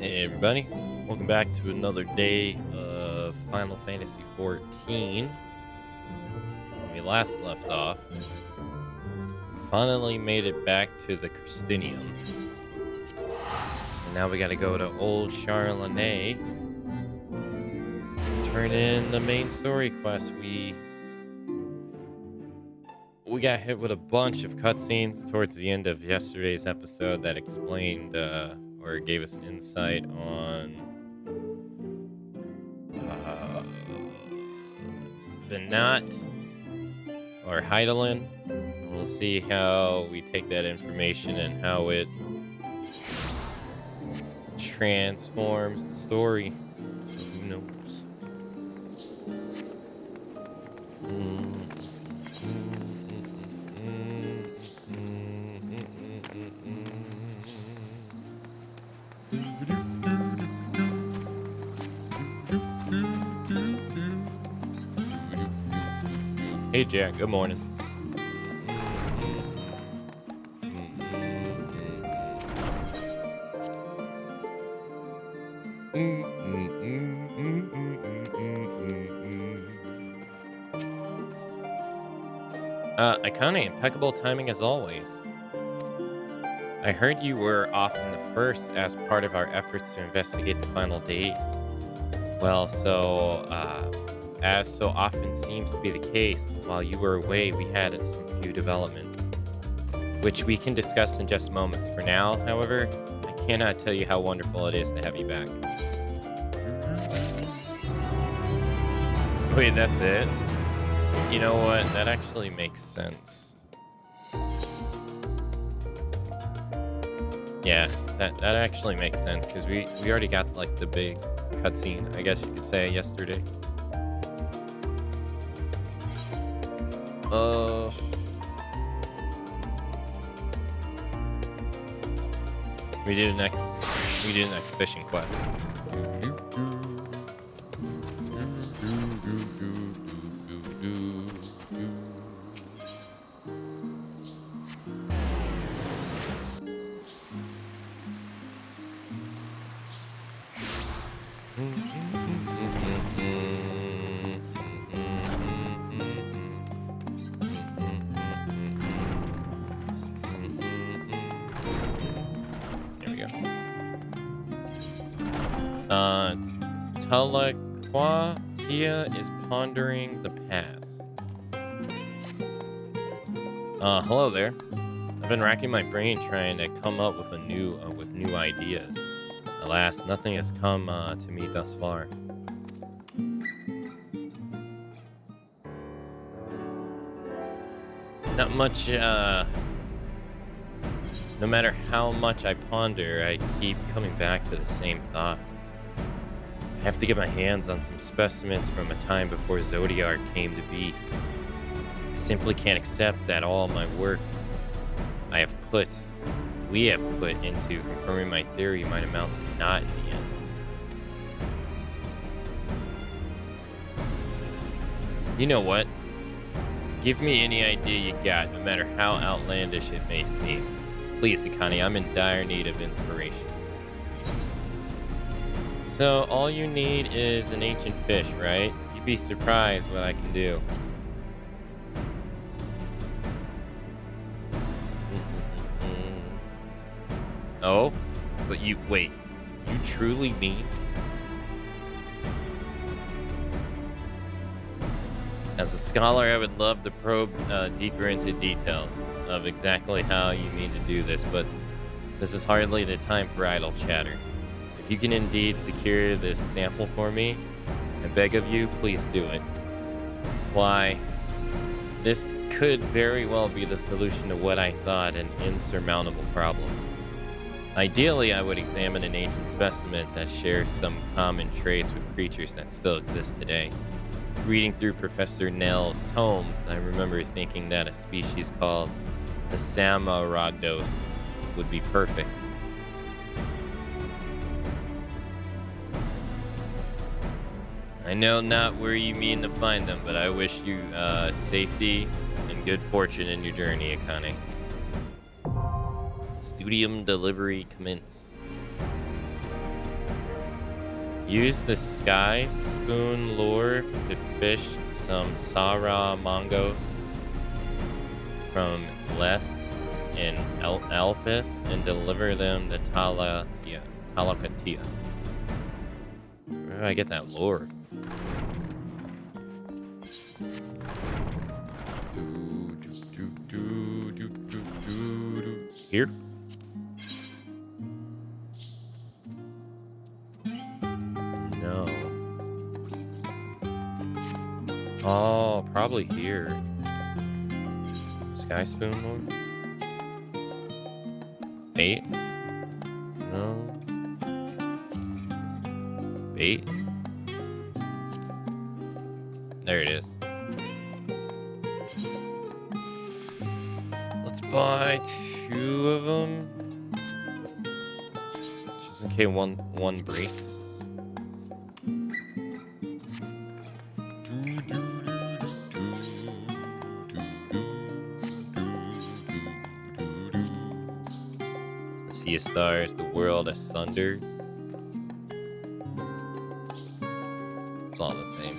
Hey everybody, welcome back to another day of Final Fantasy XIV. When we last left off, we finally made it back to the Christinium. And now we gotta go to Old Charlene, turn in the main story quest. We got hit with a bunch of cutscenes towards the end of yesterday's episode that explained or gave us insight on Vinat or Heidelin. We'll see how we take that information and how it transforms the story. So who knows? Hey Jack, good morning. Akane, impeccable timing as always. I heard you were often the first as part of our efforts to investigate the final days. Well, as so often seems to be the case, while you were away, we had some few developments, which we can discuss in just moments. For now, however, I cannot tell you how wonderful it is to have you back. Wait, that's it? You know what? That actually makes sense. Yeah, that actually makes sense, because we already got, like, the big cutscene, I guess you could say, yesterday. We do the next fishing quest. Telequatia is pondering the past. Hello there. I've been racking my brain trying to come up with new ideas. Alas, nothing has come to me thus far. Not much. No matter how much I ponder, I keep coming back to the same thought. I have to get my hands on some specimens from a time before Zodiac came to be. I simply can't accept that all my work we have put into confirming my theory might amount to naught in the end. You know what? Give me any idea you got, no matter how outlandish it may seem. Please, Akane, I'm in dire need of inspiration. So, all you need is an ancient fish, right? You'd be surprised what I can do. Oh? But you truly mean? As a scholar, I would love to probe deeper into details of exactly how you mean to do this, but this is hardly the time for idle chatter. If you can indeed secure this sample for me, I beg of you, please do it. Why, this could very well be the solution to what I thought an insurmountable problem. Ideally, I would examine an ancient specimen that shares some common traits with creatures that still exist today. Reading through Professor Nell's tomes, I remember thinking that a species called the Samaragdos would be perfect. I know not where you mean to find them, but I wish you safety and good fortune in your journey, Akane. Studium delivery commence. Use the sky spoon lure to fish some Sara mangos from Leth in Alpes and deliver them to Talakatia. Where do I get that lure? Here? No. Oh, probably here. Sky spoon lure? Bait? No. Bait? There it is. Let's buy 2 of them. Just in case one breaks. The sea of stars, the world asunder. It's all the same.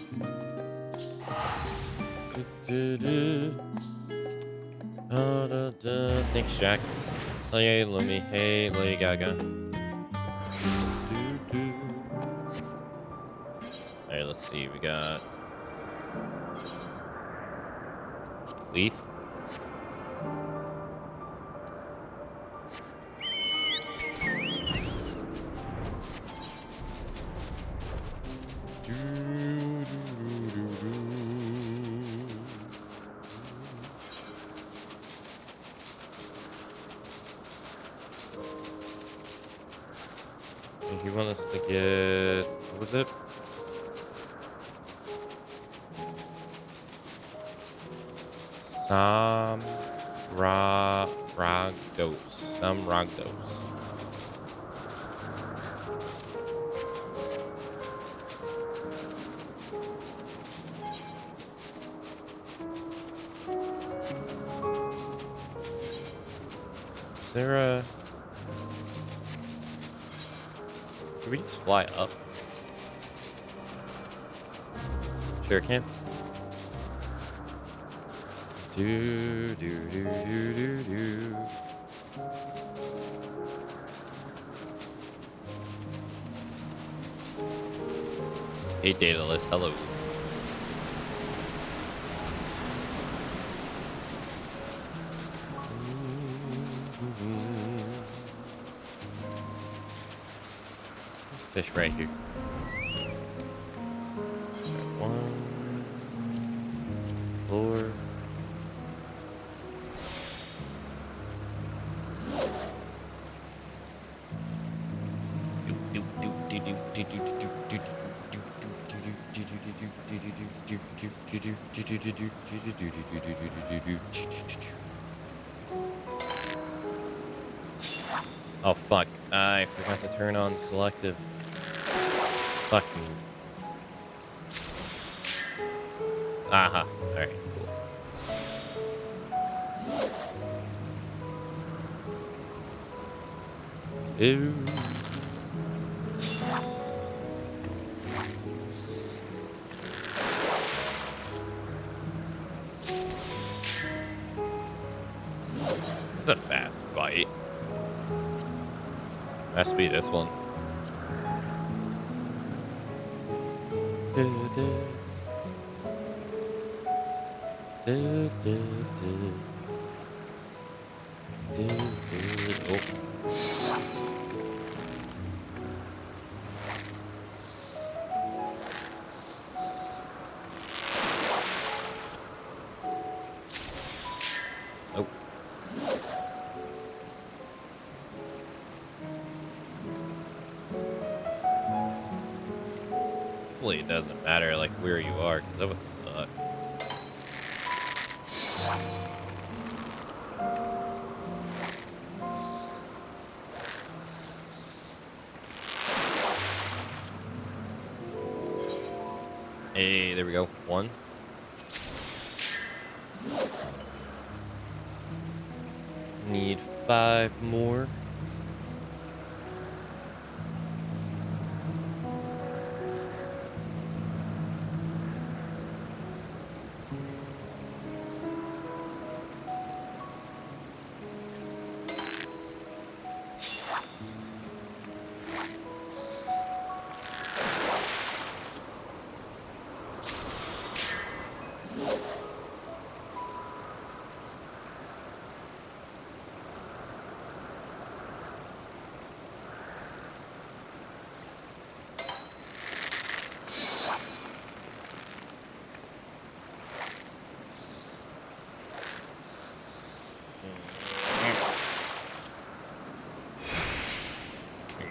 Thanks, Jack. Hey, Lumi. Hey, Lady Gaga. Alright, let's see. We got Leaf. You want us to get, what was it? Ragdos. Is there a... Can we just fly up? Sure can. Do. Hey, Daedalus, hello. Fish right here. One. Lure. Oh fuck, I forgot to turn on collective. Fuck me. Aha, alright, cool. Ew. It's a fast bite. Has to be this one. Oh. Hopefully it doesn't matter like where you are, because that would suck. Hey, there we go. 1. Need 5 more.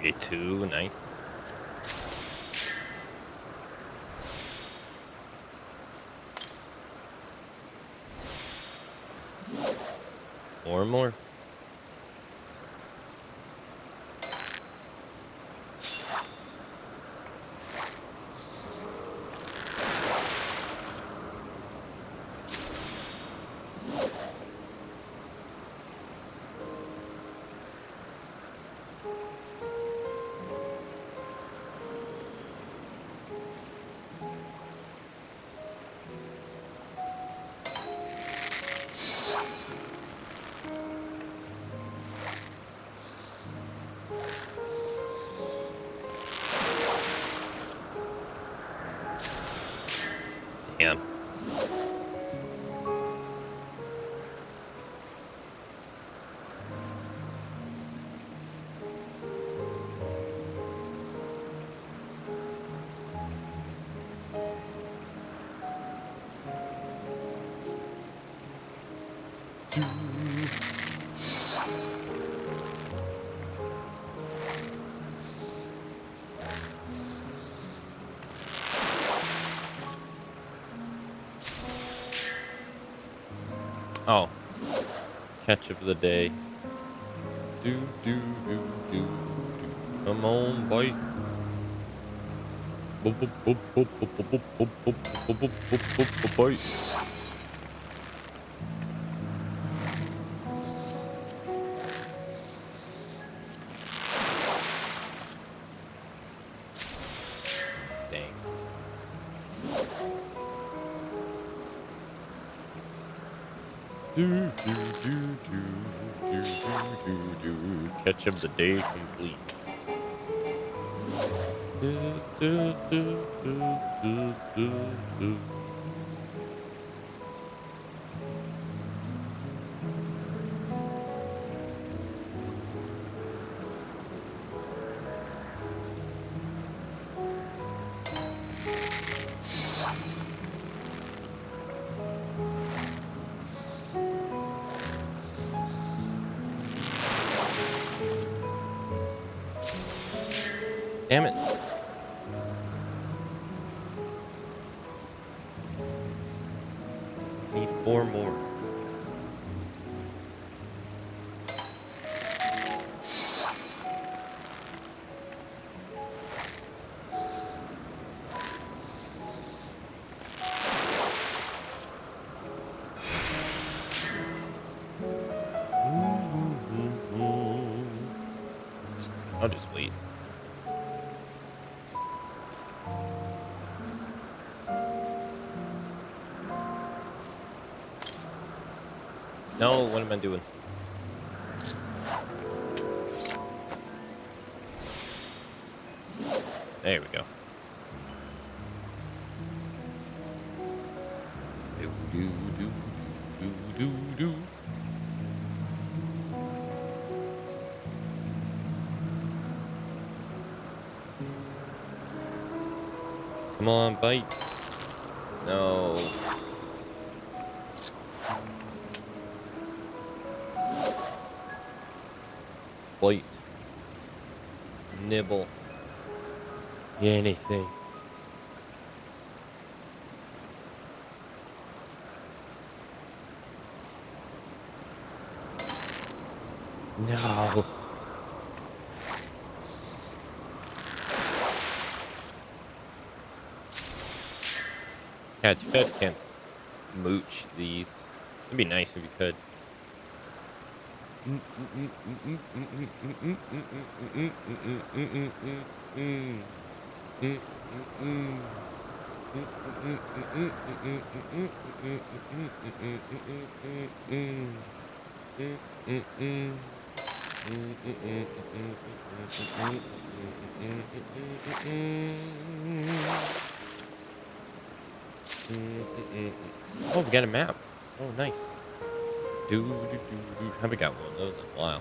Okay, 2, nice. More. Damn. Oh, catch of the day. Do. Come on, bite. Bite. Dang. Catch of the day complete. Damn it. Need 4 more. I'll just wait. No, what am I doing? There we go. Do. Come on, bite. No. Bite. Nibble. Anything. No. Catch fed can't mooch these. It'd be nice if you could. Oh, we got a map. Oh, nice. Haven't got one of those in a while.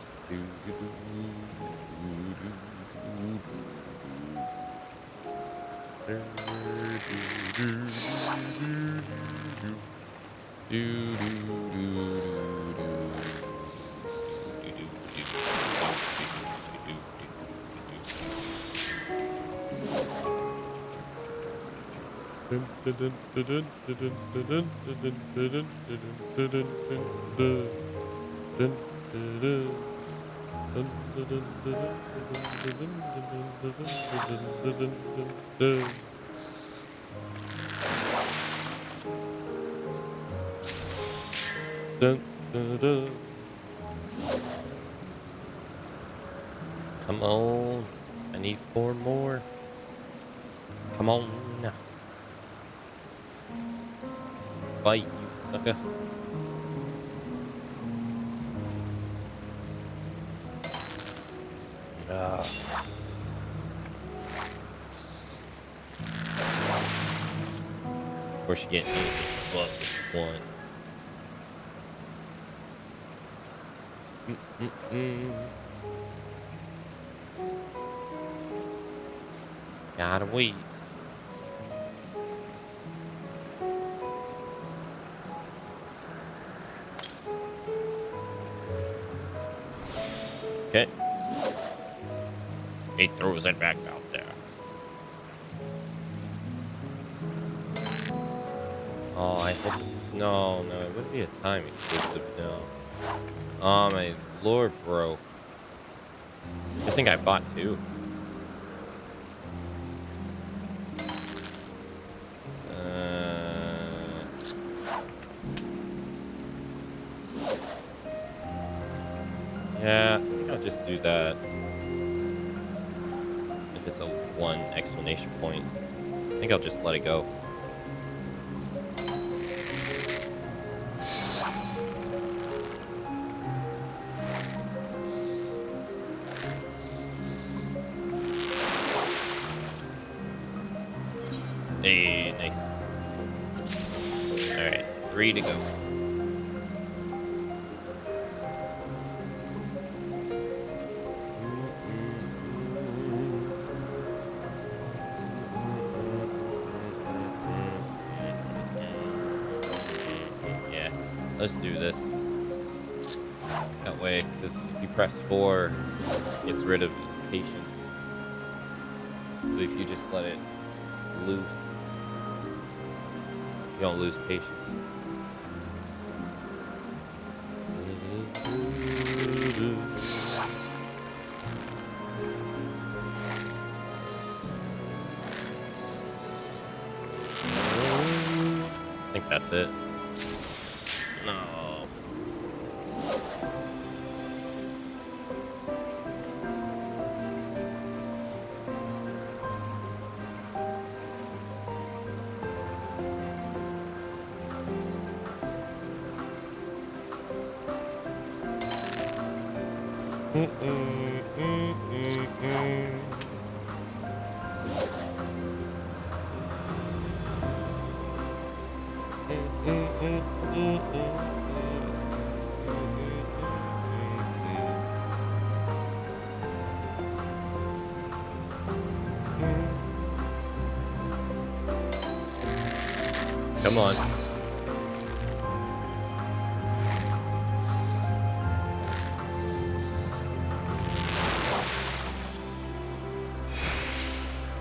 Come on. I need 4 more. Come on. Fight, you sucker. Of course, you get anything but this one. Gotta wait. Okay. He throws it back out there. Oh, I hope. No, it wouldn't be a time exclusive, no. Oh, my lord, bro. I think I bought 2. Yeah, I think I'll just do that. If it's a 1 explanation point, I think I'll just let it go. Hey, nice. Alright, 3 to go. Yeah, let's do this. That way, because if you press 4, it gets rid of patience. So if you just let it loose, you don't lose patience. I think that's it. No. Come on.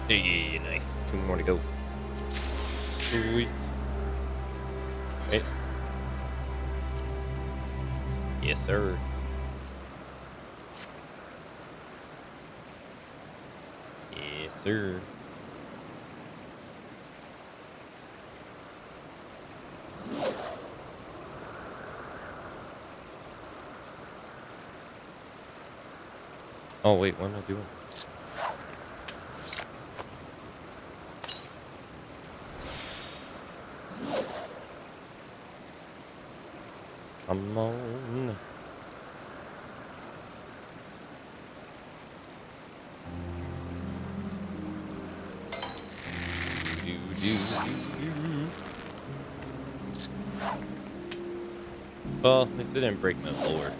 Hey, nice. 2 more to go. Sweet. Okay. Yes, sir. Yes, sir. Oh, wait, what am I doing? Come on. Well, at least it didn't break my floor.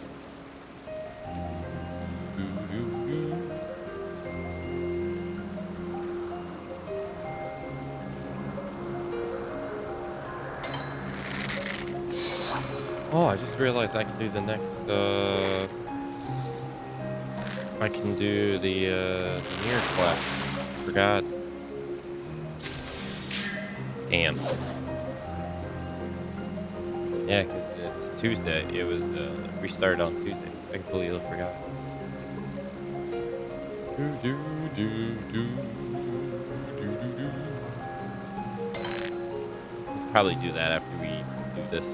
Oh, I just realized I can do the next, I can do the mirror quest. Forgot. Damn. Yeah, because it's Tuesday. It was restarted on Tuesday. I completely forgot. Probably do that after we do this.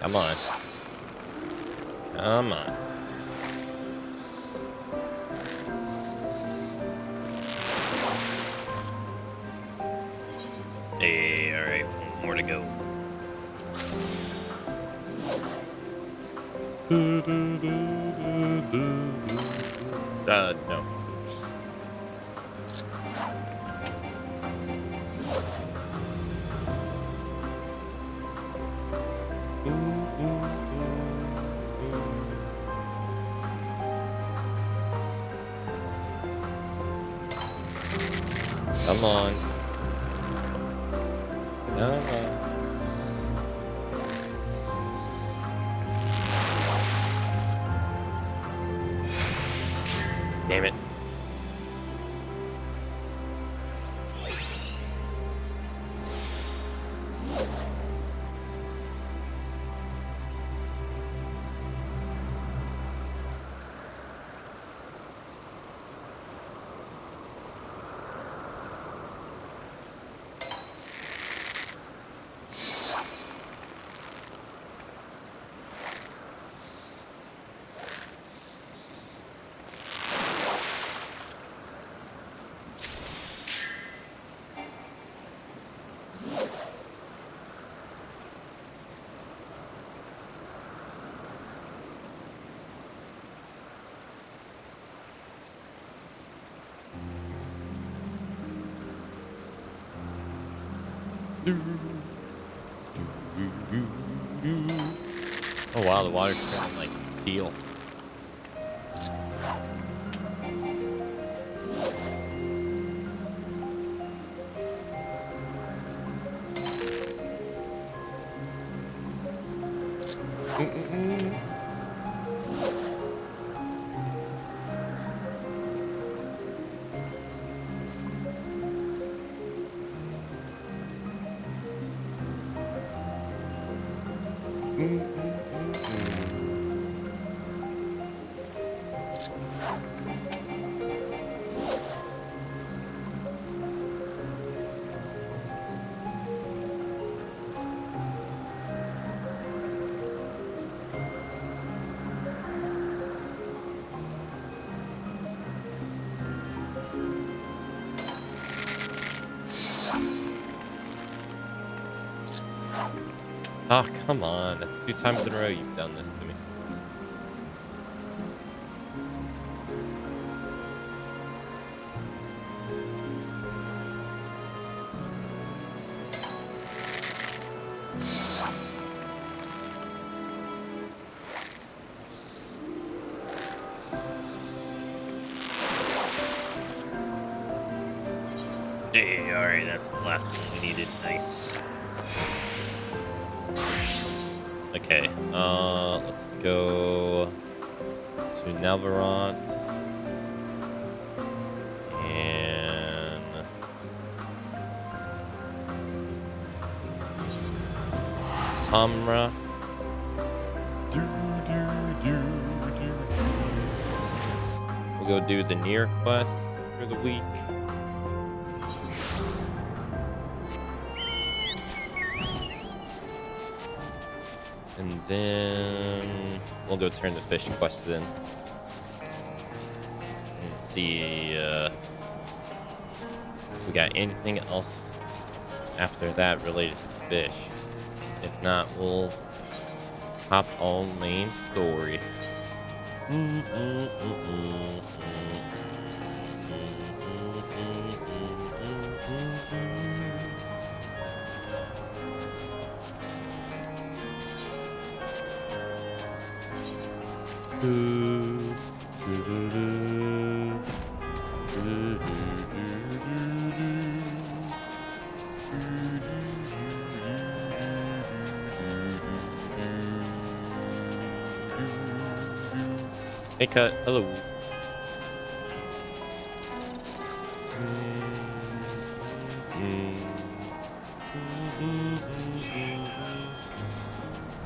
Come on. Come on. Hey, alright, one more to go. No. Come on. Come on. Damn it. Oh wow, the water's turning like teal. Oh, come on. That's 2 times in a row you've done this to me. Hey, alright, that's the last one we needed. Nice. Okay, let's go to Navarant and Hamra. We'll go do the near quest for the week. And then we'll go turn the fish quest in. And see if we got anything else after that related to fish. If not, we'll hop on main story. Hey, Cut. Hello.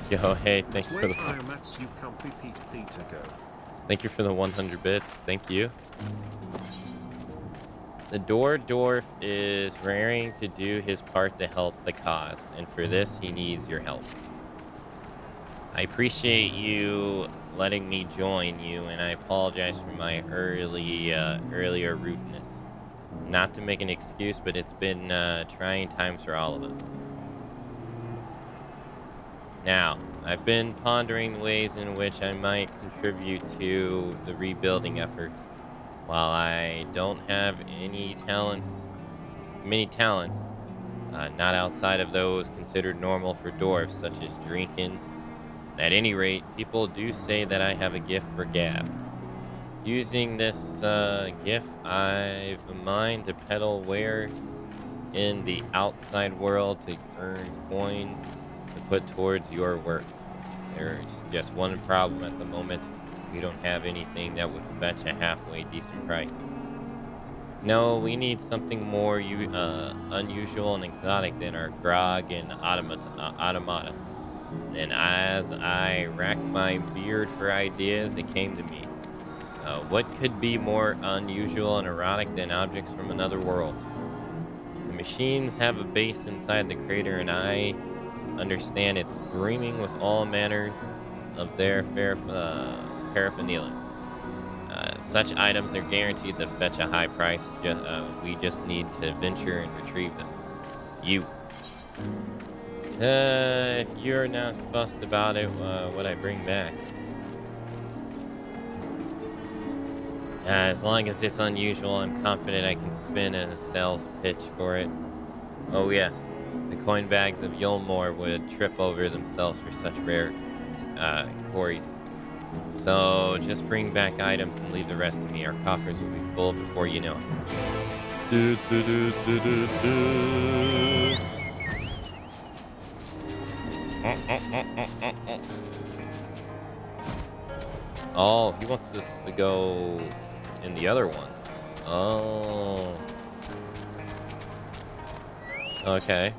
Yo, hey, thanks for the Akamatzu, comfy Pete Theta go. Thank you for the 100 bits. Thank you. The Dwarf is raring to do his part to help the cause, and for this, he needs your help. I appreciate you letting me join you, and I apologize for my earlier rudeness. Not to make an excuse, but it's been trying times for all of us. Now, I've been pondering ways in which I might contribute to the rebuilding effort. While I don't have many talents, not outside of those considered normal for dwarves, such as drinking. At any rate, people do say that I have a gift for gab. Using this gift, I've a mind to peddle wares in the outside world to earn coin to put towards your work. There's just one problem at the moment. We don't have anything that would fetch a halfway decent price. No, we need something more unusual and exotic than our grog and automata. And as I racked my beard for ideas, it came to me. What could be more unusual and erotic than objects from another world? The machines have a base inside the crater, and I understand it's brimming with all manners of their paraphernalia. Such items are guaranteed to fetch a high price. We just need to venture and retrieve them. If you're not fussed about it, what I bring back? As long as it's unusual, I'm confident I can spin a sales pitch for it. Oh yes, the coin bags of Yulmore would trip over themselves for such rare quarries. So just bring back items and leave the rest to me. Our coffers will be full before you know it. Oh, he wants us to go in the other one. Oh. Okay.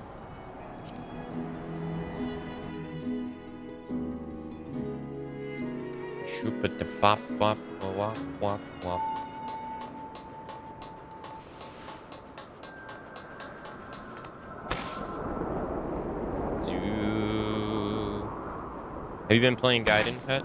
Shoop it the pop wop wop wop wop. Have you been playing Gaiden, Pet?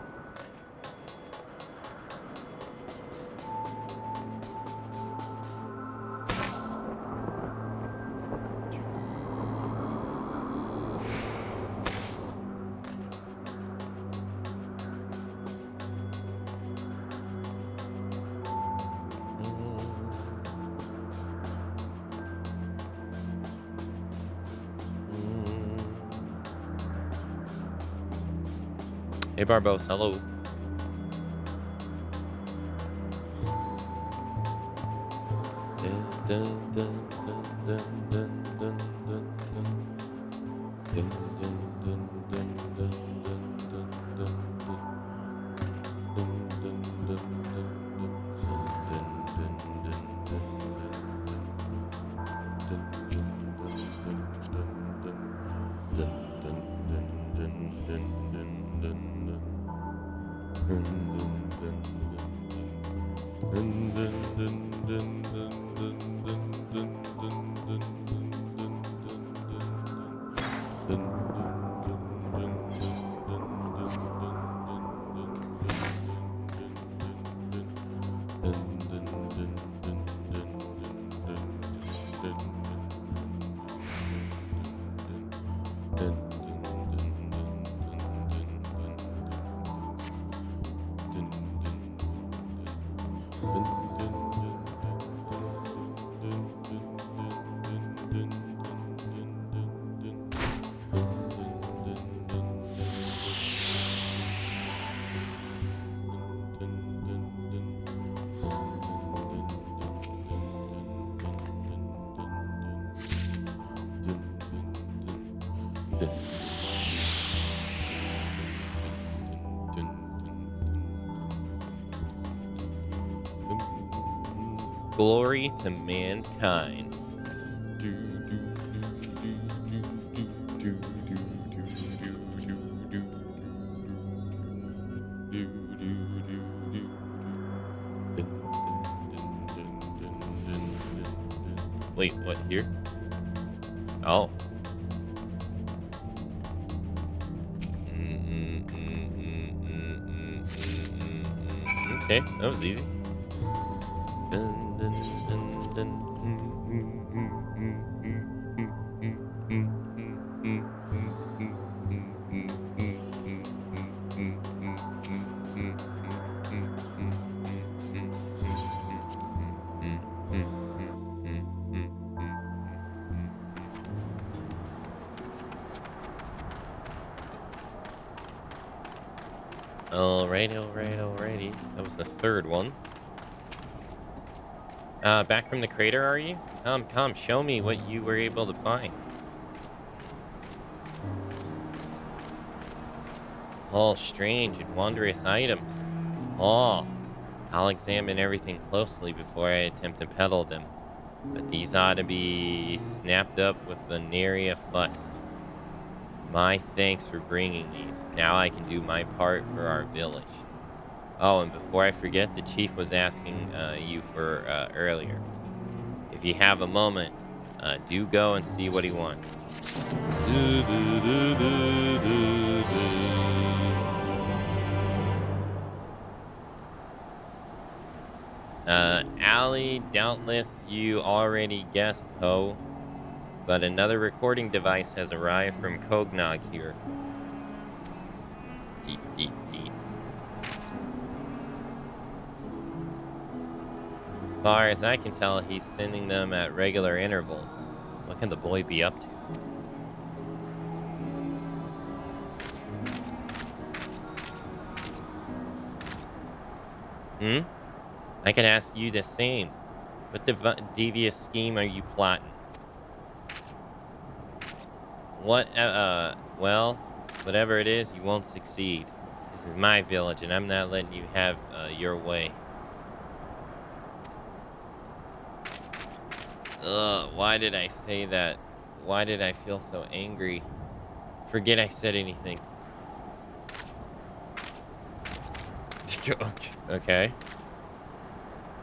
Hey Barbos, hello. Glory to mankind. Wait, what, here? Oh. Okay, that was easy. Alrighty. That was the third one. Back from the crater, are you? Come, show me what you were able to find. All strange and wondrous items. Oh, I'll examine everything closely before I attempt to peddle them. But these ought to be snapped up with the nary a fuss. My thanks for bringing these. Now I can do my part for our village. Oh, and before I forget, the chief was asking you for earlier. If you have a moment, do go and see what he wants. Allie, doubtless you already guessed, ho. But another recording device has arrived from Cognog here. Deet. As far as I can tell, he's sending them at regular intervals. What can the boy be up to? I can ask you the same. What devious scheme are you plotting? Well, whatever it is, you won't succeed. This is my village, and I'm not letting you have your way. Why did I say that? Why did I feel so angry? Forget I said anything. Okay.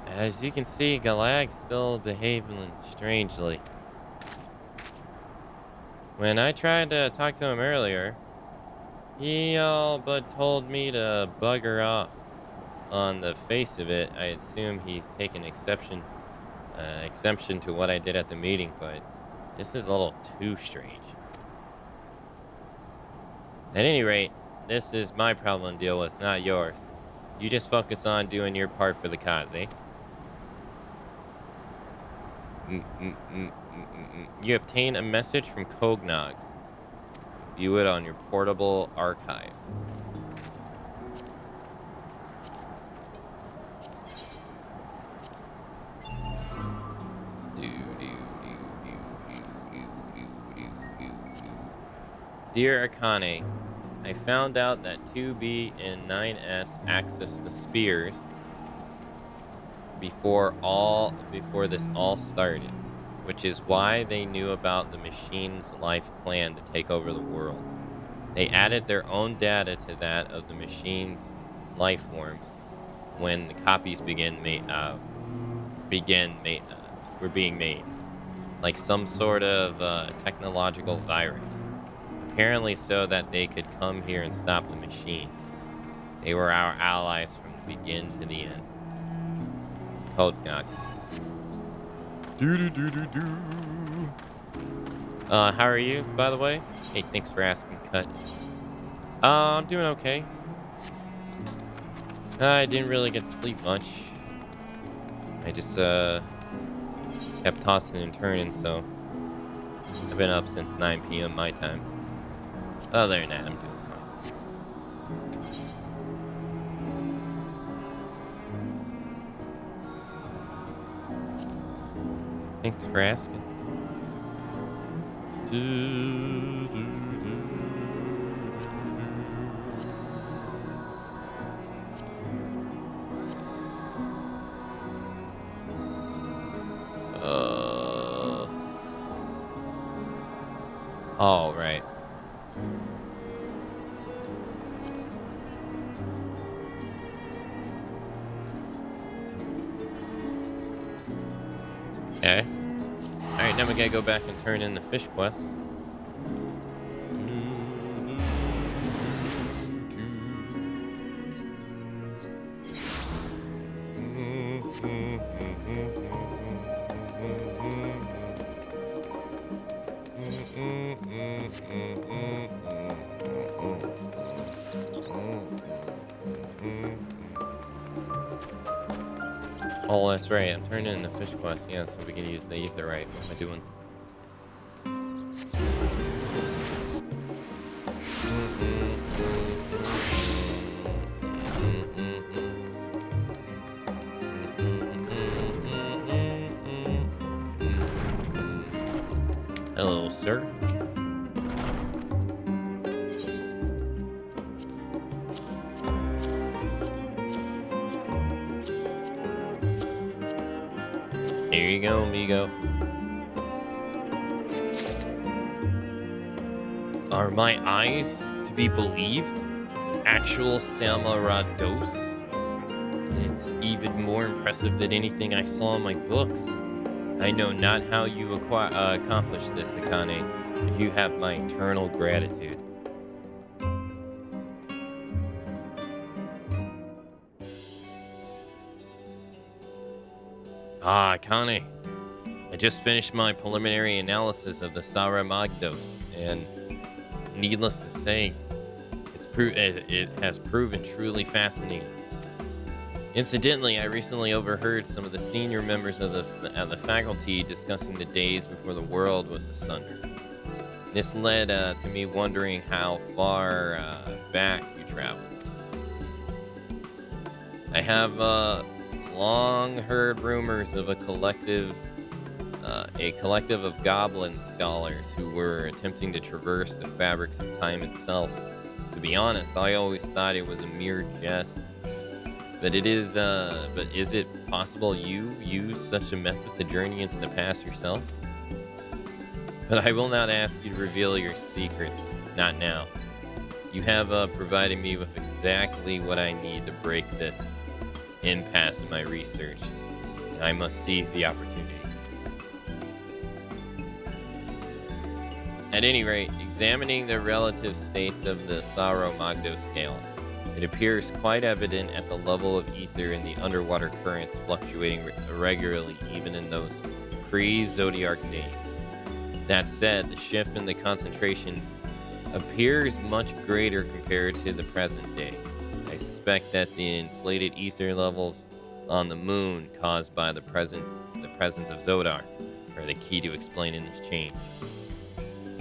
As you can see, Galag's still behaving strangely. When I tried to talk to him earlier, he all but told me to bugger off. On the face of it, I assume he's taken exemption to what I did at the meeting, but this is a little too strange. At any rate, this is my problem to deal with, not yours. You just focus on doing your part for the cause, eh? You obtain a message from Cognog. View it on your portable archive. Dear Akane, I found out that 2B and 9S accessed the spears before this all started, which is why they knew about the machine's life plan to take over the world. They added their own data to that of the machine's life forms when the copies were being made, like some sort of technological virus. Apparently so that they could come here and stop the machines. They were our allies from the beginning to the end. Cognog. How are you, by the way? Hey, thanks for asking, Cut. I'm doing okay. I didn't really get to sleep much. I just, kept tossing and turning, so I've been up since 9 p.m. my time. Other than that, I'm doing fine. Thanks for asking. Oh, right. Okay. Alright, now we gotta go back and turn in the fish quests. Oh, that's right. I'm turning in the fish quest. Yeah, so we can use the ether right. What am I doing? Hello, sir. Here you go, amigo. Are my eyes to be believed? Actual Samarados? It's even more impressive than anything I saw in my books. I know not how you accomplished this, Akane, but you have my eternal gratitude. Ah, Akane. I just finished my preliminary analysis of the Saramagdos, and needless to say, it has proven truly fascinating. Incidentally, I recently overheard some of the senior members of the faculty discussing the days before the world was asunder. This led to me wondering how far back you traveled. I have long heard rumors of a collective of goblin scholars who were attempting to traverse the fabrics of time itself. To be honest, I always thought it was a mere jest. But is it possible you use such a method to journey into the past yourself? But I will not ask you to reveal your secrets, not now. You have provided me with exactly what I need to break this impasse in my research, and I must seize the opportunity. At any rate, examining the relative states of the Saramagdos scales, it appears quite evident at the level of ether in the underwater currents fluctuating irregularly even in those pre-zodiac days. That said, the shift in the concentration appears much greater compared to the present day. I suspect that the inflated ether levels on the moon caused by the presence of Zodar are the key to explaining this change.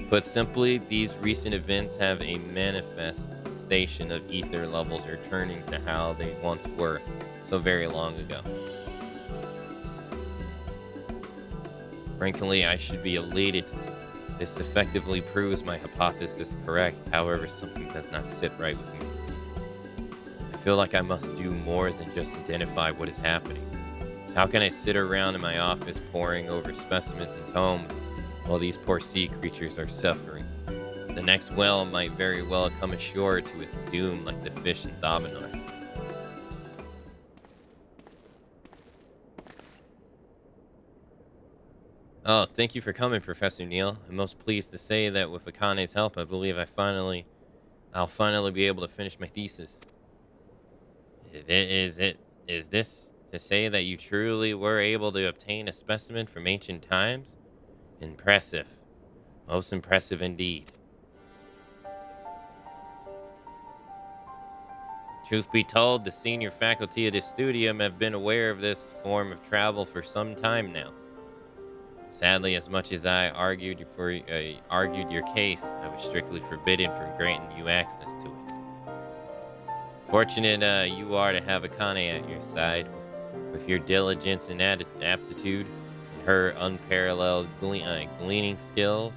Put simply, these recent events have a manifestation of ether levels returning to how they once were so very long ago. Frankly, I should be elated. This effectively proves my hypothesis correct. However, something does not sit right with me. I feel like I must do more than just identify what is happening. How can I sit around in my office poring over specimens and tomes while these poor sea creatures are suffering? The next whale might very well come ashore to its doom like the fish in Dominar. Oh, thank you for coming, Professor Neil. I'm most pleased to say that with Akane's help, I believe I'll finally be able to finish my thesis. Is this to say that you truly were able to obtain a specimen from ancient times? Impressive. Most impressive indeed. Truth be told, the senior faculty of this studium have been aware of this form of travel for some time now. Sadly, as much as I argued your case, I was strictly forbidden from granting you access to it. Fortunate you are to have Akane at your side. With your diligence and aptitude, and her unparalleled gleaning skills,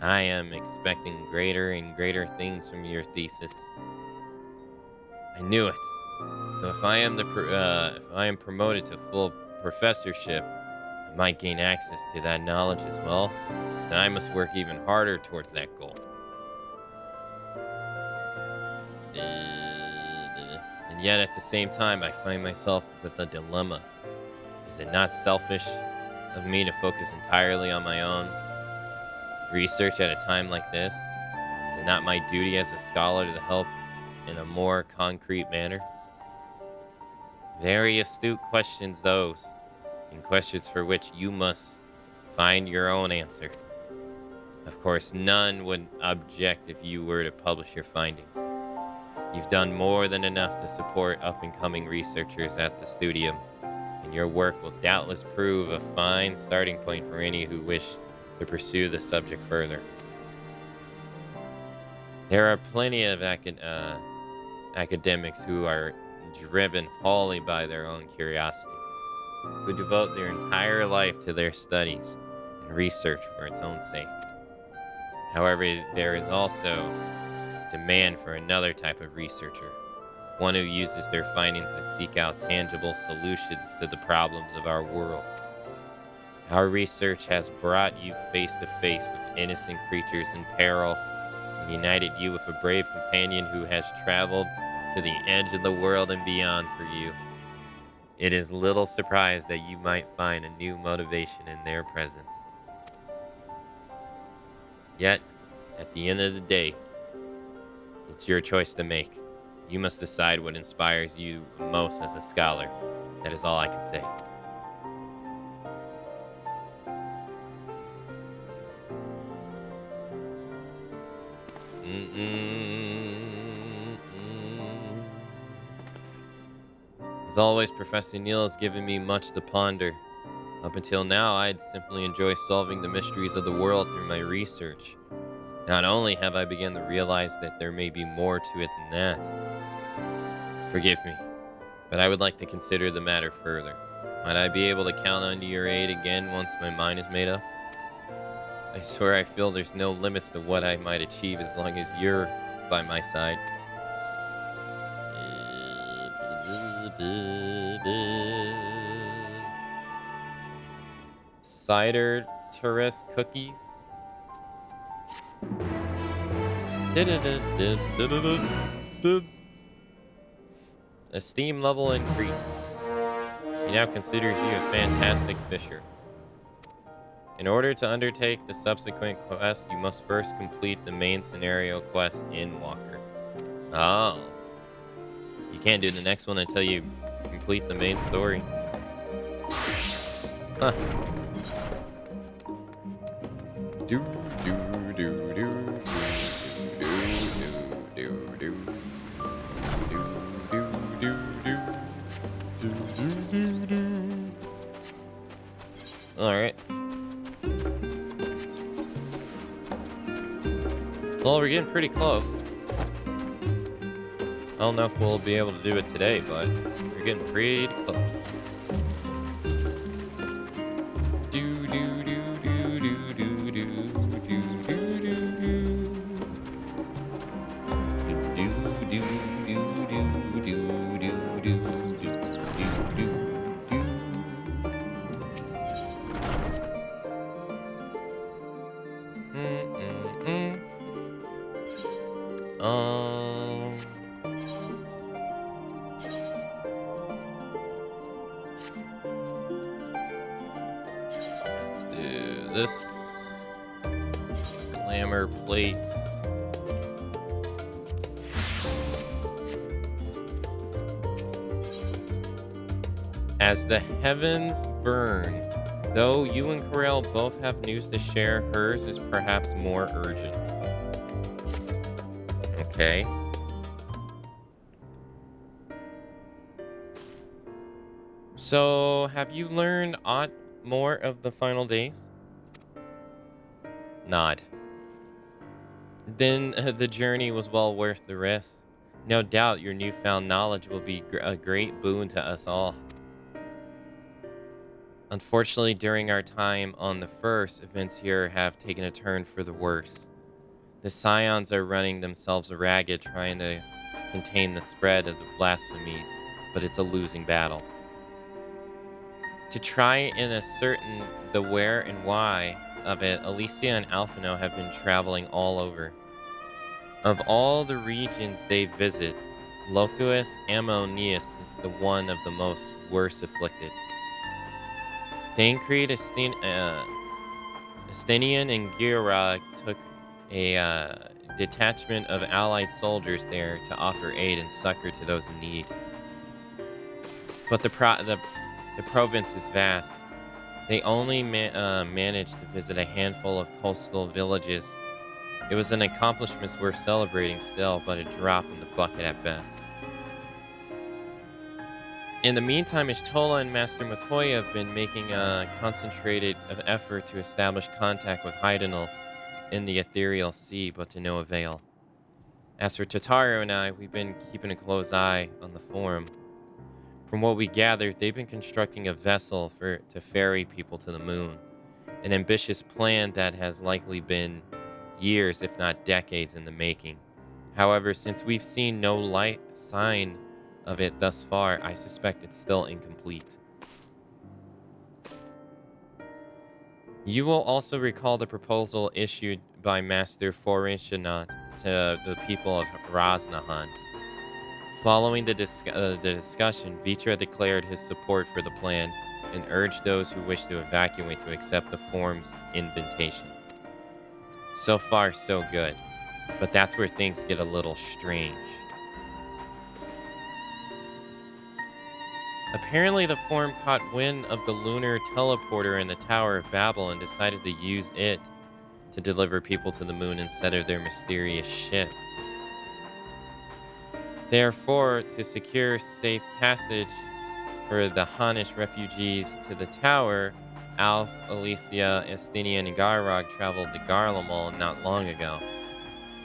I am expecting greater and greater things from your thesis. I knew it. So if I am promoted to full professorship, You might gain access to that knowledge as well, then I must work even harder towards that goal. And yet at the same time, I find myself with a dilemma. Is it not selfish of me to focus entirely on my own research at a time like this? Is it not my duty as a scholar to help in a more concrete manner? Very astute questions those, and questions for which you must find your own answer. Of course, none would object if you were to publish your findings. You've done more than enough to support up-and-coming researchers at the studio, and your work will doubtless prove a fine starting point for any who wish to pursue the subject further. There are plenty of academics who are driven wholly by their own curiosity, who devote their entire life to their studies and research for its own sake. However, there is also demand for another type of researcher, one who uses their findings to seek out tangible solutions to the problems of our world. Our research has brought you face to face with innocent creatures in peril and united you with a brave companion who has traveled to the edge of the world and beyond for you. It is little surprise that you might find a new motivation in their presence. Yet, at the end of the day, it's your choice to make. You must decide what inspires you most as a scholar. That is all I can say. As always, Professor Neil has given me much to ponder. Up until now, I'd simply enjoy solving the mysteries of the world through my research. Not only have I begun to realize that there may be more to it than that. Forgive me, but I would like to consider the matter further. Might I be able to count on your aid again once my mind is made up? I swear I feel there's no limits to what I might achieve as long as you're by my side. Cider Terrace cookies. Esteem level increase. He now considers you a fantastic fisher. In order to undertake the subsequent quest, you must first complete the main scenario quest in Walker. Oh. You can't do the next one until you complete the main story. Huh. Do do do do do do do do do. All right. Well, we're getting pretty close. I don't know if we'll be able to do it today, but we're getting pretty close. Do do do do do do do do do do. Let's do this. Glamour plate. As the heavens burn, though you and Corel both have news to share, hers is perhaps more urgent. Okay. So, have you learned aught more of the final days? Nod. Then the journey was well worth the risk. No doubt your newfound knowledge will be a great boon to us all. Unfortunately, during our time on the first, events here have taken a turn for the worse. The Scions are running themselves ragged trying to contain the spread of the blasphemies, but it's a losing battle. To try and ascertain the where and why of it, Alicia and Alphino have been traveling all over. Of all the regions they visit, Locus Ammonius is the one of the most worst afflicted. Tancred, Estinian, and Girag took a detachment of allied soldiers there to offer aid and succor to those in need. But the province is vast. They only managed to visit a handful of coastal villages. It was an accomplishment worth celebrating still, but a drop in the bucket at best. In the meantime, Ishtola and Master Matoya have been making a concentrated effort to establish contact with Heidenal in the Ethereal Sea, but to no avail. As for Totaro and I, we've been keeping a close eye on the Forum. From what we gathered, they've been constructing a vessel to ferry people to the moon. An ambitious plan that has likely been years, if not decades, in the making. However, since we've seen no sign of it thus far, I suspect it's still incomplete. You will also recall the proposal issued by Master Forishanat to the people of Raznahan. Following the discussion, Vitra declared his support for the plan and urged those who wish to evacuate to accept the Forum's invitation. So far, so good, but that's where things get a little strange. Apparently, the Forum caught wind of the lunar teleporter in the Tower of Babel and decided to use it to deliver people to the moon instead of their mysterious ship. Therefore, to secure safe passage for the Hanish refugees to the tower, Alf, Alicia, Estinian, and Garrog traveled to Garlemald not long ago.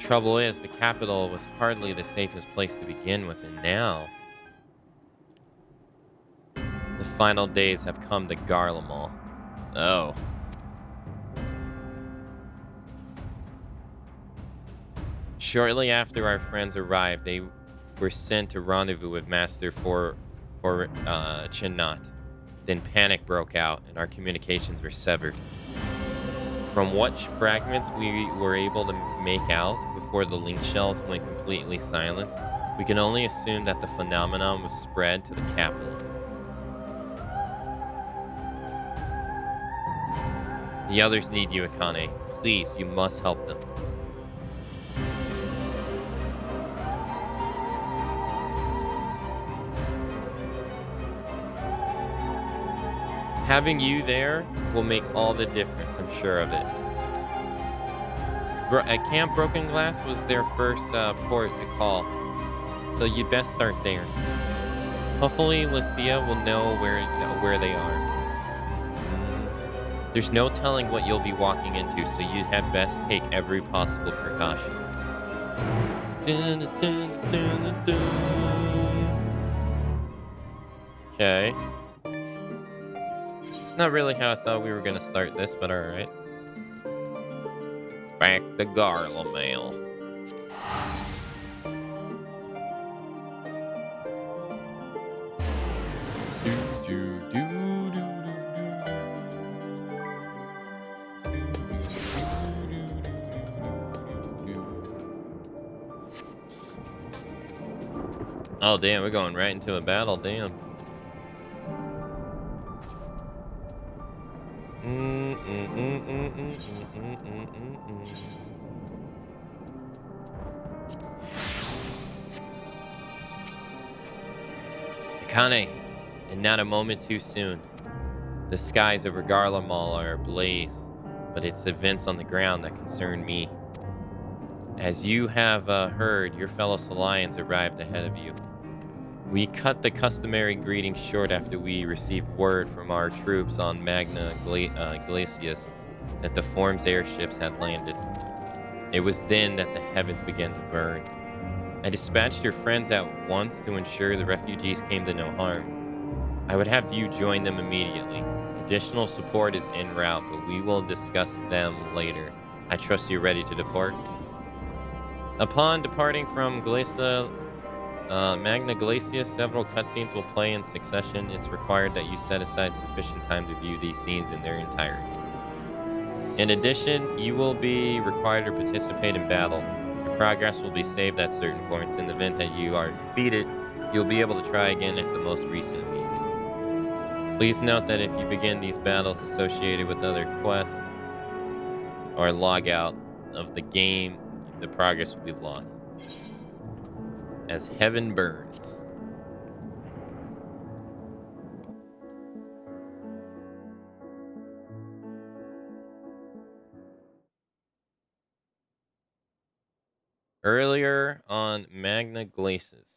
Trouble is, the capital was hardly the safest place to begin with, and now the final days have come to Garlemald. Oh. Shortly after our friends arrived, they were sent to rendezvous with Master Chinat. Then panic broke out, and our communications were severed. From what fragments we were able to make out before the link shells went completely silent, we can only assume that the phenomenon was spread to the capital. The others need you, Akane. Please, you must help them. Having you there will make all the difference, I'm sure of it. At Camp Broken Glass was their first port to call, so you'd best start there. Hopefully, Lucia will know where they are. There's no telling what you'll be walking into, so you had best take every possible precaution. Okay. Not really how I thought we were gonna start this, but alright. Back to Garlemald. Oh damn, we're going right into a battle, damn. Akane, and not a moment too soon. The skies over Garlemald are ablaze, but it's events on the ground that concern me. As you have heard, your fellow Solians arrived ahead of you. We cut the customary greetings short after we received word from our troops on Magna Glacius that the Form's airships had landed. It was then that the heavens began to burn. I dispatched your friends at once to ensure the refugees came to no harm. I would have you join them immediately. Additional support is en route, but we will discuss them later. I trust you're ready to depart. Upon departing from Glacia, Magna Glacia, several cutscenes will play in succession. It's required that you set aside sufficient time to view these scenes in their entirety. In addition, you will be required to participate in battle. Your progress will be saved at certain points. In the event that you are defeated, you'll be able to try again at the most recent of these. Please note that if you begin these battles associated with other quests or log out of the game, the progress will be lost. As heaven burns. Earlier on Magna Glacis.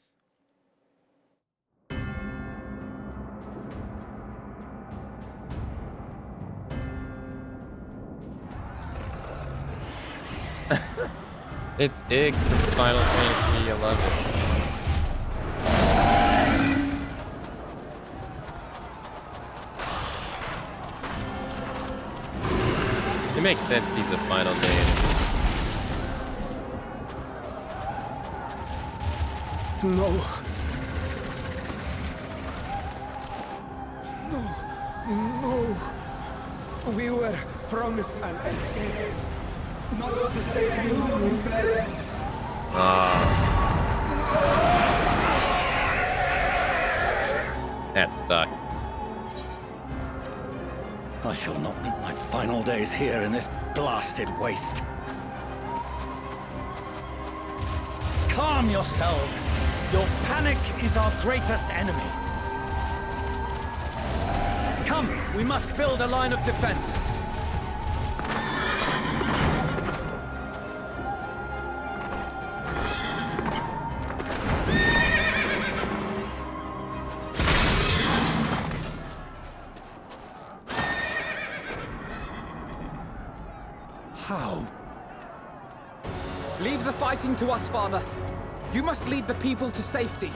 It's Ig from Final Fantasy XIV. It makes sense he's a final day enemy. No. No. No. We were promised an escape. Not the same we fled. That sucks. I shall not meet my final days here in this blasted waste. Calm yourselves. Your panic is our greatest enemy. Come, we must build a line of defense. How? Leave the fighting to us, Father. You must lead the people to safety.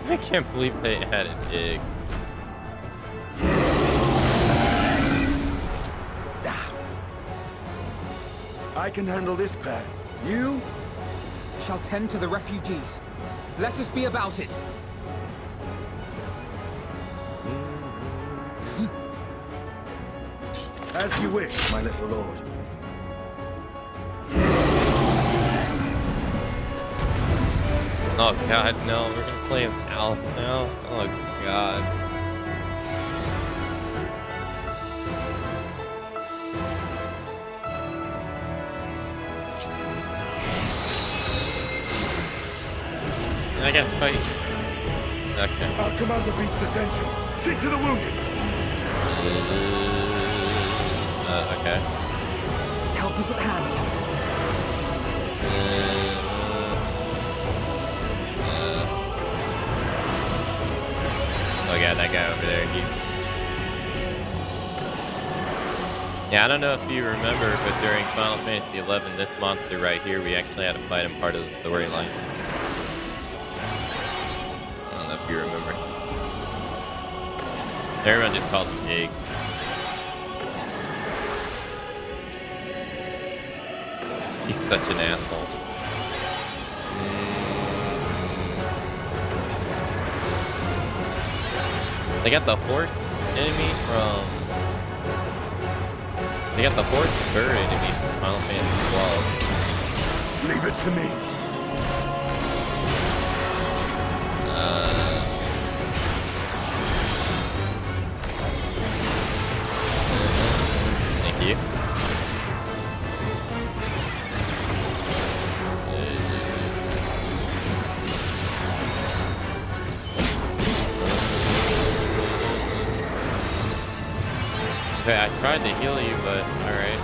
I can't believe they had a dig. I can handle this pair. You shall tend to the refugees. Let us be about it. As you wish, my little lord. Oh god, no, we're gonna play as Alf now. Oh god. I got to fight. Okay. I'll command the beast's attention. See to the wounded. Okay. Help is at hand. Oh yeah, that guy over there. Yeah, I don't know if you remember, but during Final Fantasy XI, this monster right here, we actually had to fight him part of the storyline. I don't know if you remember. Everyone just calls him Ig. He's such an asshole. They got the horse enemy from... They got the horse bird enemy from Final Fantasy XII. Leave it to me. Thank you. Okay, I tried to heal you, but alright.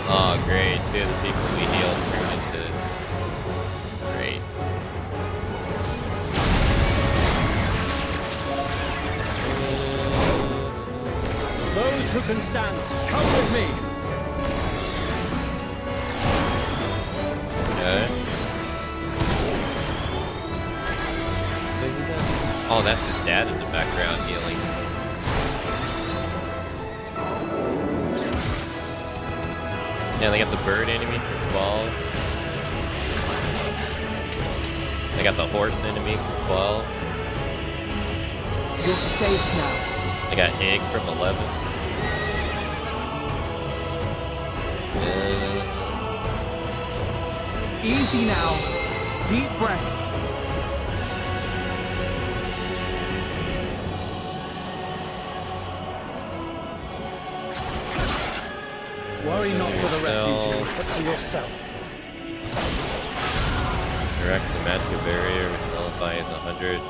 Oh, great. Two of the people we healed turned into... Great. Those who can stand, come with me. Okay. Oh, that's his dad in the background healing. Yeah, they got the bird enemy for 12. They got the horse enemy for 12. You're safe now. They got egg from 11. Easy now. Deep breaths. Worry not for the refugees, but for yourself. Direct the magic barrier, which nullifies 100.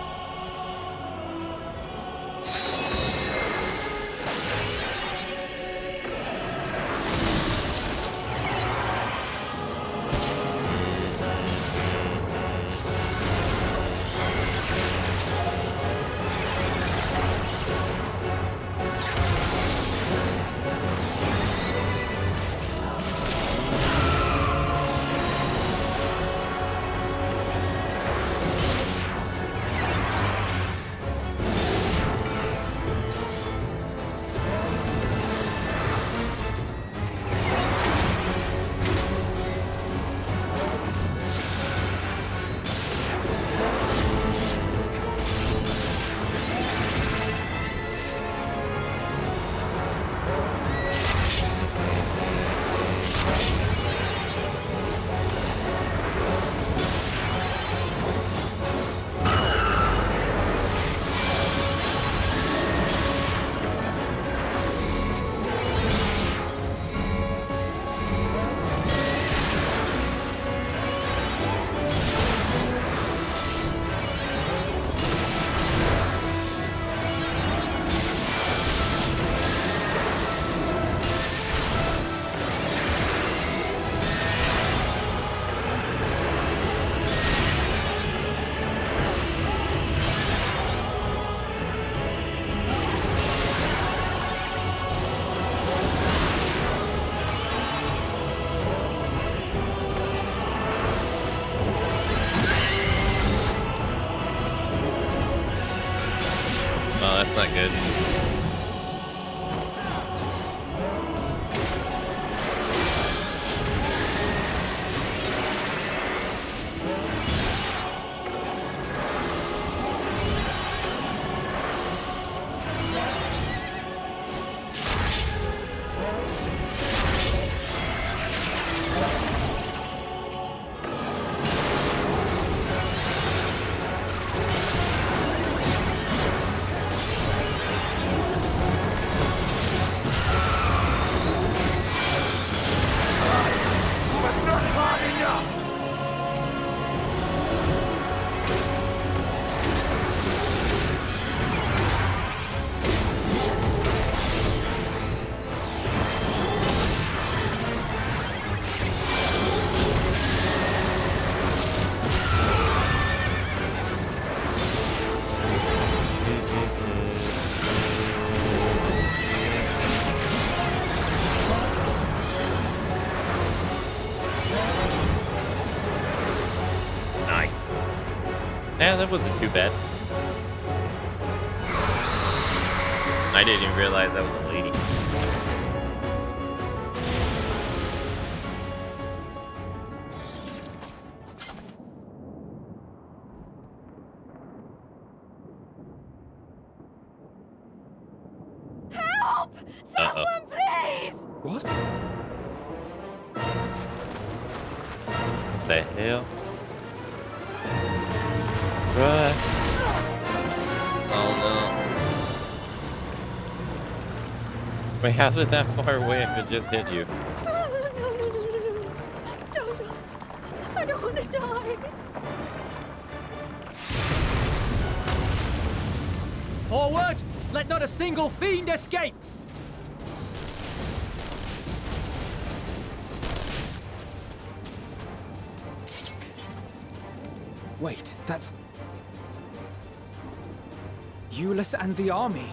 That's not good. Yeah, that wasn't too bad. I didn't even realize that was a lady. Help! Someone, please! What? What the hell? Right. Oh no. Wait, how's it that far away if it just hit you? No. Don't. I don't want to die. Forward! Let not a single fiend escape! Wait, that's... Euless and the army.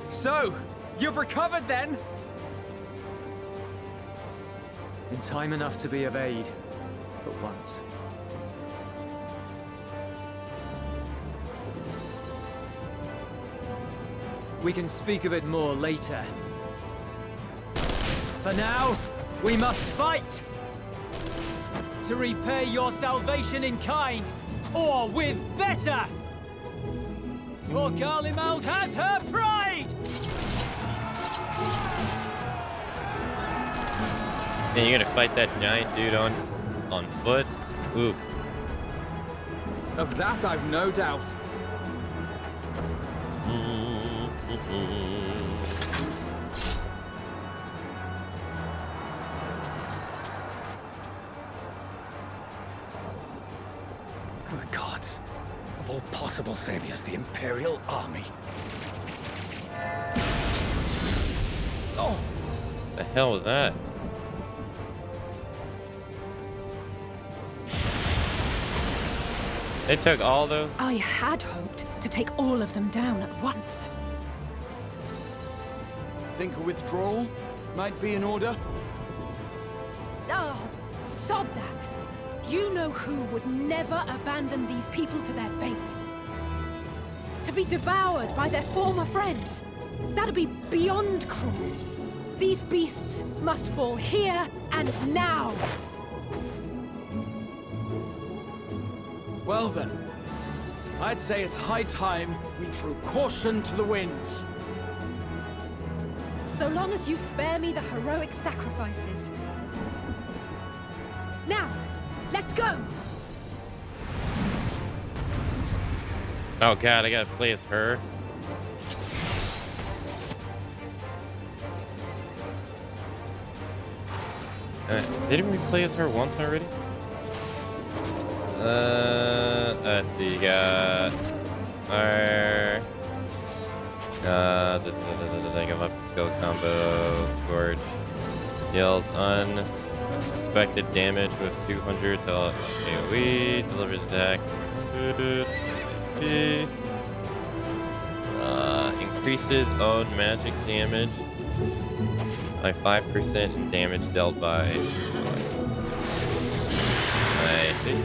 So, you've recovered then? In time enough to be of aid, for once. We can speak of it more later. For now, we must fight! To repay your salvation in kind, or with better! For Garlemald has her pride! And you're gonna fight that giant dude on foot? Oof. Of that I've no doubt. Good gods. Of all possible saviors, the Imperial Army. Oh! The hell was that? They took all those? I had hoped to take all of them down at once. Think a withdrawal might be in order? Oh, sod that. You know who would never abandon these people to their fate. To be devoured by their former friends. That'd be beyond cruel. These beasts must fall here and now. Well then, I'd say it's high time we threw caution to the winds. So long as you spare me the heroic sacrifices. Now, let's go! Oh god, I gotta play as her. Didn't we play as her once already? Let's see, you got our think of up skill combo, Scorch, deals unexpected damage with 200 to AoE, delivers attack, increases own magic damage by 5% and damage dealt by. I think.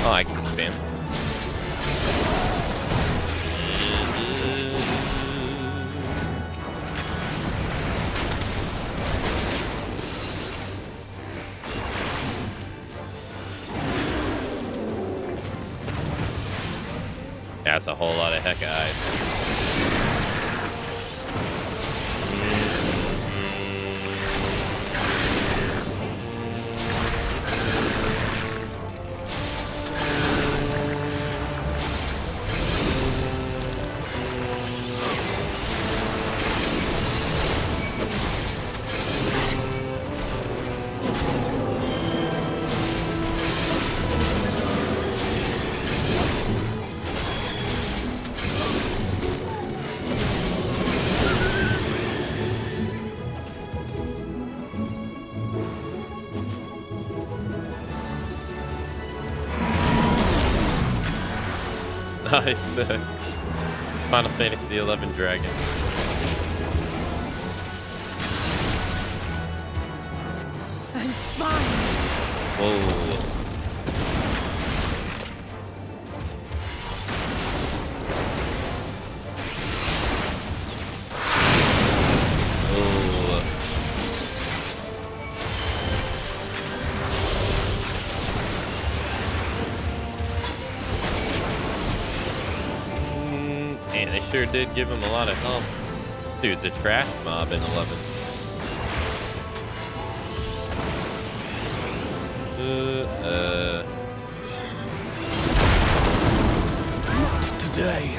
Oh, I can spam. That's a whole lot of heck eyes. Nice, the Final Fantasy XI dragon. I'm fine. Whoa. Man, they sure did give him a lot of help. This dude's a trash mob in 11. Not today.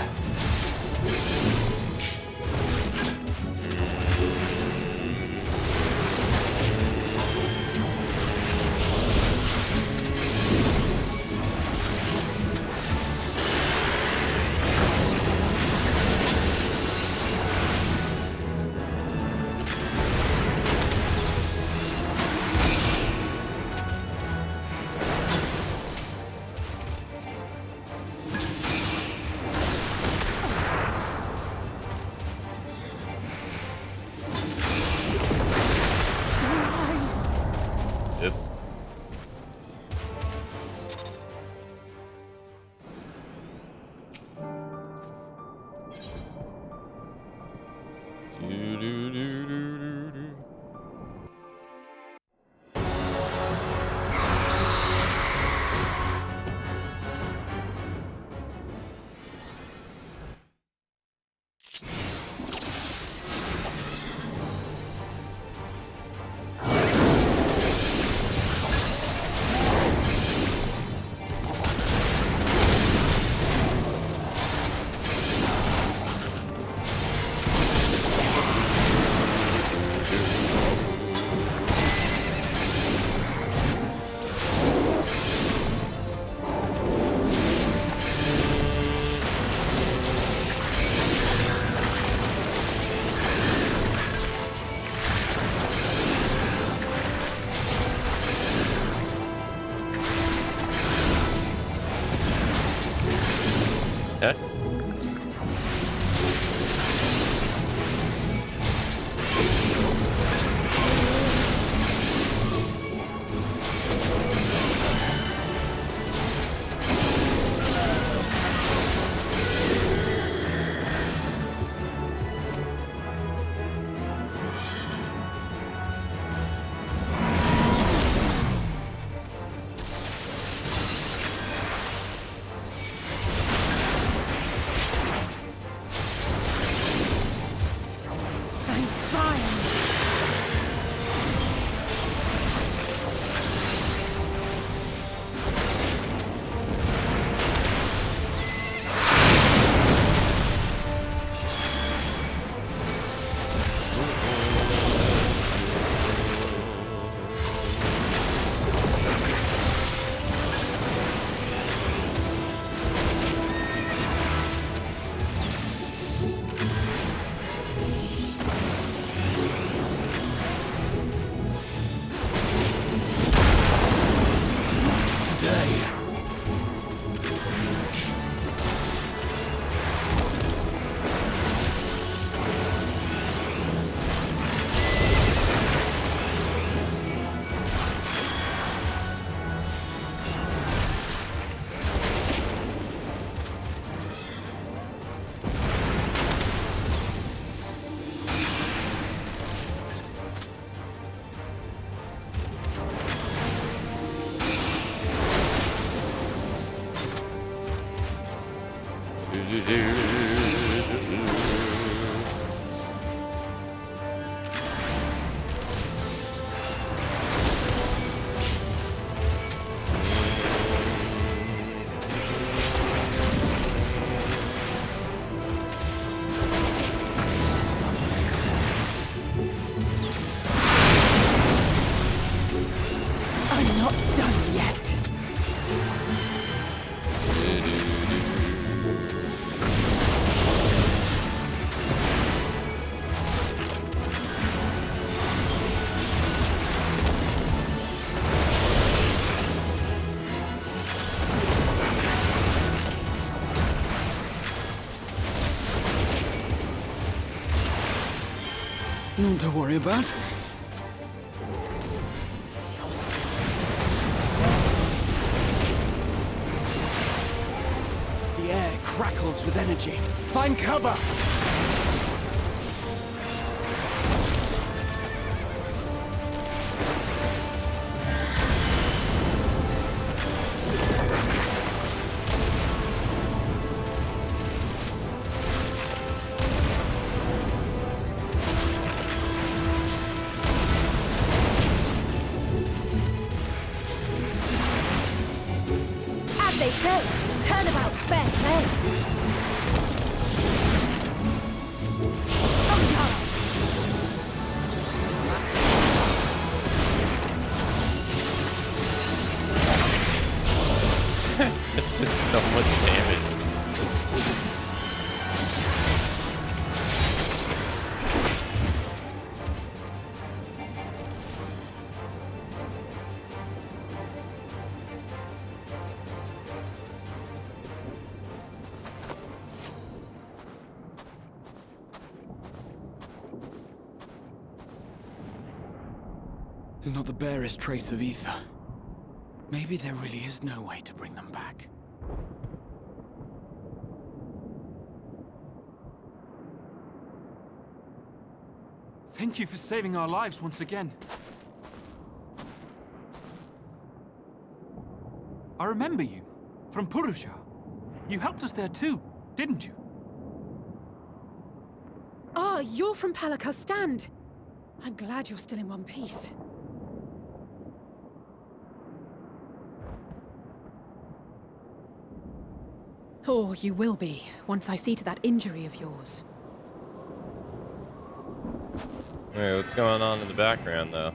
Okay. I'm not done yet. None to worry about. The air crackles with energy. Find cover! As they say, turnabout's fair play. So much damage. There's not the barest trace of ether. Maybe there really is no way to bring them back. Thank you for saving our lives once again. I remember you, from Purusha. You helped us there too, didn't you? Ah, you're from Palaka's stand. I'm glad you're still in one piece. Or you will be, once I see to that injury of yours. Alright, what's going on in the background, though?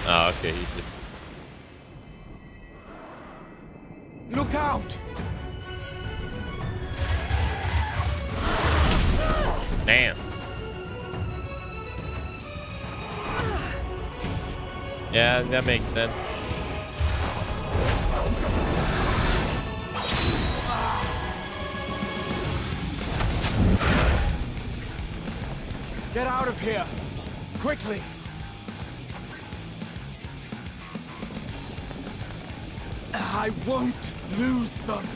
Oh, okay, he just... Look out! Damn. Yeah, that makes sense. Get out of here! Quickly! I won't lose them!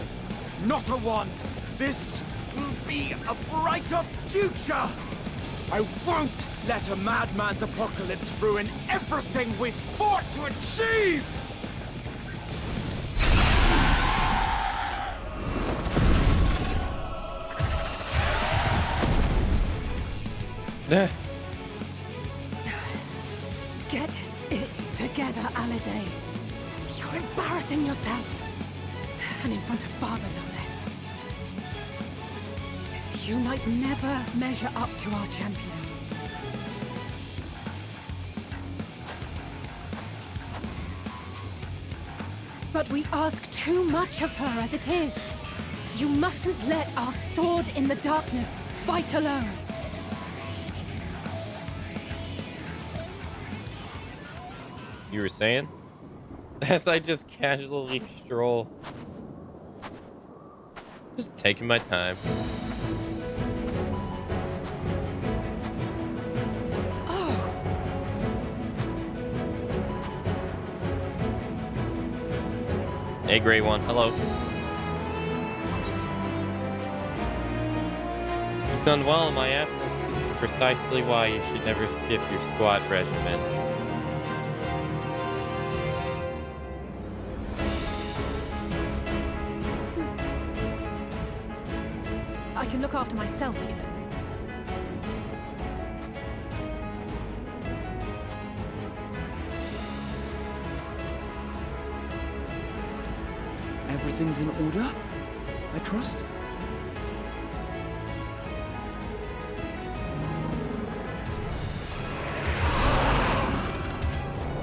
Not a one! This will be a brighter future! I won't let a madman's apocalypse ruin everything we've fought to achieve! Get it together, Alize. You're embarrassing yourself. And in front of Father, no less. You might never measure up to our champion. But we ask too much of her as it is. You mustn't let our sword in the darkness fight alone. You were saying? As I just casually stroll. Just taking my time. Oh. Hey, Grey One. Hello. You've done well in my absence. This is precisely why you should never skip your squad regimen. I can look after myself, you know. Everything's in order? I trust?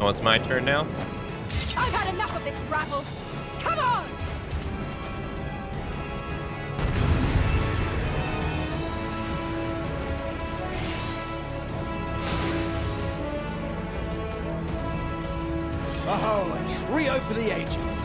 Oh, it's my turn now? I've had enough of this rabble! Come on! Oh, a trio for the ages.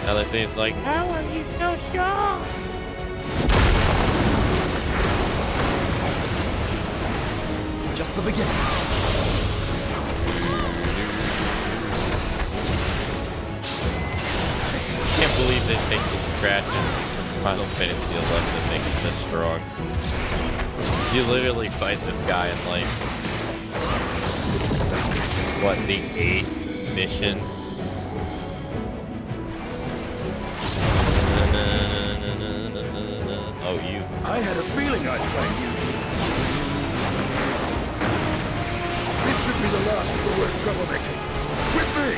Other things like, how are you so strong? Just the beginning. I can't believe they take the scratches from Final Fantasy XI and make it that strong. You literally fight this guy in like, what, the 8th mission? Oh, you. I had a feeling I'd find you. This should be the last of the worst troublemakers. With me!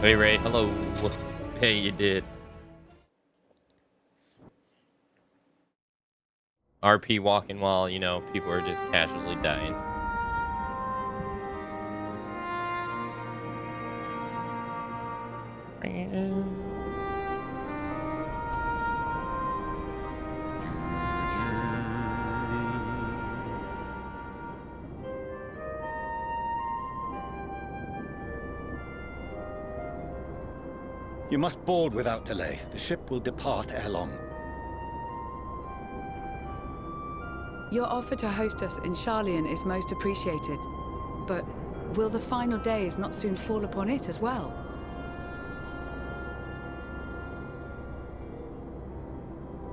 Hey Ray, hello. Hey, you did. RP walking while, you know, people are just casually dying. You must board without delay. The ship will depart ere long. Your offer to host us in Charlian is most appreciated. But will the final days not soon fall upon it as well?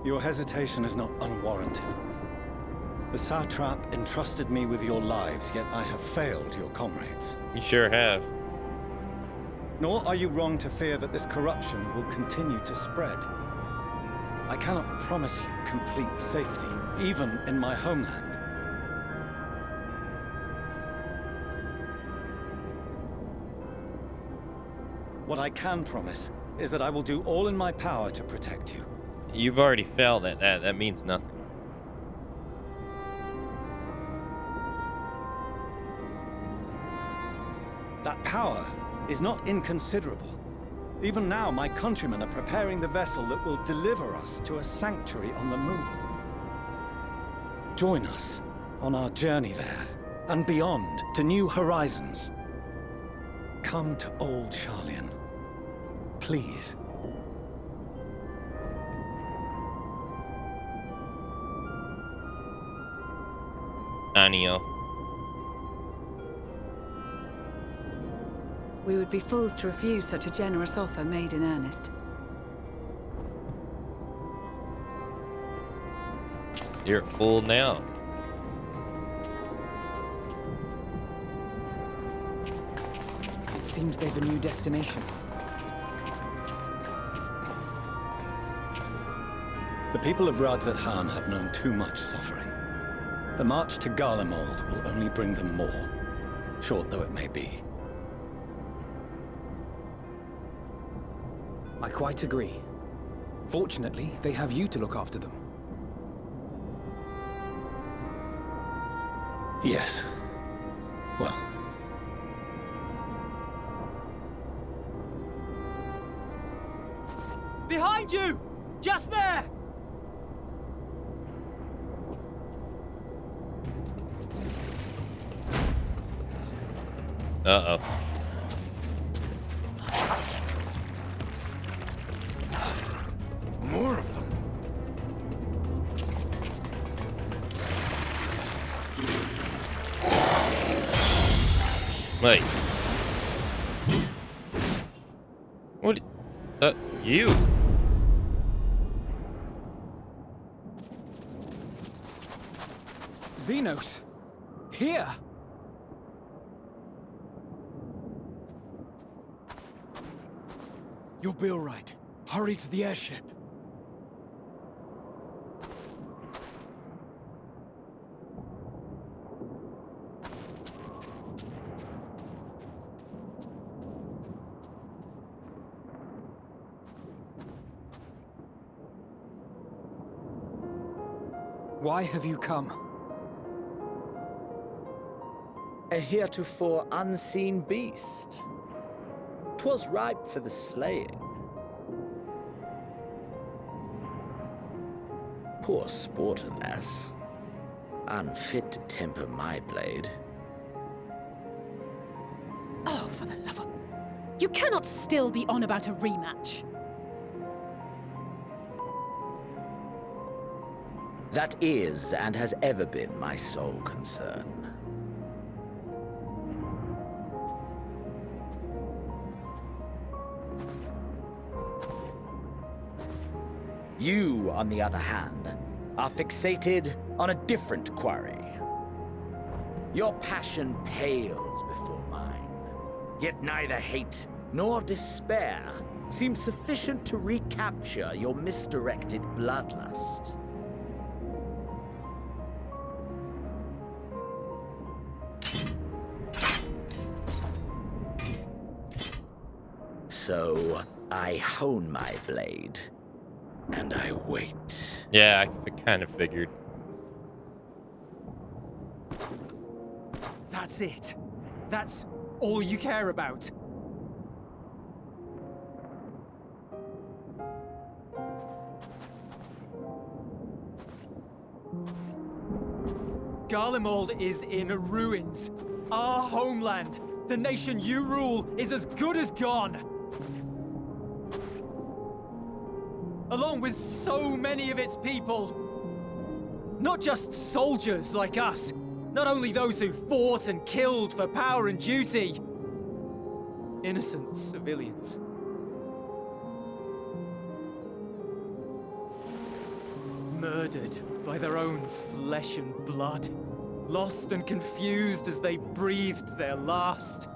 Your hesitation is not unwarranted. The satrap entrusted me with your lives, yet I have failed your comrades. You sure have. Nor are you wrong to fear that this corruption will continue to spread. I cannot promise you complete safety, even in my homeland. What I can promise is that I will do all in my power to protect you. You've already failed at that. That means nothing. That power is not inconsiderable. Even now, my countrymen are preparing the vessel that will deliver us to a sanctuary on the moon. Join us on our journey there, and beyond, to new horizons. Come to old Charlian. Please. Anio. We would be fools to refuse such a generous offer made in earnest. You're a fool now. It seems they've a new destination. The people of Radzat-Han have known too much suffering. The march to Garlemald will only bring them more, short though it may be. I quite agree. Fortunately, they have you to look after them. Yes. Well. Behind you! Just there! Uh-oh. More of them. Wait. What? You? Xenos! Here! You'll be all right. Hurry to the airship. Why have you come? A heretofore unseen beast. 'Twas ripe for the slaying. Poor sport, alas. Unfit to temper my blade. Oh, for the love of... You cannot still be on about a rematch. That is and has ever been my sole concern. You, on the other hand, are fixated on a different quarry. Your passion pales before mine, yet neither hate nor despair seems sufficient to recapture your misdirected bloodlust. So I hone my blade, and I wait. Yeah, I kind of figured. That's it. That's all you care about. Garlemald is in ruins. Our homeland, the nation you rule, is as good as gone. Along with so many of its people. Not just soldiers like us. Not only those who fought and killed for power and duty. Innocent civilians. Murdered by their own flesh and blood. Lost and confused as they breathed their last.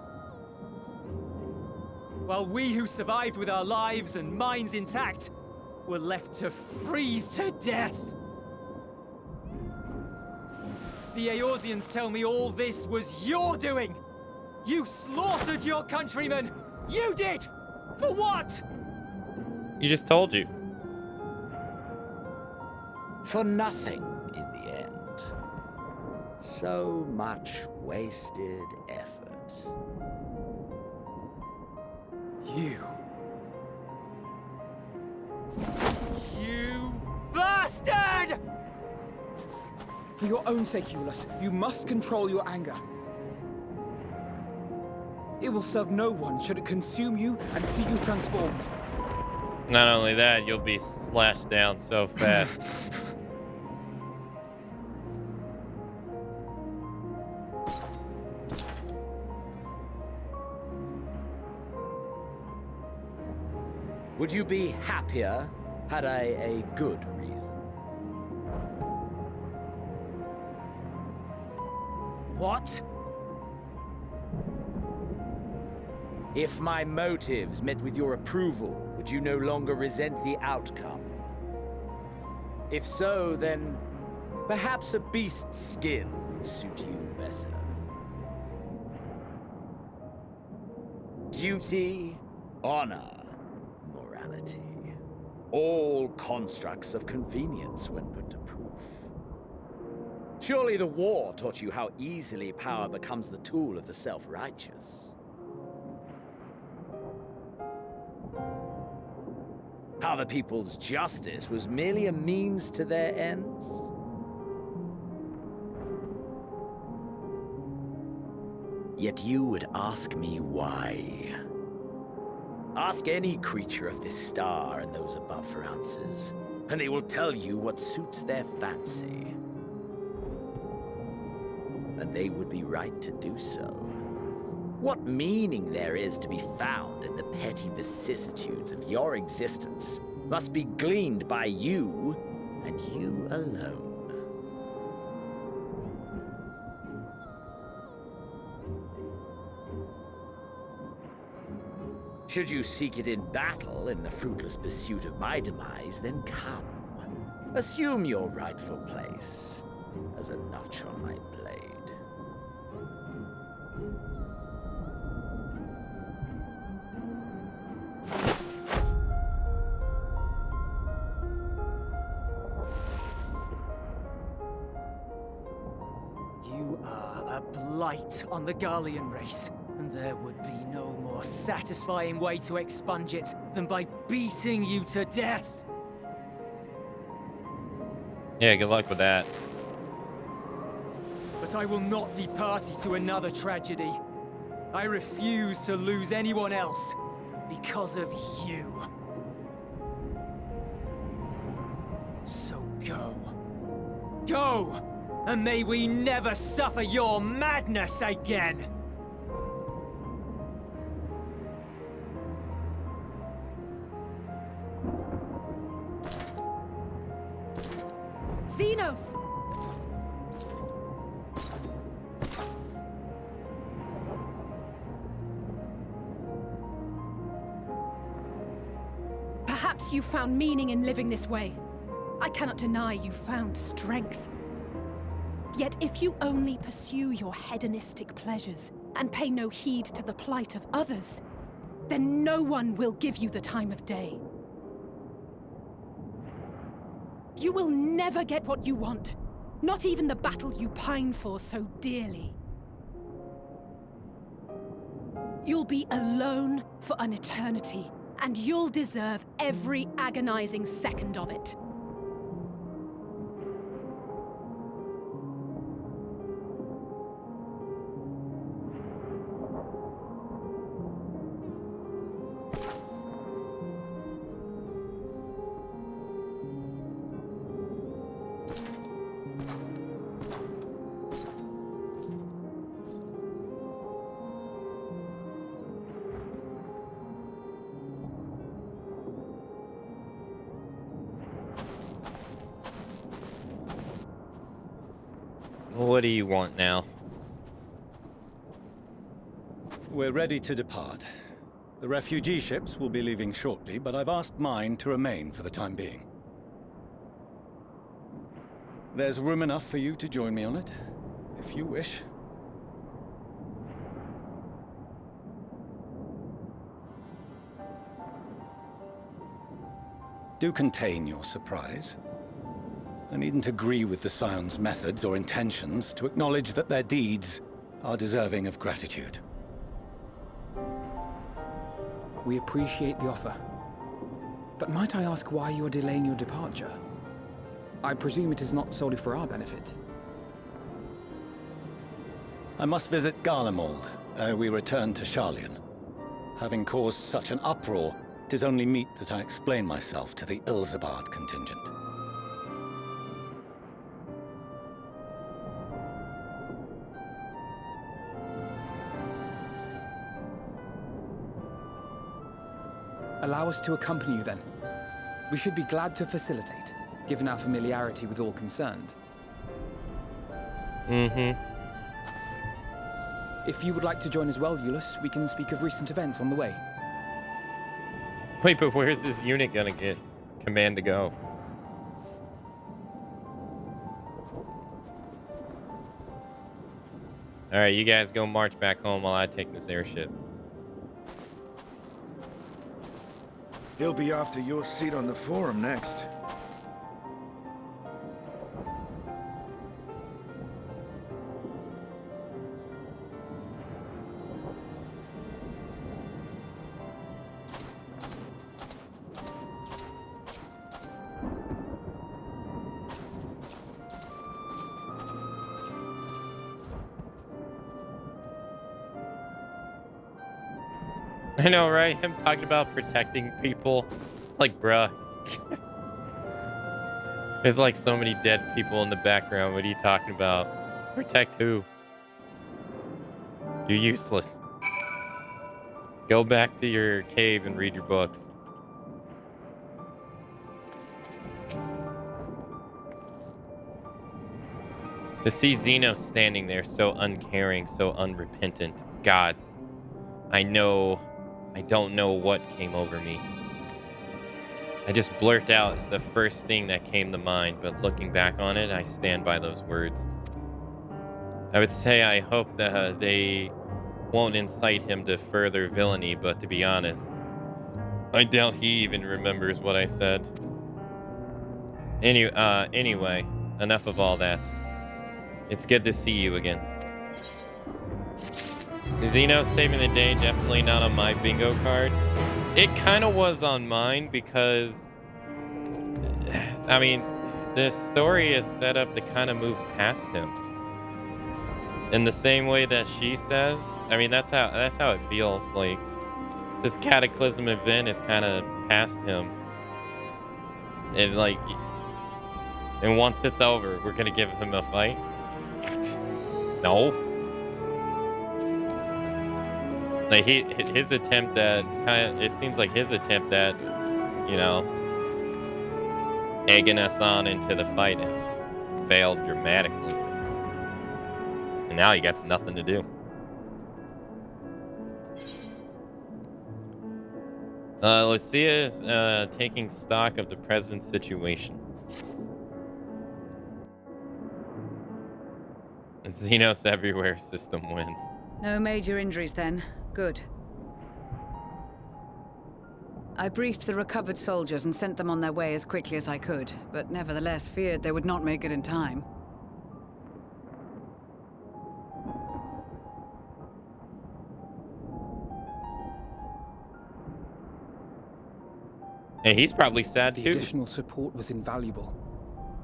While we who survived with our lives and minds intact were left to freeze to death. The Eorzeans tell me all this was your doing! You slaughtered your countrymen! You did! For what? You just told you. For nothing in the end. So much wasted effort. You bastard! For your own sake, Eulus, you must control your anger. It will serve no one should it consume you and see you transformed. Not only that, you'll be slashed down so fast. Would you be happier had I a good reason? What? If my motives met with your approval, would you no longer resent the outcome? If so, then perhaps a beast's skin would suit you better. Duty, honor, morality. All constructs of convenience when put to proof. Surely the war taught you how easily power becomes the tool of the self-righteous. How the people's justice was merely a means to their ends? Yet you would ask me why. Ask any creature of this star and those above for answers, and they will tell you what suits their fancy. And they would be right to do so. What meaning there is to be found in the petty vicissitudes of your existence must be gleaned by you, and you alone. Should you seek it in battle in the fruitless pursuit of my demise, then come. Assume your rightful place as a notch on my blade. You are a blight on the Garlean race, and there would be no more satisfying way to expunge it than by beating you to death. Yeah, good luck with that. But I will not be party to another tragedy. I refuse to lose anyone else because of you. So go. Go! And may we never suffer your madness again! Xenos! Perhaps you found meaning in living this way. I cannot deny you found strength. Yet if you only pursue your hedonistic pleasures and pay no heed to the plight of others, then no one will give you the time of day. You will never get what you want. Not even the battle you pine for so dearly. You'll be alone for an eternity, and you'll deserve every agonizing second of it. What do you want now? We're ready to depart. The refugee ships will be leaving shortly, but I've asked mine to remain for the time being. There's room enough for you to join me on it, if you wish. Do contain your surprise. I needn't agree with the Scion's methods or intentions to acknowledge that their deeds are deserving of gratitude. We appreciate the offer. But might I ask why you are delaying your departure? I presume it is not solely for our benefit. I must visit Garlemald ere we return to Sharlayan. Having caused such an uproar, 'tis only meet that I explain myself to the Ilzabard contingent. Allow us to accompany you then. We should be glad to facilitate, given our familiarity with all concerned. If you would like to join as well, Eulus, we can speak of recent events on the way. Wait, but where's this unit gonna get command to go? Alright, you guys go march back home while I take this airship. He'll be after your seat on the forum next. I know, right? Him talking about protecting people. It's like, bruh. There's like so many dead people in the background. What are you talking about? Protect who? You're useless. Go back to your cave and read your books. To see Xeno standing there so uncaring, so unrepentant. Gods. I don't know what came over me. I just blurt out the first thing that came to mind, but looking back on it, I stand by those words. I would say I hope that they won't incite him to further villainy, but to be honest, I doubt he even remembers what I said. Anyway, enough of all that. It's good to see you again. Xeno saving the day, definitely not on my bingo card. It kind of was on mine because, I mean, this story is set up to kind of move past him. In the same way that she says, I mean, that's how it feels. Like this cataclysm event is kind of past him, and and once it's over, we're gonna give him a fight. No. Like his attempt at it seems like his attempt at, you know, egging us on into the fight has failed dramatically. And now he got nothing to do. Lucia is taking stock of the present situation. Xenos everywhere system win. No major injuries then. Good. I briefed the recovered soldiers and sent them on their way as quickly as I could, but nevertheless feared they would not make it in time. Hey, he's probably sad The too. additional support was invaluable.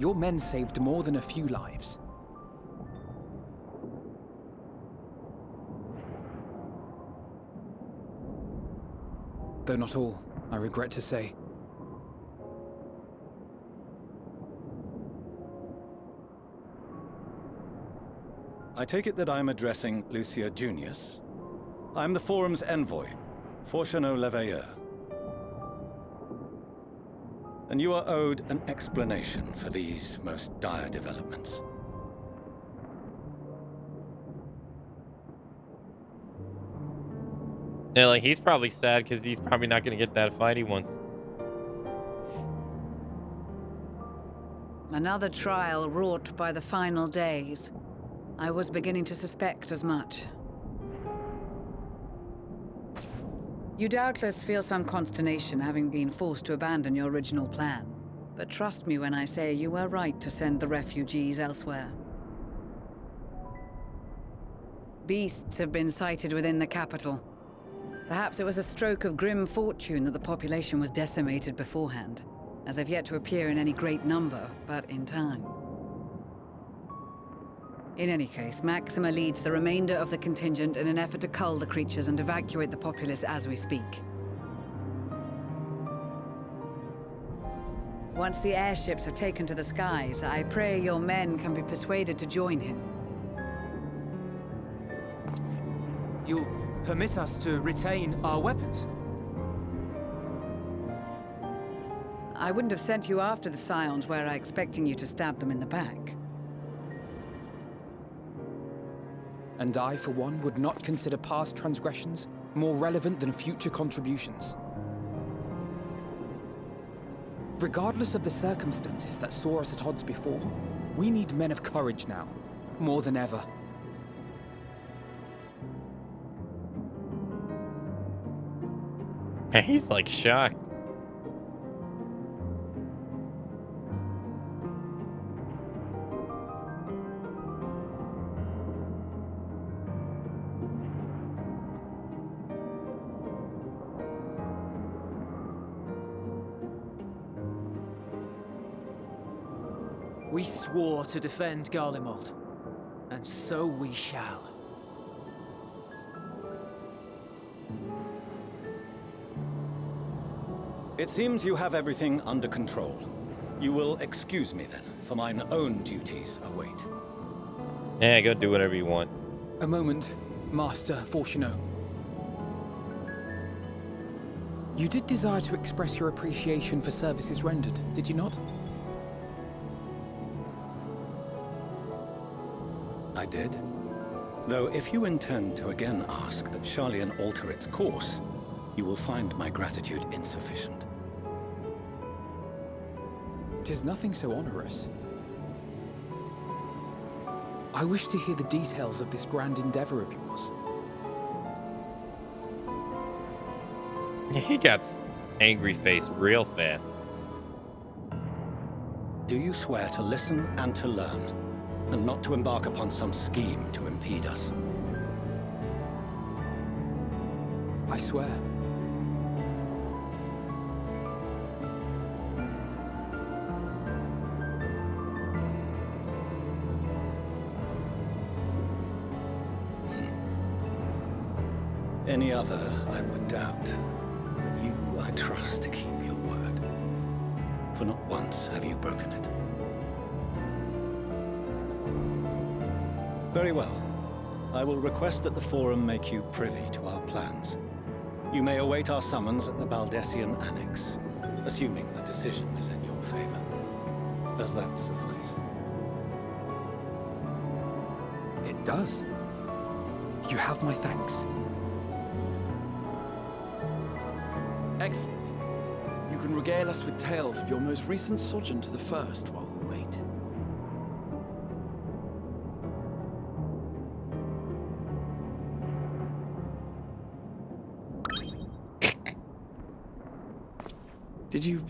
Your men saved more than a few lives. Though not all, I regret to say. I take it that I'm addressing Lucia Junius. I'm the Forum's envoy, Fortuneau Leveilleur. And you are owed an explanation for these most dire developments. Yeah, like he's probably sad because he's probably not going to get that fight he wants. Another trial wrought by the final days. I was beginning to suspect as much. You doubtless feel some consternation having been forced to abandon your original plan. But trust me when I say you were right to send the refugees elsewhere. Beasts have been sighted within the capital. Perhaps it was a stroke of grim fortune that the population was decimated beforehand, as they've yet to appear in any great number, but in time. In any case, Maxima leads the remainder of the contingent in an effort to cull the creatures and evacuate the populace as we speak. Once the airships have taken to the skies, I pray your men can be persuaded to join him. You'll permit us to retain our weapons? I wouldn't have sent you after the Scions were I expecting you to stab them in the back. And I, for one, would not consider past transgressions more relevant than future contributions. Regardless of the circumstances that saw us at odds before, we need men of courage now, more than ever. He's like shocked. We swore to defend Garlemald, and so we shall. It seems you have everything under control. You will excuse me then, for mine own duties await. Yeah, go do whatever you want. A moment, Master Fortuneau. You did desire to express your appreciation for services rendered, did you not? I did. Though if you intend to again ask that Charlian alter its course, you will find my gratitude insufficient. 'Tis nothing so onerous. I wish to hear the details of this grand endeavor of yours. He got angry face real fast. Do you swear to listen and to learn, and not to embark upon some scheme to impede us? I swear. Any other, I would doubt. But you, I trust to keep your word. For not once have you broken it. Very well. I will request that the Forum make you privy to our plans. You may await our summons at the Baldessian Annex, assuming the decision is in your favor. Does that suffice? It does. You have my thanks. Excellent. You can regale us with tales of your most recent sojourn to the First while we wait. Did you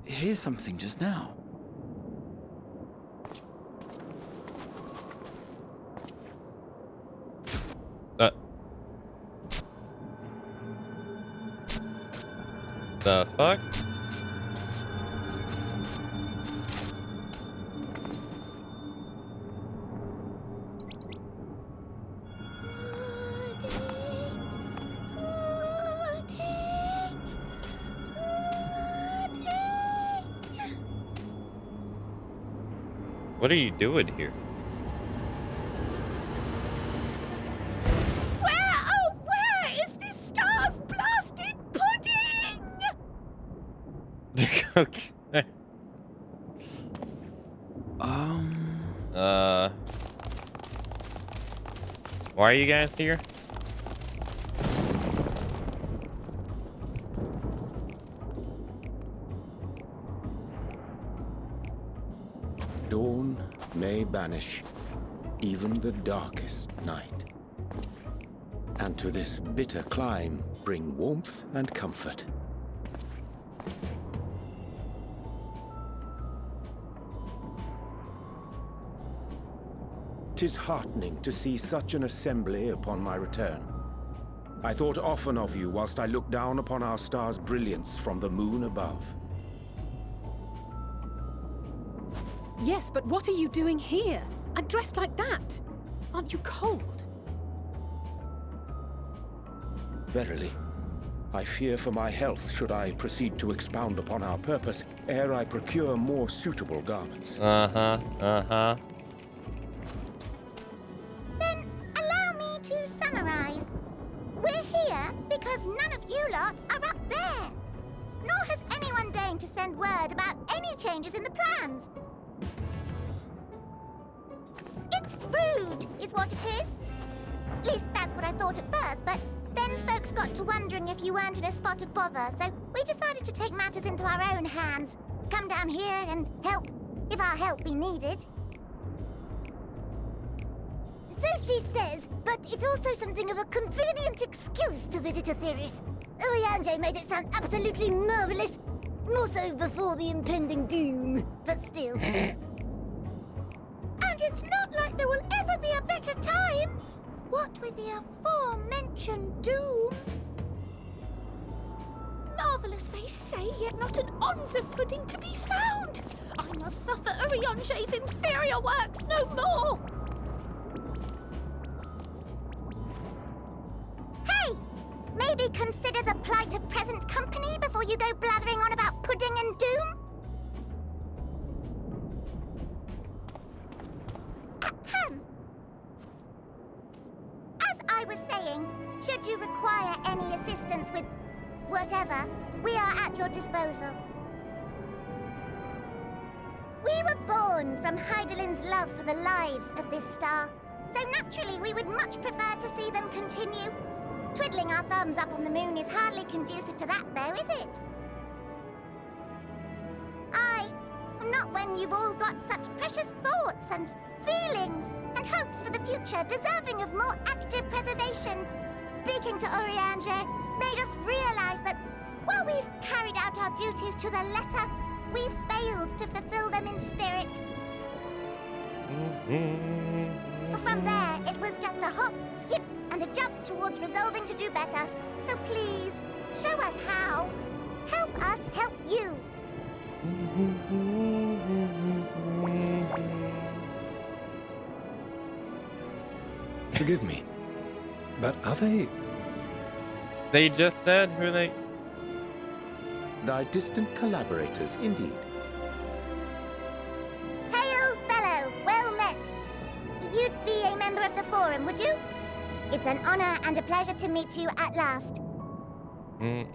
hear something just now? The fuck? What are you doing here? Where is this star's blasted pudding? Okay. Why are you guys here? Dawn may banish even the darkest night, and to this bitter clime bring warmth and comfort. 'Tis heartening to see such an assembly upon my return. I thought often of you whilst I looked down upon our star's brilliance from the moon above. Yes, but what are you doing here? And dressed like that? Aren't you cold? Verily, I fear for my health should I proceed to expound upon our purpose ere I procure more suitable garments. Then allow me to summarize. We're here because none of you lot are up there. Nor has anyone deigned to send word about any changes in the plans. It's rude, is what it is. At least that's what I thought at first, but then folks got to wondering if you weren't in a spot of bother, so we decided to take matters into our own hands. Come down here and help, if our help be needed. So she says, but it's also something of a convenient excuse to visit Aetheris. Oriange made it sound absolutely marvelous. More so before the impending doom, but still. And it's not like there will ever be a better time. What with the aforementioned doom? Marvelous, they say, yet not an ounce of pudding to be found. I must suffer Oriange's inferior works no more. Hey! Maybe consider the plight of present company before you go blathering on about pudding and doom? Ahem. As I was saying, should you require any assistance with whatever, we are at your disposal. We were born from Heidelin's love for the lives of this star, so naturally we would much prefer to see them continue. Twiddling our thumbs up on the moon is hardly conducive to that, though, is it? Aye, not when you've all got such precious thoughts and feelings and hopes for the future deserving of more active preservation. Speaking to Oriange made us realize that while we've carried out our duties to the letter, we've failed to fulfill them in spirit. From there, it was just a hop, skip, and a jump towards resolving to do better. So please, show us how. Help us help you. Forgive me, but are they... They just said who they... Thy distant collaborators, indeed. Hail, fellow, well met. You'd be a member of the Forum, would you? It's an honor and a pleasure to meet you at last. I'm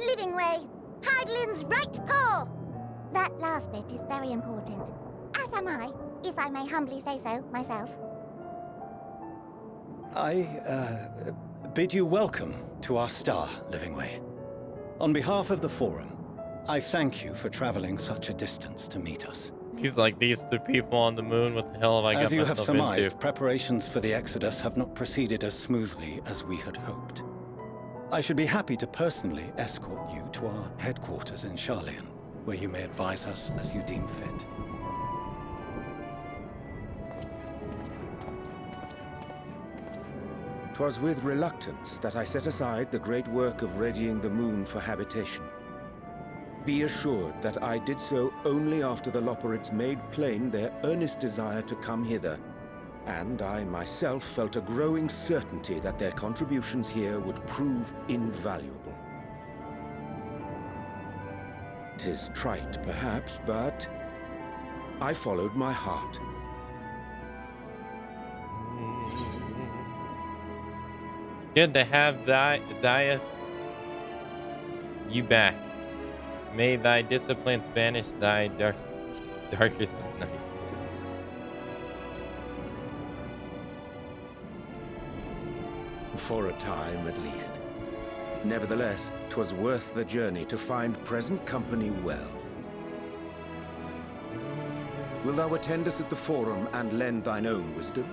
Livingway, Heidelin's right paw. That last bit is very important. As am I, if I may humbly say so myself. I bid you welcome to our star, Livingway. On behalf of the Forum, I thank you for traveling such a distance to meet us. He's like, these two people on the moon, what the hell have I got As you have myself surmised, into? preparations for the Exodus have not proceeded as smoothly as we had hoped. I should be happy to personally escort you to our headquarters in Charlian, where you may advise us as you deem fit. 'Twas with reluctance that I set aside the great work of readying the moon for habitation. Be assured that I did so only after the Loperids made plain their earnest desire to come hither, and I myself felt a growing certainty that their contributions here would prove invaluable. 'Tis trite, perhaps, but I followed my heart. Good to have you back. May thy disciplines banish thy darkest of nights. For a time, at least. Nevertheless, 'twas worth the journey to find present company well. Wilt thou attend us at the Forum and lend thine own wisdom?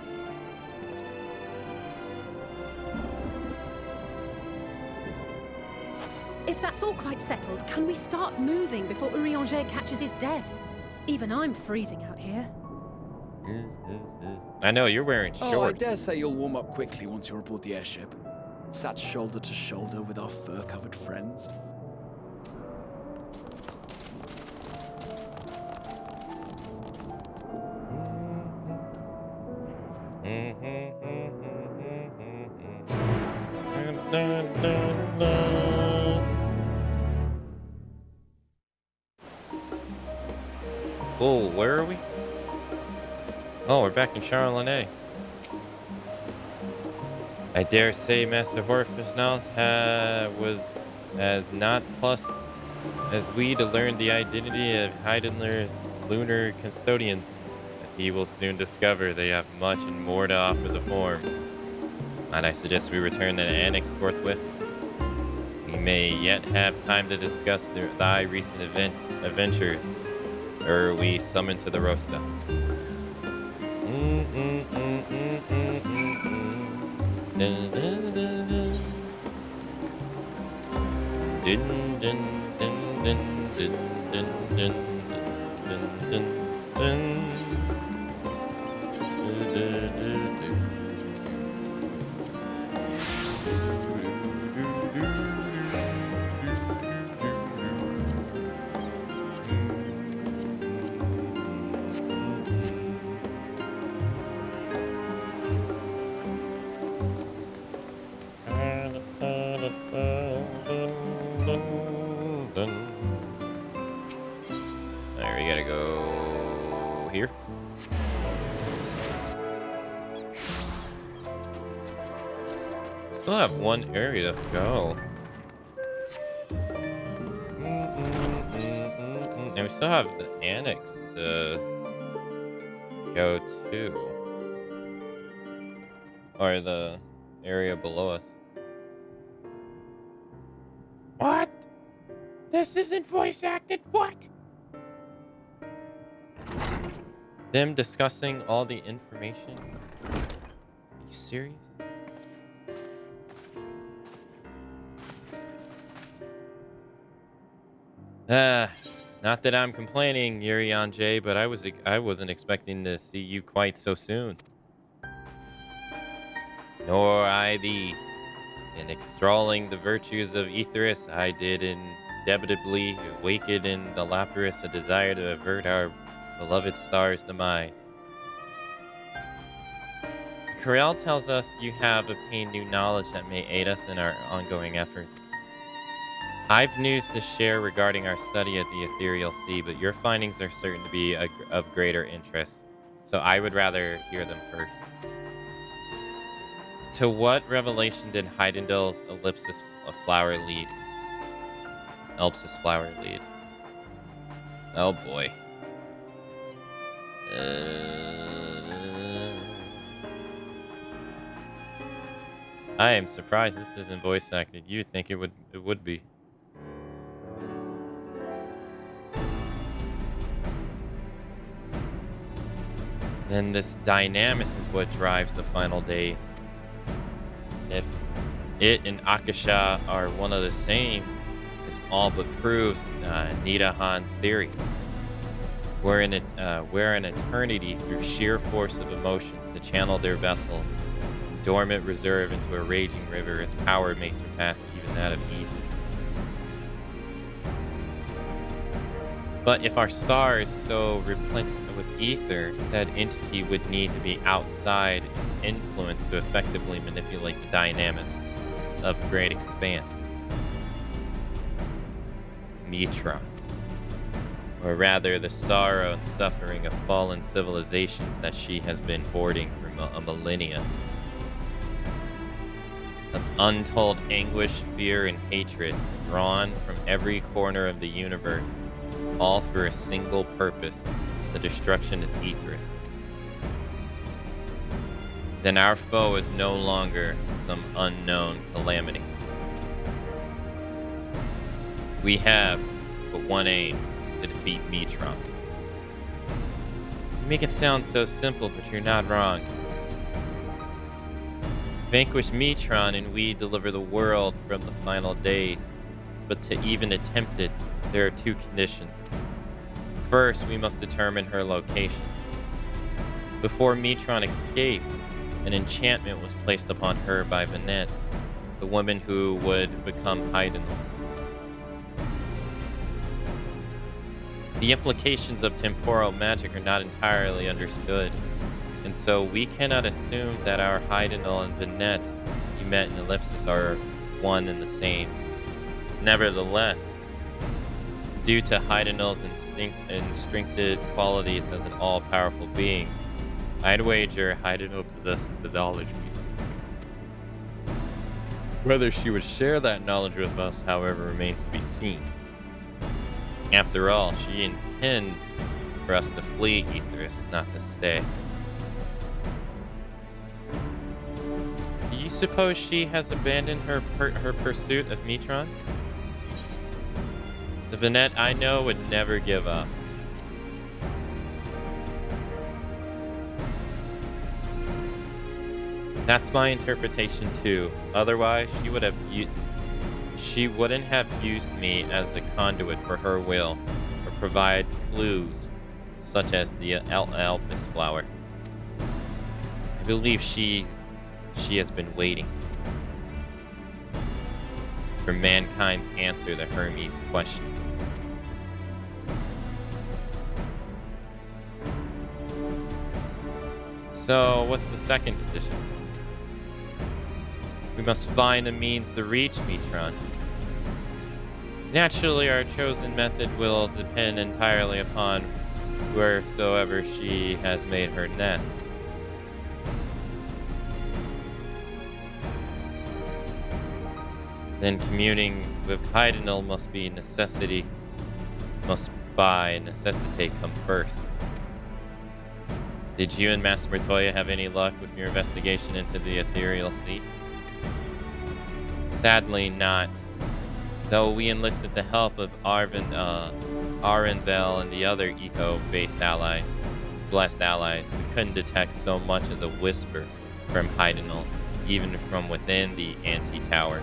If that's all quite settled, can we start moving before Urianger catches his death? Even I'm freezing out here. I know, you're wearing shorts. Oh, I dare say you'll warm up quickly once you're aboard the airship. Sat shoulder to shoulder with our fur-covered friends. Oh, where are we? Oh, we're back in Charlotte. I dare say Master Horfisnaut was as not plus as we to learn the identity of Heidenler's lunar custodians, as he will soon discover they have much and more to offer the Forum. Might I suggest we return to the Annex forthwith? We may yet have time to discuss thy recent adventures, ere we summon to the Rosta. Alright, we gotta go here. We still have one area to go. And we still have the annex to go to. Or the area below us. What? This isn't voice acted? What? Them discussing all the information? Are you serious? Not that I'm complaining, Urianger, but I wasn't expecting to see you quite so soon. Nor I thee. In extolling the virtues of Aetheris, I did indubitably awaken in the Lapras a desire to avert our beloved star's demise. Corel tells us you have obtained new knowledge that may aid us in our ongoing efforts. I've news to share regarding our study at the Ethereal Sea, but your findings are certain to be of greater interest, so I would rather hear them first. To what revelation did Heidendel's Ellipsis flower lead? Ellipsis flower lead. Oh boy. I am surprised this isn't voice acted. You'd think it would be. Then this dynamis is what drives the final days. If It and Akasha are one of the same. This all but proves Nidahan's theory. We're in eternity through sheer force of emotions to channel their vessel, dormant reserve into a raging river. Its power may surpass even that of ether. But if our star is so replete with ether, said entity would need to be outside its influence to effectively manipulate the dynamics of great expanse. Metron. Or rather, the sorrow and suffering of fallen civilizations that she has been hoarding for a millennia. Of untold anguish, fear, and hatred drawn from every corner of the universe, all for a single purpose, the destruction of Aetherius. Then our foe is no longer some unknown calamity. We have but one aim, to defeat Metron. You make it sound so simple, but you're not wrong. Vanquish Metron and we deliver the world from the final days. But to even attempt it, there are two conditions. First, we must determine her location. Before Metron escaped, an enchantment was placed upon her by Vanette, the woman who would become Heidenal. The implications of temporal magic are not entirely understood, and so we cannot assume that our Heidenal and Vanette you met in Ellipsis are one and the same. Nevertheless, due to Heidenal's instinctive qualities as an all-powerful being, I'd wager Heidenal possesses the knowledge we seek. Whether she would share that knowledge with us, however, remains to be seen. After all, she intends for us to flee Aetherius, not to stay. Do you suppose she has abandoned her pursuit of Metron? The Vanette I know would never give up. That's my interpretation too. Otherwise, she wouldn't have used me as a conduit for her will, or provide clues such as the Elpis flower. I believe she has been waiting for mankind's answer to Hermes' question. So, what's the second condition? We must find a means to reach Metron. Naturally, our chosen method will depend entirely upon wheresoever she has made her nest. Then communing with Heidenal must by necessitate come first. Did you and Master Matoya have any luck with your investigation into the ethereal sea? Sadly not. Though we enlisted the help of Arenvel and the other eco-based blessed allies, we couldn't detect so much as a whisper from Heidenal, even from within the anti-tower.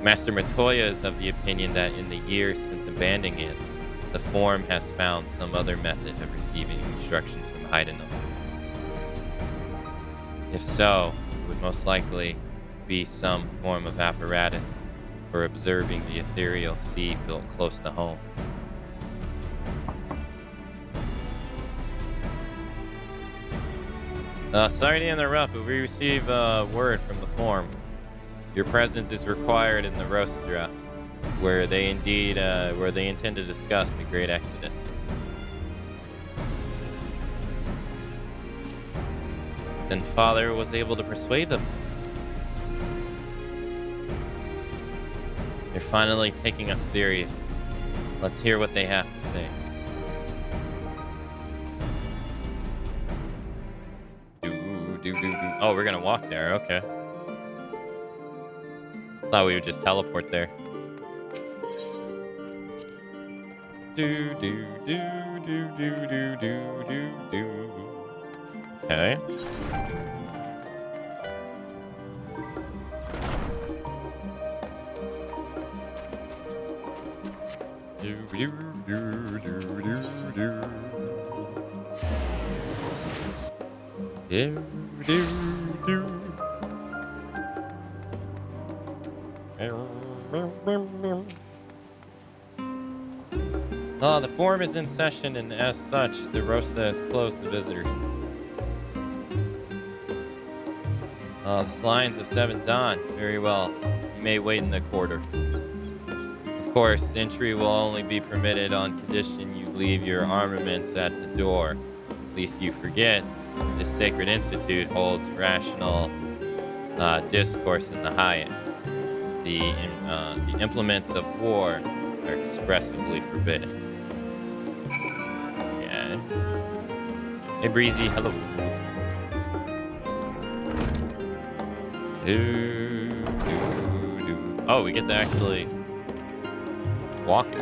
Master Matoya is of the opinion that in the years since abandoning it, the Forum has found some other method of receiving instructions from Heidenal. If so, it would most likely be some form of apparatus for observing the ethereal sea built close to home. Sorry to interrupt, but we received word from the Forum. Your presence is required in the Rostra, where they intend to discuss the Great Exodus. Then Father was able to persuade them. They're finally taking us serious. Let's hear what they have to say. Oh, we're gonna walk there, okay. Thought we would just teleport there. Okay. The forum is in session, and as such, the Rosta has closed the visitors. The Slines of 7th Dawn. Very well. You may wait in the corridor. Of course, entry will only be permitted on condition you leave your armaments at the door. Least you forget, this sacred institute holds rational discourse in the highest. The implements of war are expressively forbidden. Yeah. Hey, Breezy, hello. Oh, we get to actually walk it.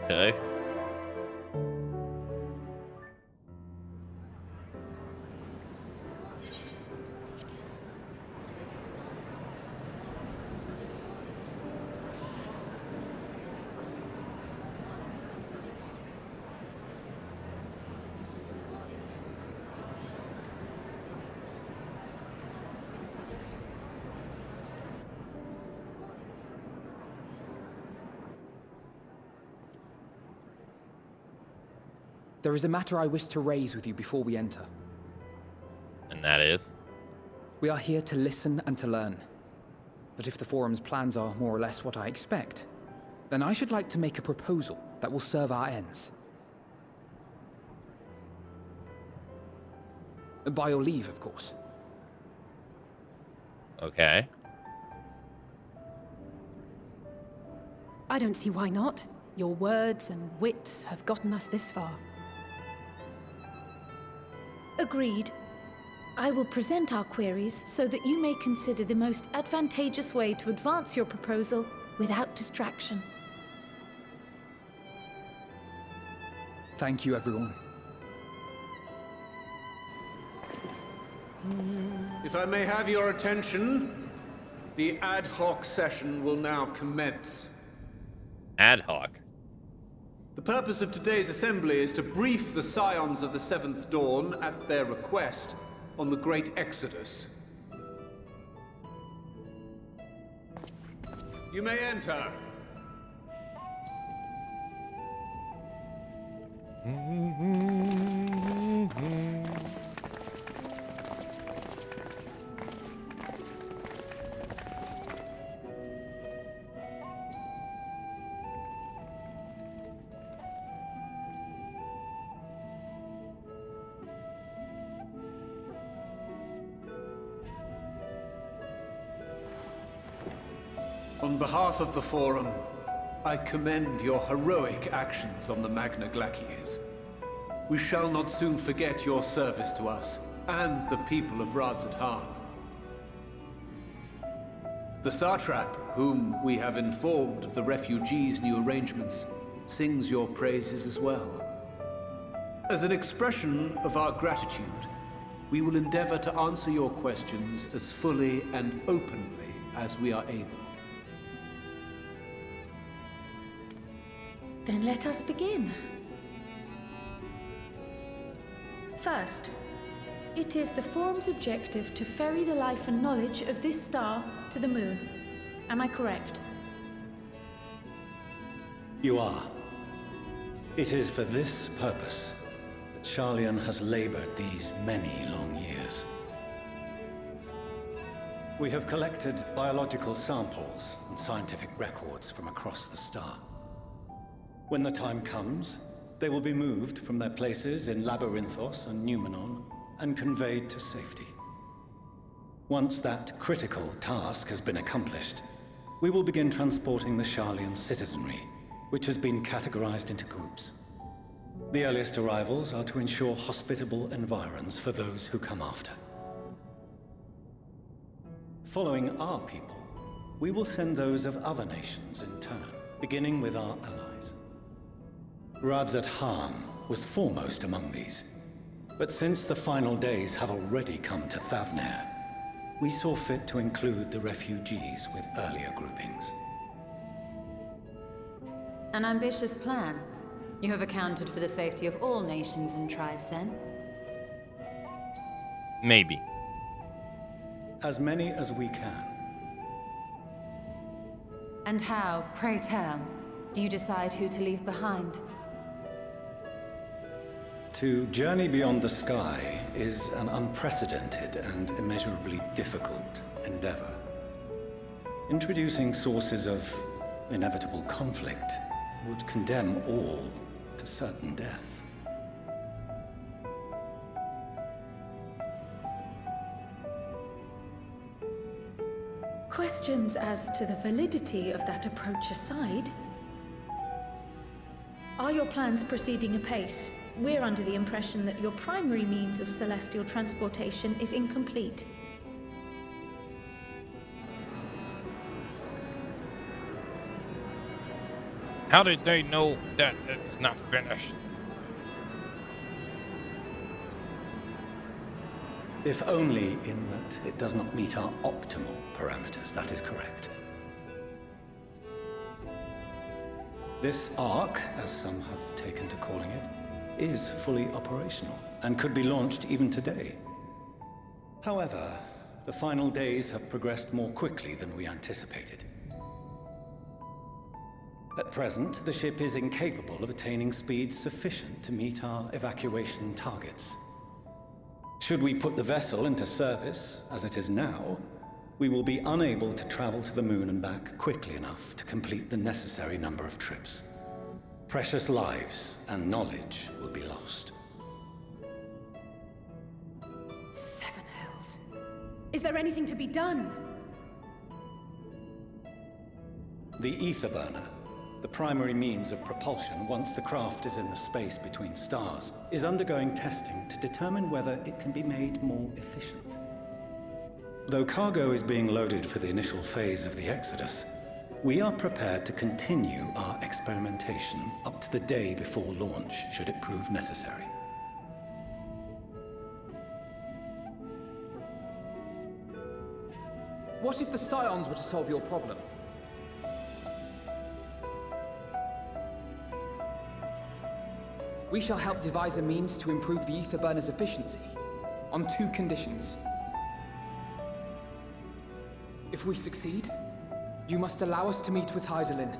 Okay. There is a matter I wish to raise with you before we enter. And that is? We are here to listen and to learn. But if the forum's plans are more or less what I expect, then I should like to make a proposal that will serve our ends. By your leave, of course. Okay. I don't see why not. Your words and wits have gotten us this far. Agreed. I will present our queries so that you may consider the most advantageous way to advance your proposal without distraction. Thank you, everyone. If I may have your attention, the ad hoc session will now commence. Ad hoc? The purpose of today's assembly is to brief the Scions of the 7th Dawn, at their request, on the Great Exodus. You may enter. On behalf of the Forum, I commend your heroic actions on the Magna Glacies. We shall not soon forget your service to us and the people of Radzat-Han. The Satrap, whom we have informed of the refugees' new arrangements, sings your praises as well. As an expression of our gratitude, we will endeavor to answer your questions as fully and openly as we are able. Then let us begin. First, it is the Forum's objective to ferry the life and knowledge of this star to the moon. Am I correct? You are. It is for this purpose that Sharlayan has labored these many long years. We have collected biological samples and scientific records from across the star. When the time comes, they will be moved from their places in Labyrinthos and Numenon and conveyed to safety. Once that critical task has been accomplished, we will begin transporting the Sharlayan citizenry, which has been categorized into groups. The earliest arrivals are to ensure hospitable environs for those who come after. Following our people, we will send those of other nations in turn. beginning with our allies. Radzat Han was foremost among these. But since the final days have already come to Thavnair, we saw fit to include the refugees with earlier groupings. An ambitious plan. You have accounted for the safety of all nations and tribes, then? Maybe. As many as we can. And how, pray tell, do you decide who to leave behind? To journey beyond the sky is an unprecedented and immeasurably difficult endeavor. Introducing sources of inevitable conflict would condemn all to certain death. Questions as to the validity of that approach aside, are your plans proceeding apace? We're under the impression that your primary means of celestial transportation is incomplete. How did they know that it's not finished? If only in that it does not meet our optimal parameters, that is correct. This Ark, as some have taken to calling it, is fully operational and could be launched even today. However, the final days have progressed more quickly than we anticipated. At present, the ship is incapable of attaining speeds sufficient to meet our evacuation targets. Should we put the vessel into service, as it is now, we will be unable to travel to the moon and back quickly enough to complete the necessary number of trips. Precious lives and knowledge will be lost. Seven hells. Is there anything to be done? The ether burner, the primary means of propulsion once the craft is in the space between stars, is undergoing testing to determine whether it can be made more efficient. Though cargo is being loaded for the initial phase of the Exodus, we are prepared to continue our experimentation up to the day before launch, should it prove necessary. What if the Scions were to solve your problem? We shall help devise a means to improve the ether burner's efficiency, on 2 conditions. If we succeed, you must allow us to meet with Hydaelyn.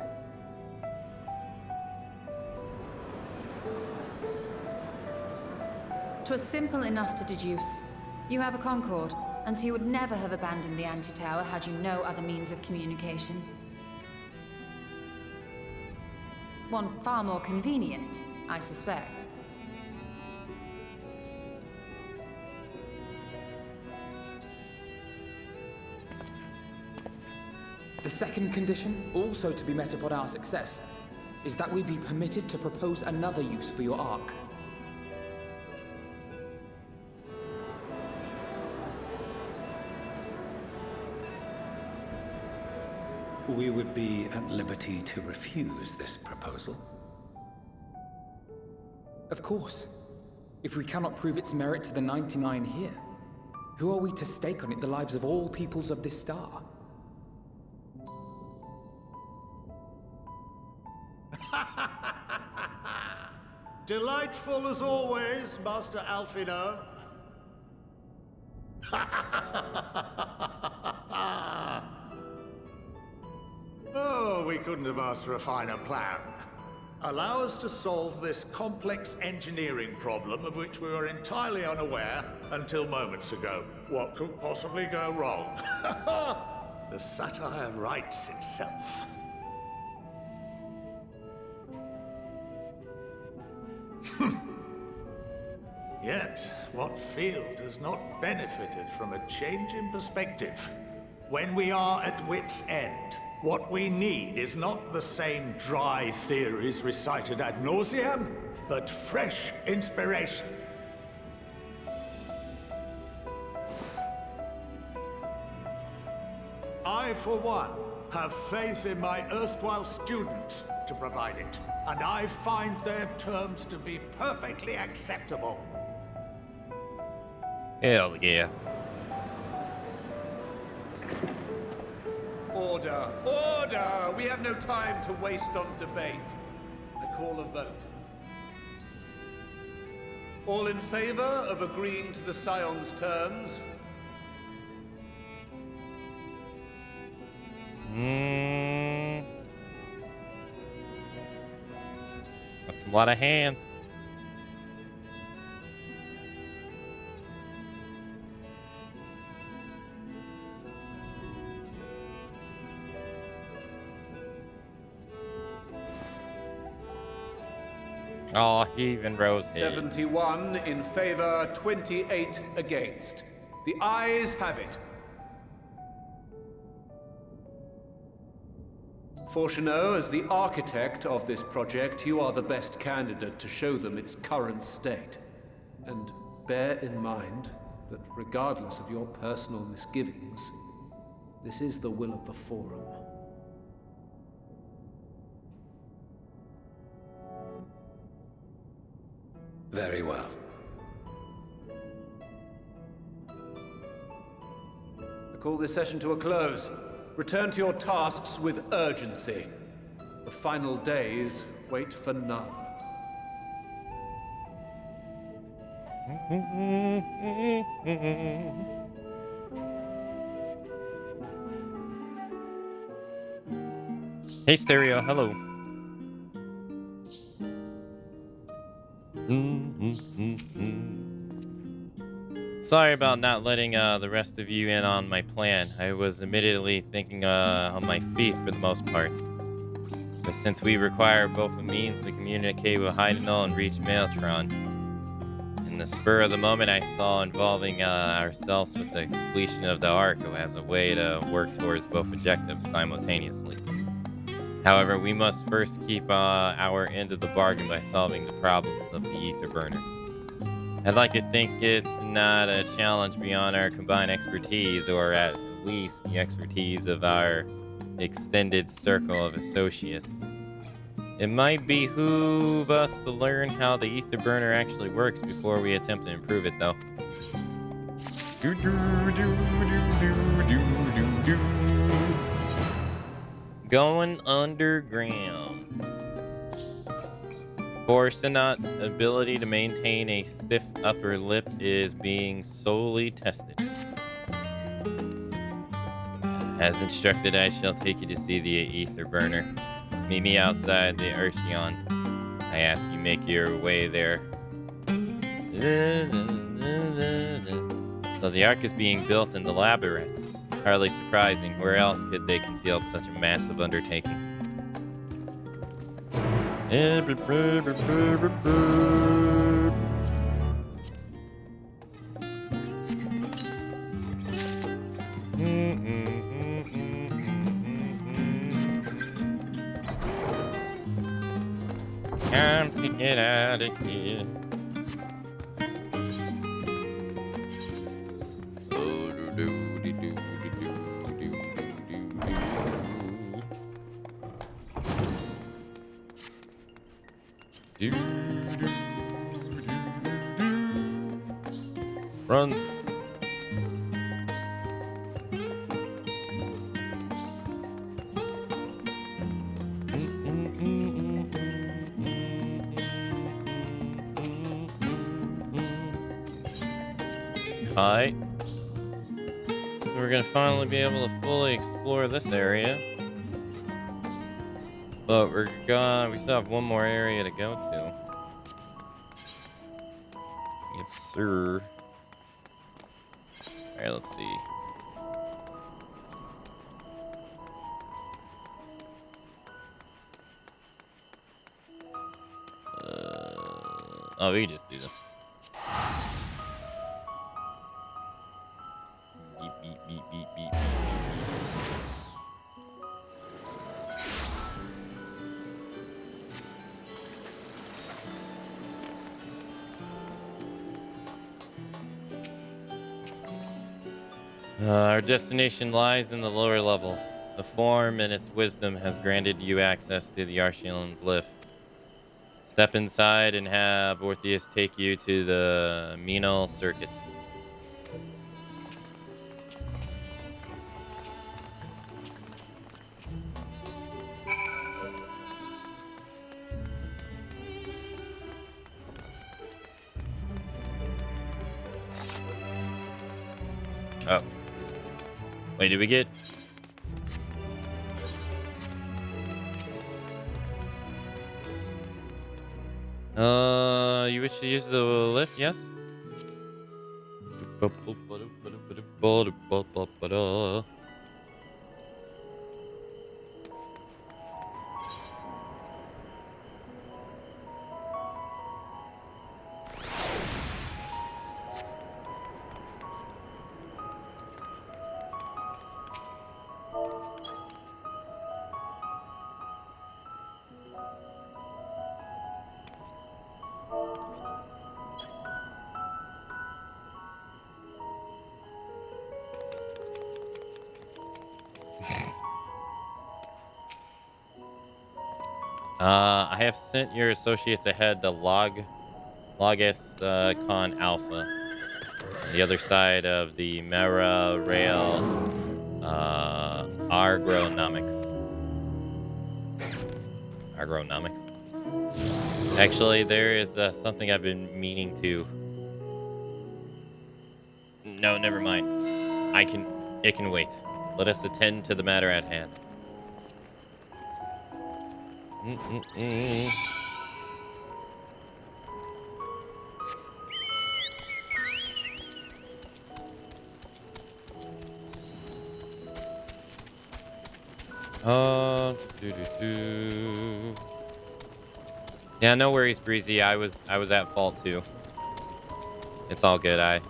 'Twas simple enough to deduce. You have a Concord, and so you would never have abandoned the anti-tower had you no other means of communication. One far more convenient, I suspect. The second condition, also to be met upon our success, is that we be permitted to propose another use for your Ark. We would be at liberty to refuse this proposal. Of course. If we cannot prove its merit to the 99 here, who are we to stake on it the lives of all peoples of this star? Delightful as always, Master Alfino. Oh, we couldn't have asked for a finer plan. Allow us to solve this complex engineering problem of which we were entirely unaware until moments ago. What could possibly go wrong? The satire writes itself. Yet, what field has not benefited from a change in perspective? When we are at wit's end, what we need is not the same dry theories recited ad nauseam, but fresh inspiration. I, for one, have faith in my erstwhile students to provide it, and I find their terms to be perfectly acceptable. Hell yeah. Order! Order! We have no time to waste on debate. I call a vote. All in favor of agreeing to the Scion's terms? That's a lot of hands. Oh, he even rose his. 71 in favor, 28 against. The ayes have it. Fortuneau, as the architect of this project, you are the best candidate to show them its current state. And bear in mind that regardless of your personal misgivings, this is the will of the Forum. Very well. I call this session to a close. Return to your tasks with urgency. The final days wait for none. Hey, Stereo, hello. Sorry about not letting the rest of you in on my plan. I was admittedly thinking on my feet for the most part. But since we require both a means to communicate with Heidenol and reach Maeltron, in the spur of the moment I saw involving ourselves with the completion of the Arco as a way to work towards both objectives simultaneously. However, we must first keep our end of the bargain by solving the problems of the ether burner. I'd like to think it's not a challenge beyond our combined expertise, or at least the expertise of our extended circle of associates. It might behoove us to learn how the ether burner actually works before we attempt to improve it, though. Going underground. Corsenot's ability to maintain a stiff upper lip is being solely tested. As instructed, I shall take you to see the ether burner. Meet me outside the Urcheon. I ask you make your way there. So the Ark is being built in the labyrinth. Hardly surprising. Where else could they conceal such a massive undertaking? Time to get out of here. Run. Hi. So we're gonna finally be able to fully explore this area. But we still have one more area to go to. Yes, sir. Alright, let's see. Oh, we can just do this. Beep, beep, beep, beep, beep. Our destination lies in the lower levels The form and its wisdom has granted you access to the Archeon's lift. Step inside and have Orpheus take you to the Menal Circuit. Oh. Wait, did we get... you wish to use the lift, yes? I have sent your associates ahead to Logis Con Alpha, the other side of the Mera Rail Agronomics. Actually, there is something I've been meaning to. No, never mind. It can wait. Let us attend to the matter at hand. Yeah, no worries, Breezy. I was at fault too. It's all good. I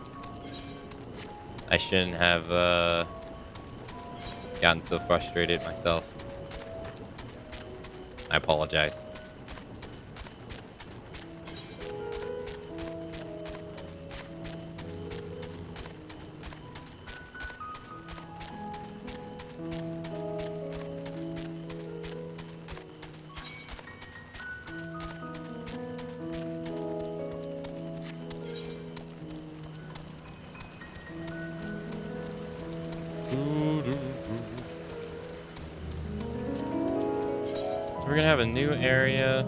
shouldn't have gotten so frustrated myself. I apologize. We're gonna have a new area.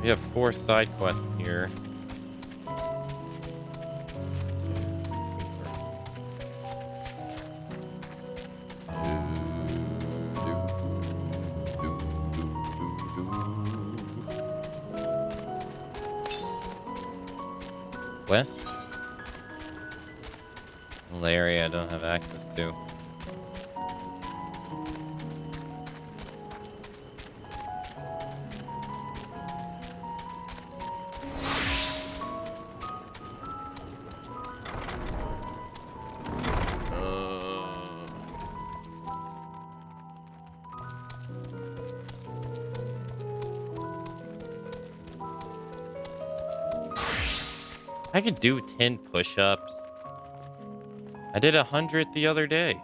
We have 4 side quests here. West? Well, the area I don't have access to. I could do 10 push-ups. I did 100 the other day.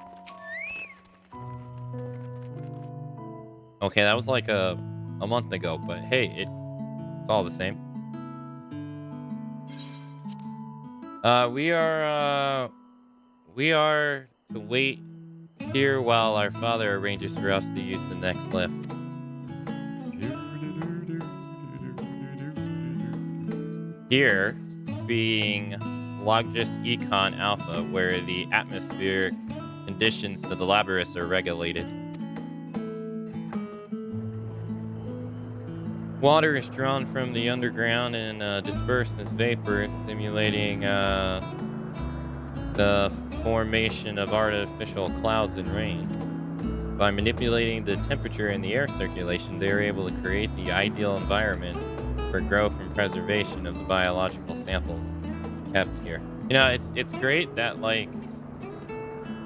Okay, that was like a month ago, but hey, it's all the same. We are to wait here while our father arranges for us to use the next lift. Here being Logis Econ Alpha, where the atmospheric conditions to the Labyrinth are regulated. Water is drawn from the underground and dispersed as vapor, simulating the formation of artificial clouds and rain. By manipulating the temperature in the air circulation, they are able to create the ideal environment for growth and preservation of the biological samples kept here. You know, it's great that, like,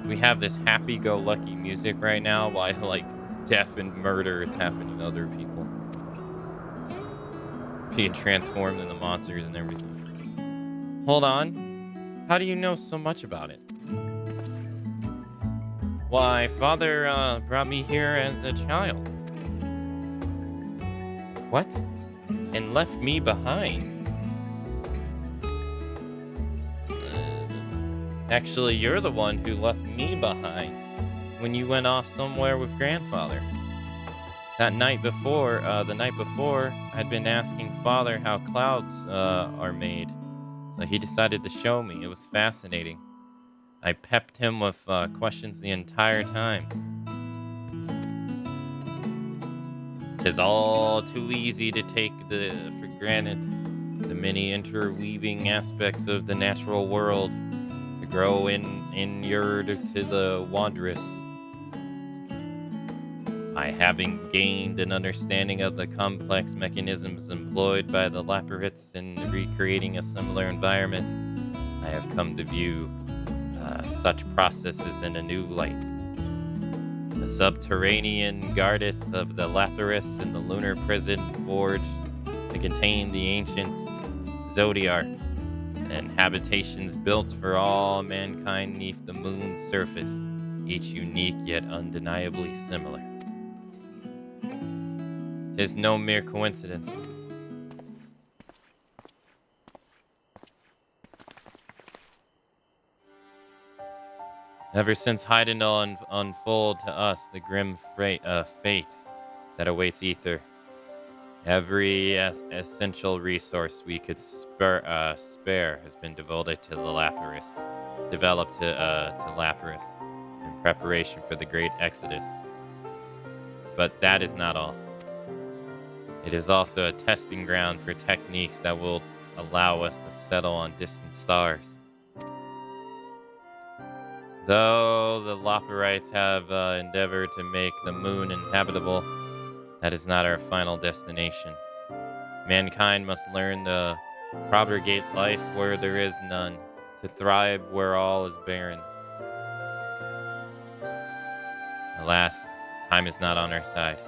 we have this happy-go-lucky music right now while, like, death and murder is happening to other people. Being transformed into monsters and everything. Hold on. How do you know so much about it? Why, Father brought me here as a child. What? And left me behind? Actually, you're the one who left me behind when you went off somewhere with Grandfather. That night before, I'd been asking Father how clouds are made. So he decided to show me. It was fascinating. I pepped him with questions the entire time. It's all too easy to take for granted the many interweaving aspects of the natural world to grow inured to the wanderers. By having gained an understanding of the complex mechanisms employed by the Laparates in recreating a similar environment, I have come to view such processes in a new light. The subterranean Gardeth of the Lapis and the lunar prison forged to contain the ancient Zodiarch, and habitations built for all mankind neath the moon's surface, each unique yet undeniably similar. 'Tis no mere coincidence. Ever since Heidendal unfold to us the grim fate that awaits Ether, every essential resource we could spare has been devoted to the Lapis, developed to Lapis in preparation for the Great Exodus. But that is not all. It is also a testing ground for techniques that will allow us to settle on distant stars. Though the Laparites have endeavored to make the moon inhabitable, that is not our final destination. Mankind must learn to propagate life where there is none, to thrive where all is barren. Alas, time is not on our side.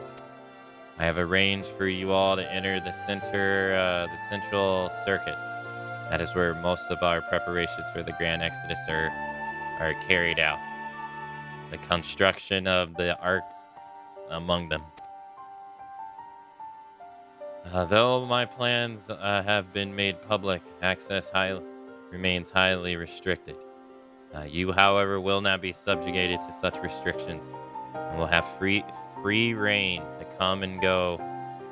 I have arranged for you all to enter the central circuit. That is where most of our preparations for the Grand Exodus are carried out. The construction of the Ark among them. Though my plans have been made public, access remains highly restricted. You, however, will not be subjugated to such restrictions, and will have free reign to come and go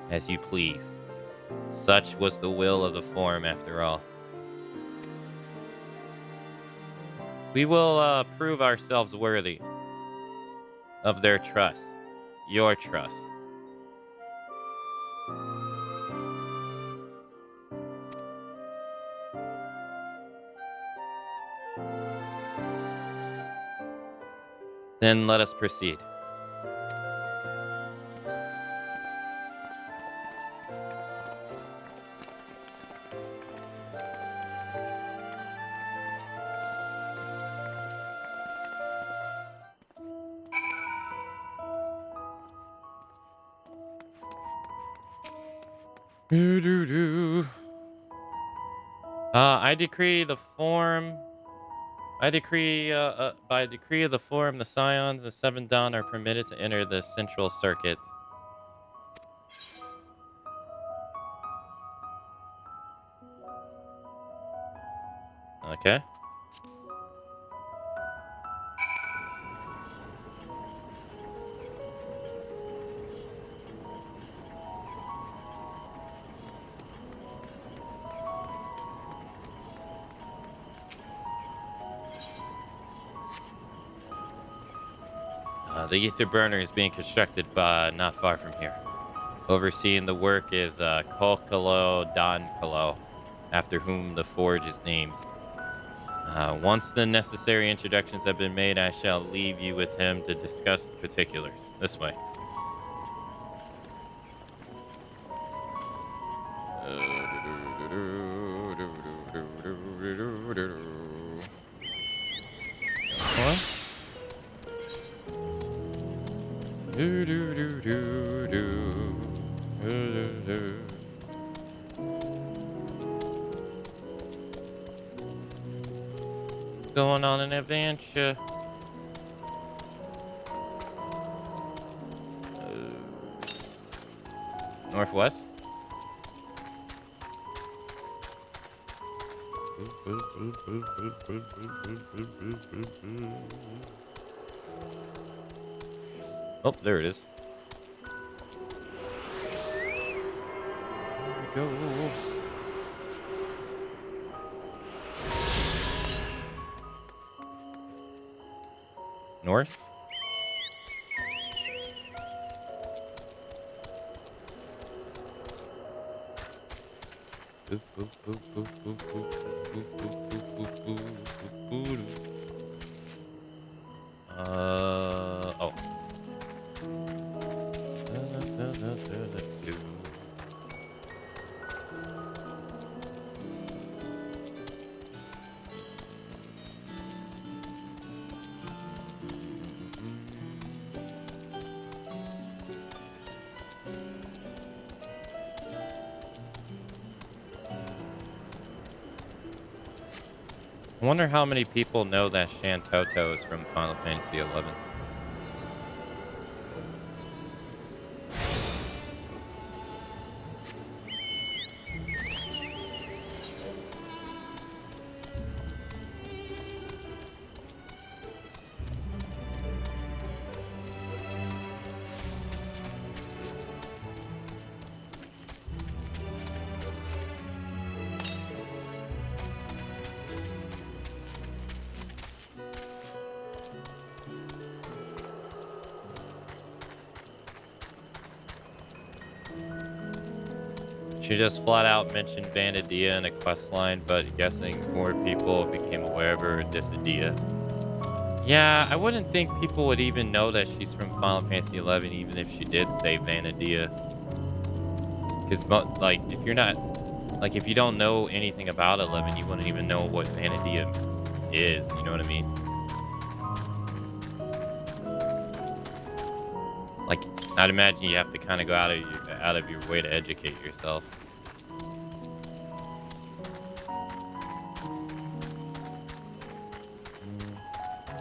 as you please. Such was the will of the Forum, after all. We will prove ourselves worthy of their trust, your trust. Then let us proceed. I decree the Forum. I decree, by decree of the Forum, the Scions and Seven Dawn are permitted to enter the central circuit. Okay. The ether burner is being constructed not far from here. Overseeing the work is Kokolo Donkolo, after whom the forge is named. Once the necessary introductions have been made, I shall leave you with him to discuss the particulars. This way. What? Going on an adventure. Northwest. Oh, there it is. There we go. North. Oh. I wonder how many people know that Shantoto is from Final Fantasy XI. She just flat out mentioned Vanadia in a quest line, but guessing more people became aware of her Dissidia. Yeah, I wouldn't think people would even know that she's from Final Fantasy XI, even if she did say Vanadia. Because, like, if you're not, like, if you don't know anything about 11, you wouldn't even know what Vanadia is. You know what I mean? Like, I'd imagine you have to kind of go out of your way to educate yourself.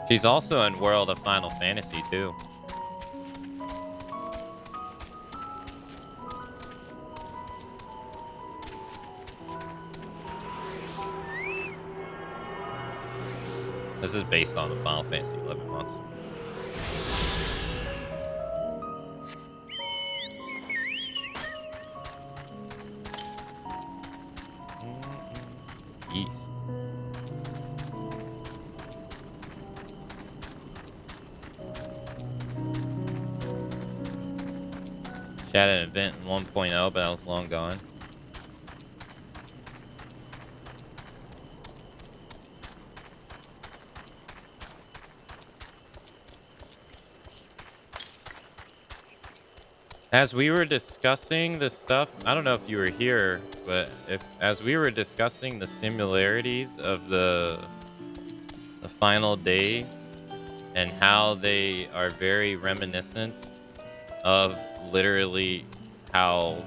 She's also in World of Final Fantasy too. This is based on the Final Fantasy XI monster. East. She had an event in 1.0, but I was long gone. As we were discussing the stuff, I don't know if you were here, but as we were discussing the similarities of the final days and how they are very reminiscent of literally how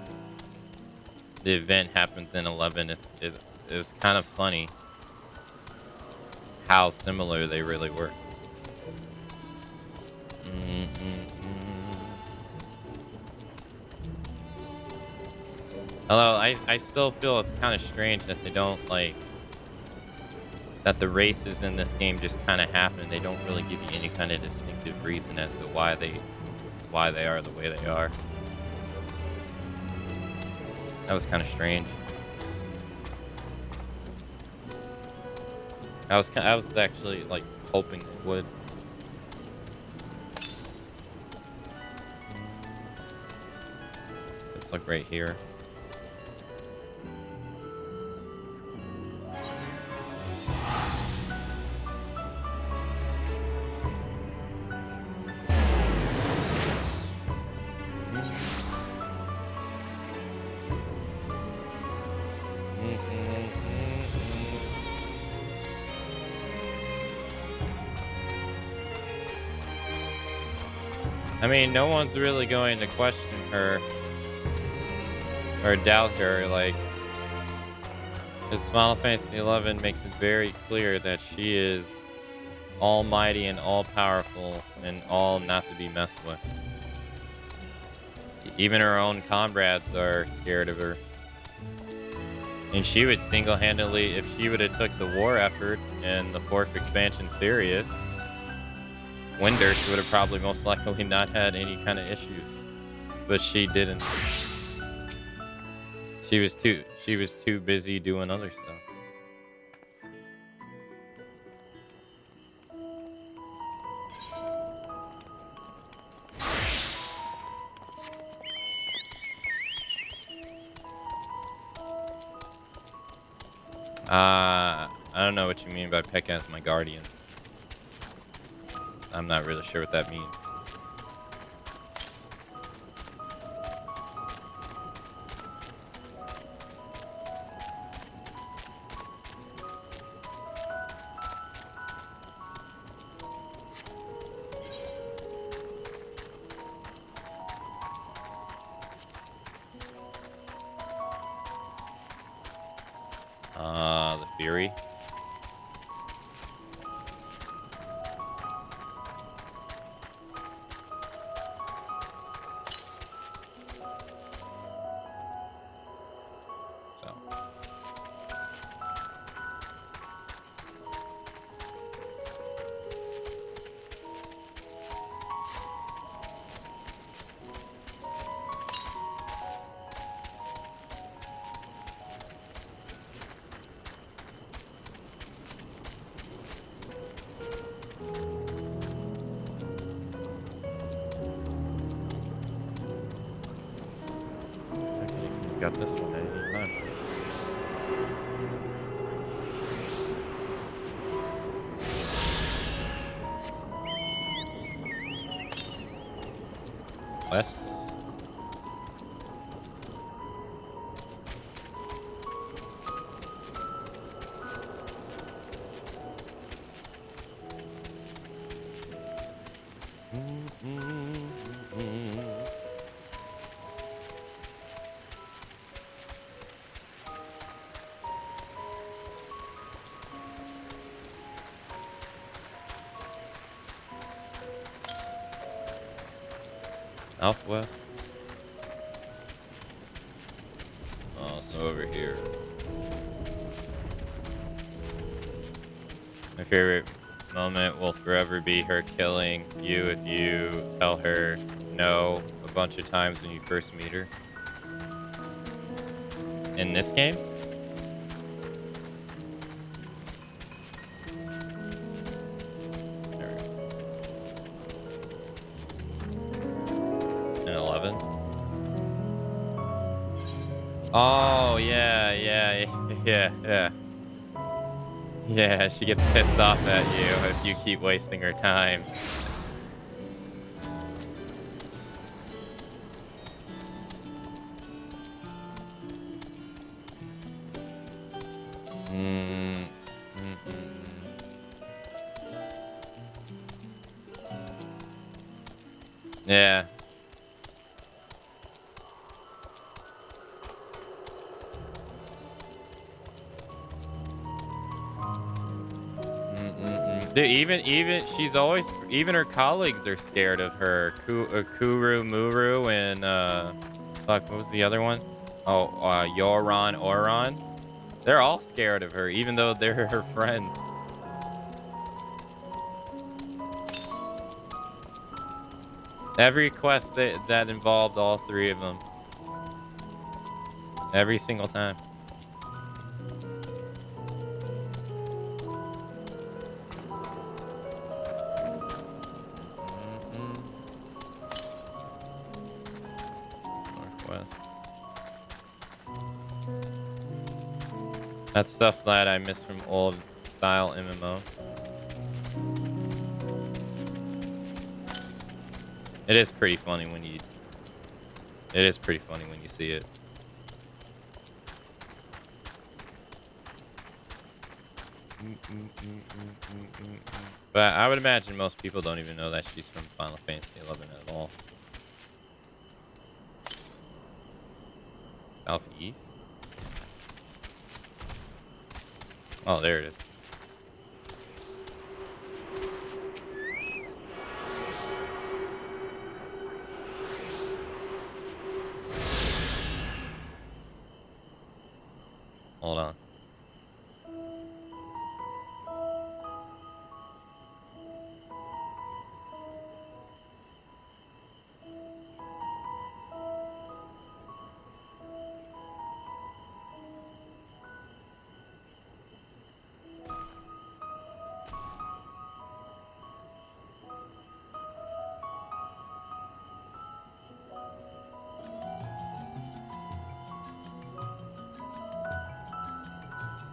the event happens in 11, it was kind of funny how similar they really were. Although I still feel it's kind of strange that they don't, like, that the races in this game just kind of happen. They don't really give you any kind of distinctive reason as to why they are the way they are. That was kind of strange. I was actually, like, hoping they would. It's like right here. I mean, no one's really going to question her or doubt her, like, because Final Fantasy XI makes it very clear that she is almighty and all-powerful and all not to be messed with. Even her own comrades are scared of her. And she would single-handedly, if she would have took the war effort in the 4th expansion Sirius, Windurst would have probably most likely not had any kind of issues. But she didn't. She was too busy doing other stuff. I don't know what you mean by pick as my guardian. I'm not really sure what that means. The Fury. Got this one at any time. West. Southwest. Oh, so over here. My favorite moment will forever be her killing you if you tell her no a bunch of times when you first meet her. In this game? Oh, yeah. Yeah, she gets pissed off at you if you keep wasting her time. Yeah. Dude, even she's always, even her colleagues are scared of her. Kuru Muru and fuck, what was the other one? Oh, Oron. They're all scared of her, even though they're her friends. Every quest that involved all three of them. Every single time. That's stuff that I miss from old style MMO. It is pretty funny when you see it. But I would imagine most people don't even know that she's from Final Fantasy XI at all. Southeast? Oh, there it is. Hold on.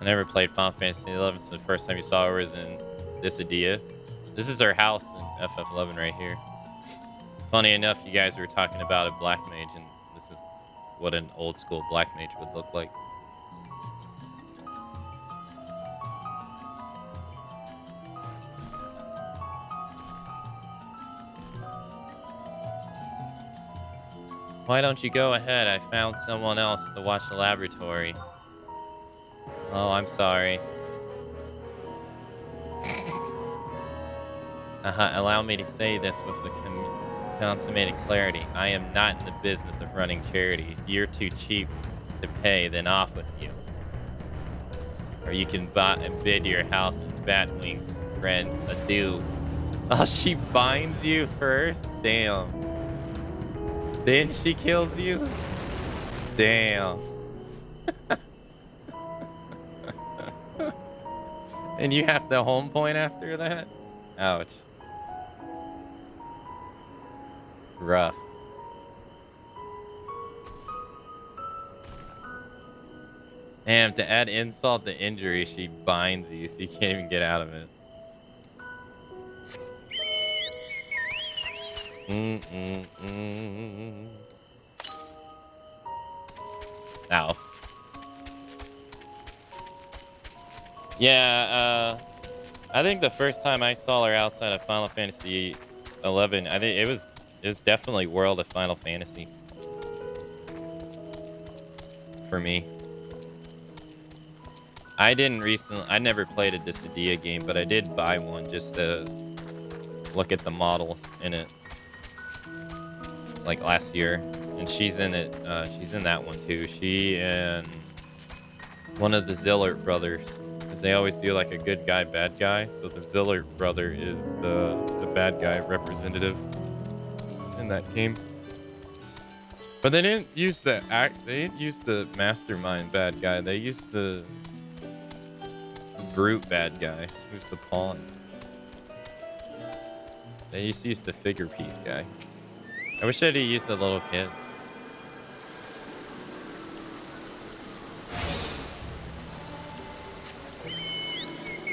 I never played Final Fantasy XI, so the first time you saw her was in this Adia. This is her house in FF11 right here. Funny enough, you guys were talking about a black mage, and this is what an old school black mage would look like. Why don't you go ahead? I found someone else to watch the laboratory. Oh, I'm sorry. Allow me to say this with a consummated clarity. I am not in the business of running charity. If you're too cheap to pay, then off with you. Or you can bid your house in bat wings, friend. Adieu. Oh, she binds you first? Damn. Then she kills you? Damn. And you have the home point after that? Ouch. Rough. Damn, to add insult to injury, she binds you so you can't even get out of it. Ow. Yeah, I think the first time I saw her outside of Final Fantasy XI, I think it was definitely World of Final Fantasy for me. I never played a Dissidia game, but I did buy one just to look at the models in it, like last year. And she's in it. She's in that one too. She and one of the Zillert brothers, because they always do like a good guy, bad guy. So the Zillert brother is the bad guy representative in that game. But they didn't use the mastermind bad guy. They used the brute bad guy, who's the pawn. They used to use the figure piece guy. I wish I'd used the little kid.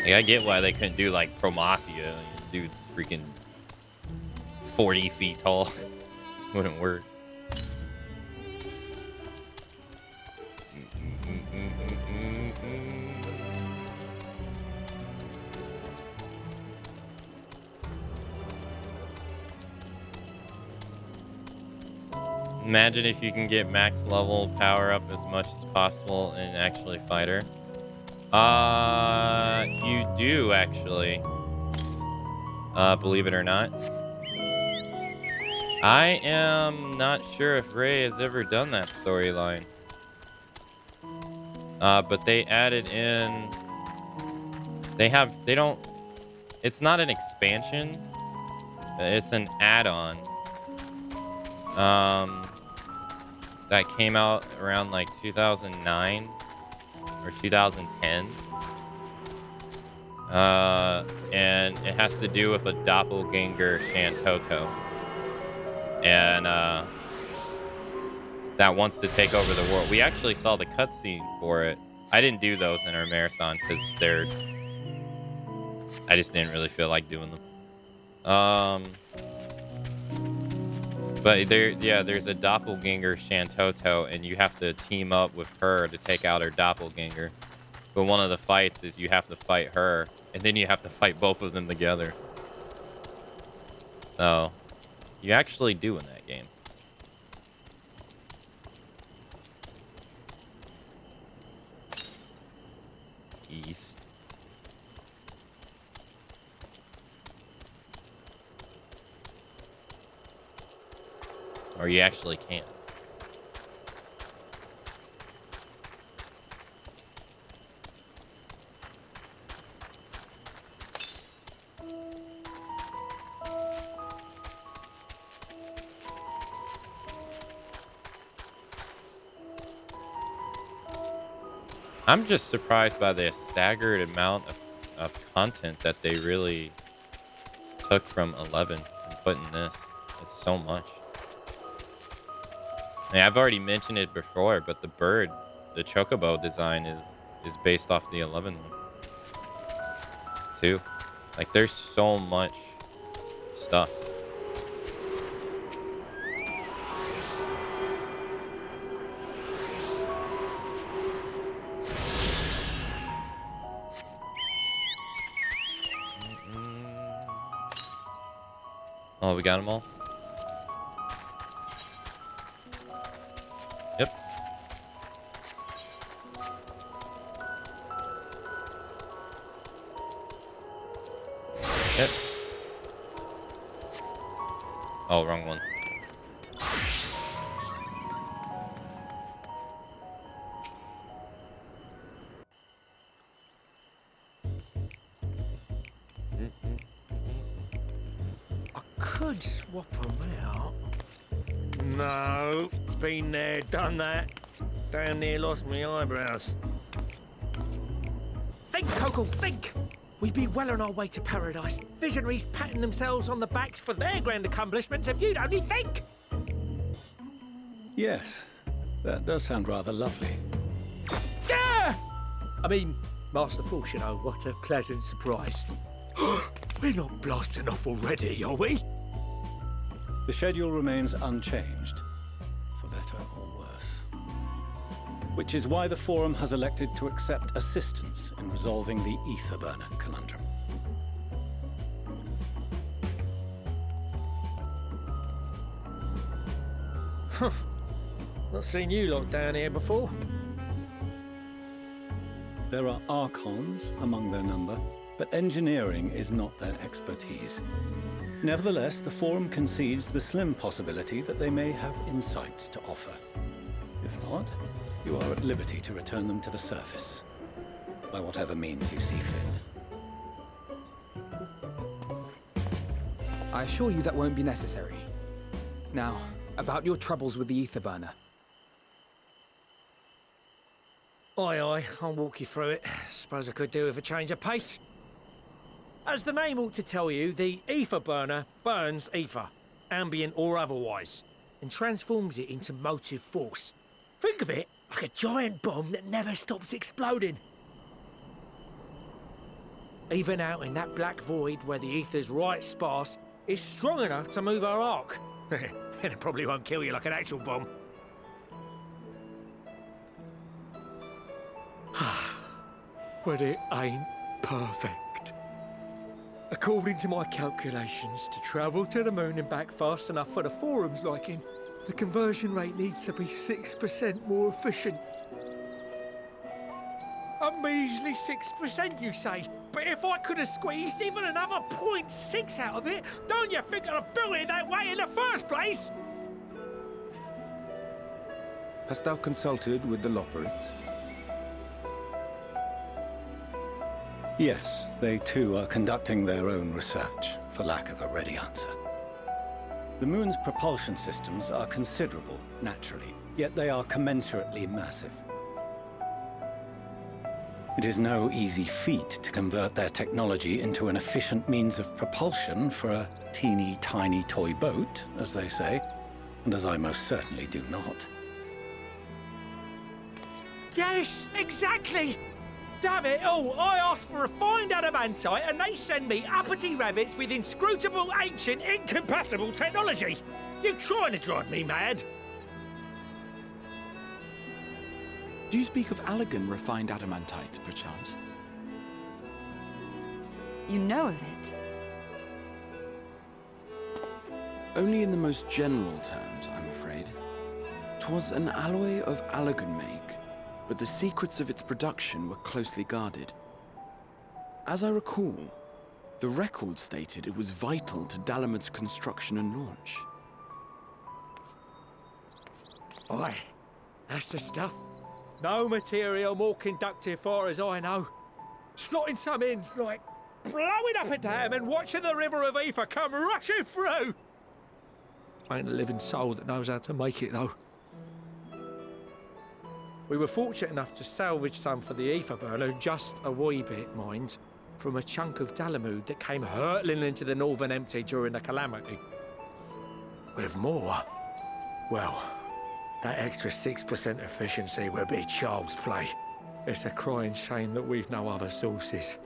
Like, I get why they couldn't do like Promathia. Dude's freaking 40 feet tall. Wouldn't work. Imagine if you can get max level power up as much as possible and actually fight her. You do actually. Believe it or not. I am not sure if Ray has ever done that storyline. But they added in. It's not an expansion. It's an add-on. That came out around like 2009 or 2010. And it has to do with a doppelganger Shantoto. And that wants to take over the world. We actually saw the cutscene for it. I didn't do those in our marathon because I just didn't really feel like doing them. But there's a doppelganger Shantoto, and you have to team up with her to take out her doppelganger. But one of the fights is you have to fight her, and then you have to fight both of them together. So, you actually do in that game. East. Or you actually can't. I'm just surprised by the staggered amount of content that they really took from 11 and put in this. It's so much. I mean, I've already mentioned it before, but the bird, the chocobo design is based off the 11 one too. Like, there's so much stuff. Oh, we got them all? Yep. Yep. Oh, wrong one. Could swap them out. No, been there, done that. Damn near lost my eyebrows. Think, Coco, think! We'd be well on our way to paradise. Visionaries patting themselves on the backs for their grand accomplishments if you'd only think! Yes, that does sound rather lovely. Yeah! I mean, Master Force, you know, what a pleasant surprise. We're not blasting off already, are we? The schedule remains unchanged, for better or worse. Which is why the Forum has elected to accept assistance in resolving the ether burner conundrum. Not seen you lot down here before. There are Archons among their number, but engineering is not their expertise. Nevertheless, the Forum concedes the slim possibility that they may have insights to offer. If not, you are at liberty to return them to the surface, by whatever means you see fit. I assure you that won't be necessary. Now, about your troubles with the ether burner. Aye, aye, I'll walk you through it. Suppose I could do with a change of pace. As the name ought to tell you, the ether burner burns ether, ambient or otherwise, and transforms it into motive force. Think of it like a giant bomb that never stops exploding. Even out in that black void where the ether's right sparse, it's strong enough to move our arc. And it probably won't kill you like an actual bomb. But it ain't perfect. According to my calculations, to travel to the moon and back fast enough for the Forum's liking, the conversion rate needs to be 6% more efficient. A measly 6%, you say? But if I could have squeezed even another 0.6 out of it, don't you think I'd have built it that way in the first place? Hast thou consulted with the Loperids? Yes, they too are conducting their own research, for lack of a ready answer. The moon's propulsion systems are considerable, naturally, yet they are commensurately massive. It is no easy feat to convert their technology into an efficient means of propulsion for a teeny tiny toy boat, as they say, and as I most certainly do not. Yes, exactly! Damn it all, I asked for refined adamantite and they send me uppity rabbits with inscrutable, ancient, incompatible technology! You're trying to drive me mad! Do you speak of Allegan refined adamantite, perchance? You know of it? Only in the most general terms, I'm afraid. 'Twas an alloy of Allegan make, but the secrets of its production were closely guarded. As I recall, the record stated it was vital to Dalamad's construction and launch. Aye, that's the stuff. No material more conductive far as I know. Slotting some in's like blowing up a dam and watching the river of ether come rushing through. Ain't a living soul that knows how to make it though. We were fortunate enough to salvage some for the ether burner, just a wee bit, mind, from a chunk of Dalamud that came hurtling into the Northern Empty during the calamity. With more, well, that extra 6% efficiency would be child's play. It's a crying shame that we've no other sources.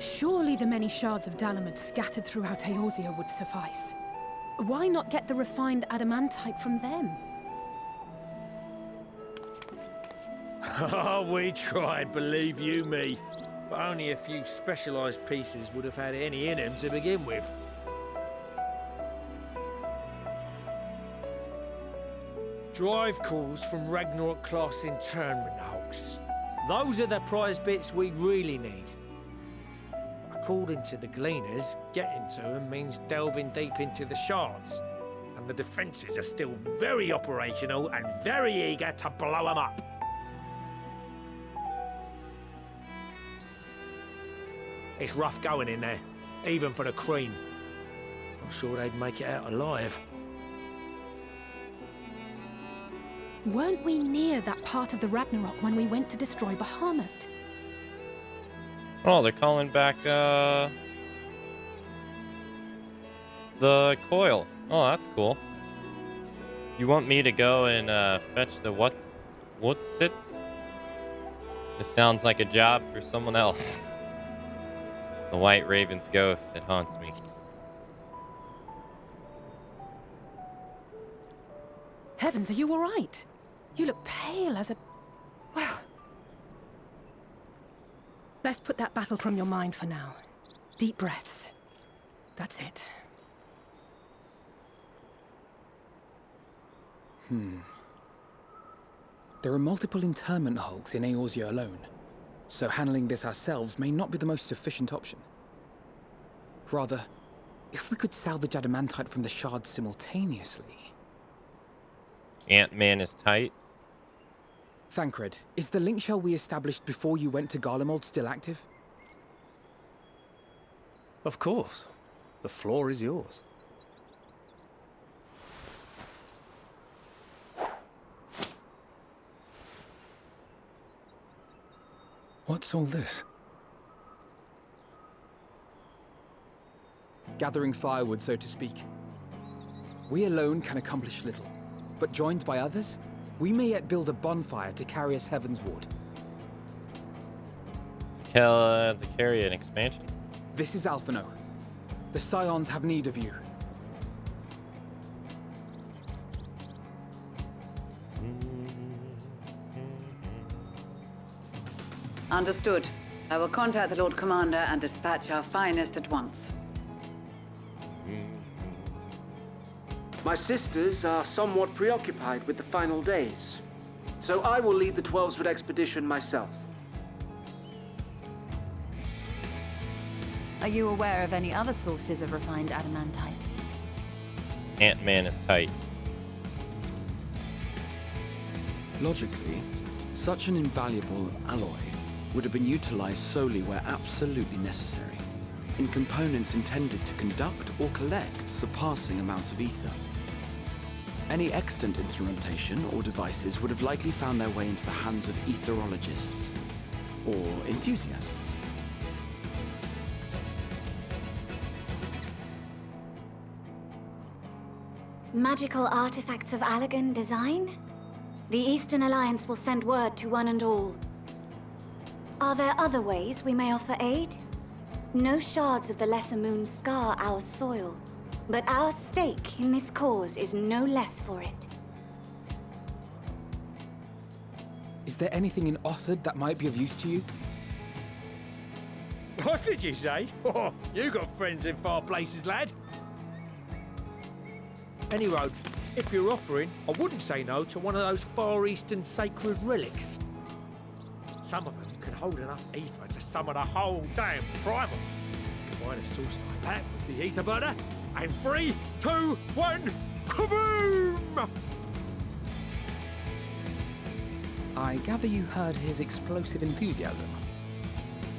Surely the many shards of Dalamud scattered throughout Eorzea would suffice. Why not get the refined adamantite from them? Oh, we tried, believe you me. But only a few specialised pieces would have had any in them to begin with. Drive calls from Ragnarok-class internment hulks. Those are the prize bits we really need. According to the Gleaners, getting to them means delving deep into the shards. And the defences are still very operational and very eager to blow them up. It's rough going in there, even for the cream. Not sure they'd make it out alive. Weren't we near that part of the Ragnarok when we went to destroy Bahamut? Oh, they're calling back, the coils. Oh, that's cool. You want me to go and, fetch the what's it? This sounds like a job for someone else. The White Raven's ghost, it haunts me. Heavens, are you all right? You look pale as a... Well... Let's put that battle from your mind for now. Deep breaths. That's it. There are multiple internment hulks in Eorzea alone, so handling this ourselves may not be the most efficient option. Rather, if we could salvage adamantite from the shards simultaneously... Ant-Man is tight. Thancred, is the link shell we established before you went to Garlemald still active? Of course. The floor is yours. What's all this? Gathering firewood, so to speak. We alone can accomplish little, but joined by others, we may yet build a bonfire to carry us heavensward. To carry an expansion. This is Alphino. The Scions have need of you. Understood. I will contact the Lord Commander and dispatch our finest at once. My sisters are somewhat preoccupied with the final days, so I will lead the 12-Sword expedition myself. Are you aware of any other sources of refined adamantite? Ant-Man is tight. Logically, such an invaluable alloy would have been utilized solely where absolutely necessary, in components intended to conduct or collect surpassing amounts of ether. Any extant instrumentation or devices would have likely found their way into the hands of etherologists or enthusiasts. Magical artifacts of Allagan design? The Eastern Alliance will send word to one and all. Are there other ways we may offer aid? No shards of the Lesser Moon scar our soil, but our stake in this cause is no less for it. Is there anything in Othard that might be of use to you? What did you say? Oh, you got friends in far places, lad. Any road, if you're offering, I wouldn't say no to one of those Far Eastern sacred relics. Some of them can hold enough ether to summon a whole damn primal. Combine a source like that with the ether burner, and 3, 2, 1, kaboom! I gather you heard his explosive enthusiasm.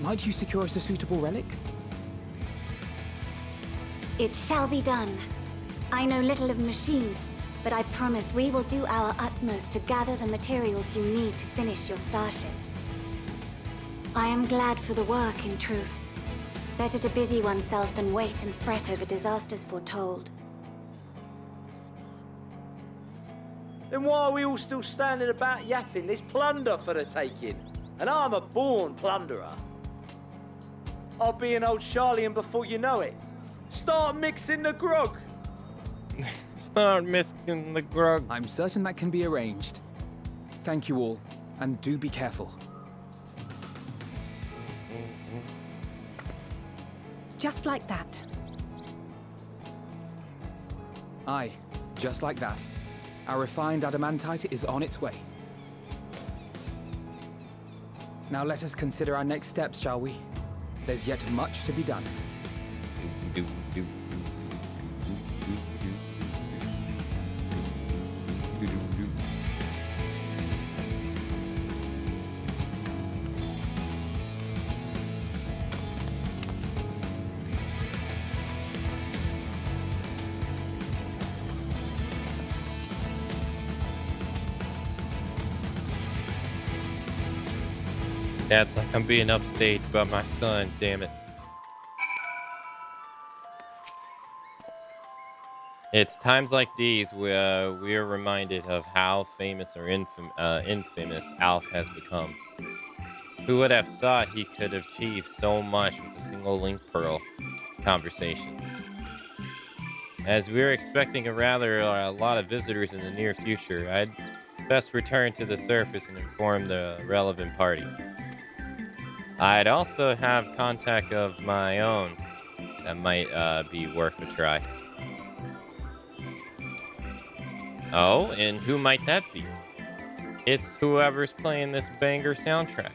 Might you secure us a suitable relic? It shall be done. I know little of machines, but I promise we will do our utmost to gather the materials you need to finish your starship. I am glad for the work, in truth. Better to busy oneself than wait and fret over disasters foretold. Then why are we all still standing about yapping? There's plunder for the taking, and I'm a born plunderer. I'll be an old Charlian before you know it. Start mixing the grog. Start mixing the grog. I'm certain that can be arranged. Thank you all, and do be careful. Just like that. Aye, just like that. Our refined adamantite is on its way. Now let us consider our next steps, shall we? There's yet much to be done. That's like I'm being upstaged by my son, damn it. It's times like these where we are reminded of how famous or infamous Alf has become. Who would have thought he could have achieved so much with a single link pearl conversation? As we're expecting a lot of visitors in the near future, I'd best return to the surface and inform the relevant party. I'd also have contact of my own that might be worth a try. Oh, and who might that be? It's whoever's playing this banger soundtrack.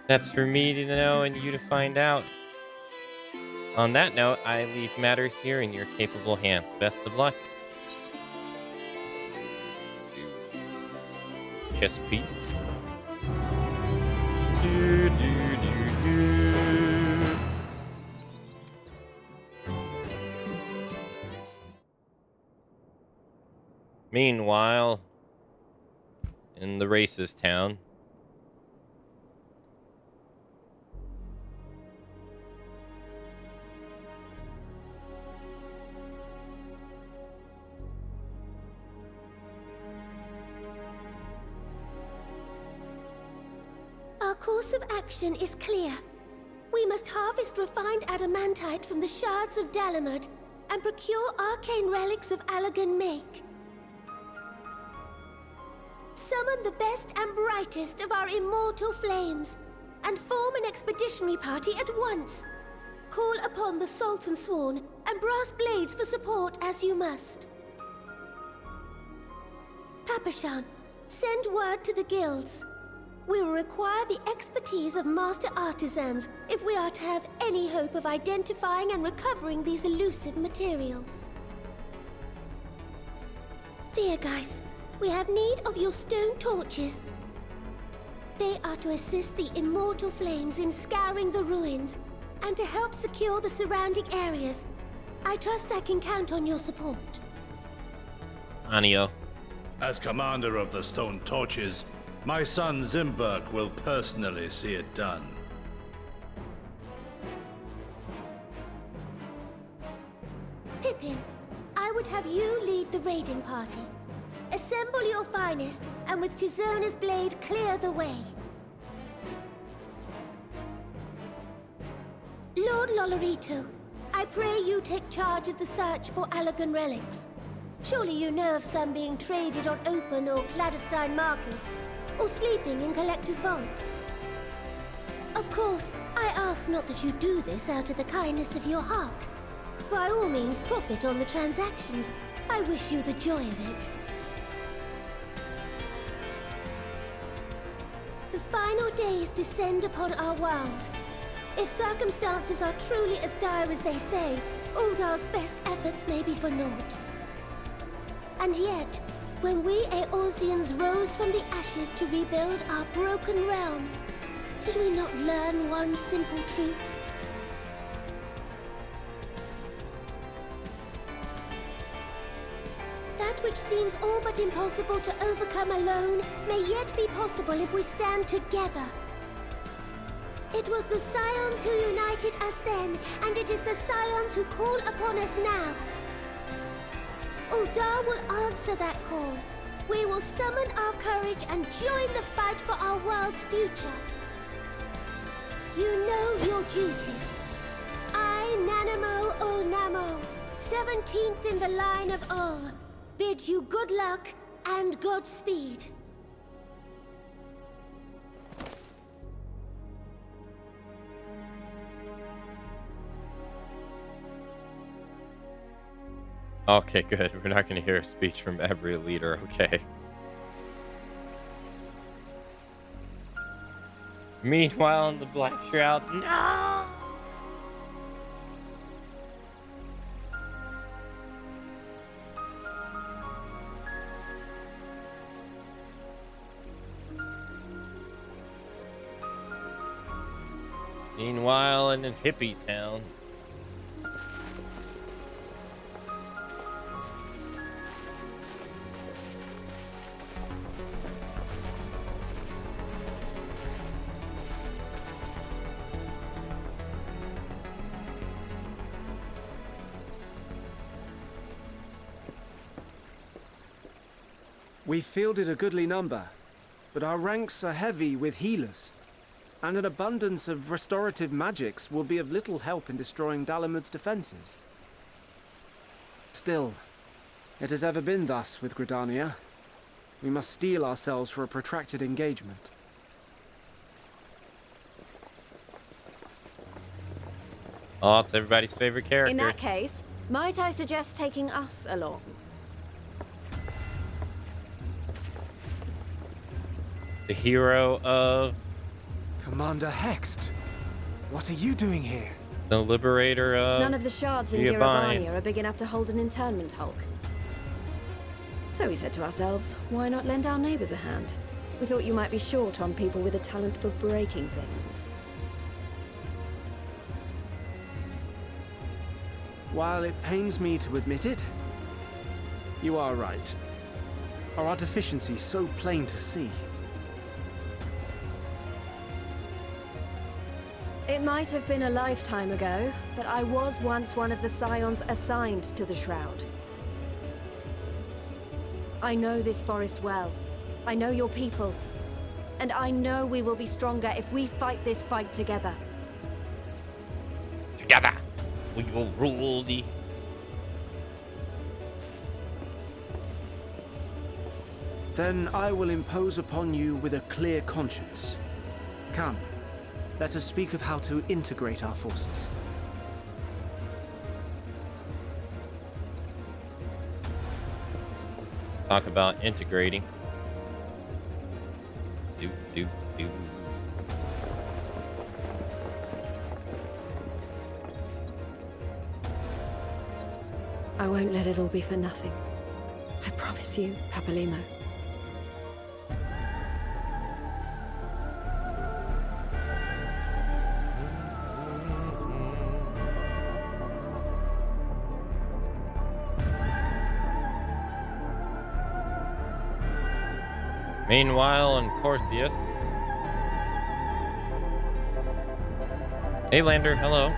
That's for me to know and you to find out. On that note, I leave matters here in your capable hands. Best of luck. Chest beat. Meanwhile, in the racist town, Our course of action is clear. We must harvest refined adamantite from the shards of Dalamud and procure arcane relics of Allagan make. Summon the best and brightest of our immortal flames and form an expeditionary party at once. Call upon the Sultan Sworn and Brass Blades for support as you must. Papashan, send word to the guilds. We will require the expertise of master artisans if we are to have any hope of identifying and recovering these elusive materials. Viergeist, we have need of your stone torches. They are to assist the immortal flames in scouring the ruins and to help secure the surrounding areas. I trust I can count on your support. Anio. As commander of the Stone Torches, my son Zimberk will personally see it done. Pippin, I would have you lead the raiding party. Assemble your finest, and with Chizona's blade, clear the way. Lord Lolorito, I pray you take charge of the search for Allagan relics. Surely you know of some being traded on open or clandestine markets, or sleeping in collectors' vaults. Of course, I ask not that you do this out of the kindness of your heart. By all means, profit on the transactions. I wish you the joy of it. The final days descend upon our world. If circumstances are truly as dire as they say, Uldar's best efforts may be for naught. And yet, when we Eorzeans rose from the ashes to rebuild our broken realm, did we not learn one simple truth? That which seems all but impossible to overcome alone may yet be possible if we stand together. It was the Scions who united us then, and it is the Scions who call upon us now. Uldar will answer that call. We will summon our courage and join the fight for our world's future. You know your duties. I, Nanamo Ulnamo, 17th in the line of Ul, bid you good luck and Godspeed. Okay, good. We're not going to hear a speech from every leader, okay. Meanwhile, in the Black Shroud, no! Meanwhile, in Hippie Town. We fielded a goodly number, but our ranks are heavy with healers, and an abundance of restorative magics will be of little help in destroying Dalamud's defenses. Still, it has ever been thus with Gridania. We must steel ourselves for a protracted engagement. Oh, it's everybody's favorite character. In that case, might I suggest taking us along? The hero of... Commander Hext, what are you doing here? The liberator of... None of the shards in Dirabania are big enough to hold an internment hulk. So we said to ourselves, why not lend our neighbors a hand? We thought you might be short on people with a talent for breaking things. While it pains me to admit it, you are right. Our deficiency so plain to see. It might have been a lifetime ago, but I was once one of the Scions assigned to the Shroud. I know this forest well. I know your people. And I know we will be stronger if we fight this fight together. Together, we will rule the... Then I will impose upon you with a clear conscience. Come. Let us speak of how to integrate our forces. Talk about integrating. Do. I won't let it all be for nothing. I promise you, Papalimo. Meanwhile, in Corthius. Hey, Lander, hello.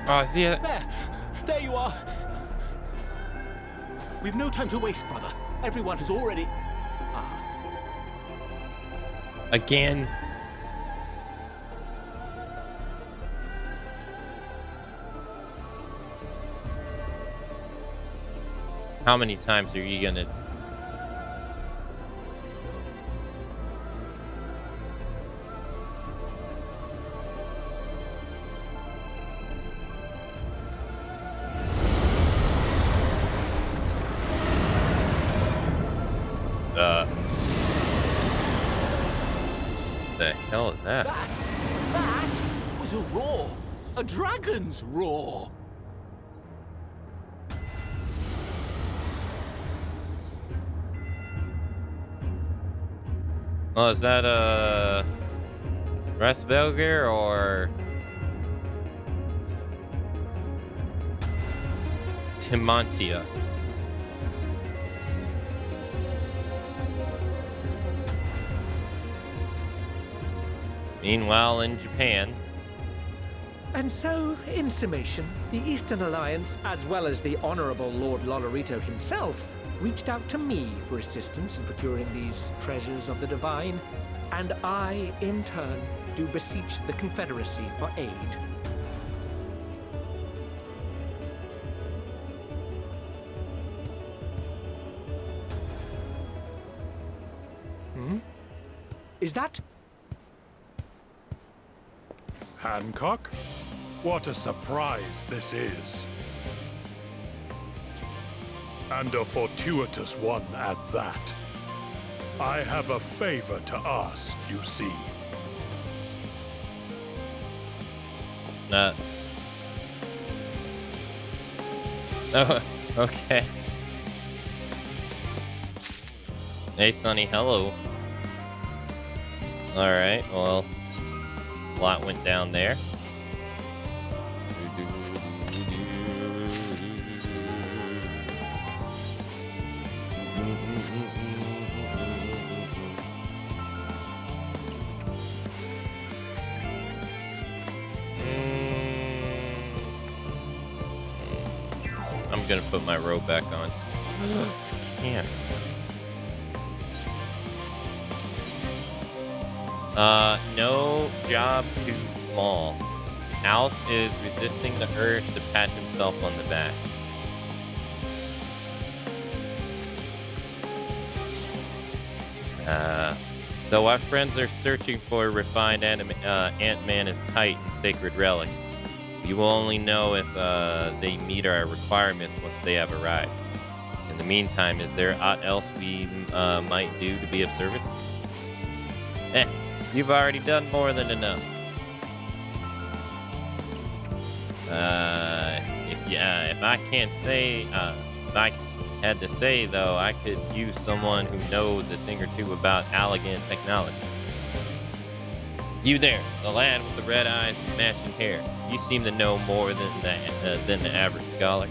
Oh, is he There you are. We've no time to waste, brother. Everyone has already... Again. How many times are you gonna... The hell is that? That was a roar. A dragon's roar. Oh, is that Restvelger or Timantia? Meanwhile, in Japan. And so, in summation, the Eastern Alliance, as well as the Honorable Lord Lolorito himself, reached out to me for assistance in procuring these treasures of the divine, and I, in turn, do beseech the Confederacy for aid. Is that? Hancock? What a surprise this is. And a fortuitous one at that. I have a favor to ask, you see. Oh, okay. Hey, Sonny, hello. Alright, well, a lot went down there. I'm gonna put my robe back on. Damn. No job too small. Alf is resisting the urge to pat himself on the back. Though our friends are searching for refined Ant-Man is tight and sacred relics, we will only know if they meet our requirements once they have arrived. In the meantime, is there aught else we might do to be of service? You've already done more than enough. If I can't say, if I had to say though, I could use someone who knows a thing or two about elegant technology. You there, the lad with the red eyes and matching hair. You seem to know more than the average scholar.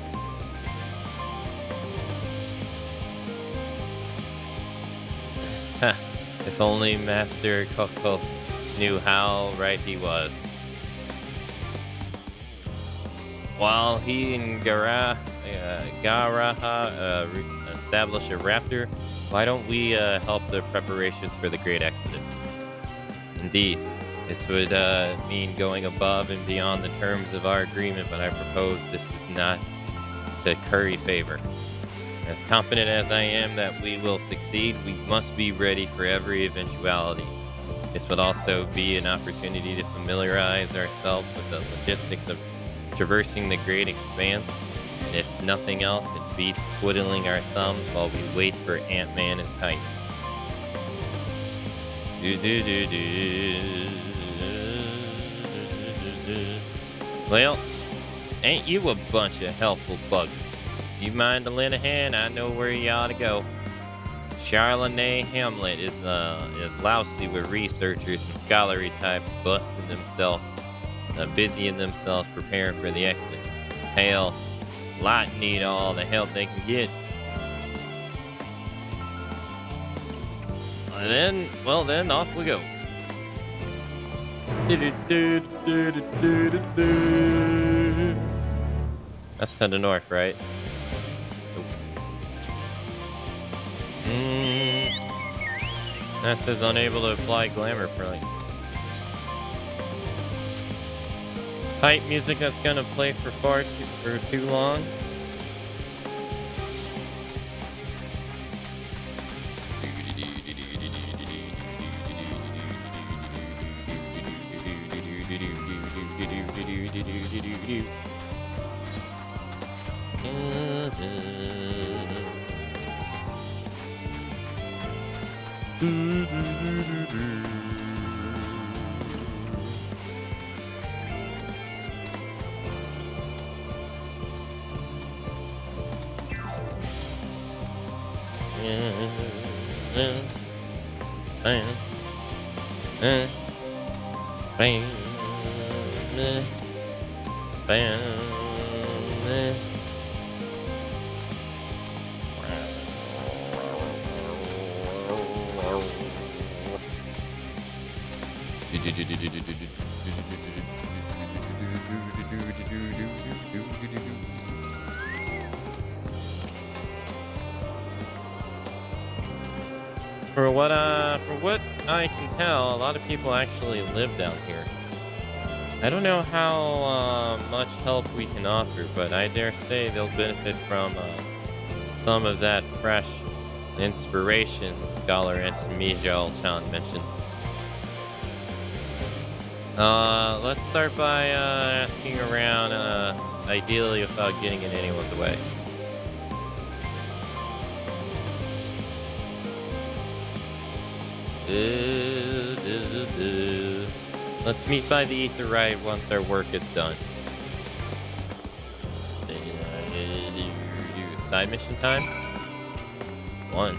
If only Master Koko knew how right he was. While he and Garaha establish a raptor, why don't we help the preparations for the Great Exodus? Indeed, this would mean going above and beyond the terms of our agreement, but I propose this is not to curry favor. As confident as I am that we will succeed, we must be ready for every eventuality. This would also be an opportunity to familiarize ourselves with the logistics of traversing the great expanse, and if nothing else, it beats twiddling our thumbs while we wait for Ant-Man is tight. Well, ain't you a bunch of helpful buggers? You mind to lend a hand? I know where you ought to go. Charlene Hamlet is lousy with researchers and scholarly types busying themselves preparing for the Exodus. Hell, lot need all the help they can get. And then off we go. That's to the north, right? That says unable to apply glamour point. Hype music that's gonna play for too long. Bam, bam. For what I can tell, a lot of people actually live down here. I don't know how much help we can offer, but I dare say they'll benefit from some of that fresh inspiration Scholar Antimijal-chan mentioned. Let's start by asking around, ideally without getting in anyone's way. Let's meet by the Aetheryte once our work is done. Side mission time? 1.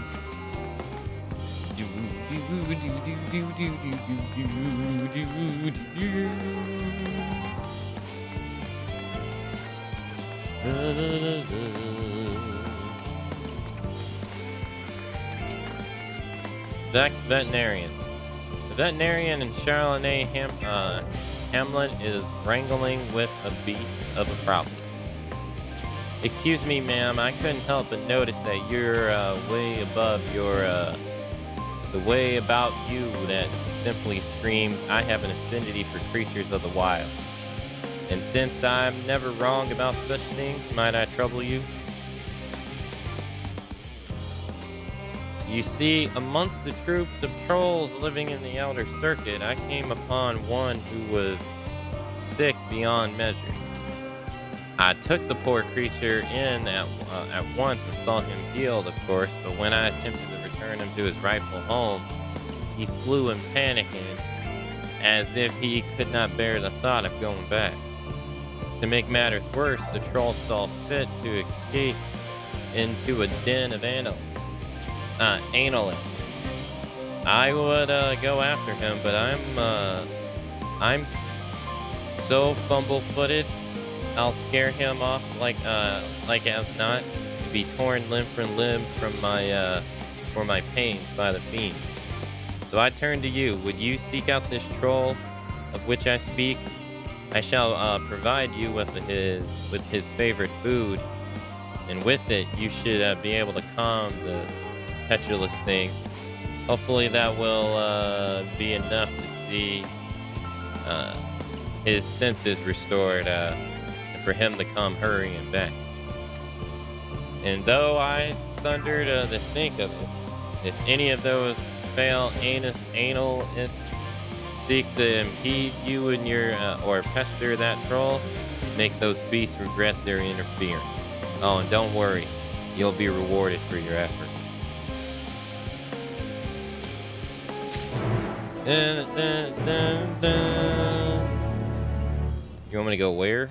Vex Veterinarian. The veterinarian in Charlotte Hamlet is wrangling with a beast of a problem. Excuse me, ma'am, I couldn't help but notice that you're way above your, the way about you that simply screams, I have an affinity for creatures of the wild. And since I'm never wrong about such things, might I trouble you? You see, amongst the troops of trolls living in the Outer Circuit, I came upon one who was sick beyond measure. I took the poor creature in at once and saw him healed, of course, but when I attempted to return him to his rightful home, he flew in panicking, as if he could not bear the thought of going back. To make matters worse, the troll saw fit to escape into a den of analysts. I would go after him, but I'm so fumble-footed. I'll scare him off like as not, to be torn limb from limb from my for my pains by the fiend. So I turn to you. Would you seek out this troll of which I speak? I shall provide you with his favorite food, and with it you should be able to calm the petulous thing. Hopefully that will be enough to see his senses restored, and for him to come hurrying back. And though I thundered to think of it, if any of those fail analists seek to impede you in your or pester that troll, make those beasts regret their interference. Oh, and don't worry, you'll be rewarded for your effort. You want me to go where?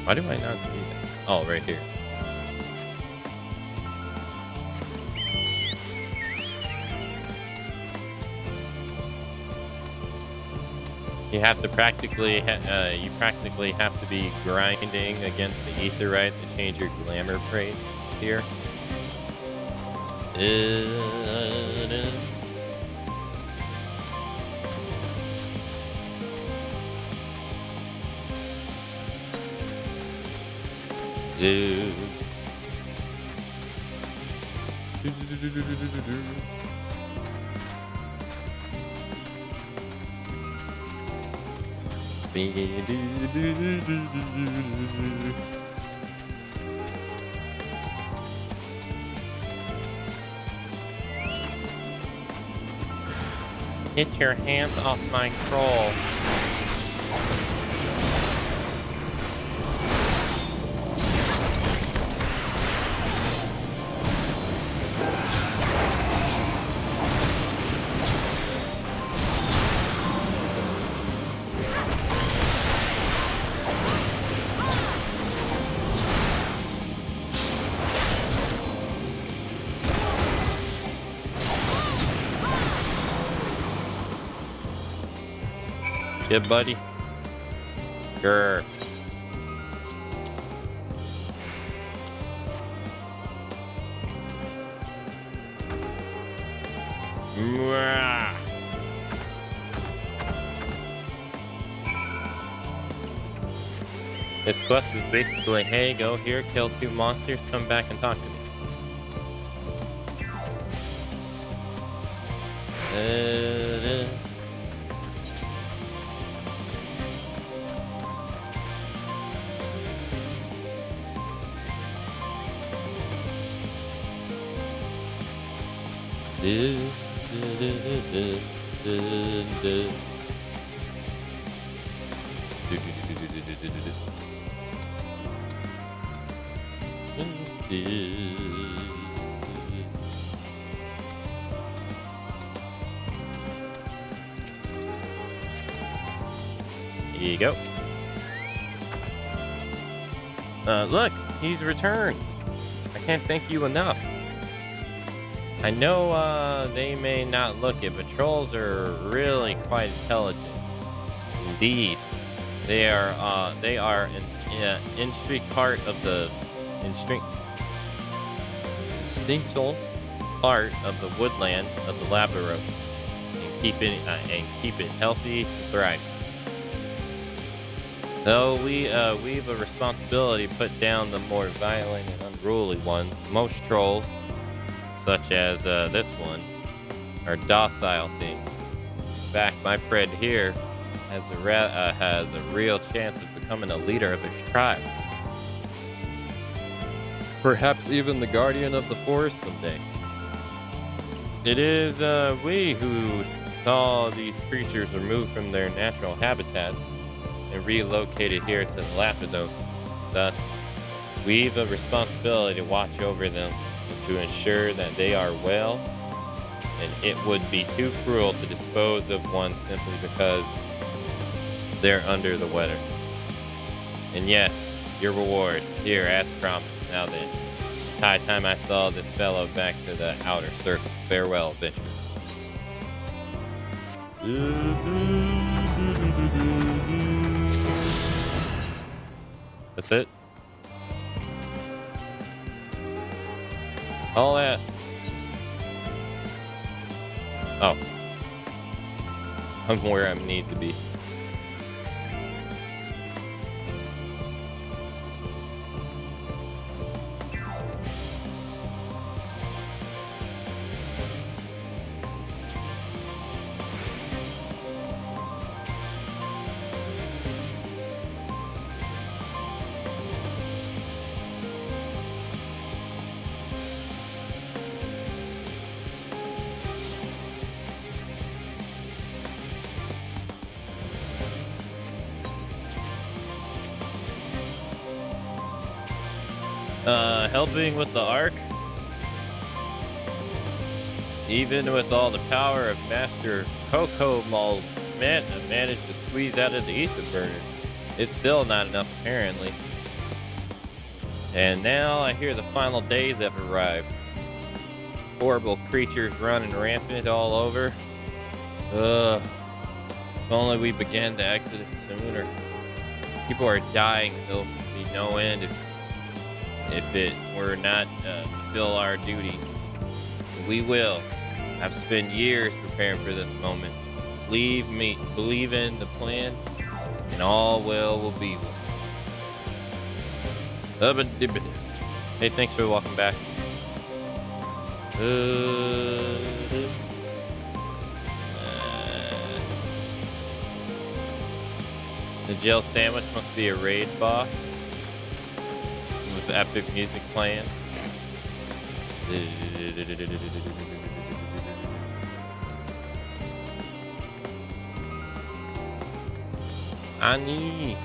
Why do I not see that? Oh, right here. You have to practically, you practically have to be grinding against the Aetheryte to change your glamour praise here. Get your hands off my troll. Yeah, buddy. Grr. Mwah. This quest was basically, hey, go here, kill 2 monsters, come back and talk to me. Here you go. Look, he's returned. I can't thank you enough. I know they may not look it, but trolls are really quite intelligent. Indeed, they are an intricate part of the instinctual part of the woodland of the Labrador, and keep it healthy and thriving. Though we've a responsibility to put down the more violent and unruly ones, most trolls, such as this one, are docile things. In fact, my friend here has a real chance of becoming a leader of his tribe. Perhaps even the guardian of the forest someday. It is we who saw these creatures removed from their natural habitats and relocated here to the Lapidus. Thus, we've a responsibility to watch over them and to ensure that they are well, and it would be too cruel to dispose of one simply because they're under the weather. And yes, your reward, here as promised. Now then, it's high time I saw this fellow back to the outer circle. Farewell, adventurer. That's it. All that. Oh. I'm where I need to be. Helping with the Ark? Even with all the power of Master Coco Mold managed to squeeze out of the ether burner, it's still not enough apparently. And now I hear the final days have arrived. Horrible creatures running rampant all over. Ugh. If only we began the exodus sooner. People are dying, there'll be no end if it were not to fulfill our duty. We will. I've spent years preparing for this moment. Believe me, believe in the plan, and all will be well. Hey, thanks for walking back. The jail sandwich must be a raid boss with epic music playing. Ani.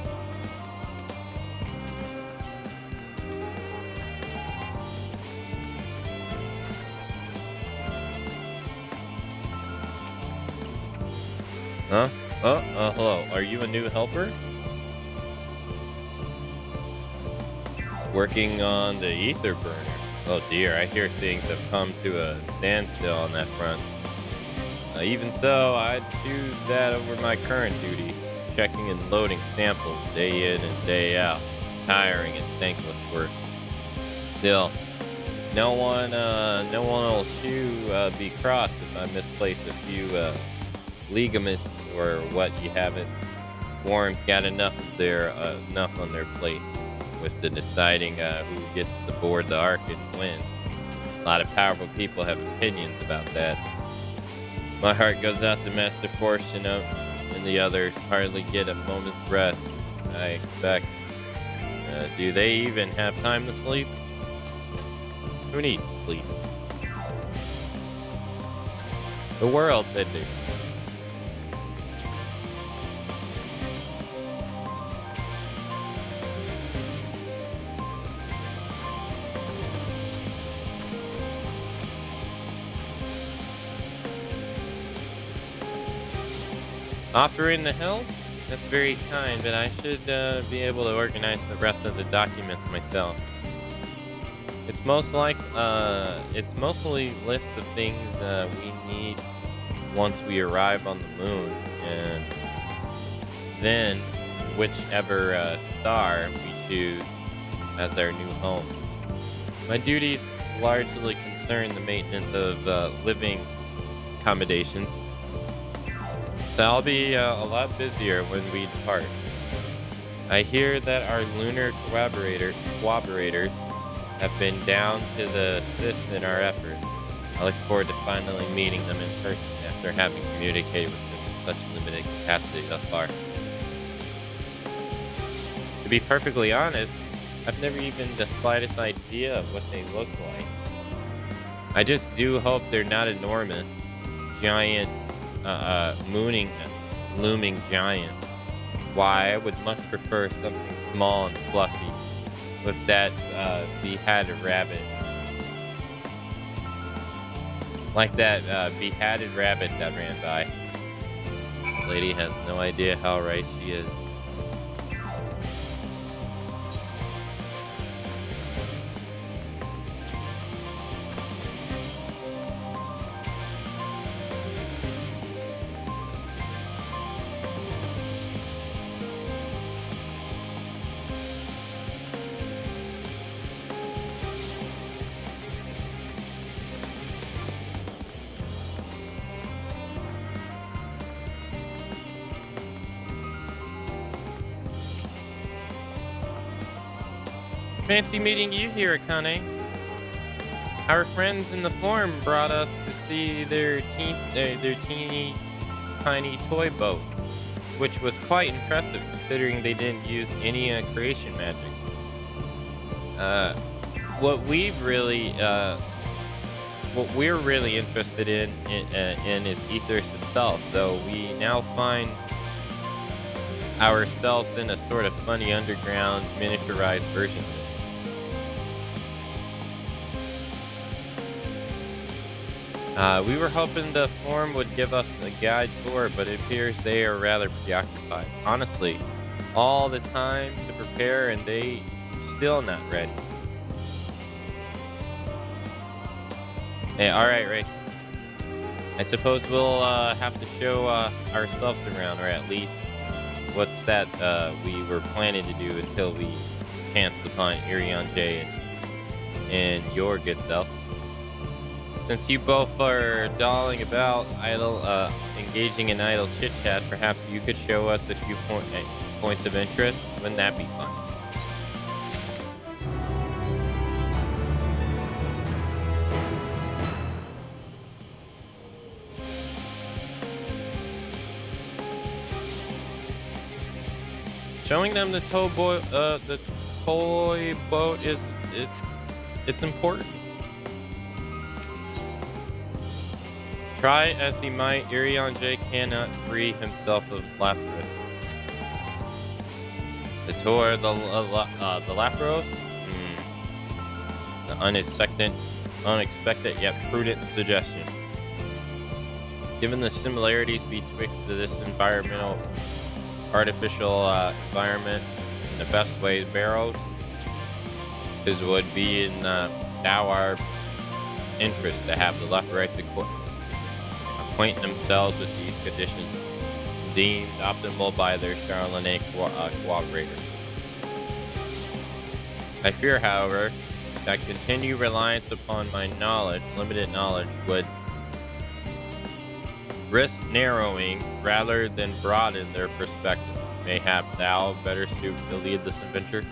Huh? Hello. Are you a new helper? Working on the ether burner. Oh dear, I hear things have come to a standstill on that front. Even so, I'd choose that over my current duties, checking and loading samples day in and day out. Tiring and thankless work. Still, no one will be cross if I misplace a few ligaments or what you haven't. Worm's got enough on their plate with the deciding who gets to board the Ark and wins. A lot of powerful people have opinions about that. My heart goes out to Master Fortune and the others. Hardly get a moment's rest, I expect. Do they even have time to sleep? Who needs sleep? The world, said they. Offering the help? That's very kind, but I should be able to organize the rest of the documents myself. It's mostly list of things we need once we arrive on the moon, and then whichever star we choose as our new home. My duties largely concern the maintenance of living accommodations, so I'll be a lot busier when we depart. I hear that our lunar cooperators have been down to the assist in our efforts. I look forward to finally meeting them in person after having communicated with them in such limited capacity thus far. To be perfectly honest, I've never even the slightest idea of what they look like. I just do hope they're not enormous, giant, looming giants. Why, I would much prefer something small and fluffy, with that beheaded rabbit. Like that beheaded rabbit that ran by. This lady has no idea how right she is. Fancy meeting you here, Akane. Our friends in the forum brought us to see their teeny tiny toy boat, which was quite impressive considering they didn't use any creation magic. What we're really interested in is Ethos itself, though we now find ourselves in a sort of funny underground miniaturized version of it. We were hoping the forum would give us a guide tour, but it appears they are rather preoccupied. Honestly, all the time to prepare and they still not ready. Hey, alright, Ray. I suppose we'll have to show ourselves around, or at least what's that we were planning to do until we chanced upon Irion J and your good self. Since you both are dawdling about engaging in idle chit-chat, perhaps you could show us a few points of interest. Wouldn't that be fun? Showing them the toy boat is important. Try as he might, Irion J cannot free himself of Lapras. The tour, the Lapros? The unexpected yet prudent suggestion. Given the similarities betwixt this artificial environment in the best way barrows, it would be in our interest to have the Lapras equipped. acquaint themselves with these conditions deemed optimal by their Charlene cooperators. I fear, however, that continued reliance upon my limited knowledge, would risk narrowing rather than broaden their perspective. Mayhap thou better suit to lead this adventure?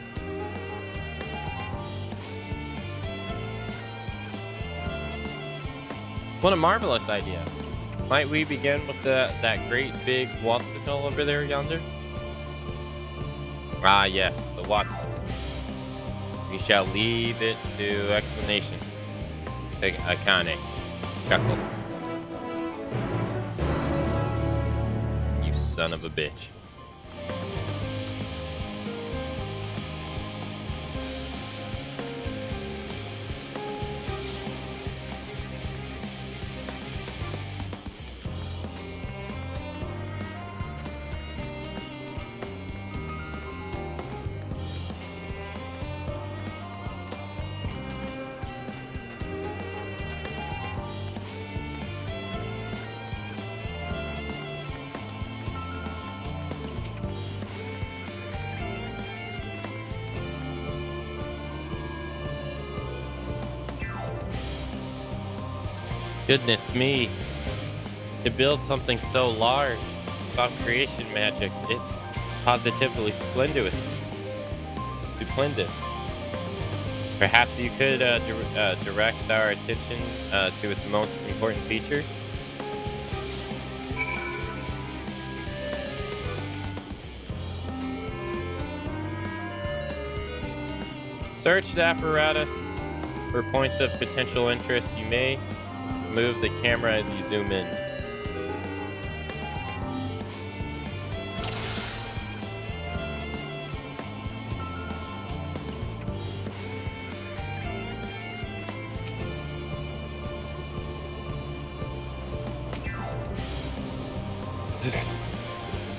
What a marvelous idea. Might we begin with that great big Watson over there yonder? Ah, yes, the Watson. We shall leave it to explanation. Akane. Chuckle. You son of a bitch. Goodness me. To build something so large, without creation magic, it's positively splendid. Perhaps you could direct our attention to its most important feature? Search the apparatus for points of potential interest. You may move the camera as you zoom in.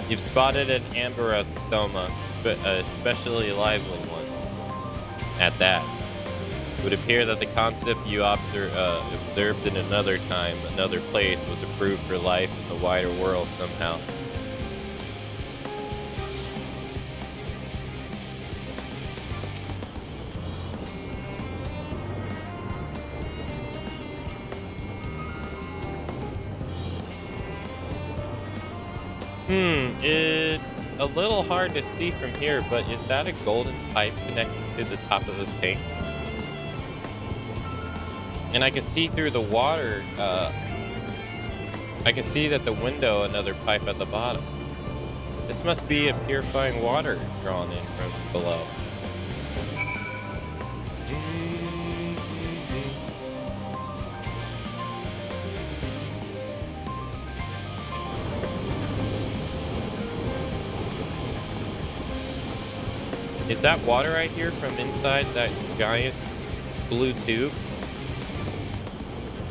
You've spotted an amberostoma, but a especially lively one. At that, it would appear that the concept you observed in another time, another place, was approved for life in the wider world somehow. It's a little hard to see from here, but is that a golden pipe connected to the top of this tank? And I can see through the water, I can see that the window, another pipe at the bottom. This must be a purifying water drawn in from below. Is that water right here from inside that giant blue tube?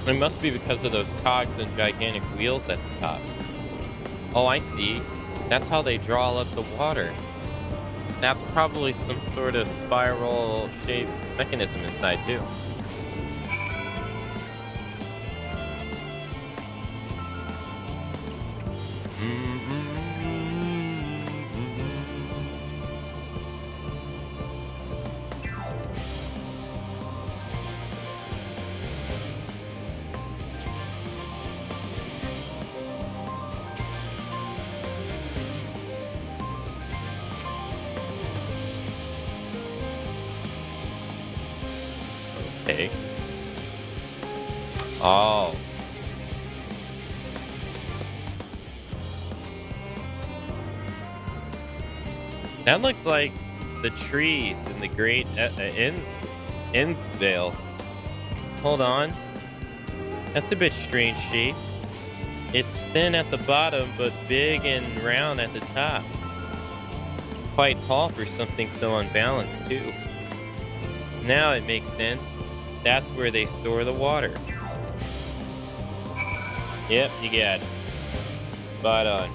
It must be because of those cogs and gigantic wheels at the top. Oh, I see. That's how they draw up the water. That's probably some sort of spiral-shaped mechanism inside, too. Okay. Oh. That looks like the trees in the Great Innsvale. Hold on. That's a bit strange shape. It's thin at the bottom, but big and round at the top. Quite tall for something so unbalanced, too. Now it makes sense. That's where they store the water. Yep, you got it. Spot on.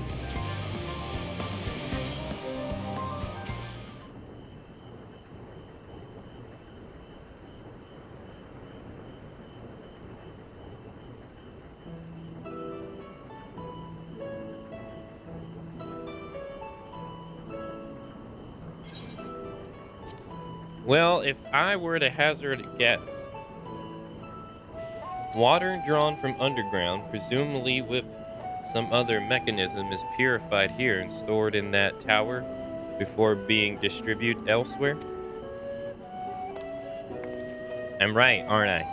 Well, if I were to hazard a guess, water drawn from underground, presumably with some other mechanism, is purified here and stored in that tower before being distributed elsewhere. I'm right, aren't I?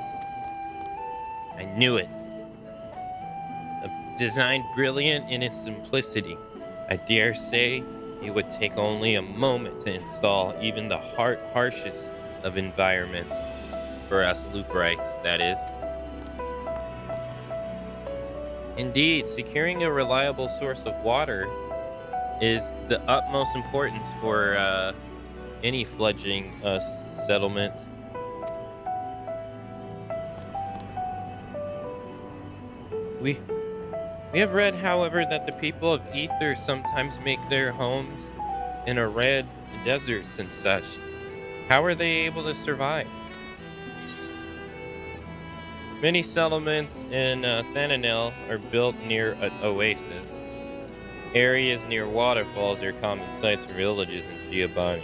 I knew it. A design brilliant in its simplicity. I dare say it would take only a moment to install even the harshest of environments. For us Looperites, that is. Indeed, securing a reliable source of water is the utmost importance for any fledgling settlement. We have read, however, that the people of Ether sometimes make their homes in arid deserts and such. How are they able to survive? Many settlements in Thananel are built near an oasis. Areas near waterfalls are common sites for villages in Giovanni.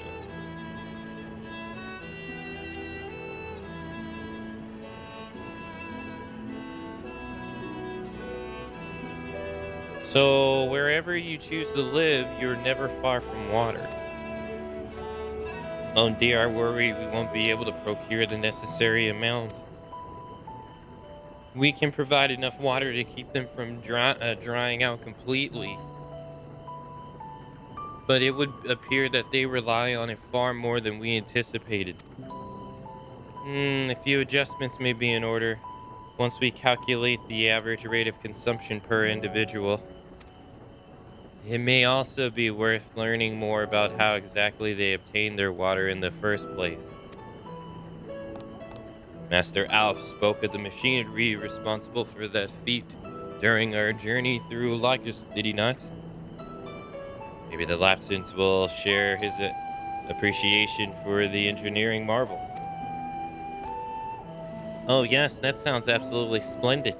So, wherever you choose to live, you're never far from water. Oh dear, I worry we won't be able to procure the necessary amount. We can provide enough water to keep them from drying out completely. But it would appear that they rely on it far more than we anticipated. A few adjustments may be in order once we calculate the average rate of consumption per individual. It may also be worth learning more about how exactly they obtain their water in the first place. Master Alf spoke of the machinery responsible for that feat during our journey through Lycus, did he not? Maybe the Lapsons will share his appreciation for the engineering marvel. Oh yes, that sounds absolutely splendid.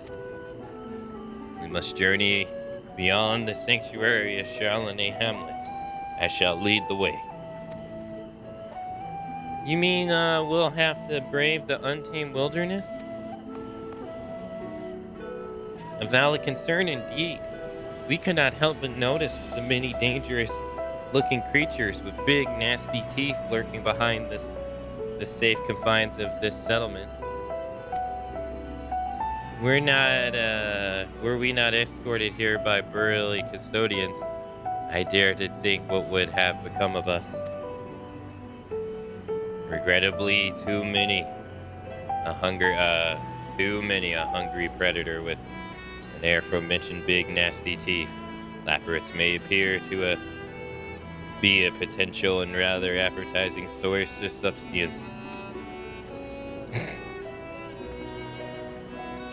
We must journey beyond the sanctuary of Charlene Hamlet. I shall lead the way. You mean we'll have to brave the untamed wilderness? A valid concern indeed. We could not help but notice the many dangerous-looking creatures with big, nasty teeth lurking behind the safe confines of this settlement. Were we not escorted here by burly custodians, I dare to think what would have become of us. Regrettably, too many a hungry predator with an aforementioned big nasty teeth. Lappets may appear to be a potential and rather appetizing source of substance.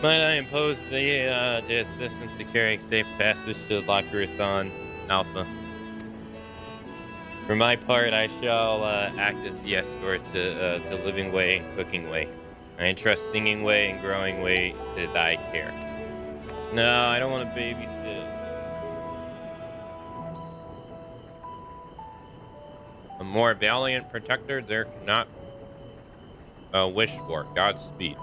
Might I impose the assistance to carrying safe passage to Lockerisson Alpha? For my part, I shall act as the escort to Living Way and Cooking Way. I entrust Singing Way and Growing Way to thy care. No, I don't want to babysit. A more valiant protector there cannot wish for. Godspeed.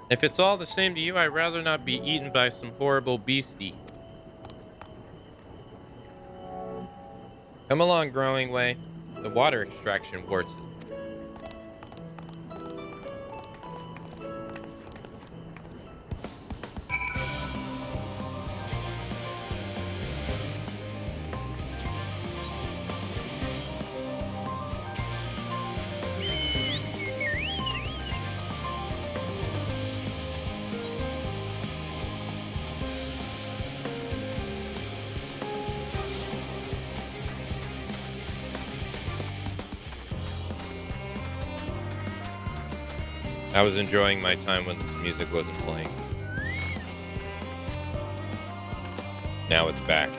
If it's all the same to you, I'd rather not be eaten by some horrible beastie. Come along, Growing Way. The water extraction warts it. I was enjoying my time when this music wasn't playing. Now it's back.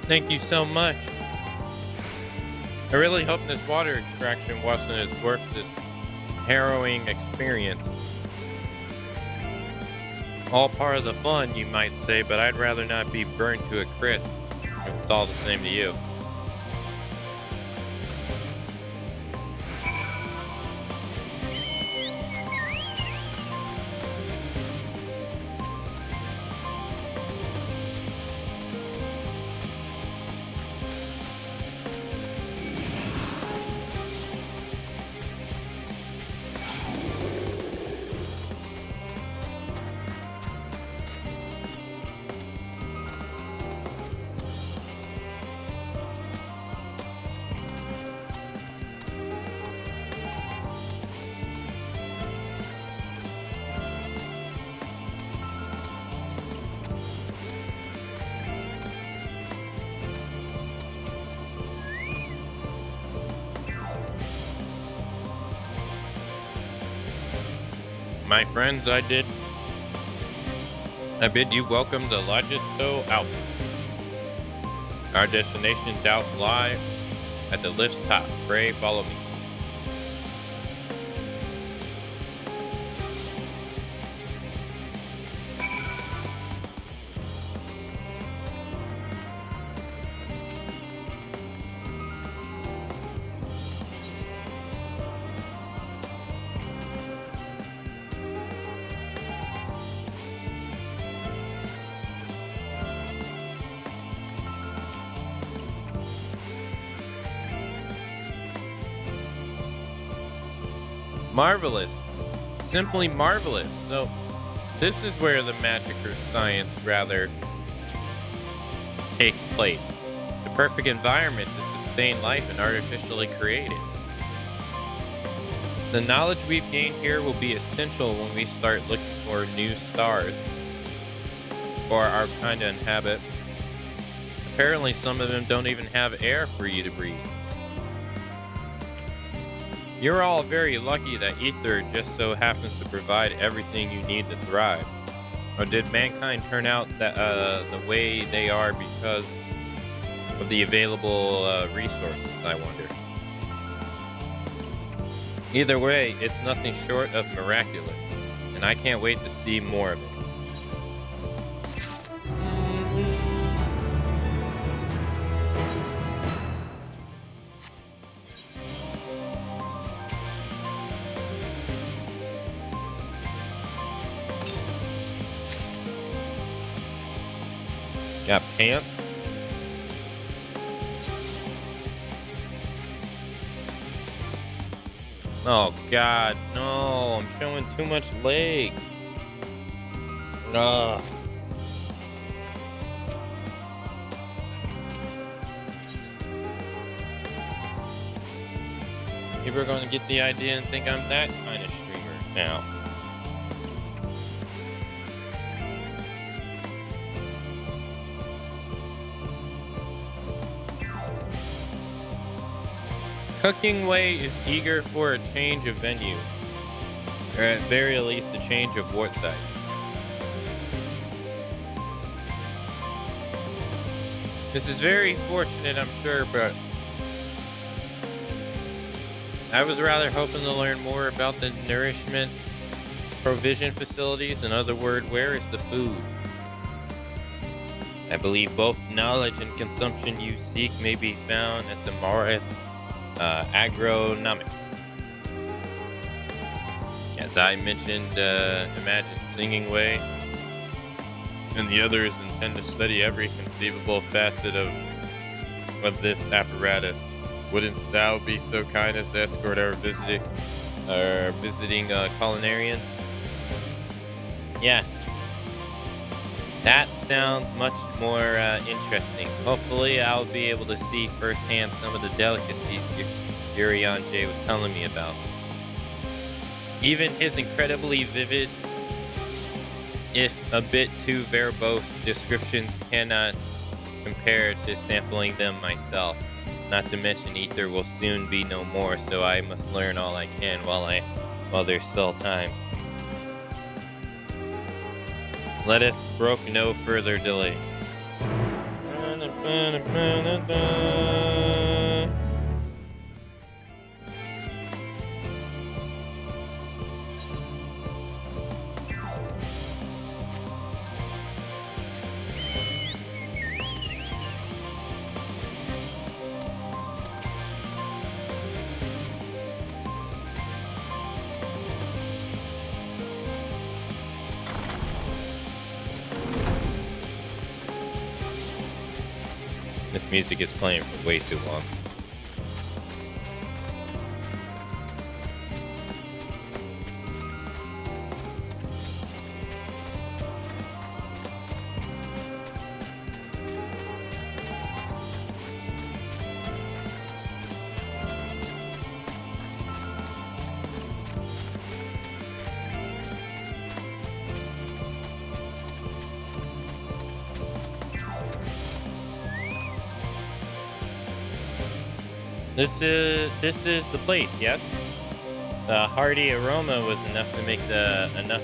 Thank you so much. I really hope this water extraction wasn't as worth this harrowing experience. All part of the fun, you might say, but I'd rather not be burned to a crisp if it's all the same to you. My friends, I bid you welcome to Logisto Alpha. Our destination doubts lie at the lift's top. Pray, follow me. Marvelous. Simply marvelous. So, this is where the magic or science, rather, takes place. The perfect environment to sustain life and artificially created. The knowledge we've gained here will be essential when we start looking for new stars for our kind to inhabit. Apparently, some of them don't even have air for you to breathe. You're all very lucky that Ether just so happens to provide everything you need to thrive. Or did mankind turn out that, the way they are because of the available resources, I wonder? Either way, it's nothing short of miraculous, and I can't wait to see more of it. Got pants. Oh God, no! I'm showing too much leg. Ugh. People are going to get the idea and think I'm that kind of streamer now. Cooking Way is eager for a change of venue, or at very least a change of work site. This is very fortunate, I'm sure, but I was rather hoping to learn more about the nourishment provision facilities. In other words, where is the food? I believe both knowledge and consumption you seek may be found at the Marith agronomics. As I mentioned, Imagine Singing Way, and the others intend to study every conceivable facet of this apparatus. Wouldn't thou be so kind as to escort our visiting culinarian? Yes. That sounds much more interesting. Hopefully, I'll be able to see firsthand some of the delicacies Urian J was telling me about. Even his incredibly vivid, if a bit too verbose, descriptions cannot compare to sampling them myself. Not to mention, Ether will soon be no more, so I must learn all I can while there's still time. Let us brook no further delay. This music is playing for way too long. This is the place, yes? The hearty aroma was enough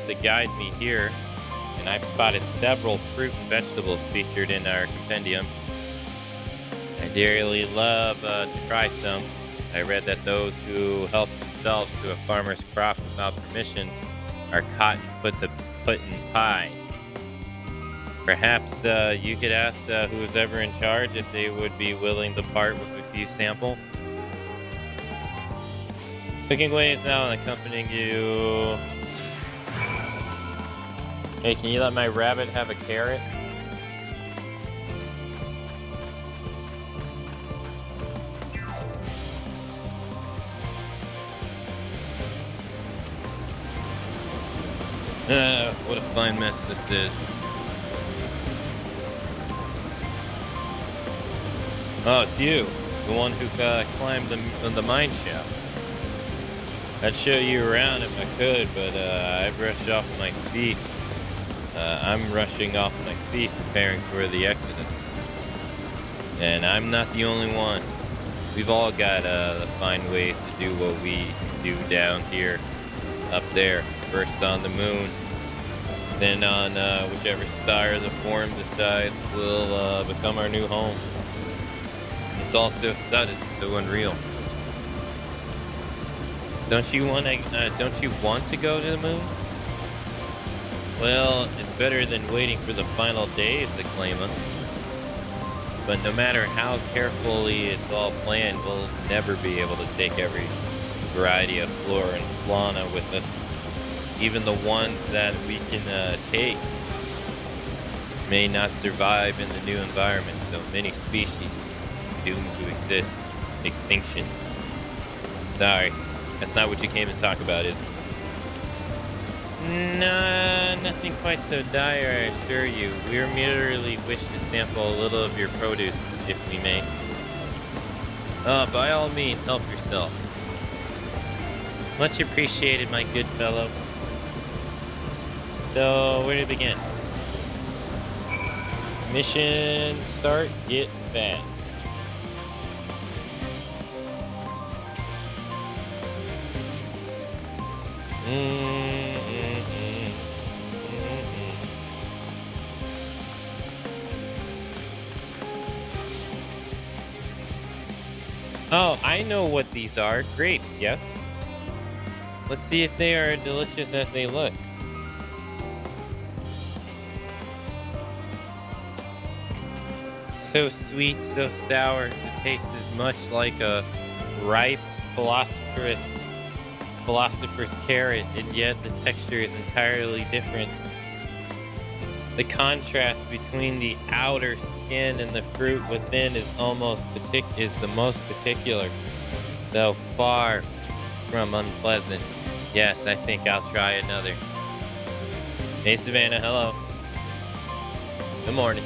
to guide me here, and I've spotted several fruit and vegetables featured in our compendium. I dearly love to try some. I read that those who help themselves to a farmer's crop without permission are caught and put in pie. Perhaps you could ask who's ever in charge if they would be willing to part with a few samples. Cooking away is now accompanying you. Hey, can you let my rabbit have a carrot? What a fine mess this is. Oh, it's you. The one who climbed the mine shaft. I'd show you around if I could, but I've rushed off my feet. I'm rushing off my feet, preparing for the exodus. And I'm not the only one. We've all got to find ways to do what we do down here, up there. First on the moon, then on whichever star the Forum decides will become our new home. It's all so sudden, so unreal. Don't you want to go to the moon? Well, it's better than waiting for the final days to claim us. But no matter how carefully it's all planned, we'll never be able to take every variety of flora and fauna with us. Even the ones that we can take may not survive in the new environment, so many species doomed to extinction. Sorry, that's not what you came to talk about, is it? Nah, nothing quite so dire, I assure you. We merely wish to sample a little of your produce, if we may. By all means, help yourself. Much appreciated, my good fellow. So, where to begin? Mission start, get fast. Oh, I know what these are. Grapes, yes? Let's see if they are delicious as they look. So sweet, so sour. It tastes as much like a ripe philosopher's carrot, and yet the texture is entirely different. The contrast between the outer skin and the fruit within is the most particular, though far from unpleasant. Yes, I think I'll try another. Hey, Savannah, hello. Good morning.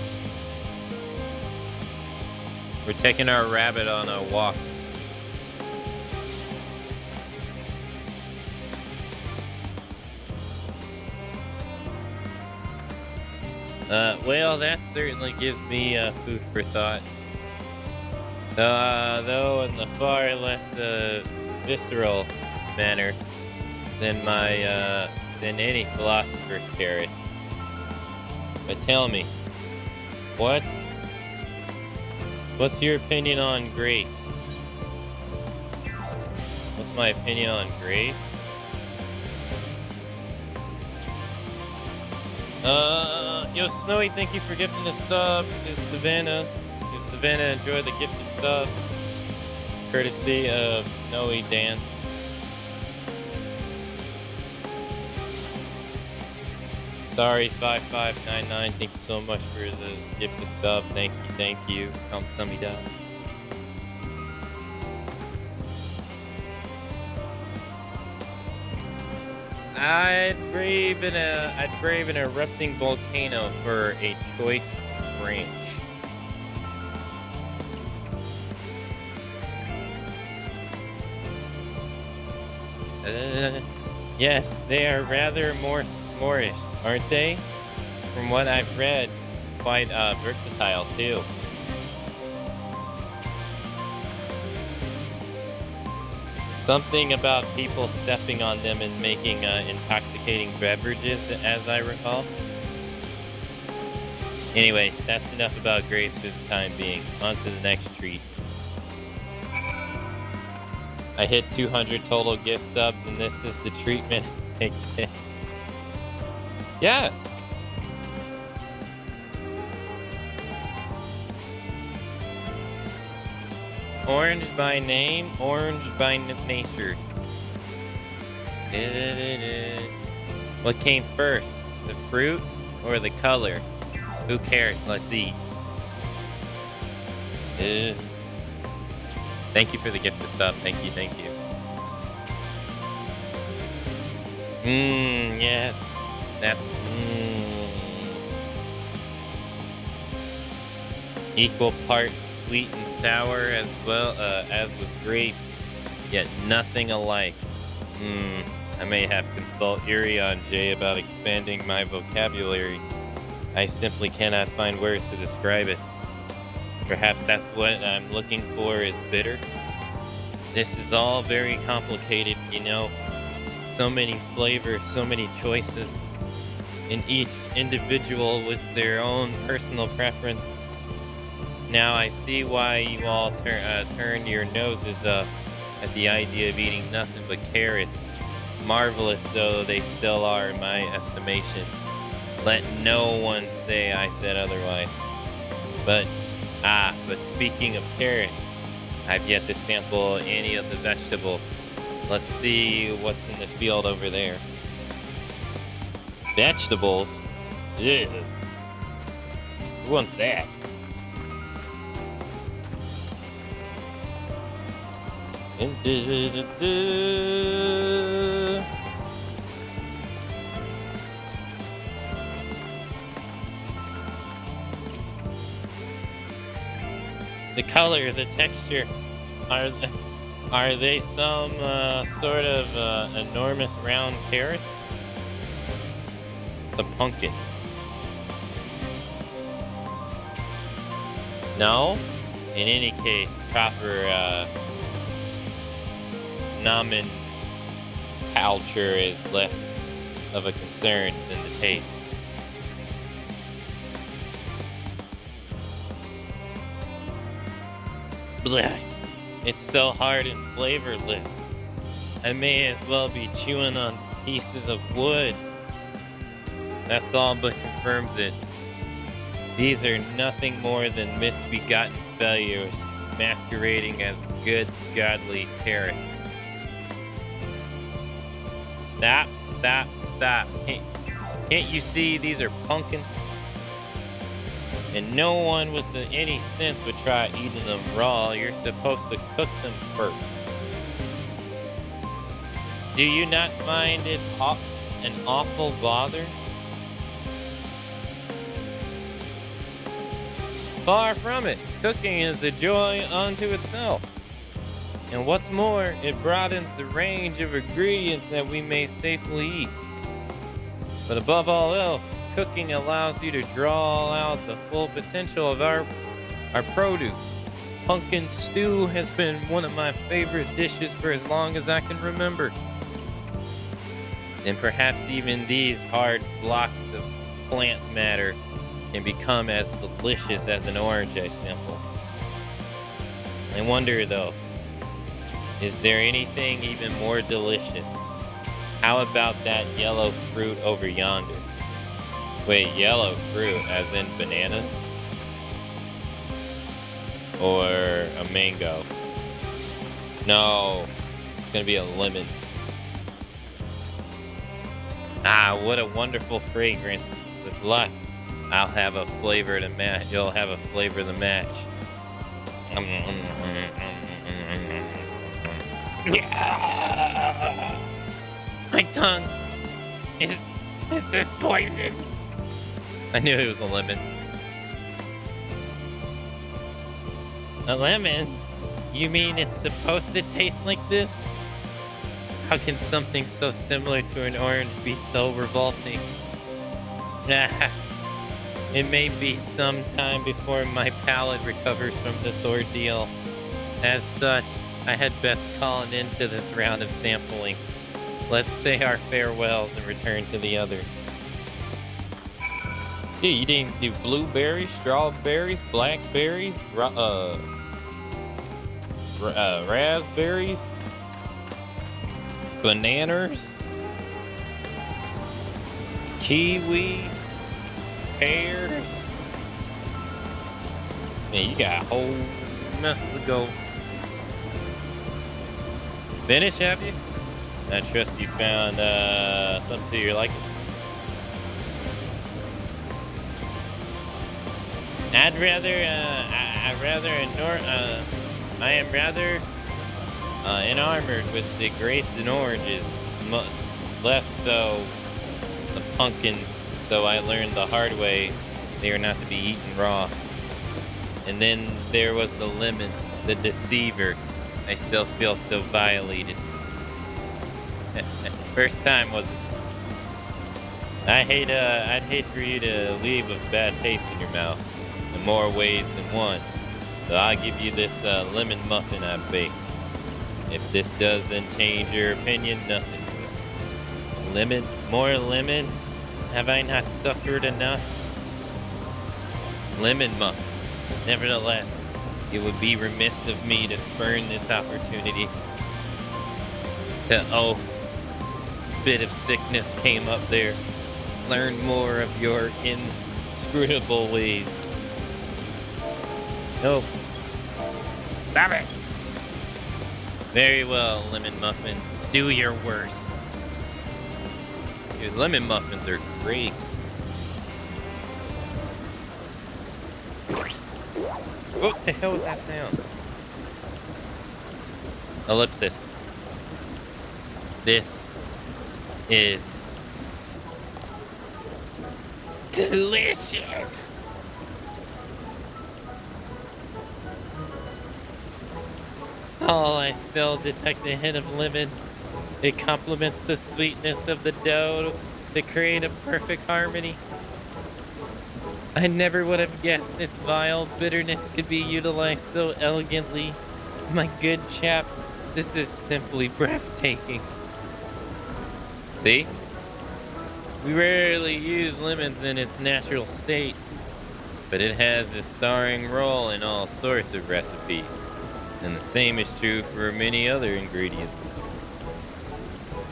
We're taking our rabbit on a walk. Well, that certainly gives me food for thought. Though in the far less visceral manner than any philosopher's carrot. But tell me, what's What's your opinion on grape? What's my opinion on grape? Yo, Snowy, thank you for gifting a sub to Savannah. Yo, Savannah, enjoy the gifted sub. Courtesy of Snowy Dance. Sorry, 5599. Thank you so much for the gifted sub. Thank you. Kamsamida. I'd brave an erupting volcano for a choice branch. Yes, they are rather Moorish, aren't they? From what I've read, quite versatile too. Something about people stepping on them and making intoxicating beverages, as I recall. Anyways, that's enough about grapes for the time being. On to the next treat. I hit 200 total gift subs, and this is the treatment. Yes. Orange by name, orange by nature. What came first, the fruit or the color? Who cares? Let's eat. Thank you for the gift of sub. Thank you. Yes. That's equal parts sweet and sour as well as with grapes, yet nothing alike. I may have to consult Urion J about expanding my vocabulary. I simply cannot find words to describe it. Perhaps that's what I'm looking for is bitter. This is all very complicated, you know. So many flavors, so many choices, and each individual with their own personal preference. Now I see why you all turn your noses up at the idea of eating nothing but carrots. Marvelous though they still are in my estimation. Let no one say I said otherwise. But speaking of carrots, I've yet to sample any of the vegetables. Let's see what's in the field over there. Vegetables? Ew. Who wants that? The color, the texture, are they some sort of enormous round carrot? It's a pumpkin. No? In any case, proper nomenclature is less of a concern than the taste. Blech. It's so hard and flavorless. I may as well be chewing on pieces of wood. That's all but confirms it. These are nothing more than misbegotten failures masquerading as good, godly carrots. Stop. Can't you see these are pumpkins? And no one with any sense would try eating them raw. You're supposed to cook them first. Do you not find it an awful bother? Far from it. Cooking is a joy unto itself. And what's more, it broadens the range of ingredients that we may safely eat. But above all else, cooking allows you to draw out the full potential of our produce. Pumpkin stew has been one of my favorite dishes for as long as I can remember. And perhaps even these hard blocks of plant matter can become as delicious as an orange I sample. I wonder though, is there anything even more delicious? How about that yellow fruit over yonder? Wait, yellow fruit as in bananas? Or a mango? No, it's gonna be a lemon. Ah, what a wonderful fragrance. With luck, I'll have a flavor to match. You'll have a flavor to match. Yeah. My tongue. Is this poison? I knew it was a lemon. A lemon? You mean it's supposed to taste like this? How can something so similar to an orange be so revolting? It may be some time before my palate recovers from this ordeal. As such, I had best call an end to this round of sampling. Let's say our farewells and return to the others. Dude, you didn't do blueberries, strawberries, blackberries, raspberries, bananas, kiwi, pears. Man, you got a whole mess to go. Finish, have you? I trust you found something to your liking. I am rather enamored with the grapes and oranges, less so the pumpkin, though I learned the hard way they are not to be eaten raw. And then there was the lemon, the deceiver. I still feel so violated. First time was it? I'd hate for you to leave a bad taste in your mouth in more ways than one. So I'll give you this lemon muffin I baked. If this doesn't change your opinion, nothing will. Lemon? More lemon? Have I not suffered enough? Lemon muffin. Nevertheless, it would be remiss of me to spurn this opportunity. Oh, bit of sickness came up there. Learn more of your inscrutable ways. No. Stop it! Very well, lemon muffin. Do your worst. Dude, lemon muffins are great. What the hell was that sound? Ellipsis. This is delicious. Oh, I still detect a hint of lemon. It complements the sweetness of the dough to create a perfect harmony. I never would have guessed its vile bitterness could be utilized so elegantly. My good chap, this is simply breathtaking. See? We rarely use lemons in its natural state, but it has a starring role in all sorts of recipes. And the same is true for many other ingredients.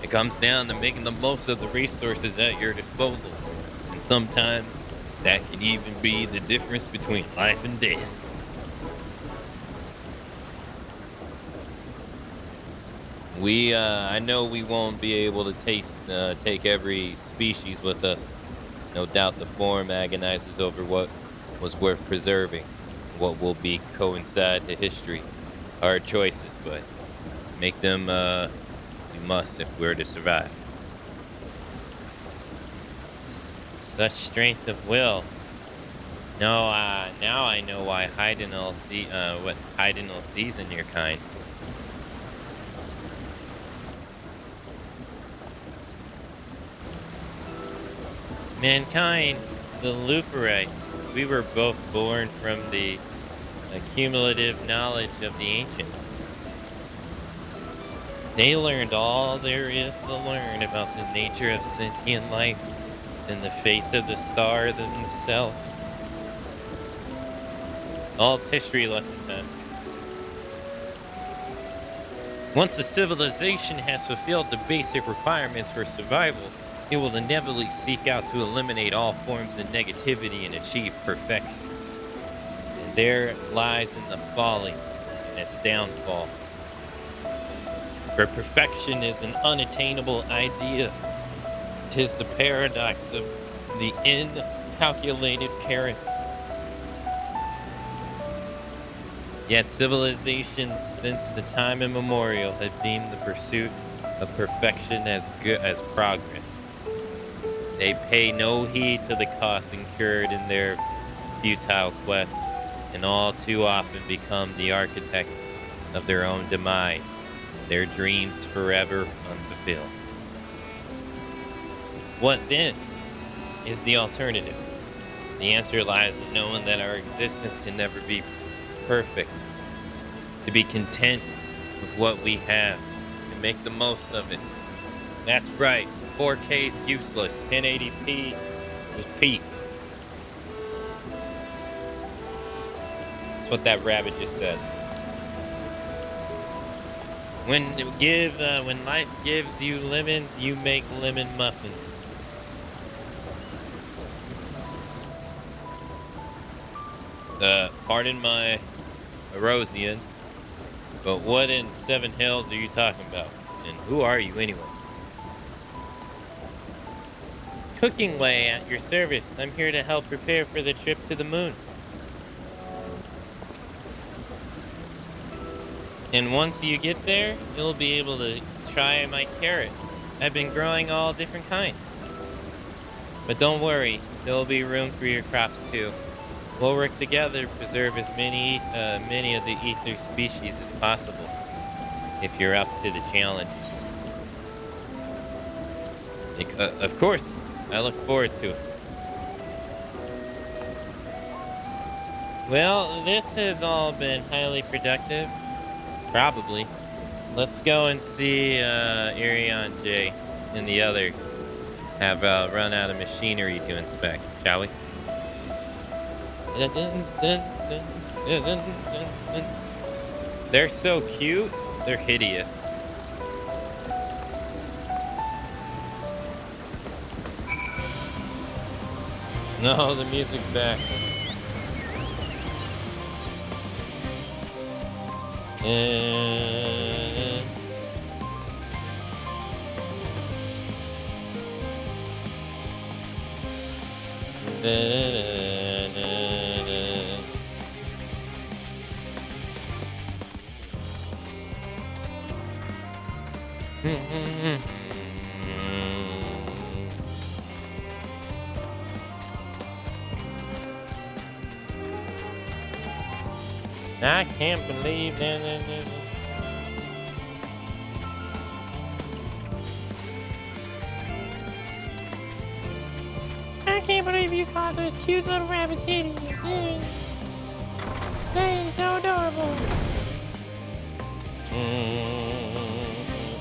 It comes down to making the most of the resources at your disposal. And sometimes that can even be the difference between life and death. I know we won't be able to take every species with us. No doubt the Forum agonizes over what was worth preserving, what will be coincide to history. Hard choices, but make them, we must if we're to survive. Such strength of will. No, now I know why Heidenal sees in your kind. Mankind, the Luperites, we were both born from the accumulative knowledge of the ancients. They learned all there is to learn about the nature of sentient life and the fates of the stars themselves. All history lesson time. Once a civilization has fulfilled the basic requirements for survival, it will inevitably seek out to eliminate all forms of negativity and achieve perfection. And there lies in the folly and its downfall. For perfection is an unattainable idea. 'Tis the paradox of the incalculated carrot. Yet civilizations since the time immemorial have deemed the pursuit of perfection as good as progress. They pay no heed to the costs incurred in their futile quest, and all too often become the architects of their own demise, their dreams forever unfulfilled. What then is the alternative? The answer lies in knowing that our existence can never be perfect. To be content with what we have and make the most of it. That's right, 4K is useless. 1080p was peak. That's what that rabbit just said. When life gives you lemons, you make lemon muffins. Pardon my Erosian, but what in Seven Hills are you talking about? And who are you anyway? Cooking Way at your service. I'm here to help prepare for the trip to the moon. And once you get there, you'll be able to try my carrots. I've been growing all different kinds. But don't worry, there'll be room for your crops too. We'll work together to preserve as many of the ether species as possible, if you're up to the challenge. Of course, I look forward to it. Well, this has all been highly productive. Probably. Let's go and see Irion J and the others have run out of machinery to inspect, shall we? They're so cute, they're hideous. No, the music's back. I can't believe that. I can't believe you caught those cute little rabbits hitting you. They're so adorable.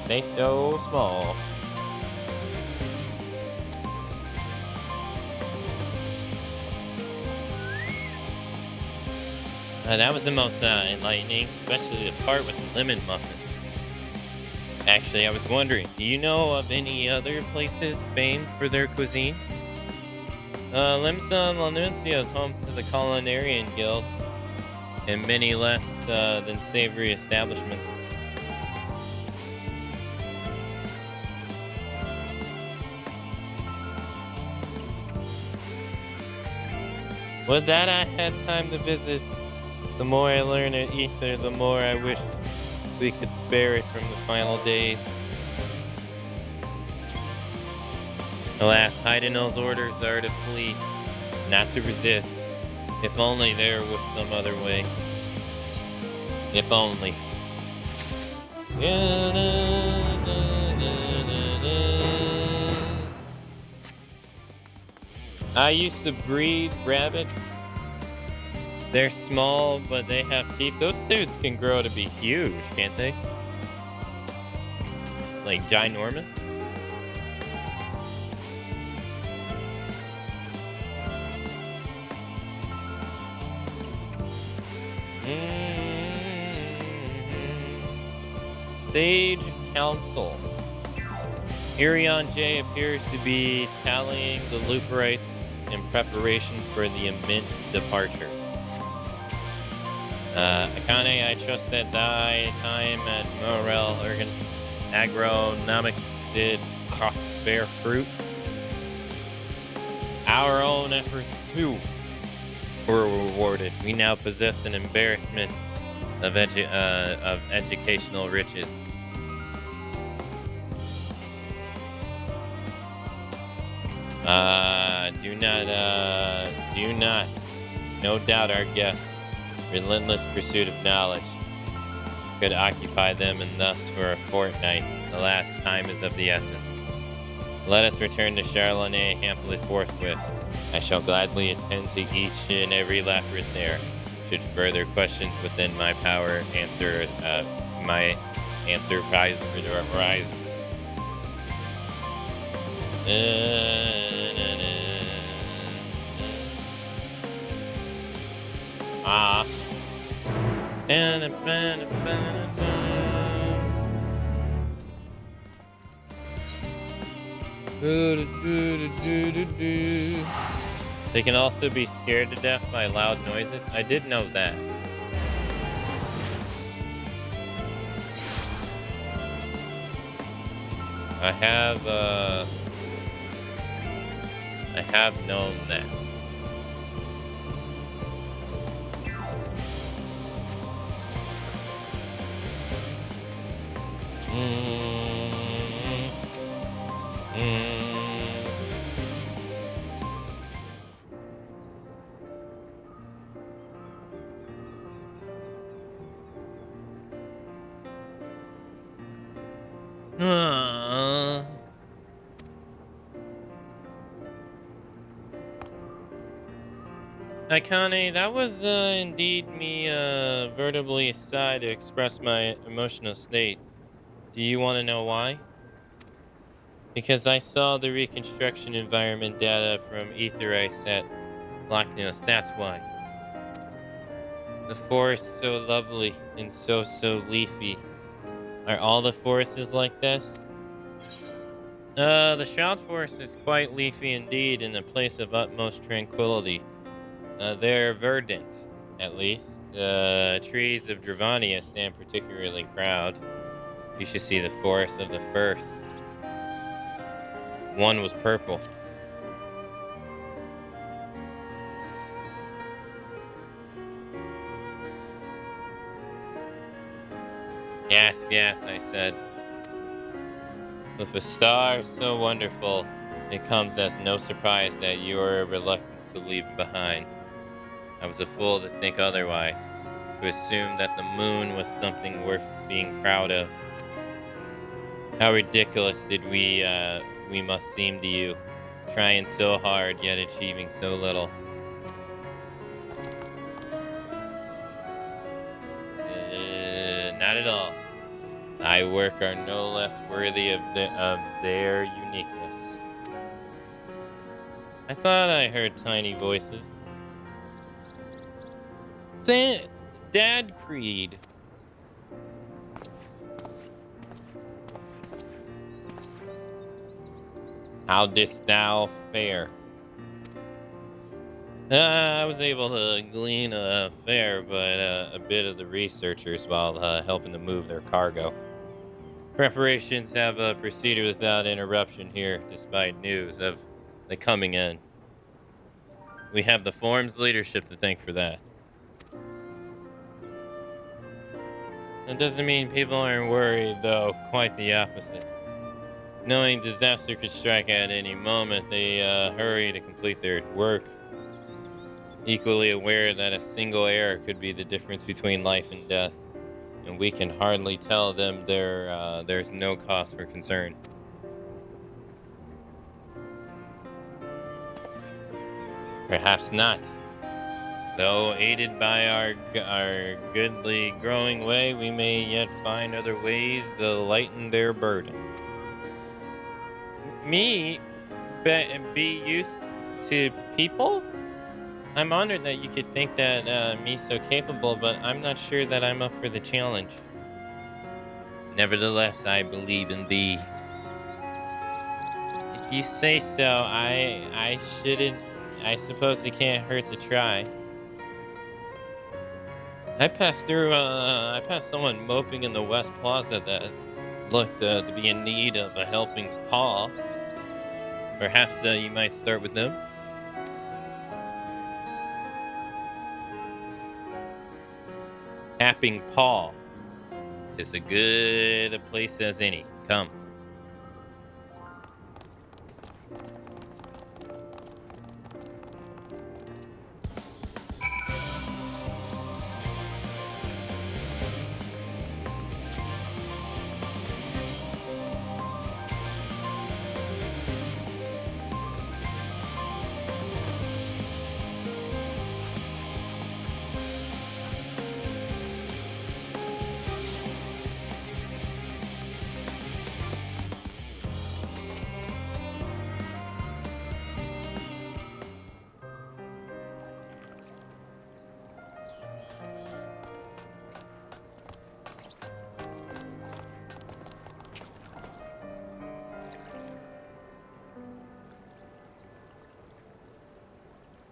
They're so small. That was the most enlightening, especially the part with the lemon muffin. Actually, I was wondering, do you know of any other places famed for their cuisine? Limsa Lanuncio is home to the Culinarian Guild and many less than savory establishments. With that, I had time to visit. The more I learn at Ether, the more I wish we could spare it from the final days. Alas, Heidenel's orders are to flee, not to resist. If only there was some other way. If only. I used to breed rabbits. They're small, but they have teeth. Those dudes can grow to be huge, can't they? Like ginormous. Sage Council. Irion J appears to be tallying the Looperites in preparation for the imminent departure. Akane, I trust that thy time at Morel Agronomics did bear fruit. Our own efforts too were rewarded. We now possess an embarrassment of educational riches. Do not. No doubt our guests' relentless pursuit of knowledge could occupy them and thus for a fortnight. The last time is of the essence. Let us return to Charlotte Hamlet forthwith. I shall gladly attend to each and every labyrinth there. Should further questions within my power answer rise. They can also be scared to death by loud noises. I did know that. I have known that. Akane, that was indeed me verbally a sigh to express my emotional state. Do you want to know why? Because I saw the reconstruction environment data from Aetheris at Lochnos, that's why. The forest so lovely and so leafy. Are all the forests like this? The Shroud Forest is quite leafy indeed, and a place of utmost tranquility. They're verdant, at least. The trees of Dravania stand particularly proud. You should see the forest of the first. One was purple. Yes, I said. With a star so wonderful, it comes as no surprise that you are reluctant to leave it behind. I was a fool to think otherwise, to assume that the moon was something worth being proud of. How ridiculous did we must seem to you, trying so hard yet achieving so little. Not at all. Thy work are no less worthy of their uniqueness. I thought I heard tiny voices. Dad Creed. How didst thou fare? I was able to glean a fair, but a bit of the researchers while helping to move their cargo. Preparations have proceeded without interruption here, despite news of the coming in. We have the Forum's leadership to thank for that. That doesn't mean people aren't worried, though. Quite the opposite. Knowing disaster could strike at any moment, they hurry to complete their work. Equally aware that a single error could be the difference between life and death, and we can hardly tell them there's no cause for concern. Perhaps not. Though aided by our goodly growing way, we may yet find other ways to lighten their burden. Me? Be used to people? I'm honored that you could think that me so capable, but I'm not sure that I'm up for the challenge. Nevertheless, I believe in thee. If you say so, I shouldn't. I suppose it can't hurt to try. I passed someone moping in the West Plaza that looked to be in need of a helping paw. Perhaps you might start with them? Tapping paw. It's a good place as any. Come.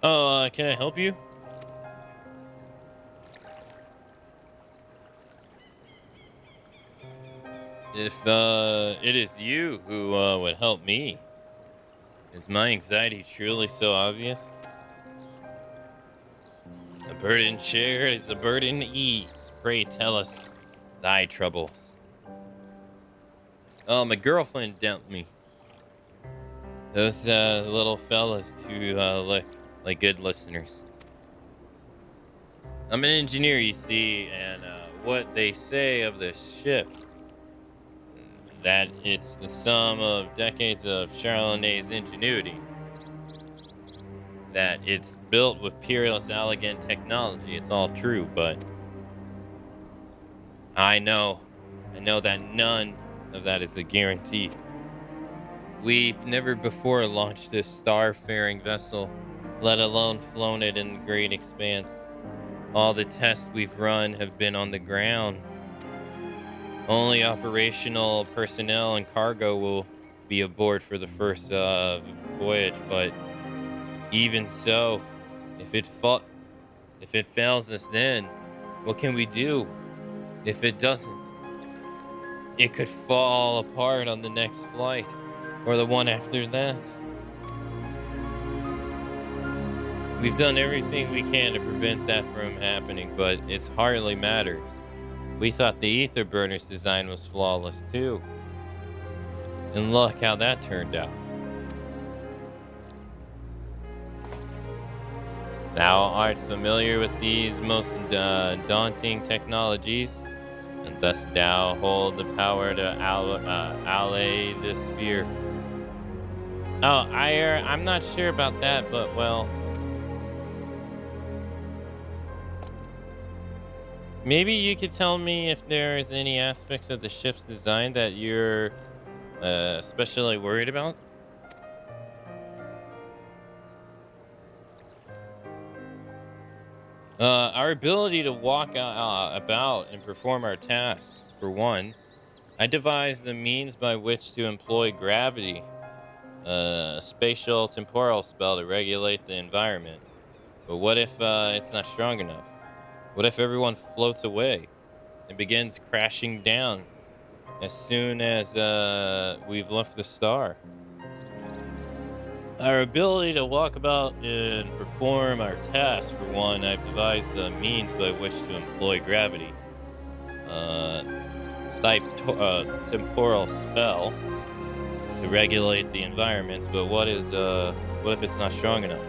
Oh, can I help you? If it is you who would help me, is my anxiety truly so obvious? A burden shared is a burden eased. Pray tell us thy troubles. Oh, my girlfriend dumped me. Those little fellas do look like good listeners. I'm an engineer, you see, and what they say of the ship, that it's the sum of decades of Charlenet's ingenuity, that it's built with peerless, elegant technology. It's all true, but I know that none of that is a guarantee. We've never before launched this star-faring vessel, let alone flown it in the great expanse. All the tests we've run have been on the ground. Only operational personnel and cargo will be aboard for the first voyage, but even so, if it fails us then, what can we do? If it doesn't, it could fall apart on the next flight, or the one after that. We've done everything we can to prevent that from happening, but it hardly matters. We thought the ether burner's design was flawless too. And look how that turned out. Thou art familiar with these most daunting technologies, and thus thou hold the power to allay this fear. Oh, I'm not sure about that, but well, maybe you could tell me if there's any aspects of the ship's design that you're especially worried about? Our ability to walk about and perform our tasks, for one. I devised the means by which to employ gravity, a spatial temporal spell to regulate the environment. But what if it's not strong enough? What if everyone floats away and begins crashing down as soon as we've left the star? Our ability to walk about and perform our tasks, for one. I've devised the means by which to employ gravity. Temporal spell to regulate the environments, but what if it's not strong enough?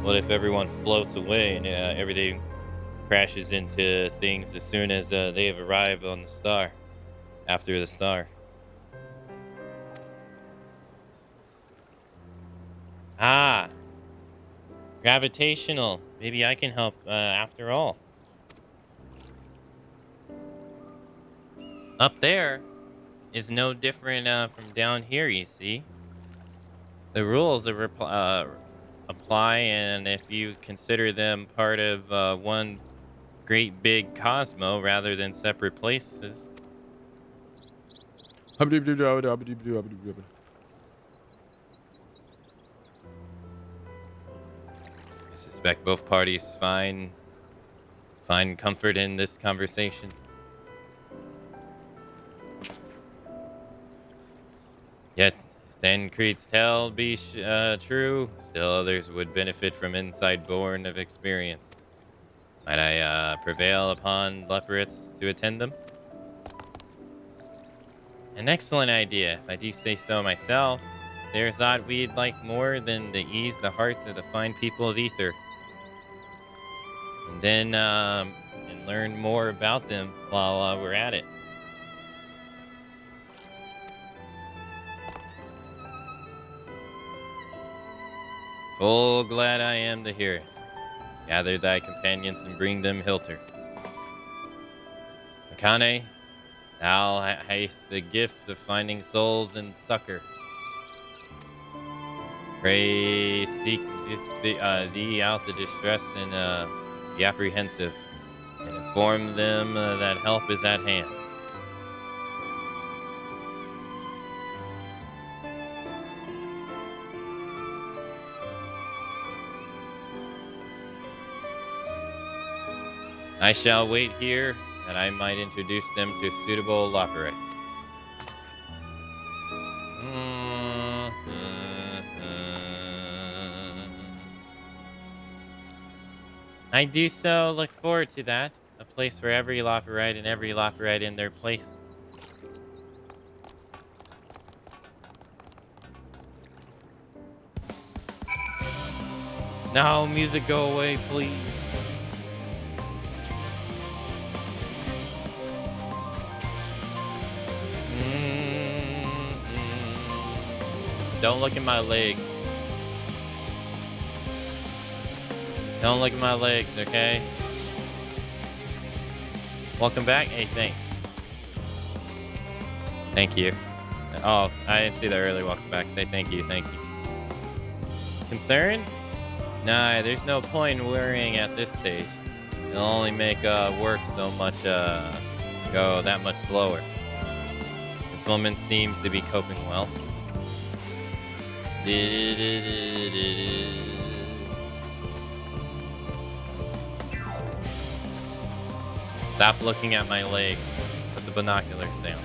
What if everyone floats away and everything crashes into things as soon as they have arrived on the star, after the star? Ah, gravitational. Maybe I can help after all. Up there is no different from down here, you see. The rules apply, and if you consider them part of one great big cosmo rather than separate places, I suspect both parties find comfort in this conversation. Yet, if then Creed's tale be true, still others would benefit from insight born of experience. Might I prevail upon leopards to attend them? An excellent idea, if I do say so myself. There's aught we'd like more than to ease the hearts of the fine people of Ether. And then, and learn more about them while we're at it. Full glad I am to hear it. Gather thy companions and bring them Hilter. Akane, thou hast the gift of finding souls in succor. Pray seek thee out the distressed and the apprehensive, and inform them that help is at hand. I shall wait here, that I might introduce them to suitable lockerites. I do so look forward to that. A place for every loperite and every loperite in their place. No, music, go away, please. Don't look at my legs. Don't look at my legs, okay? Welcome back. Hey, thanks. Thank you. Oh, I didn't see that earlier. Welcome back. Say thank you. Thank you. Concerns? Nah, there's no point in worrying at this stage. It'll only make work so much, go that much slower. This woman seems to be coping well. Stop looking at my leg. Put the binoculars down.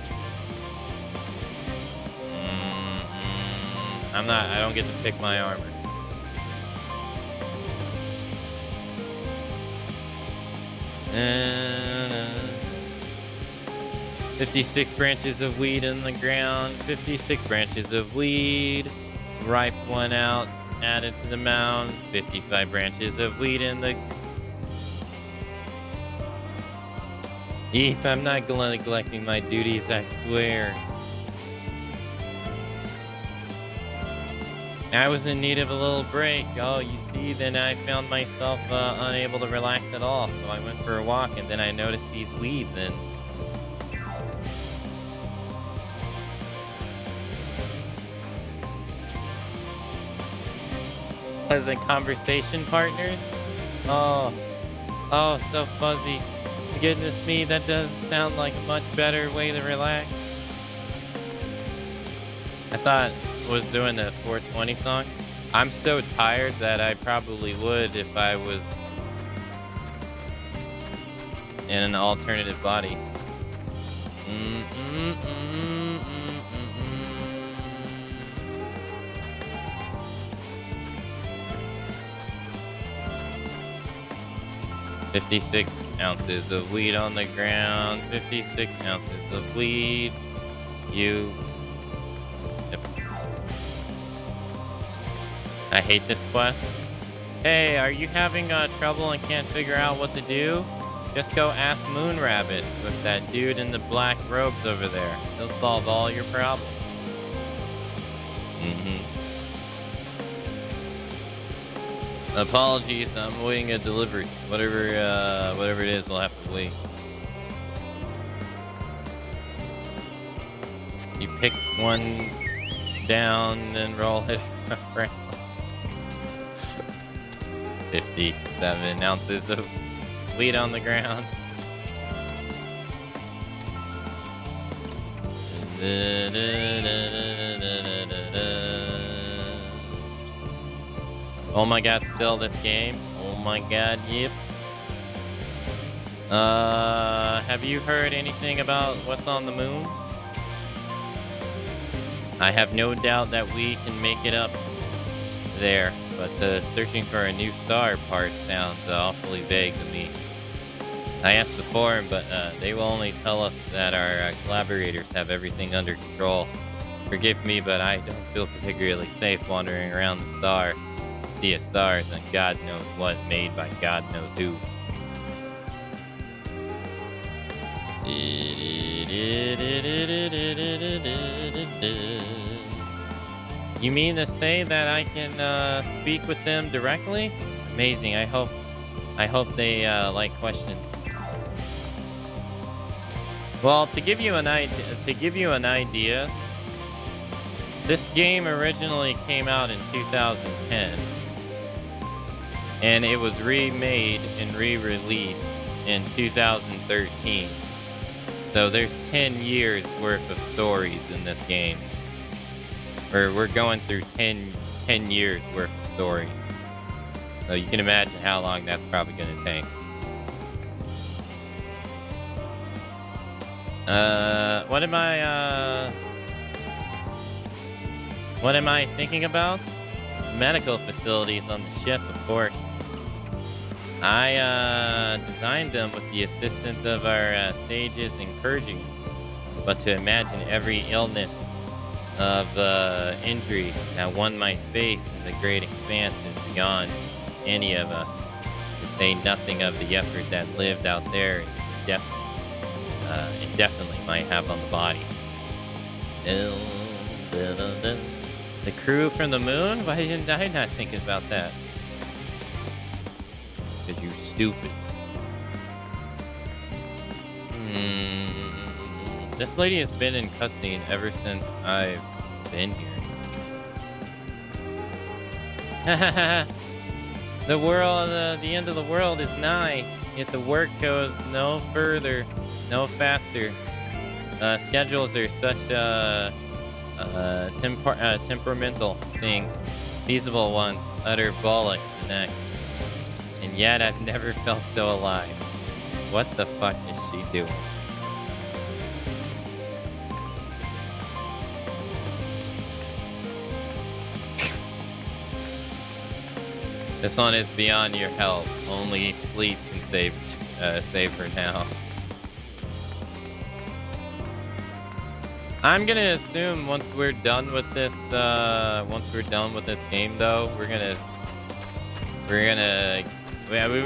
I don't get to pick my armor. And 56 branches of weed in the ground. 56 branches of weed. Ripe one out. Added to the mound. 55 branches of weed in the... I'm not neglecting my duties, I swear. I was in need of a little break. Oh, you see, then I found myself unable to relax at all. So I went for a walk, and then I noticed these weeds, and... pleasant conversation partners? Oh, so fuzzy. Goodness me, that does sound like a much better way to relax. I thought I was doing the 420 song. I'm so tired that I probably would if I was in an alternative body. 56 ounces of weed on the ground. 56 ounces of weed. Yep. I hate this quest. Hey, are you having trouble and can't figure out what to do? Just go ask Moon Rabbits with that dude in the black robes over there. He'll solve all your problems. Apologies, I'm waiting a delivery. Whatever it is, we'll have to wait. You pick one down and roll it around. 57 ounces of weed on the ground. And Oh my god, still this game? Oh my god, yep. Have you heard anything about what's on the moon? I have no doubt that we can make it up there, but the searching for a new star part sounds awfully vague to me. I asked the forum, but they will only tell us that our collaborators have everything under control. Forgive me, but I don't feel particularly safe wandering around the sea of stars and God knows what made by God knows who. You mean to say that I can speak with them directly? Amazing. I hope they like questions. Well, to give you an idea, this game originally came out in 2010, and it was remade and re-released in 2013. So there's 10 years worth of stories in this game. Or we're going through 10 years worth of stories. So you can imagine how long that's probably going to take. What am I thinking about? Medical facilities on the ship, of course. I designed them with the assistance of our sages encouraging them. But to imagine every illness of injury that one might face in the great expanse is beyond any of us. To say nothing of the effort that lived out there is definitely might have on the body. The crew from the moon? Why didn't I not think about that? Because you're stupid. This lady has been in cutscene ever since I've been here. The world, the end of the world is nigh, yet the work goes no further, no faster. Schedules are such temperamental things, feasible ones, utter bollocks the next. And yet I've never felt so alive. What the fuck is she doing? This one is beyond your help. Only sleep can save her now. I'm gonna assume once we're done with this game, though, we've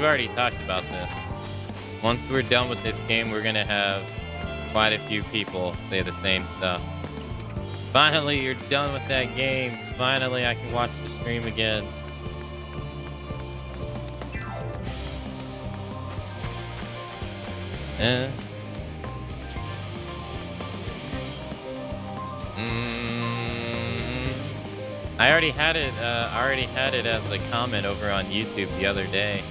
already talked about this. Once we're done with this game, we're gonna have quite a few people say the same stuff. Finally, you're done with that game. Finally, I can watch the stream again. I already had it as a comment over on YouTube the other day.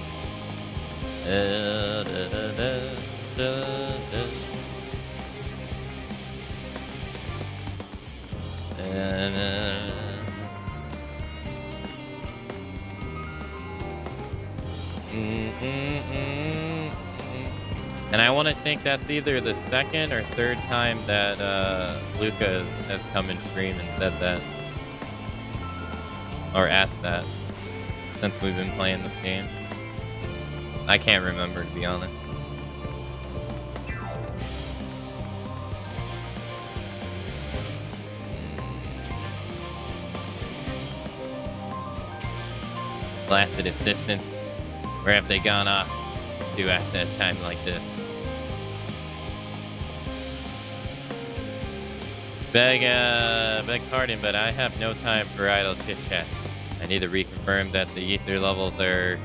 And I want to think that's either the second or third time that Luca has come in stream and said that. Or asked that. Since we've been playing this game. I can't remember, to be honest. Blasted assistants. Where have they gone off to at that time like this? Beg pardon, but I have no time for idle chit-chat. I need to reconfirm that the ether levels are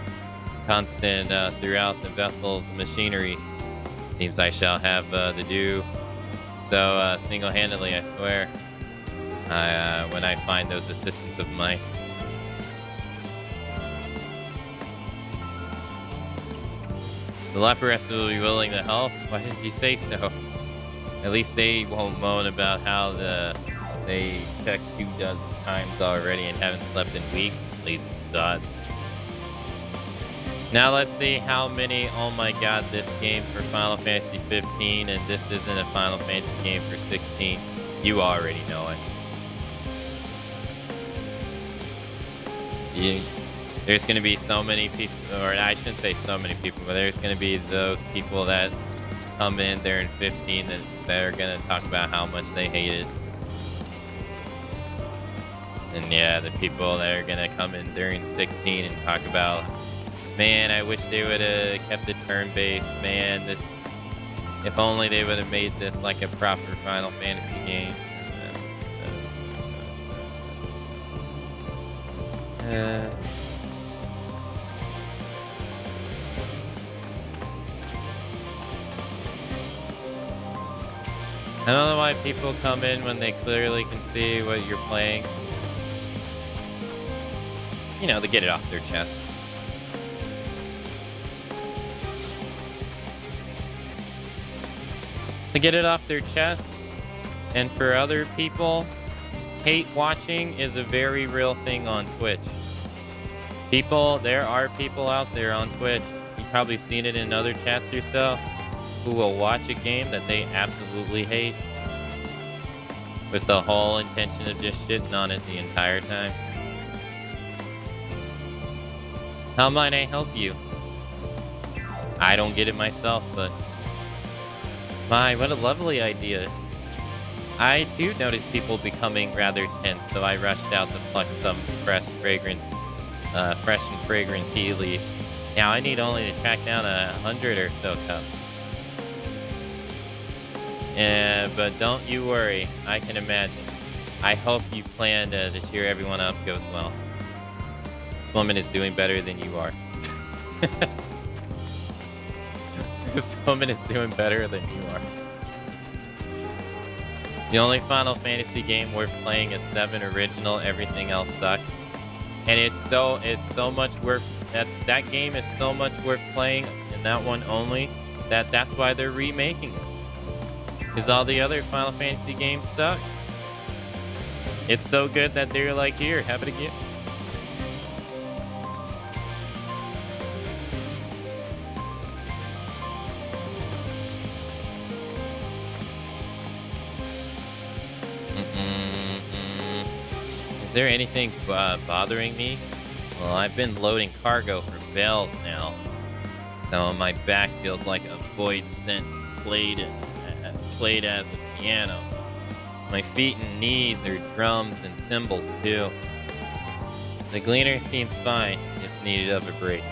constant throughout the vessel's machinery. Seems I shall have the do so single-handedly, I swear. When I find those assistants of mine. The leopards will be willing to help. Why didn't you say so? At least they won't moan about how they checked 24 times already and haven't slept in weeks. Lazy sods. Now let's see how many. Oh my god, this game for Final Fantasy 15, and this isn't a Final Fantasy game for 16. You already know it. There's going to be so many people, or I shouldn't say so many people, but there's going to be those people that come in there in 15 that are going to talk about how much they hate it. And yeah, the people that are going to come in during 16 and talk about, man, I wish they would have kept it turn-based. Man, this, if only they would have made this like a proper Final Fantasy game. I don't know why people come in when they clearly can see what you're playing. You know, to get it off their chest. To get it off their chest. And for other people, hate watching is a very real thing on Twitch. There are people out there on Twitch, you've probably seen it in other chats yourself, who will watch a game that they absolutely hate with the whole intention of just shitting on it the entire time. How might I help you? I don't get it myself, but my, what a lovely idea. I too noticed people becoming rather tense, so I rushed out to pluck some fresh and fragrant tea leaf. Now I need only to track down 100 or so cups. But don't you worry, I can imagine. I hope you plan to cheer everyone up goes well. This woman is doing better than you are. This woman is doing better than you are. The only Final Fantasy game worth playing is 7 original. Everything else sucks. And it's so much worth. That game is so much worth playing, and that one only. That's why they're remaking it. Because all the other Final Fantasy games suck. It's so good that they're like, here, have it again. Is there anything bothering me? Well, I've been loading cargo for bells now, so my back feels like a void scent played as a piano. My feet and knees are drums and cymbals too. The Gleaner seems fine if needed of a break.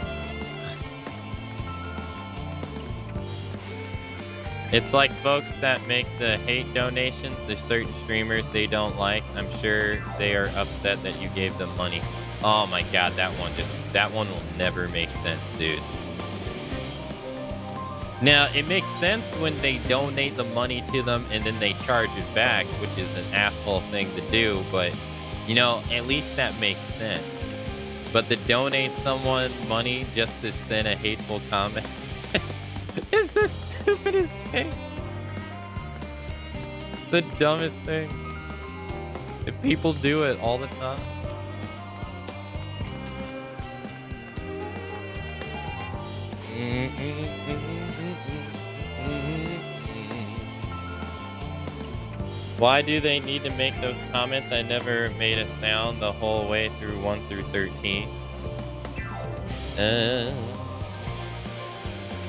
It's like folks that make the hate donations to certain streamers they don't like. I'm sure they are upset that you gave them money. Oh my god, that one will never make sense, dude. Now, it makes sense when they donate the money to them and then they charge it back, which is an asshole thing to do, but, you know, at least that makes sense. But to donate someone money just to send a hateful comment is the stupidest thing. It's the dumbest thing. If people do it all the time. Why do they need to make those comments? I never made a sound the whole way through 1 through 13.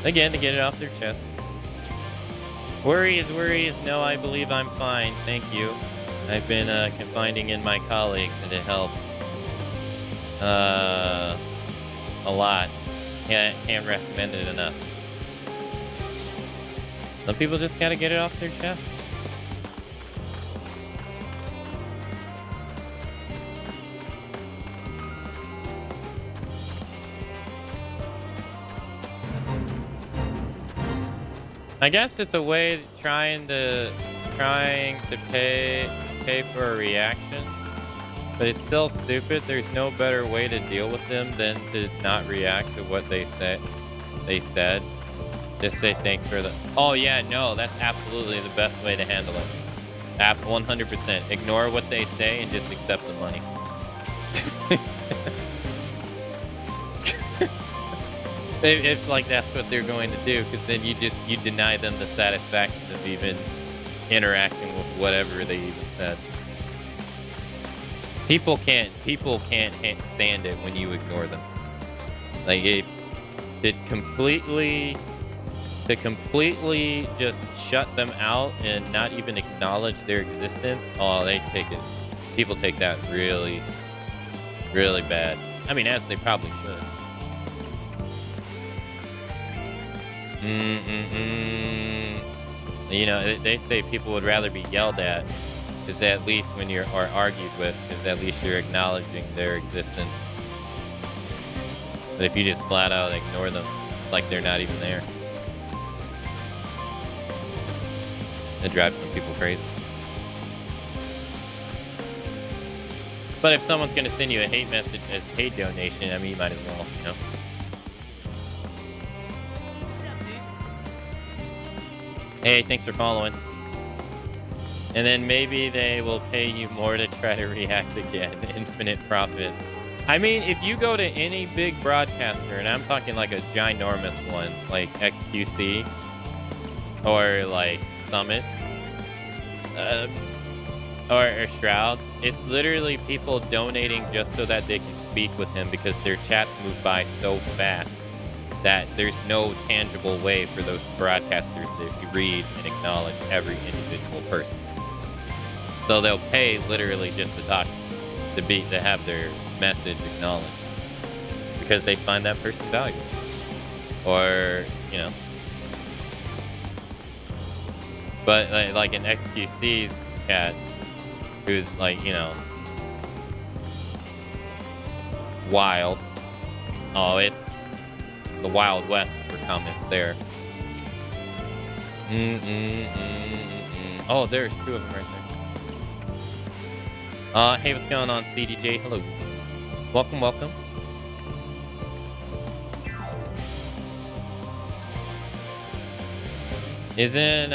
Again, to get it off their chest. Worries, no, I believe I'm fine, thank you. I've been confiding in my colleagues and it helps. A lot. Can't recommend it enough. Some people just gotta get it off their chest. I guess it's a way of trying to pay for a reaction, but it's still stupid. There's no better way to deal with them than to not react to what they said. Just say thanks for the... Oh, yeah, no, that's absolutely the best way to handle it. 100%. Ignore what they say and just accept the money. if like that's what they're going to do, because then you deny them the satisfaction of even interacting with whatever they even said. People can't stand it when you ignore them. Like to completely just shut them out and not even acknowledge their existence. Oh, people take that really, really bad. I mean, as they probably should. You know, they say people would rather be yelled at, because at least when you're, or argued with, because at least you're acknowledging their existence. But if you just flat out ignore them, it's like they're not even there. It drives some people crazy. But if someone's going to send you a hate message as hate donation, I mean, you might as well, you know. Hey, thanks for following. And then maybe they will pay you more to try to react again. Infinite profit. I mean, if you go to any big broadcaster, and I'm talking like a ginormous one, like XQC, or like Summit, or Shroud, it's literally people donating just so that they can speak with him, because their chats move by so fast that there's no tangible way for those broadcasters to read and acknowledge every individual person. So they'll pay literally just to talk, to have their message acknowledged, because they find that person valuable. Or, you know. But like an XQC's chat, who's like, you know, wild. Oh, it's the Wild West for comments there. Oh, there's two of them right there. Hey, what's going on, CDJ? Hello. Welcome, welcome. Isn't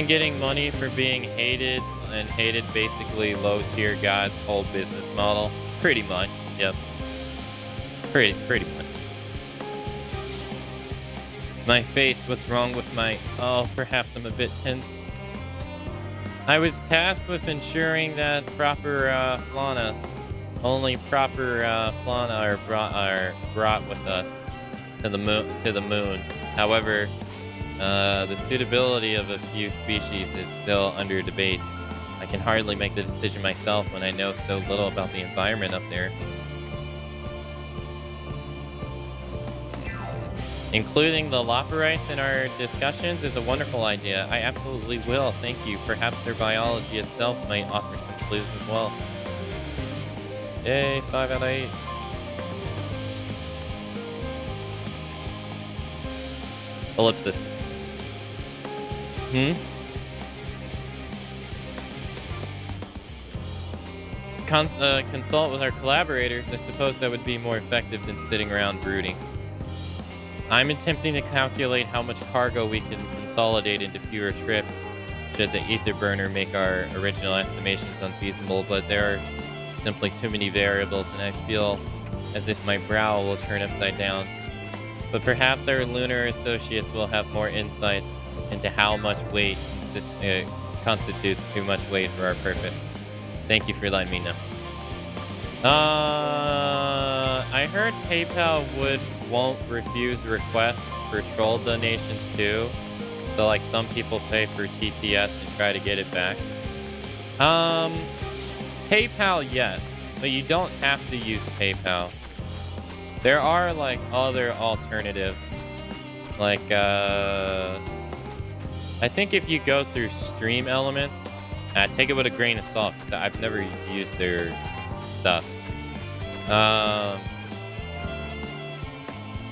getting money for being hated and hated basically low-tier gods' whole business model? Pretty much, yep. Pretty much. My face, what's wrong with my... Oh, perhaps I'm a bit tense. I was tasked with ensuring that only proper fauna are brought with us to the moon. However, the suitability of a few species is still under debate. I can hardly make the decision myself when I know so little about the environment up there. Including the Loperites in our discussions is a wonderful idea. I absolutely will. Thank you. Perhaps their biology itself might offer some clues as well. Yay, 5 out of 8. Ellipsis. Consult with our collaborators. I suppose that would be more effective than sitting around brooding. I'm attempting to calculate how much cargo we can consolidate into fewer trips should the ether burner make our original estimations unfeasible, but there are simply too many variables, and I feel as if my brow will turn upside down. But perhaps our lunar associates will have more insight into how much weight constitutes too much weight for our purpose. Thank you for letting me know. I heard PayPal won't refuse requests for troll donations too. So like some people pay for TTS and try to get it back. PayPal, yes, but you don't have to use PayPal. There are like other alternatives. Like I think if you go through Stream Elements, take it with a grain of salt, because I've never used their stuff.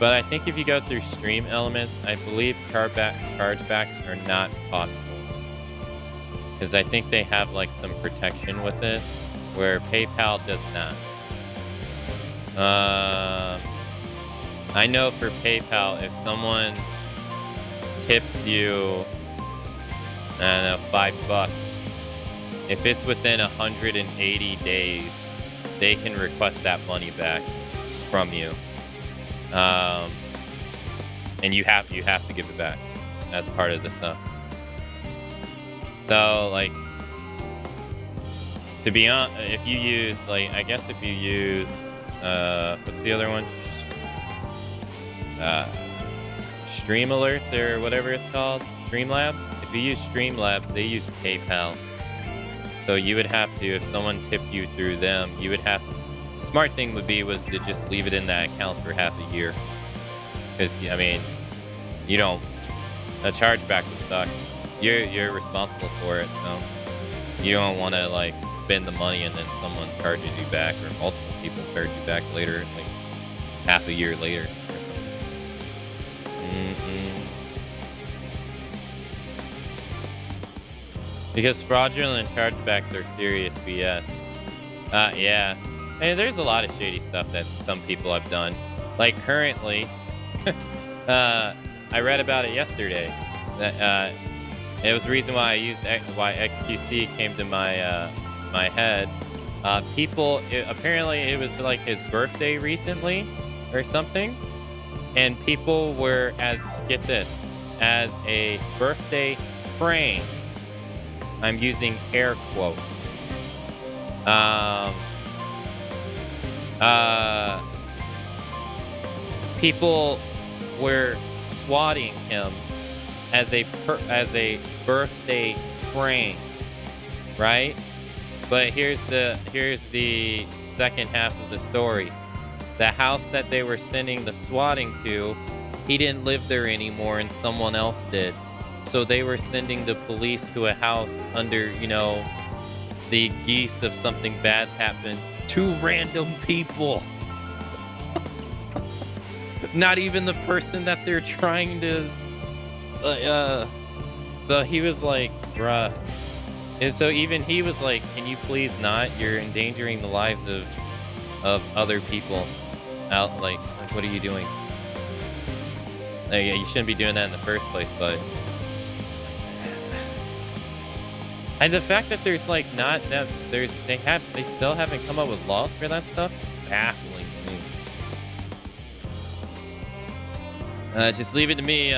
But I think if you go through Stream Elements, I believe chargebacks are not possible. Because I think they have like some protection with it, where PayPal does not. I know for PayPal, if someone tips you, I don't know, $5, if it's within 180 days, they can request that money back from you. And you have to give it back as part of the stuff. So, like, to be honest, if you use, like, I guess if you use, what's the other one? Stream Alerts or whatever it's called, Streamlabs. If you use Streamlabs, they use PayPal. So you would have to, if someone tipped you through them, you would have. The smart thing would be was to just leave it in that account for half a year. Because I mean, you don't. A chargeback would suck. You're responsible for it, so you don't want to like spend the money and then someone charges you back, or multiple people charge you back later, like half a year later. Because fraudulent chargebacks are serious BS. Yeah. And there's a lot of shady stuff that some people have done. Like currently, I read about it yesterday. That it was the reason why I used why XQC came to my my head. Apparently it was like his birthday recently or something, and people were as a birthday prank. I'm using air quotes. People were swatting him as a birthday prank, right? But here's the second half of the story. The house that they were sending the swatting to, he didn't live there anymore, and someone else did. So they were sending the police to a house under, the geese of something bad's happened. 2 random people. Not even the person that they're trying to... So he was like, bruh. And so even he was like, can you please not? You're endangering the lives of other people. Out, like what are you doing? You shouldn't be doing that in the first place, but... And the fact that there's like not that they still haven't come up with laws for that stuff, baffling to me. Just leave it to me.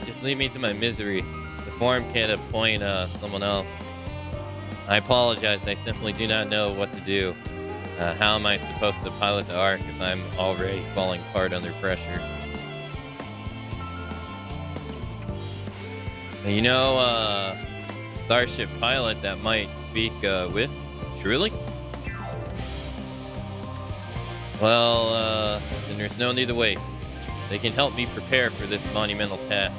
Just leave me to my misery. The forum can't appoint someone else. I apologize. I simply do not know what to do. How am I supposed to pilot the Ark if I'm already falling apart under pressure? Starship pilot that might speak with truly? Well, then there's no need to waste. They can help me prepare for this monumental task.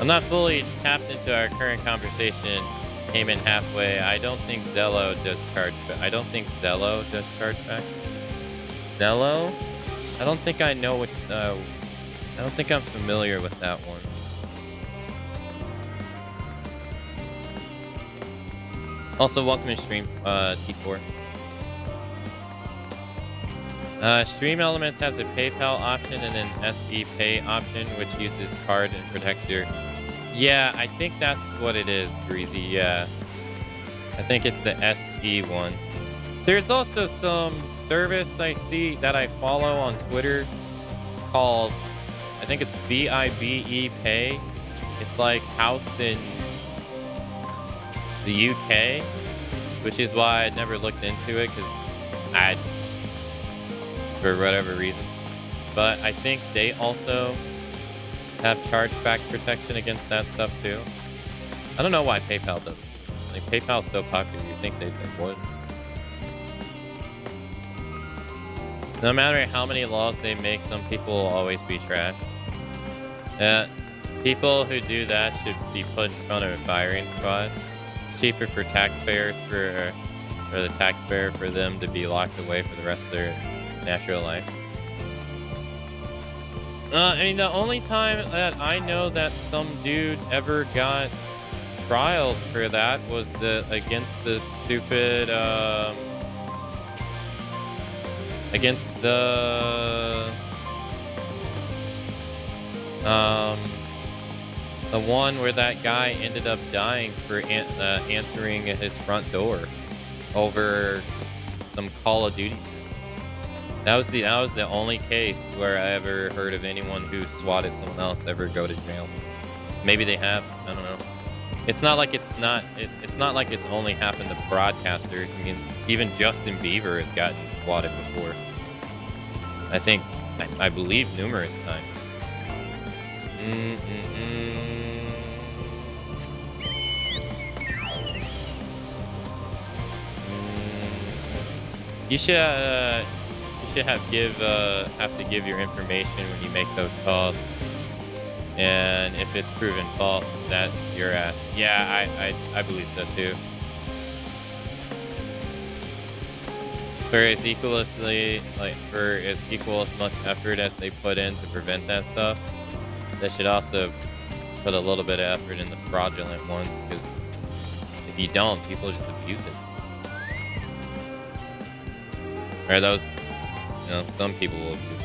I'm not fully tapped into our current conversation. Came in halfway. I don't think Zello does chargeback. Zello? I don't think I know which. I don't think I'm familiar with that one. Also, welcome to stream, T4. Stream Elements has a PayPal option and an SE Pay option, which uses card and protects your... Yeah, I think that's what it is, Greasy, yeah. I think it's the SE one. There's also some service I see that I follow on Twitter called, I think it's VIBE Pay. It's like housed in the UK, which is why I never looked into it, because for whatever reason. But I think they also have chargeback protection against that stuff too. I don't know why PayPal doesn't. Like, PayPal's so popular, you'd think they would. No matter how many laws they make, some people will always be trash. People who do that should be put in front of a firing squad. It's cheaper for taxpayers for the taxpayer for them to be locked away for the rest of their natural life. I mean, the only time that I know that some dude ever got trialed for that was against the stupid against the The one where that guy ended up dying for answering his front door over some Call of Duty. That was the only case where I ever heard of anyone who swatted someone else ever go to jail. Maybe they have. I don't know. It's not like it's not like it's only happened to broadcasters. I mean, even Justin Bieber has gotten swatted before. I believe numerous times. You should have to give your information when you make those calls, and if it's proven false, that's your ass. Yeah, I believe so too. For as equal as much effort as they put in to prevent that stuff, they should also put a little bit of effort in the fraudulent ones, because if you don't, people just abuse it. Or those, some people will abuse it.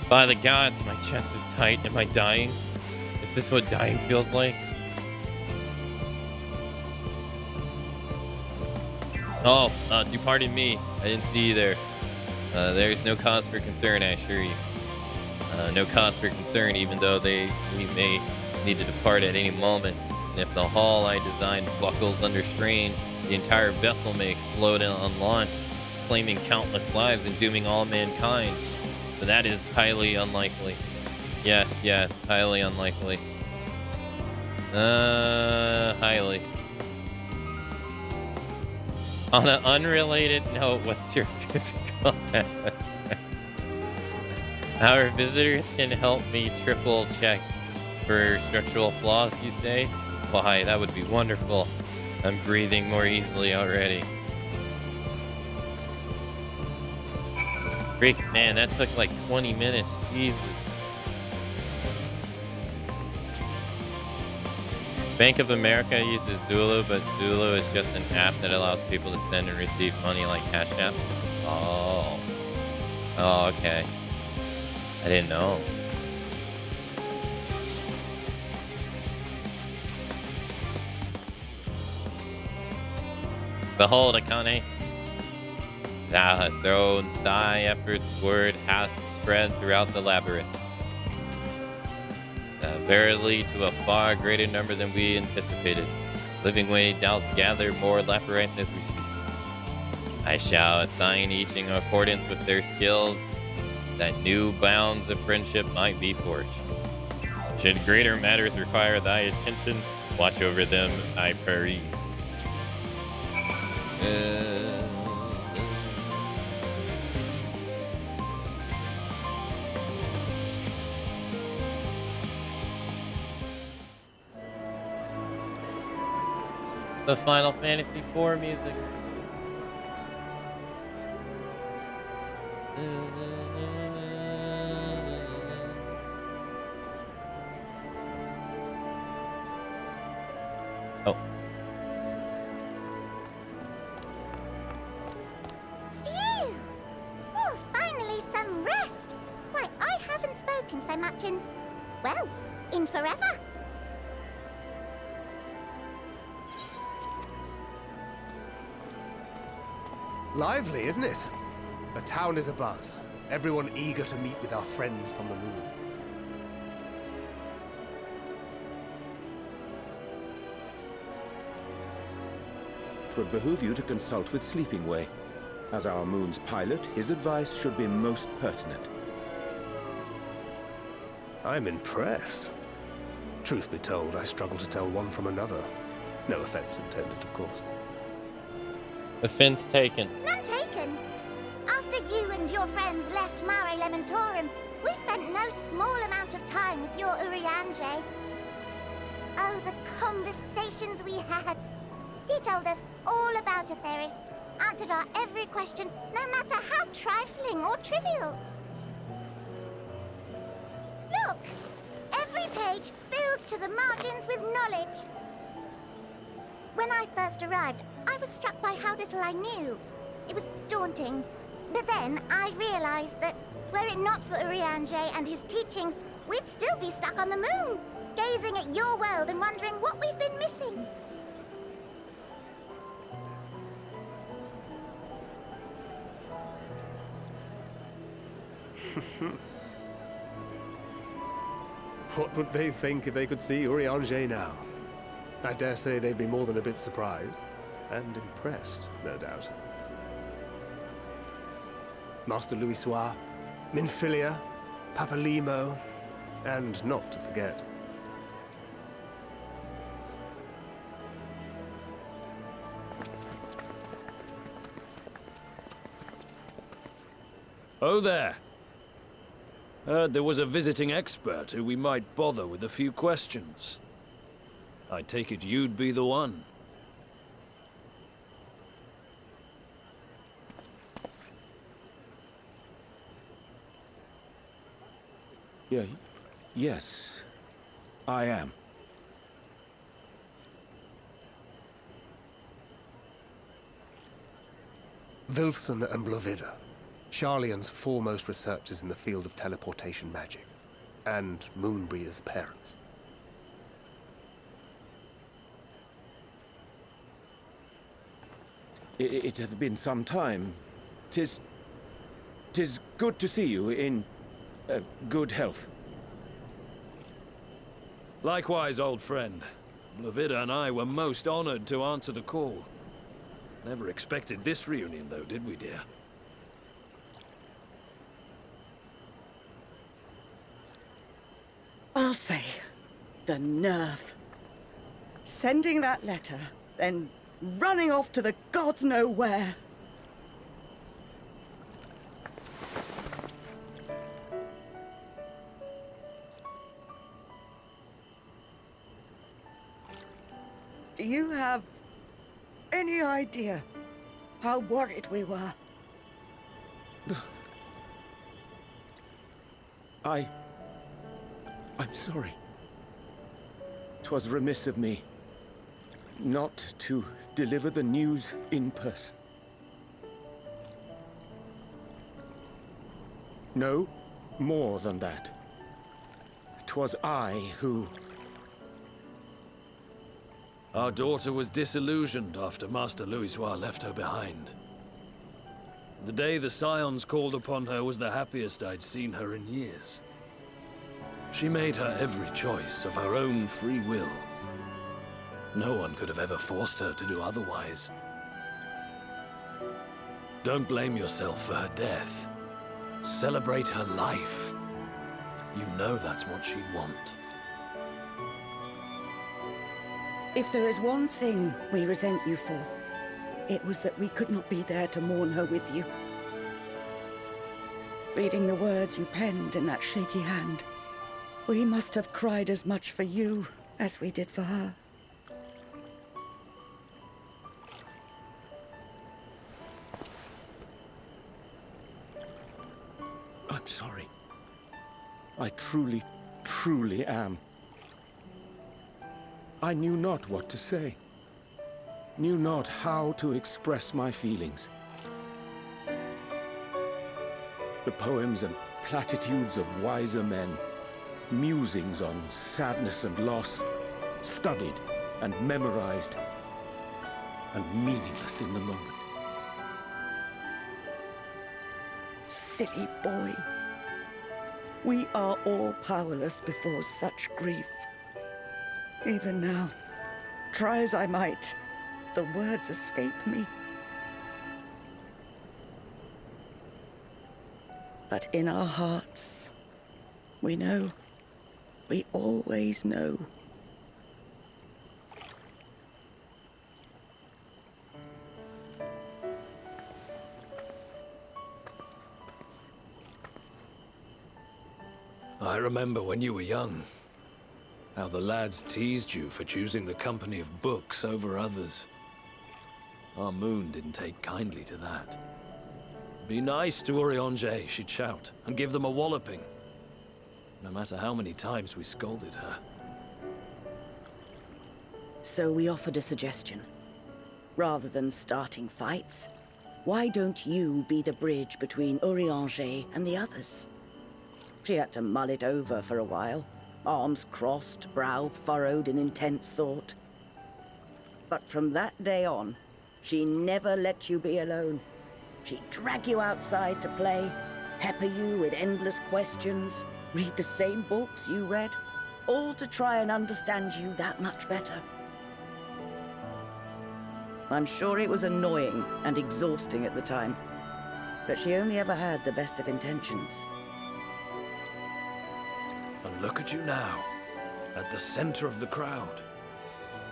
By the gods, my chest is tight. Am I dying? Is this what dying feels like? Oh, do pardon me. I didn't see you there. There's no cause for concern, I assure you. No cause for concern, even though we may need to depart at any moment. And if the hull I designed buckles under strain, the entire vessel may explode on launch, claiming countless lives and dooming all mankind. But that is highly unlikely. Yes, highly unlikely. Highly. On an unrelated note, what's your physical health? Our visitors can help me triple check for structural flaws, you say? Why, that would be wonderful. I'm breathing more easily already. Freak, man, that took like 20 minutes. Jesus. Bank of America uses Zulu, but Zulu is just an app that allows people to send and receive money like Cash App. Oh, okay. I didn't know. Behold, Akane. Thou hast thrown thy efforts word hath spread throughout the labyrinth. Verily to a far greater number than we anticipated. Living way doth gather more labyrinthes as we speak. I shall assign each in accordance with their skills, that new bounds of friendship might be forged. Should greater matters require thy attention, watch over them, I pray. The Final Fantasy IV music. Oh. Phew! Oh, finally some rest. Why, I haven't spoken so much in, well, in forever. Lively, isn't it? The town is abuzz. Everyone eager to meet with our friends from the moon. It would behoove you to consult with Sleeping Way. As our moon's pilot, his advice should be most pertinent. I'm impressed. Truth be told, I struggle to tell one from another. No offense intended, of course. Offense taken. None taken. After you and your friends left Mare Elementorum, we spent no small amount of time with your Urianger. Oh, the conversations we had. He told us all about Atheris, answered our every question, no matter how trifling or trivial. Look! Every page filled to the margins with knowledge. When I first arrived, I was struck by how little I knew. It was daunting. But then I realized that Were it not for Urianger and his teachings, we'd still be stuck on the moon, gazing at your world and wondering what we've been missing. What would they think if they could see Urianger now? I dare say they'd be more than a bit surprised. And impressed, no doubt. Master Louisoix, Minfilia, Papalimo, and not to forget. Oh there. Heard there was a visiting expert who we might bother with a few questions. I take it you'd be the one. Yes, I am. Wilson and Blovida, Sharlayan's foremost researchers in the field of teleportation magic, and Moonbreeder's parents. It hath been some time. 'Tis good to see you in good health. Likewise, old friend. Blovida and I were most honored to answer the call. Never expected this reunion, though, did we, dear? I'll say, the nerve. Sending that letter, then running off to the gods know where. Do you have any idea how worried we were? I'm sorry. 'Twas remiss of me not to deliver the news in person. No, more than that. 'Twas I who... Our daughter was disillusioned after Master Louisoix left her behind. The day the Scions called upon her was the happiest I'd seen her in years. She made her every choice of her own free will. No one could have ever forced her to do otherwise. Don't blame yourself for her death. Celebrate her life. You know that's what she'd want. If there is one thing we resent you for, it was that we could not be there to mourn her with you. Reading the words you penned in that shaky hand, we must have cried as much for you as we did for her. I'm sorry. I truly, truly am. I knew not what to say. Knew not how to express my feelings. The poems and platitudes of wiser men, musings on sadness and loss, studied and memorized, and meaningless in the moment. Silly boy. We are all powerless before such grief. Even now, try as I might, the words escape me. But in our hearts, we know. We always know. I remember when you were young, how the lads teased you for choosing the company of books over others. Our moon didn't take kindly to that. Be nice to Urianger, she'd shout, and give them a walloping. No matter how many times we scolded her. So we offered a suggestion. Rather than starting fights, Why don't you be the bridge between Urianger and the others? She had to mull it over for a while, arms crossed, brow furrowed in intense thought. But from that day on, she never let you be alone. She'd drag you outside to play, pepper you with endless questions, read the same books you read, all to try and understand you that much better. I'm sure it was annoying and exhausting at the time, but she only ever had the best of intentions. And look at you now, at the center of the crowd.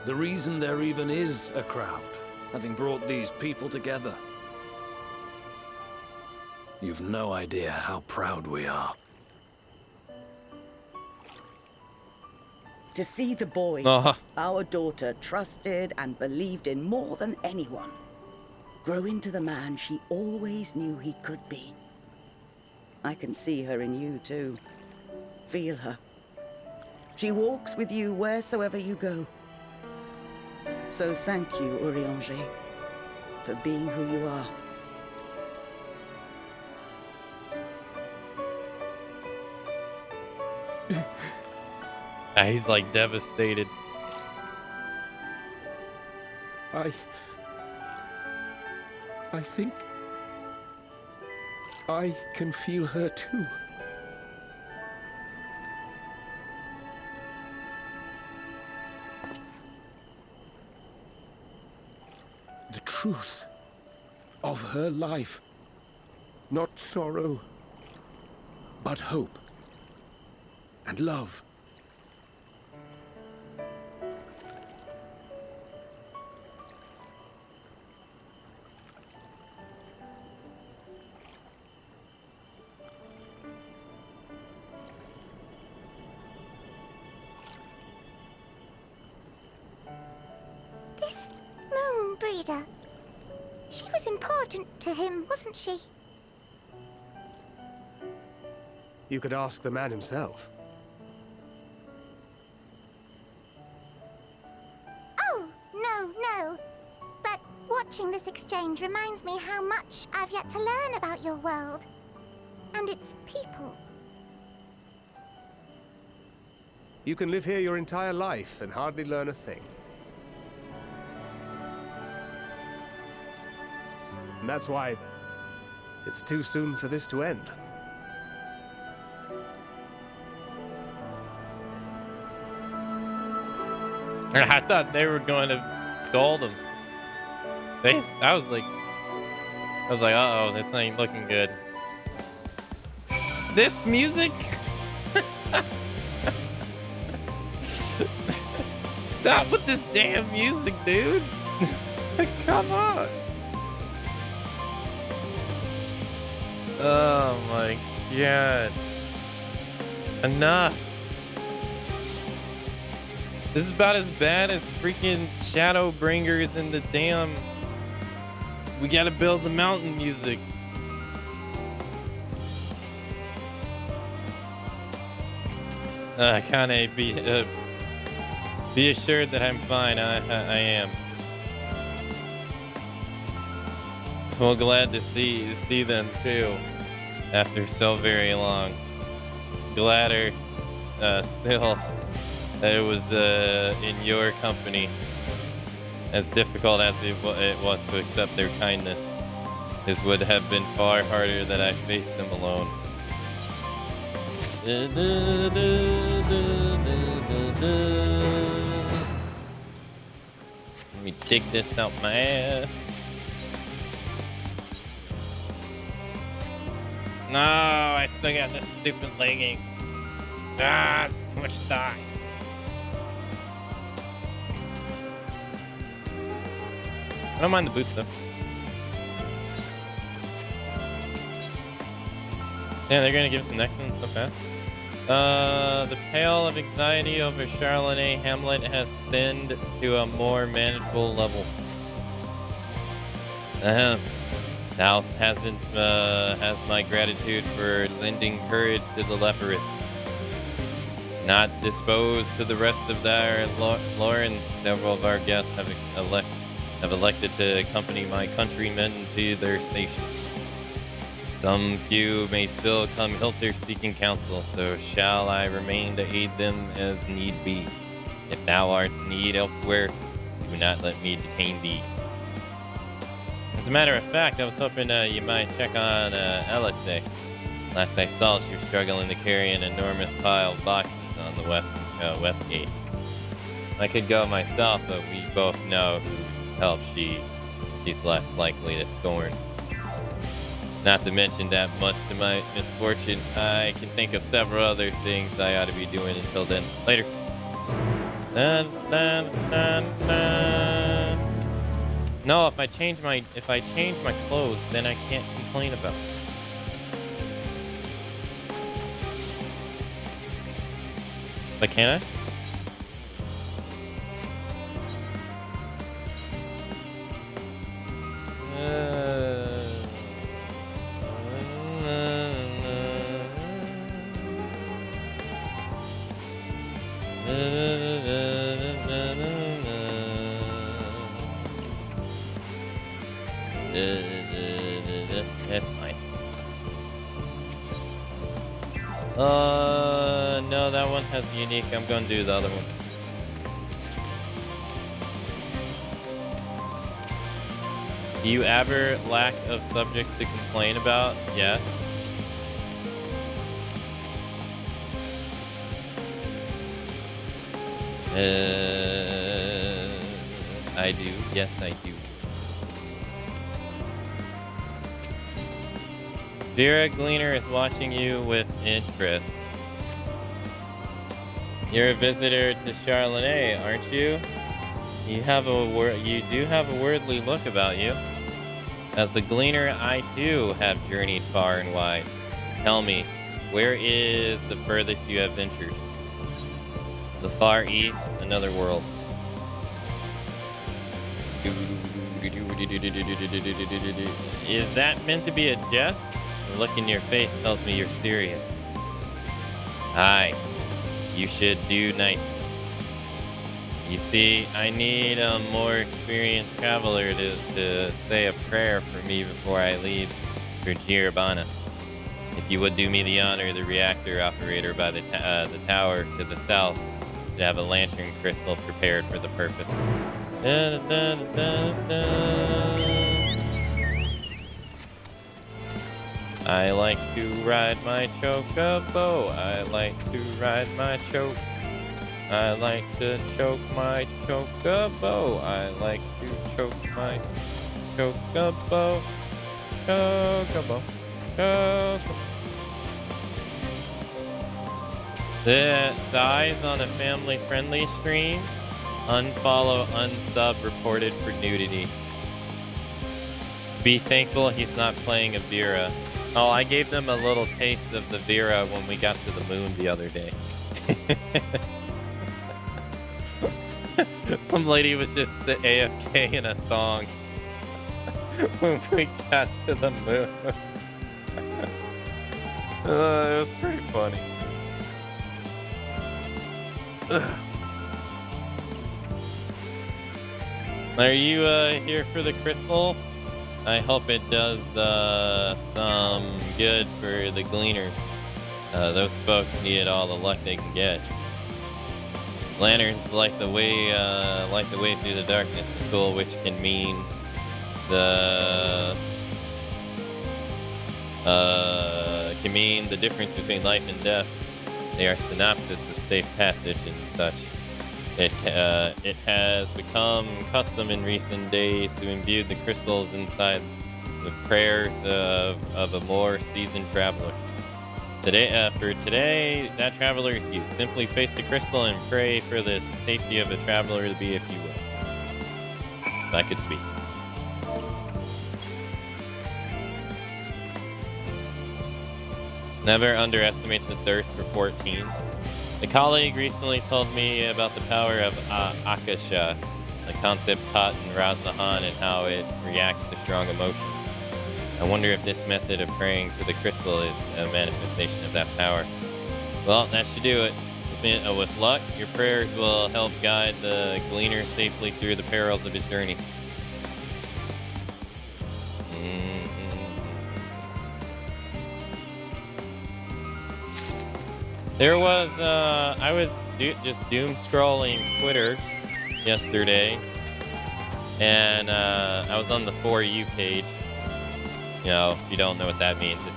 The reason there even is a crowd, having brought these people together. You've no idea how proud we are. To see the boy our daughter trusted and believed in more than anyone grow into the man she always knew he could be. I can see her in you too. Feel her. She walks with you wheresoever you go. So thank you, Urianger, for being who you are. He's like devastated. I think I can feel her too. The truth of her life. Not sorrow, but hope and love. This moon breeder. She was important to him, wasn't she? You could ask the man himself. Oh, no. But watching this exchange reminds me how much I've yet to learn about your world. And its people. You can live here your entire life and hardly learn a thing. And that's why it's too soon for this to end. I thought they were going to scold him. I was like, uh-oh, this ain't looking good. This music? Stop with this damn music, dude. Come on. Oh my god. Enough. This is about as bad as freaking Shadowbringers and the damn We Gotta Build the Mountain music. Kane, be assured that I'm fine. I am. Well, glad to see them too after so very long. Gladder still that it was in your company. As difficult as it was to accept their kindness, this would have been far harder that I faced them alone. Let me dig this out my ass. No, I still got this stupid leggings. It's too much thigh. I don't mind the boots though. Yeah, they're gonna give us the next one so fast. The pale of anxiety over Charlotte Hamlet has thinned to a more manageable level. The house has my gratitude for lending courage to the leopards. Not disposed to the rest of their Lawrence, several of our guests have have elected to accompany my countrymen to their stations. Some few may still come hither seeking counsel, so shall I remain to aid them as need be. If thou art in need elsewhere, do not let me detain thee. As a matter of fact, I was hoping you might check on LSA. Last I saw, she was struggling to carry an enormous pile of boxes on the west gate. I could go myself, but we both know whose help she's less likely to scorn. Not to mention that, much to my misfortune, I can think of several other things I ought to be doing until then. Later. Dun, dun, dun, dun. No, if I change my clothes, then I can't complain about it. But can I? That's fine. No, that one has unique. I'm gonna do the other one. Do you ever lack of subjects to complain about? Yes. I do. Yes, I do. Vera Gleaner is watching you with interest. You're a visitor to Charlotte, aren't you? You do have a worldly look about you. As a Gleaner, I too have journeyed far and wide. Tell me, where is the furthest you have ventured? The far east, another world. Is that meant to be a jest? The look in your face tells me you're serious. Aye, you should do nicely. You see, I need a more experienced traveler to say a prayer for me before I leave for Girabana. If you would do me the honor, the reactor operator by the tower to the south should have a lantern crystal prepared for the purpose. Da, da, da, da. I like to ride my chocobo. I like to ride my choke. I like to choke my chocobo. I like to choke my chocobo. Chocobo. Chocobo. The eyes on a family-friendly stream. Unfollow, unsub, reported for nudity. Be thankful he's not playing a Vera. Oh, I gave them a little taste of the Vera when we got to the moon the other day. Some lady was just AFK in a thong when we got to the moon. It was pretty funny. Ugh. Are you here for the crystal? I hope it does some good for the Gleaners. Those folks need all the luck they can get. Lanterns like the way through the darkness, a tool which can mean the difference between life and death. They are synopsis of safe passage and such. It has become custom in recent days to imbue the crystals inside with prayers of a more seasoned traveler. Today, that traveler is you. Simply face the crystal and pray for the safety of the traveler to be, if you will. If I could speak. Never underestimate the thirst for 14. A colleague recently told me about the power of Akasha, a concept taught in Raznahan and how it reacts to strong emotions. I wonder if this method of praying to the crystal is a manifestation of that power. Well, that should do it. With luck, your prayers will help guide the Gleaner safely through the perils of his journey. There was, I was just doom scrolling Twitter yesterday, and I was on the For You page. You know, if you don't know what that means, it's,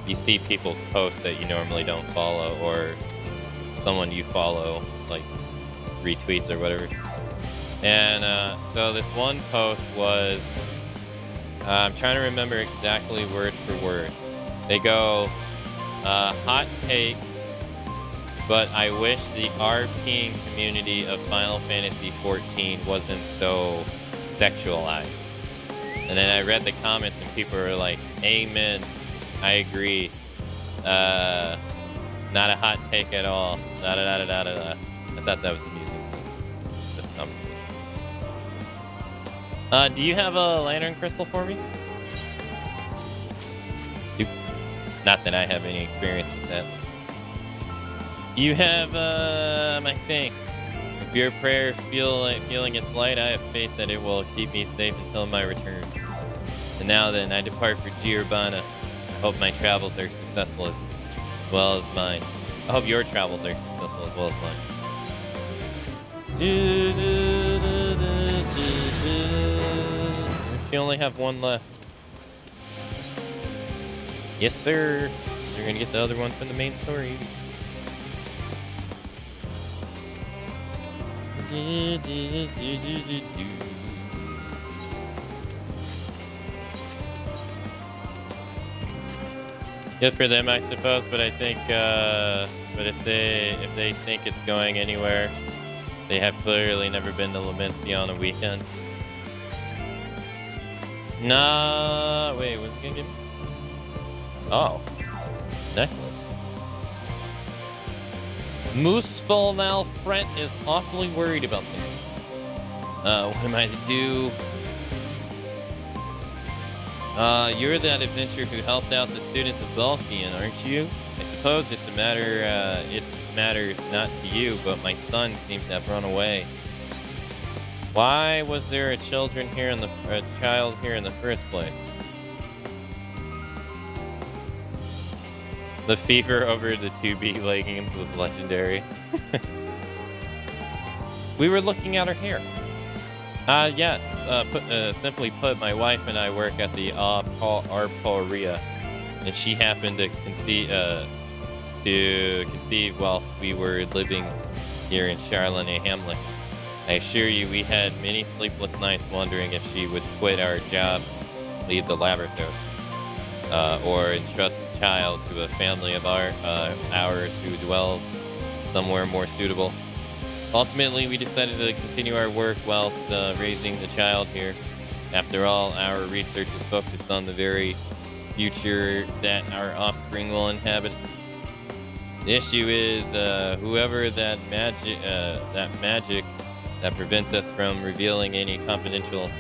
you see people's posts that you normally don't follow, or someone you follow, like, retweets or whatever. And so this one post was, I'm trying to remember exactly word for word. They go, hot take, but I wish the RPing community of Final Fantasy XIV wasn't so sexualized. And then I read the comments and people were like, amen, I agree. Not a hot take at all. Da-da-da-da-da-da. I thought that was amusing since this conversation. Do you have a lantern crystal for me? Not that I have any experience with that. You have my thanks. If your prayers feeling its light, I have faith that it will keep me safe until my return. And now then, I depart for Giurbana. I hope my travels are successful as well as mine. I hope your travels are successful as well as mine. You only have one left. Yes, sir. You're gonna get the other one from the main story. Good for them, I suppose. But I think, but if they think it's going anywhere, they have clearly never been to Lamentia on a weekend. Nah, wait, what's he gonna give me? Oh, necklace. Mooseful now. Fret is awfully worried about something. What am I to do? You're that adventurer who helped out the students of Balsian, aren't you? I suppose it's a matter. It matters not to you, but my son seems to have run away. Why was there a child here in the first place? The fever over the 2B leggings was legendary. We were looking at her hair. Yes. Simply put, my wife and I work at the Arporia, and she happened to conceive whilst we were living here in Charlotte Hamlet. I assure you, we had many sleepless nights wondering if she would quit our job, leave the laboratories, or entrust the child to a family of ours who dwells somewhere more suitable. Ultimately, we decided to continue our work whilst raising the child here. After all, our research is focused on the very future that our offspring will inhabit. The issue is, whoever that magic that prevents us from revealing any confidential.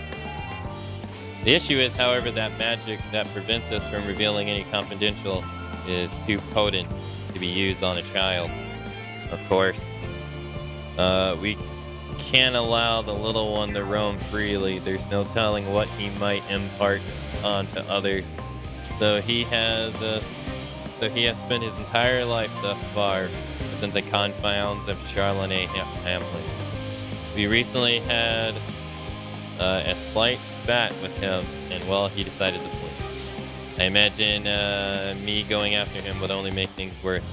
The issue is, however, that magic that prevents us from revealing any confidential is too potent to be used on a child. Of course, we can't allow the little one to roam freely. There's no telling what he might impart onto others. So he has spent his entire life thus far within the confines of Charlotte Hamlet. We recently had a slight spat with him, and well, he decided to flee. I imagine me going after him would only make things worse.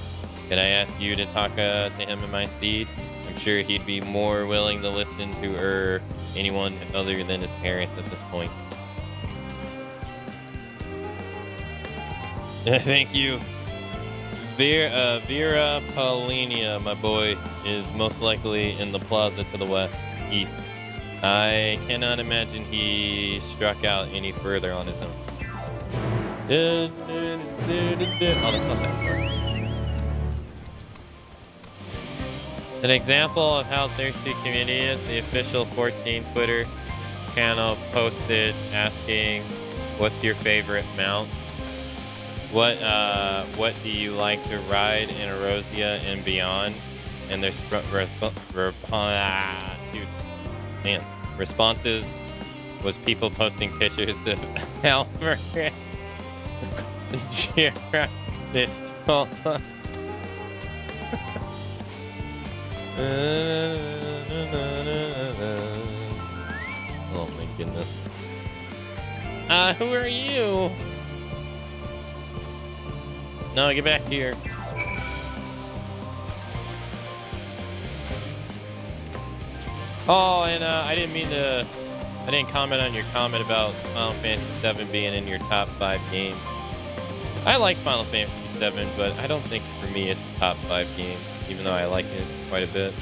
Could I ask you to talk to him in my stead? I'm sure he'd be more willing to listen to anyone other than his parents at this point. Thank you. Vera Paulinia, my boy, is most likely in the plaza to the east. I cannot imagine he struck out any further on his own. Oh, that's not that far. An example of how thirsty community is, the official 14 Twitter channel posted asking, what's your favorite mount? What do you like to ride in Erosia and beyond? And there's responses was people posting pictures of Elmer Oh my goodness. Who are you? No, get back here. Oh, and I didn't comment on your comment about Final Fantasy VII being in your top 5 games. I like Final Fantasy VII, but I don't think for me it's a top 5 game, even though I like it quite a bit.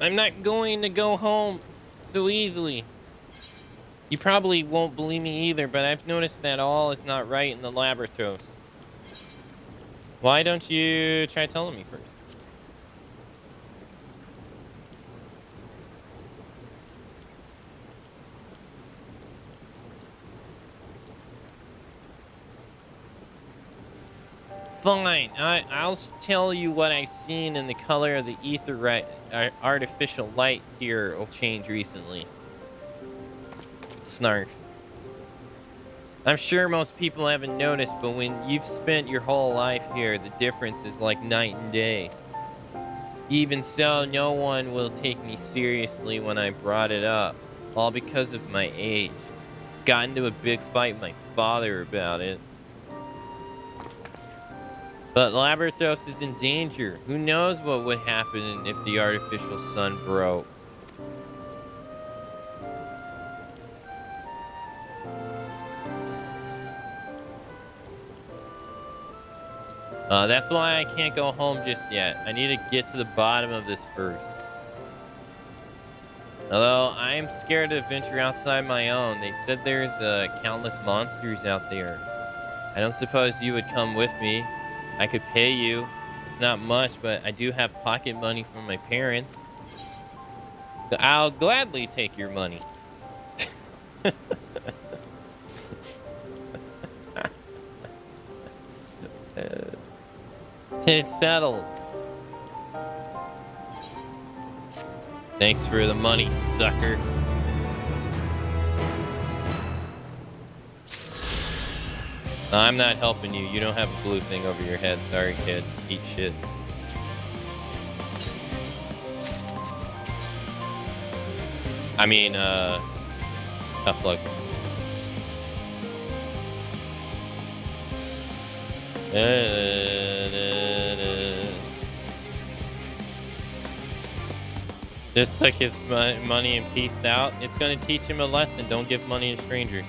I'm not going to go home so easily. You probably won't believe me either, but I've noticed that all is not right in the laboratories. Why don't you try telling me first? Fine, I'll tell you what I've seen in the color of the ether artificial light here will change recently. Snarf. I'm sure most people haven't noticed, but when you've spent your whole life here, the difference is like night and day. Even so, no one will take me seriously when I brought it up, all because of my age. Got into a big fight with my father about it. But Labrathos is in danger. Who knows what would happen if the artificial sun broke? That's why I can't go home just yet. I need to get to the bottom of this first. Although I am scared to venture outside my own. They said there's countless monsters out there. I don't suppose you would come with me. I could pay you. It's not much, but I do have pocket money from my parents. So I'll gladly take your money. It's settled. Thanks for the money, sucker. I'm not helping you. You don't have a blue thing over your head. Sorry, kid. Eat shit. I mean, tough luck. Just took his money and peaced out. It's going to teach him a lesson. Don't give money to strangers.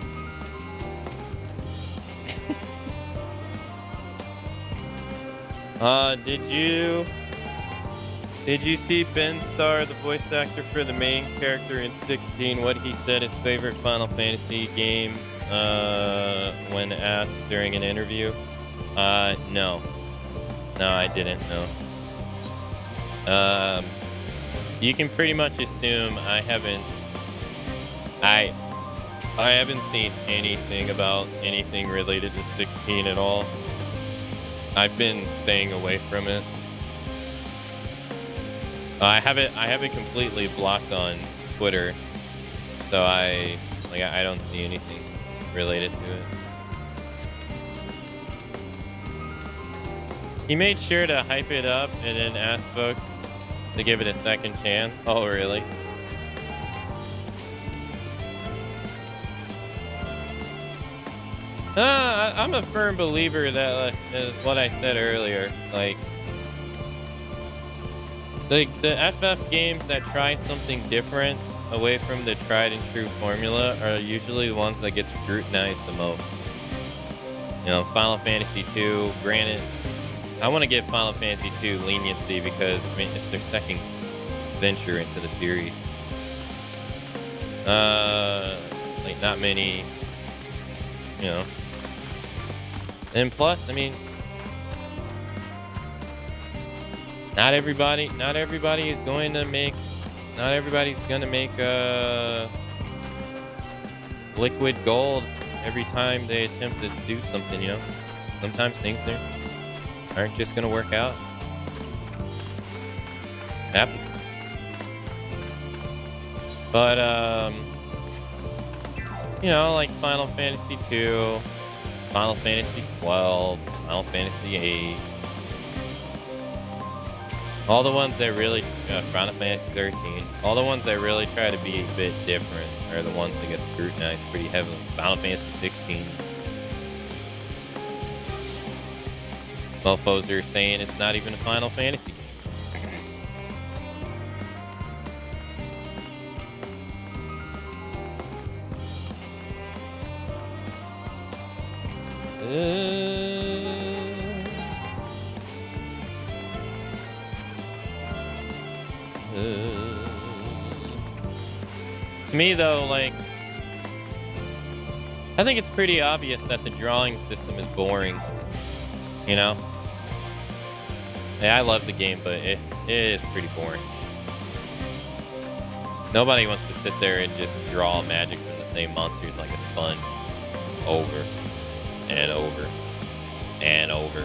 Did you see Ben Starr, the voice actor for the main character in 16, what he said his favorite Final Fantasy game when asked during an interview? No. No, I didn't, no. You can pretty much assume I haven't seen anything about anything related to 16 at all. I've been staying away from it. I have it completely blocked on Twitter, so I don't see anything related to it. He made sure to hype it up and then ask folks to give it a second chance. Oh, really? I'm a firm believer that is what I said earlier. Like the FF games that try something different away from the tried and true formula are usually the ones that get scrutinized the most. You know, Final Fantasy II, granted, I want to give Final Fantasy II leniency because, I mean, it's their second venture into the series. Like, not many, you know. And plus, I mean, not everybody's going to make liquid gold every time they attempt to do something, you know. Sometimes things aren't just going to work out. Happens. But you know, like Final Fantasy II, Final Fantasy XII, Final Fantasy VIII. All the ones that really, Final Fantasy XIII, all the ones that really try to be a bit different are the ones that get scrutinized pretty heavily. Final Fantasy XVI. Mofos are saying it's not even a Final Fantasy game. To me, though, like, I think it's pretty obvious that the drawing system is boring. You know? Yeah, I love the game, but it is pretty boring. Nobody wants to sit there and just draw magic from the same monsters like a sponge over and over and over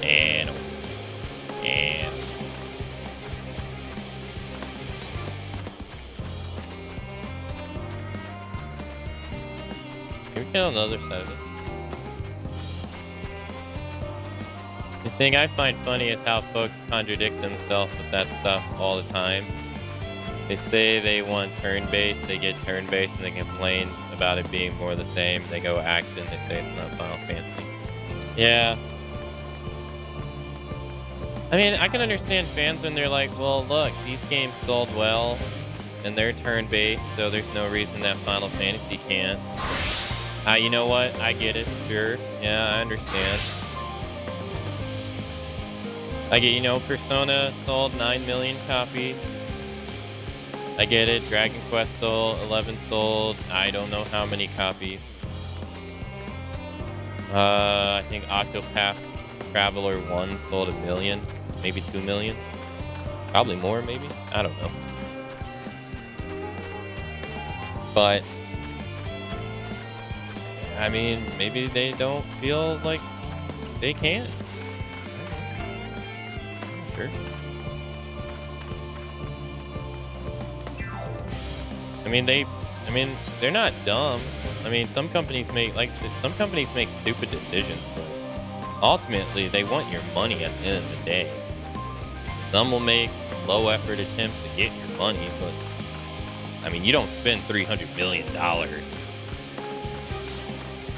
and over and over. Can we get on the other side of it? The thing I find funny is how folks contradict themselves with that stuff all the time. They say they want turn-based, they get turn-based, and they complain about it being more the same. They go action, they say it's not Final Fantasy. Yeah. I mean, I can understand fans when they're like, well, look, these games sold well, and they're turn-based, so there's no reason that Final Fantasy can't. You know what? I get it, sure. Yeah, I understand. I get, you know, Persona sold 9 million copies. I get it. Dragon Quest sold 11 sold. I don't know how many copies. I think Octopath Traveler 1 sold 1 million, maybe 2 million. Probably more, maybe. I don't know. But I mean, maybe they don't feel like they can. Sure. I mean, they're not dumb. I mean, some companies make, like I said, some companies make stupid decisions, but ultimately they want your money at the end of the day. Some will make low effort attempts to get your money, but I mean, you don't spend $300 million.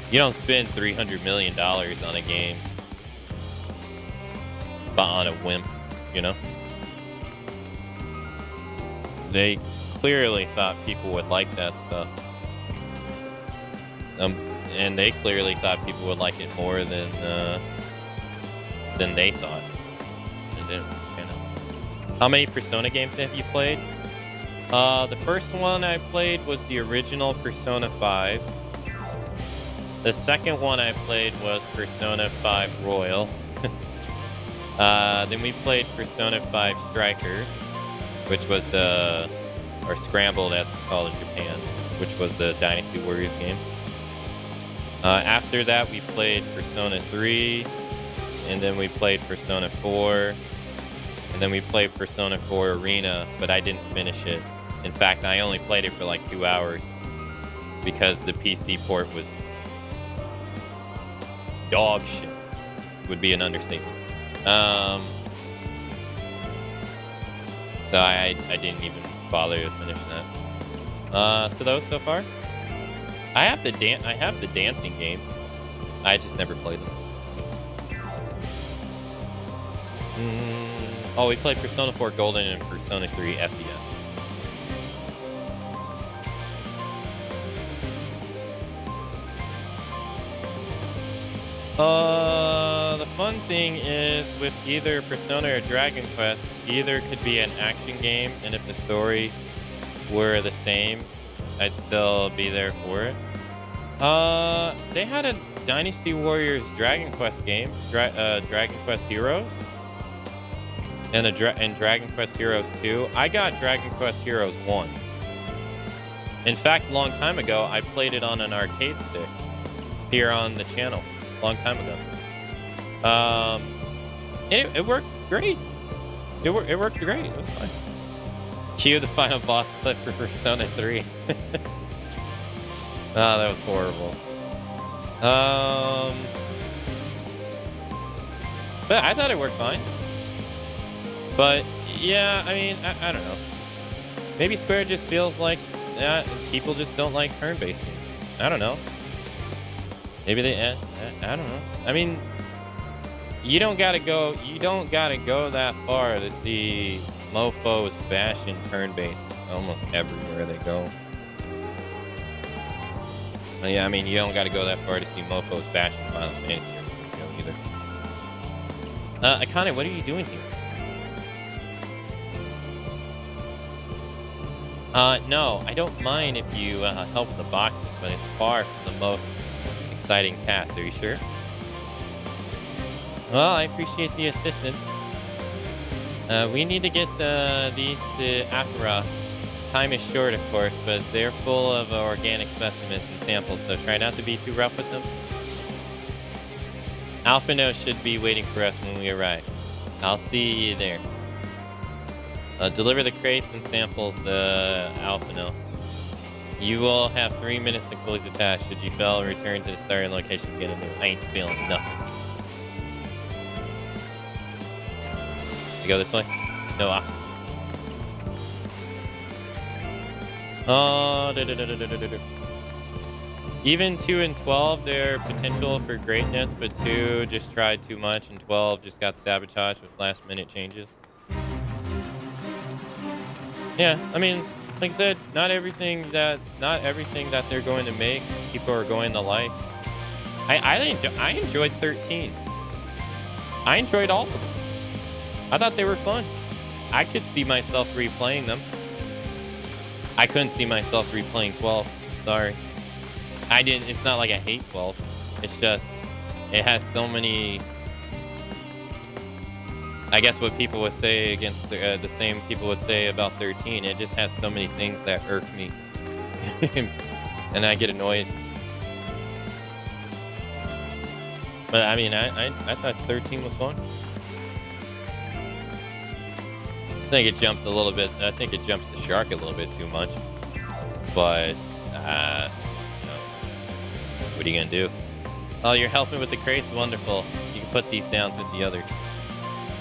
You don't spend $300 million on a game, but on a whim, you know? They clearly thought people would like that stuff. And they clearly thought people would like it more than they thought. And then, you know. How many Persona games have you played? The first one I played was the original Persona 5. The second one I played was Persona 5 Royal. Then we played Persona 5 Strikers, which was or Scrambled as it's called in Japan, which was the Dynasty Warriors game. After that, we played Persona 3, and then we played Persona 4, and then we played Persona 4 Arena, but I didn't finish it. In fact, I only played it for like 2 hours because the PC port was dog shit, would be an understatement. So I didn't even bother to finish that. So those so far. I have the dancing games. I just never played them. Oh, we played Persona 4 Golden and Persona 3 FDS. The fun thing is with either Persona or Dragon Quest, either could be an action game, and if the story were the same, I'd still be there for it. They had a Dynasty Warriors Dragon Quest game, Dragon Quest Heroes, and Dragon Quest Heroes 2. I got Dragon Quest Heroes 1. In fact, a long time ago, I played it on an arcade stick here on the channel. Long time ago. It worked great. It worked great. It was fine. Cue the final boss clip for Persona 3. Oh, that was horrible. But I thought it worked fine. But yeah, I mean, I don't know. Maybe Square just feels like people just don't like turn-based games. I don't know. Maybe they. I don't know. I mean, you don't gotta go that far to see mofos bashing turn-based almost everywhere they go. Yeah, I mean, you don't gotta go that far to see mofos bashing Final Fantasy either. Akane, what are you doing here? No, I don't mind if you help the boxes, but it's far from the most exciting task. Are you sure? Well, I appreciate the assistance. We need to get these to Akira. Time is short, of course, but they're full of organic specimens and samples, so try not to be too rough with them. Alphino should be waiting for us when we arrive. I'll see you there. Deliver the crates and samples to Alphino. You will have 3 minutes to complete the task. Should you fail, return to the starting location to get a new. I ain't feeling nothing. You go this way? No option. Oh, even 2 and 12, their potential for greatness, but 2 just tried too much, and 12 just got sabotaged with last-minute changes. Yeah, I mean, like I said, not everything that they're going to make, people are going to like. I enjoyed 13. I enjoyed all of them. I thought they were fun. I could see myself replaying them. I couldn't see myself replaying 12. Sorry. I didn't. It's not like I hate 12. It's just, it has so many. I guess what people would say against the same people would say about 13. It just has so many things that irk me, and I get annoyed. But I mean, I thought 13 was fun. I think it jumps a little bit. I think it jumps the shark a little bit too much. But, what are you gonna do? Oh, you're helping with the crates? Wonderful. You can put these down with the others.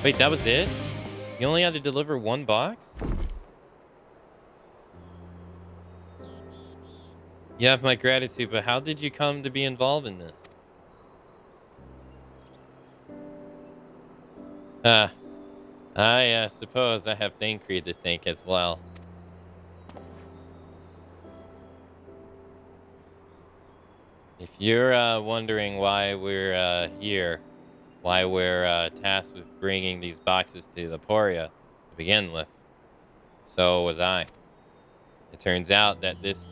Wait, that was it? You only had to deliver 1 box? You have my gratitude, but how did you come to be involved in this? I suppose I have Thancred to thank as well. If you're wondering why we're here, why we're tasked with bringing these boxes to the Poria to begin with, so was I. It turns out that this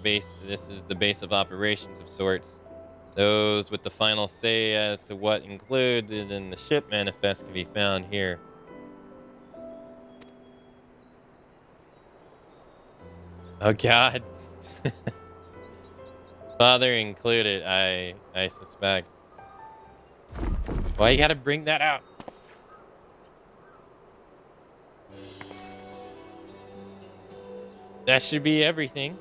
is the base of operations of sorts. Those with the final say as to what included in the ship manifest can be found here. Oh God. Father included, I suspect. Why you gotta bring that out? That should be everything.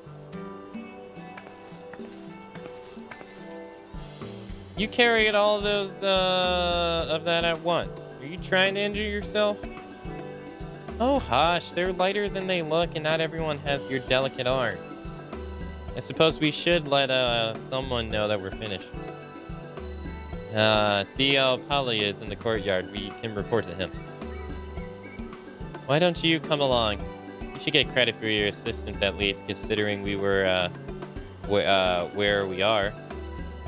You carried all those of that at once. Are you trying to injure yourself? Oh hush, they're lighter than they look, and not everyone has your delicate arms. I suppose we should let someone know that we're finished. Theo Pali is in the courtyard. We can report to him. Why don't you come along? You should get credit for your assistance at least, considering we were where we are.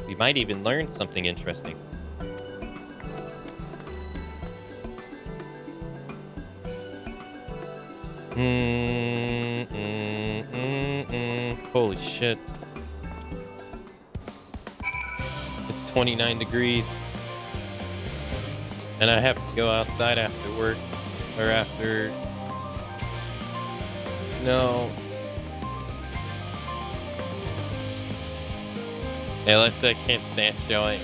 We might even learn something interesting. Holy shit. It's 29 degrees. And I have to go outside after work. Or after... No. Unless I can't stand showing...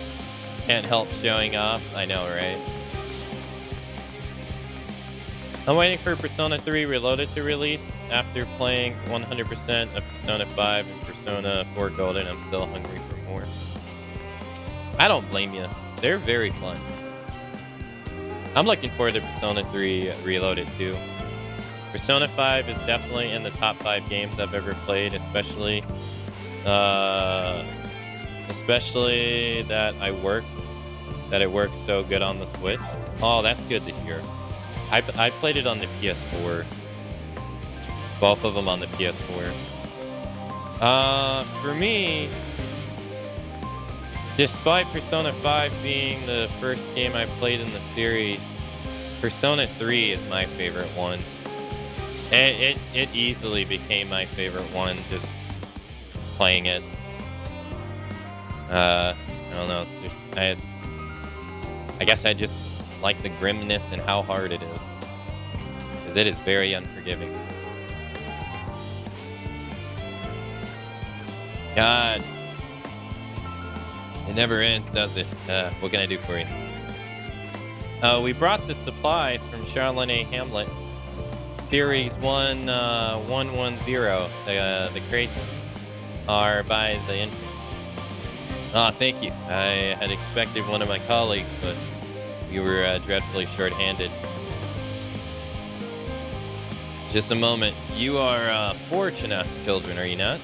Can't help showing off. I know, right? I'm waiting for Persona 3 Reloaded to release. After playing 100% of Persona 5 and Persona 4 Golden, I'm still hungry for more. I don't blame you. They're very fun. I'm looking forward to Persona 3 Reloaded too. Persona 5 is definitely in the top 5 games I've ever played, especially that it works so good on the Switch. Oh, that's good to hear. I played it on the PS4. Both of them on the PS4. For me, despite Persona 5 being the first game I played in the series, Persona 3 is my favorite one. It easily became my favorite one just playing it. I don't know. I guess I just like the grimness and how hard it is. Because it is very unforgiving. God. It never ends, does it? What can I do for you? We brought the supplies from Charlene Hamlet. Series 110. The crates are by the entrance. Ah, thank you. I had expected one of my colleagues, but we were dreadfully short-handed. Just a moment. You are Fortunate's children, are you not?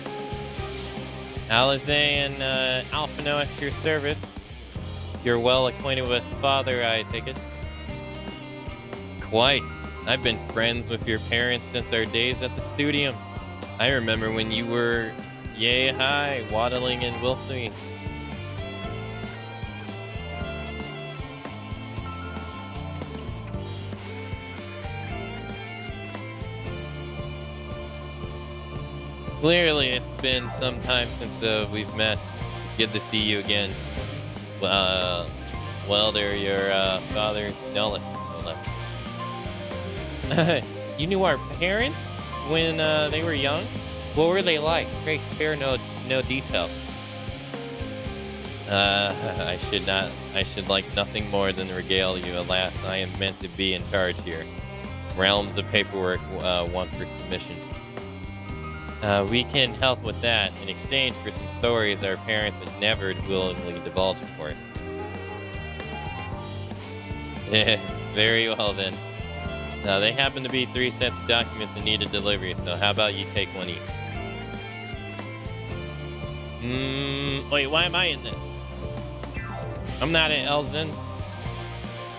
Alize and Alphino at your service. You're well acquainted with father, I take it? Quite. I've been friends with your parents since our days at the studio. I remember when you were yay high, waddling in Wilson's. Clearly, it's been some time since we've met. It's good to see you again. Welder, your father's Nullis. You knew our parents when they were young? What were they like? Pray spare no details. I should like nothing more than regale you. Alas, I am meant to be in charge here. Realms of paperwork want for submission. We can help with that in exchange for some stories our parents would never willingly divulge, of course. Very well then. Now, they happen to be 3 sets of documents in need of delivery, so how about you take one each? Wait, why am I in this? I'm not in Elzen.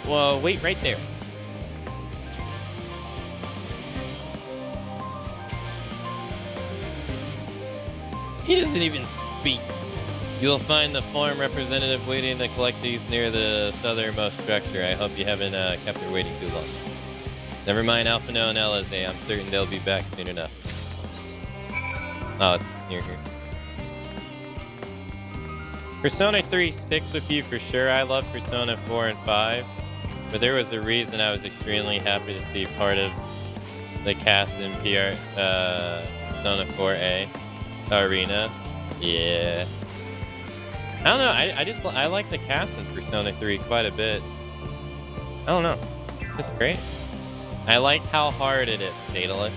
Well, wait right there. He doesn't even speak. You'll find the farm representative waiting to collect these near the southernmost structure. I hope you haven't kept her waiting too long. Never mind Alphino and Alize. I'm certain they'll be back soon enough. Oh, it's near here. Persona 3 sticks with you for sure. I love Persona 4 and 5. But there was a reason I was extremely happy to see part of the cast in Persona 4A. Arena. Yeah. I don't know. I like the cast in Persona 3 quite a bit. I don't know. It's great. I like how hard it is, Daedalus.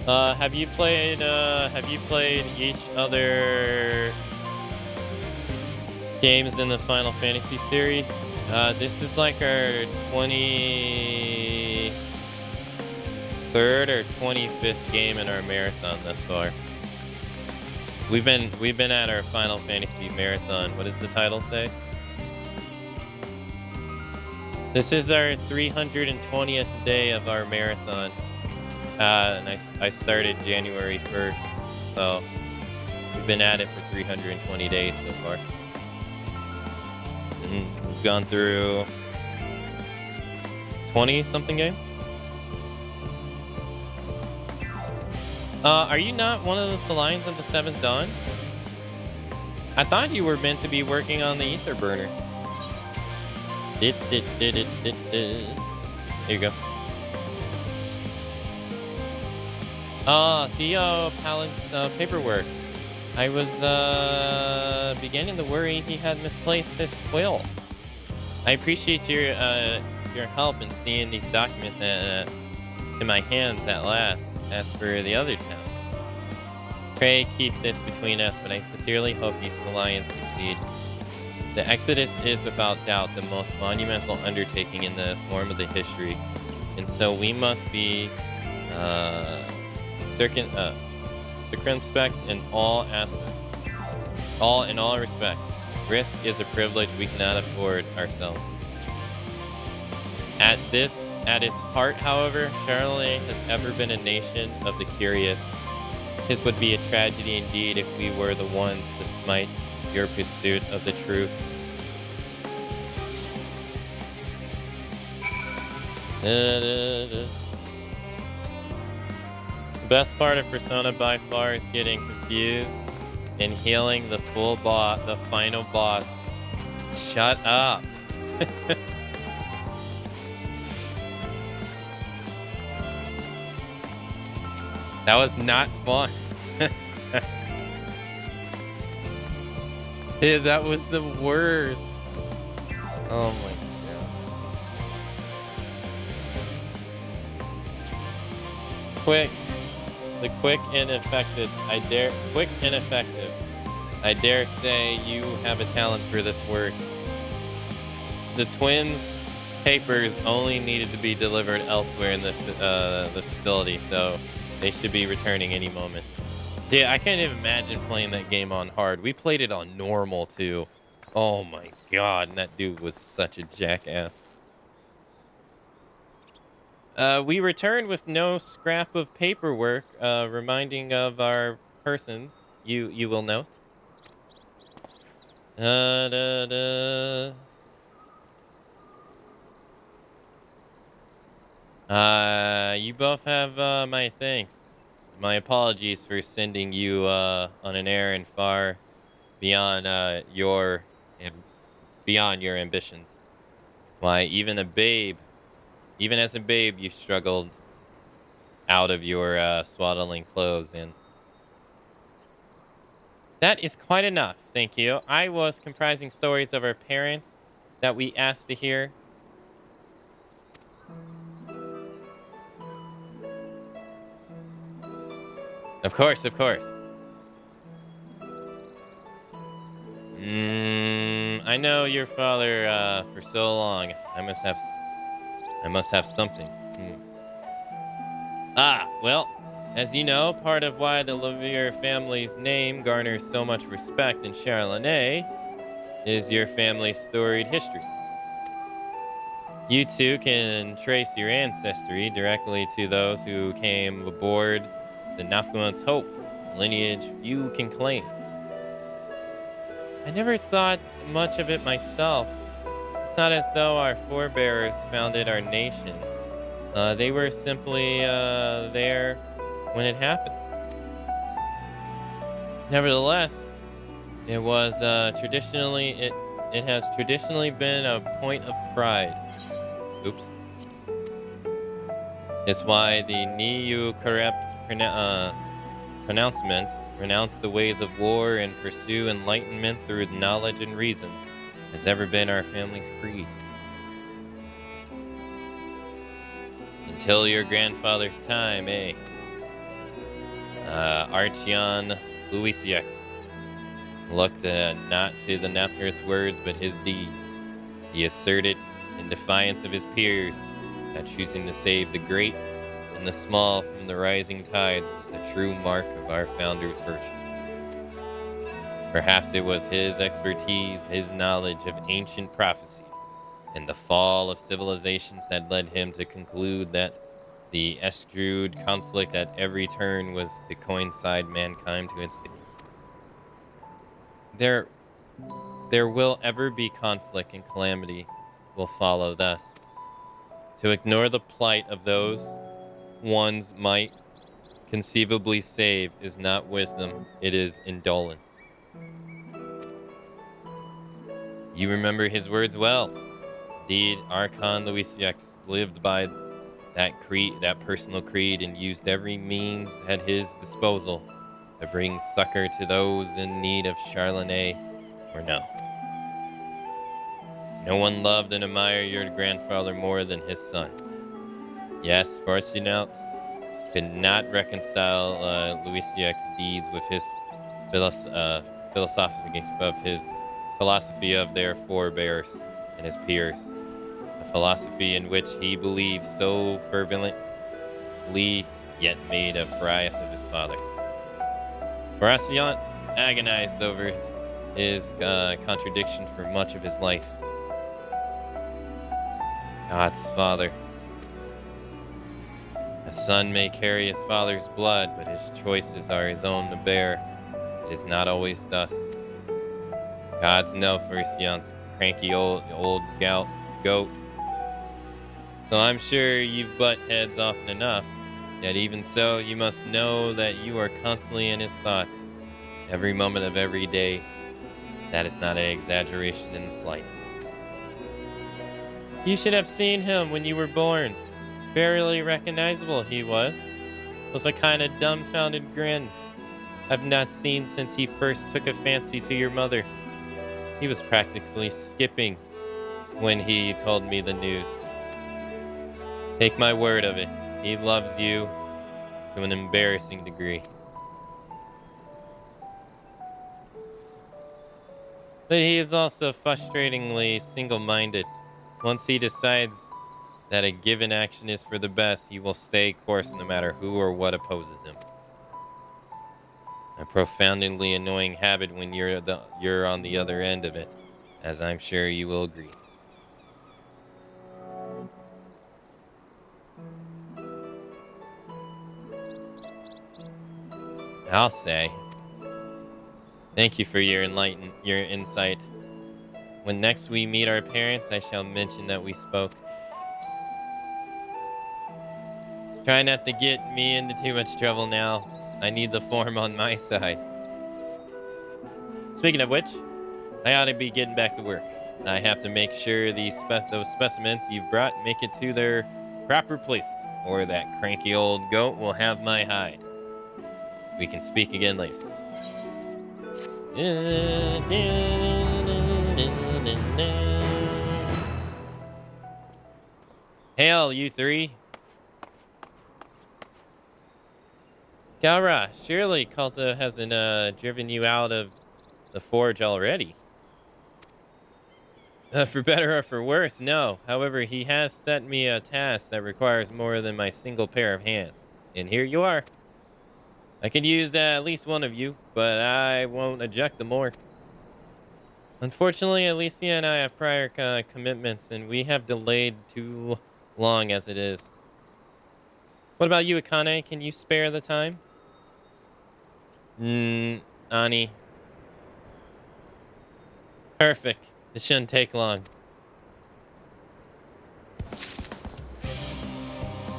Have you played each other games in the Final Fantasy series? This is like our 23rd or 25th game in our marathon thus far. We've been at our Final Fantasy marathon. What does the title say? This is our 320th day of our marathon. And I started January 1st. So we've been at it for 320 days so far. And we've gone through 20-something games. Are you not one of the Salines of the Seventh Dawn? I thought you were meant to be working on the Ether Burner. Here you go. Theo Palin's paperwork. I was beginning to worry he had misplaced his quill. I appreciate your your help in seeing these documents to my hands at last. As for the other town, pray keep this between us, but I sincerely hope you alliance succeed. The Exodus is without doubt the most monumental undertaking in the form of the history, and so we must be circumspect in all aspects. In all respects. Risk is a privilege we cannot afford ourselves. At its heart, however, Charlotte has ever been a nation of the curious. His would be a tragedy indeed if we were the ones to smite your pursuit of the truth. The best part of Persona by far is getting confused and healing the the final boss. Shut up. That was not fun. Yeah, that was the worst. Oh my god. Quick and effective. I dare say you have a talent for this work. The twins' papers only needed to be delivered elsewhere in the facility, so they should be returning any moment. Yeah, I can't even imagine playing that game on hard. We played it on normal too. Oh my god, and that dude was such a jackass. We returned with no scrap of paperwork, reminding of our persons, you will note. You both have my thanks. My apologies for sending you on an errand far beyond your ambitions. Why, even as a babe, you struggled out of your swaddling clothes, and that is quite enough, thank you. I was comprising stories of our parents that we asked to hear. Of course. I know your father for so long. I must have something. Well, as you know, part of why the Levier family's name garners so much respect in Charlotte is your family's storied history. You too can trace your ancestry directly to those who came aboard the Nafgamat's Hope, lineage few can claim. I never thought much of it myself. It's not as though our forebears founded our nation. They were simply there when it happened. Nevertheless, it has traditionally been a point of pride. Oops. It's why the Niu Corrupt's pronouncement renounce the ways of war and pursue enlightenment through knowledge and reason has ever been our family's creed. Until your grandfather's time, Archeon Louisiax looked not to the Naftarit's words but his deeds. He asserted, in defiance of his peers, that choosing to save the great and the small from the rising tide was the true mark of our founder's virtue. Perhaps it was his expertise, his knowledge of ancient prophecy, and the fall of civilizations that led him to conclude that the eschewed conflict at every turn was to coincide mankind to its end. There will ever be conflict, and calamity will follow thus. To ignore the plight of those one's might conceivably save is not wisdom, it is indolence. You remember his words well. Indeed, Archon Louisiax lived by that personal creed, and used every means at his disposal to bring succor to those in need of Charlotte or no. No one loved and admired your grandfather more than his son. Yes, Fortunaut could not reconcile Louisiac's deeds with his philosophy of their forebears and his peers, a philosophy in which he believed so fervently, yet made a pariah of his father. Fortunaut agonized over his contradiction for much of his life. God's father. A son may carry his father's blood, but his choices are his own to bear. It is not always thus. Gods know Fortunaut's cranky old goat. So I'm sure you've butt heads often enough. Yet even so, you must know that you are constantly in his thoughts, every moment of every day. That is not an exaggeration in the slightest. You should have seen him when you were born. Barely recognizable he was, with a kind of dumbfounded grin I've not seen since he first took a fancy to your mother. He was practically skipping when he told me the news. Take my word of it, he loves you to an embarrassing degree. But he is also frustratingly single-minded. Once he decides that a given action is for the best, he will stay course no matter who or what opposes him. A profoundly annoying habit when you're on the other end of it, as I'm sure you will agree. I'll say. Thank you for your insight. When next we meet our parents, I shall mention that we spoke. Try not to get me into too much trouble now. I need the form on my side. Speaking of which, I ought to be getting back to work. I have to make sure those specimens you've brought make it to their proper places, or that cranky old goat will have my hide. We can speak again later. Hail, you three. Galra, surely Kalta hasn't driven you out of the forge already. For better or for worse, no. However, he has set me a task that requires more than my single pair of hands. And here you are. I could use at least one of you, but I won't eject them more. Unfortunately, Alicia and I have prior commitments, and we have delayed too long as it is. What about you, Akane? Can you spare the time? Ani. Perfect. It shouldn't take long.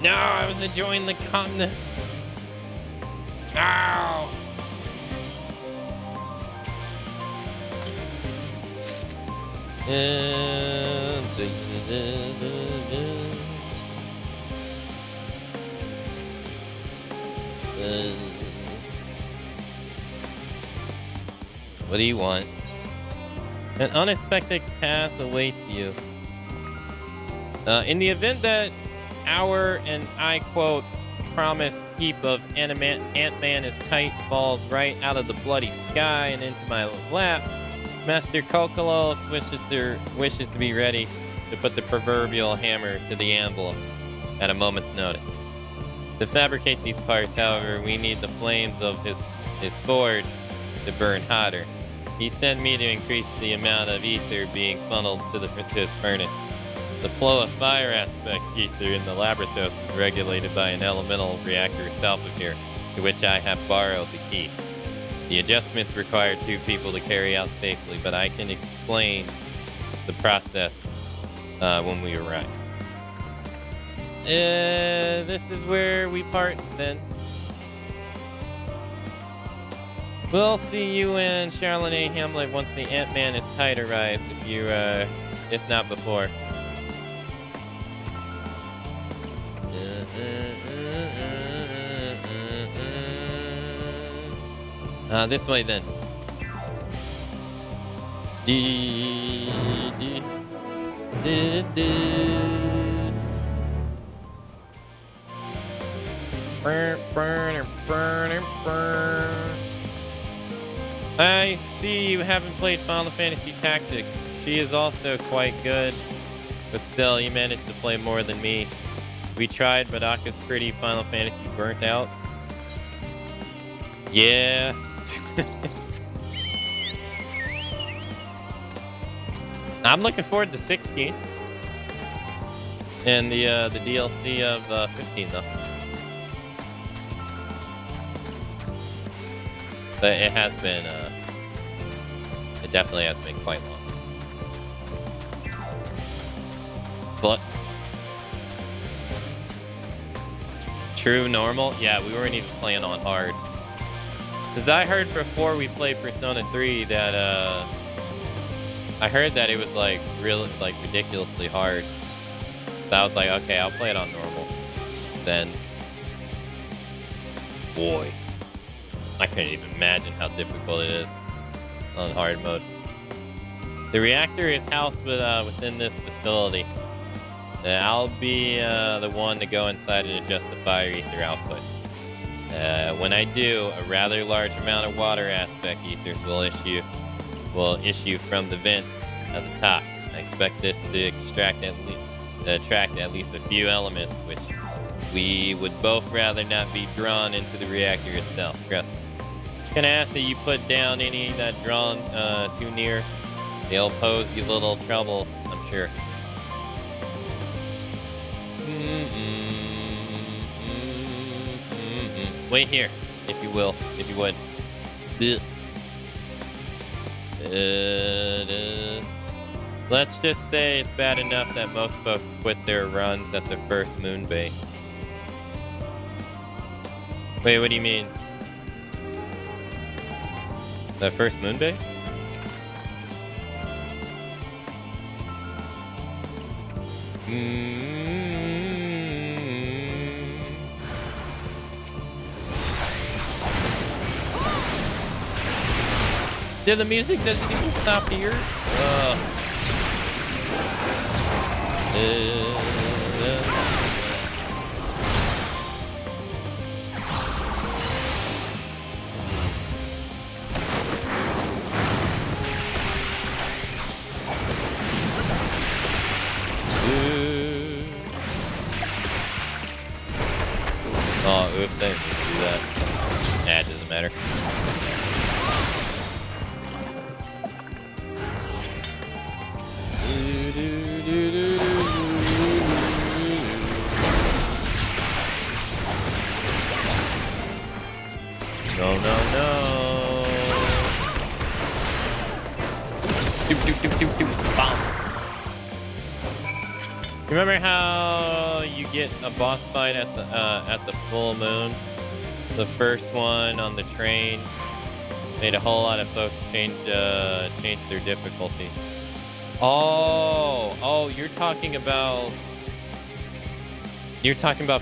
No, I was enjoying the calmness. No! What do you want? An unexpected task awaits you. In the event that our, and I quote, promised heap of Ant-Man is tight falls right out of the bloody sky and into my lap, Master Kokolos wishes to be ready to put the proverbial hammer to the anvil at a moment's notice. To fabricate these parts, however, we need the flames of his forge to burn hotter. He sent me to increase the amount of ether being funneled to his furnace. The flow of fire aspect ether in the Labratos is regulated by an elemental reactor south of here, to which I have borrowed the key. The adjustments require 2 people to carry out safely, but I can explain the process when we arrive. This is where we part then. We'll see you in Charlotte Hamlet once the Ant-Man is tight arrives, if not before. This way then. I see you haven't played Final Fantasy Tactics. She is also quite good, but still, you managed to play more than me. We tried, but Aka's pretty Final Fantasy burnt out. Yeah. I'm looking forward to 16 and the DLC of 15 though. But it has been it definitely has been quite long. But true normal, yeah, we weren't even playing on hard. Cause I heard before we played Persona 3 that I heard that it was like ridiculously hard. So I was like, okay, I'll play it on normal. Then, boy, I couldn't even imagine how difficult it is on hard mode. The reactor is housed within this facility. I'll be the one to go inside and adjust the fire ether output. When I do, a rather large amount of water aspect ethers will issue from the vent at the top. I expect this to attract at least a few elements, which we would both rather not be drawn into the reactor itself. Trust me. Can I ask that you put down any that drawn too near? They'll pose you little trouble, I'm sure. Wait here, if you will, if you would. Let's just say it's bad enough that most folks quit their runs at the first moon bay. Wait, what do you mean? The first moon bay? Yeah, the music doesn't even stop here. Oh, oops, I didn't mean to do that. Nah, it doesn't matter. No, no, no. Doop, doop, doop, doop, doop. Bomb. Remember how you get a boss fight at the full moon? The first one on the train made a whole lot of folks change their difficulty. Oh, you're talking about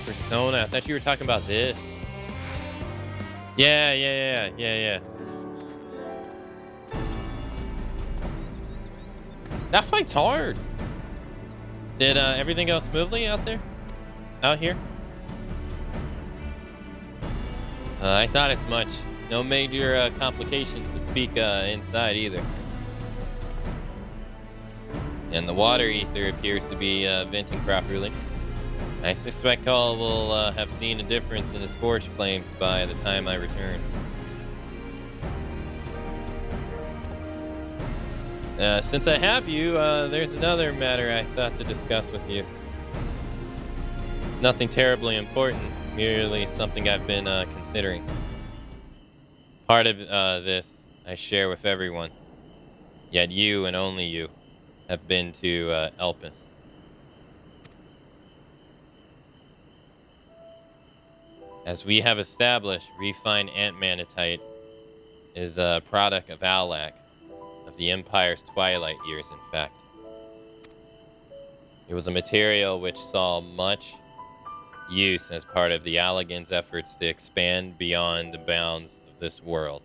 Persona. I thought you were talking about this. Yeah. That fight's hard. Did everything go smoothly out here? I thought as much. No major complications to speak inside either. And the water ether appears to be venting properly. I suspect Call will have seen a difference in his forge flames by the time I return. Since I have you, there's another matter I thought to discuss with you. Nothing terribly important, merely something I've been considering. Part of this I share with everyone, yet you and only you have been to Elpis. As we have established, refined antmanitite is a product of Alak, of the Empire's twilight years, in fact. It was a material which saw much use as part of the Allagan's efforts to expand beyond the bounds of this world.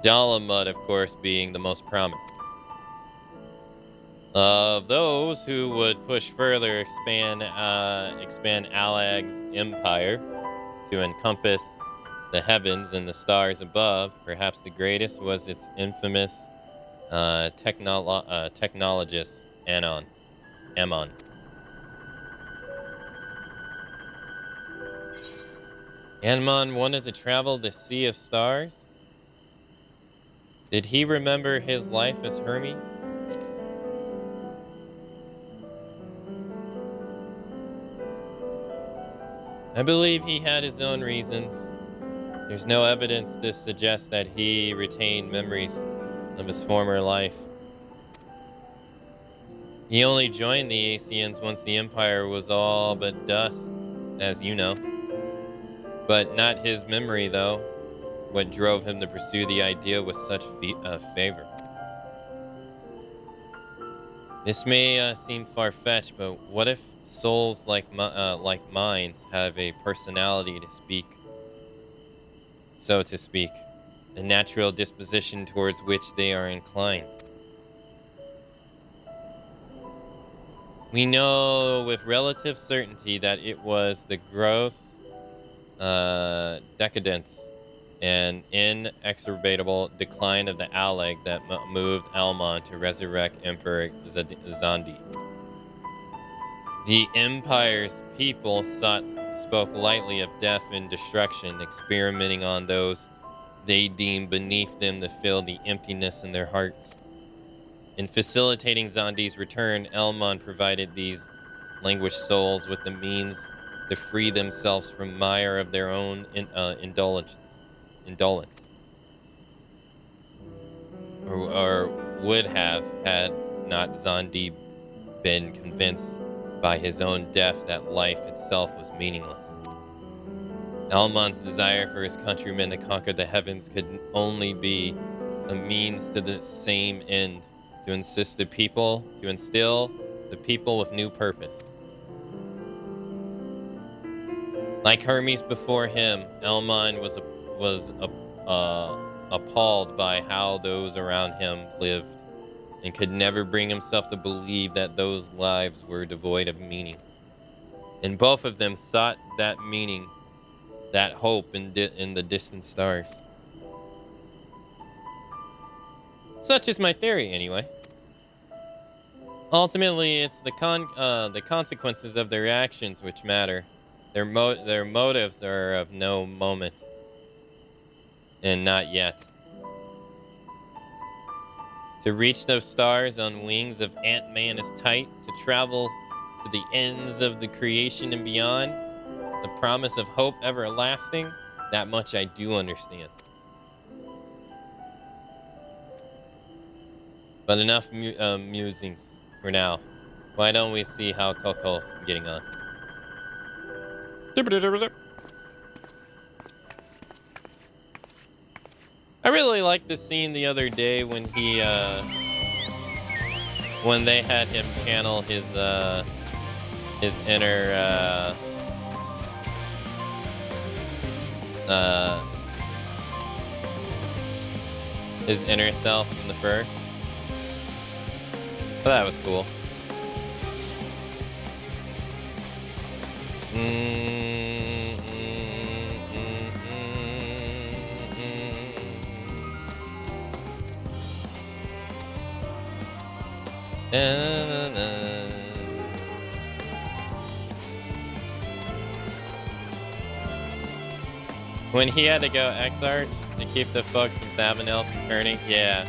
Dalamud, of course, being the most prominent. of those who would push further, expand Alag's empire to encompass the heavens and the stars above. Perhaps the greatest was its infamous technologist, Ammon. Ammon wanted to travel the Sea of Stars? Did he remember his life as Hermes? I believe he had his own reasons. There's no evidence to suggest that he retained memories of his former life. He only joined the Aesians once the Empire was all but dust, as you know. But not his memory, though. What drove him to pursue the idea with such favor. This may seem far-fetched, but what if souls like minds have a personality to speak, so to speak, a natural disposition towards which they are inclined? We know with relative certainty that it was the gross decadence and inexorable decline of the Alag that moved Almon to resurrect Emperor Zandi. The Empire's people spoke lightly of death and destruction, experimenting on those they deemed beneath them to fill the emptiness in their hearts. In facilitating Zandi's return, Elmon provided these languished souls with the means to free themselves from mire of their own indolence. Or would have, had not Zandi been convinced by his own death that life itself was meaningless. Almon's desire for his countrymen to conquer the heavens could only be a means to the same end, to instill the people with new purpose. Like Hermes before him, Elmon was appalled by how those around him lived, and could never bring himself to believe that those lives were devoid of meaning. And both of them sought that meaning, that hope in the distant stars. Such is my theory, anyway. Ultimately, it's the consequences of their actions which matter. Their motives are of no moment, and not yet. To reach those stars on wings of Ant-Man is tight. To travel to the ends of the creation and beyond, the promise of hope everlasting, that much I do understand. But enough musings for now. Why don't we see how Coco's getting on? I really liked this scene the other day when he, when they had him channel his inner self in the first. So that was cool. When he had to go X-Arch to keep the folks from Thavanel from turning, yeah.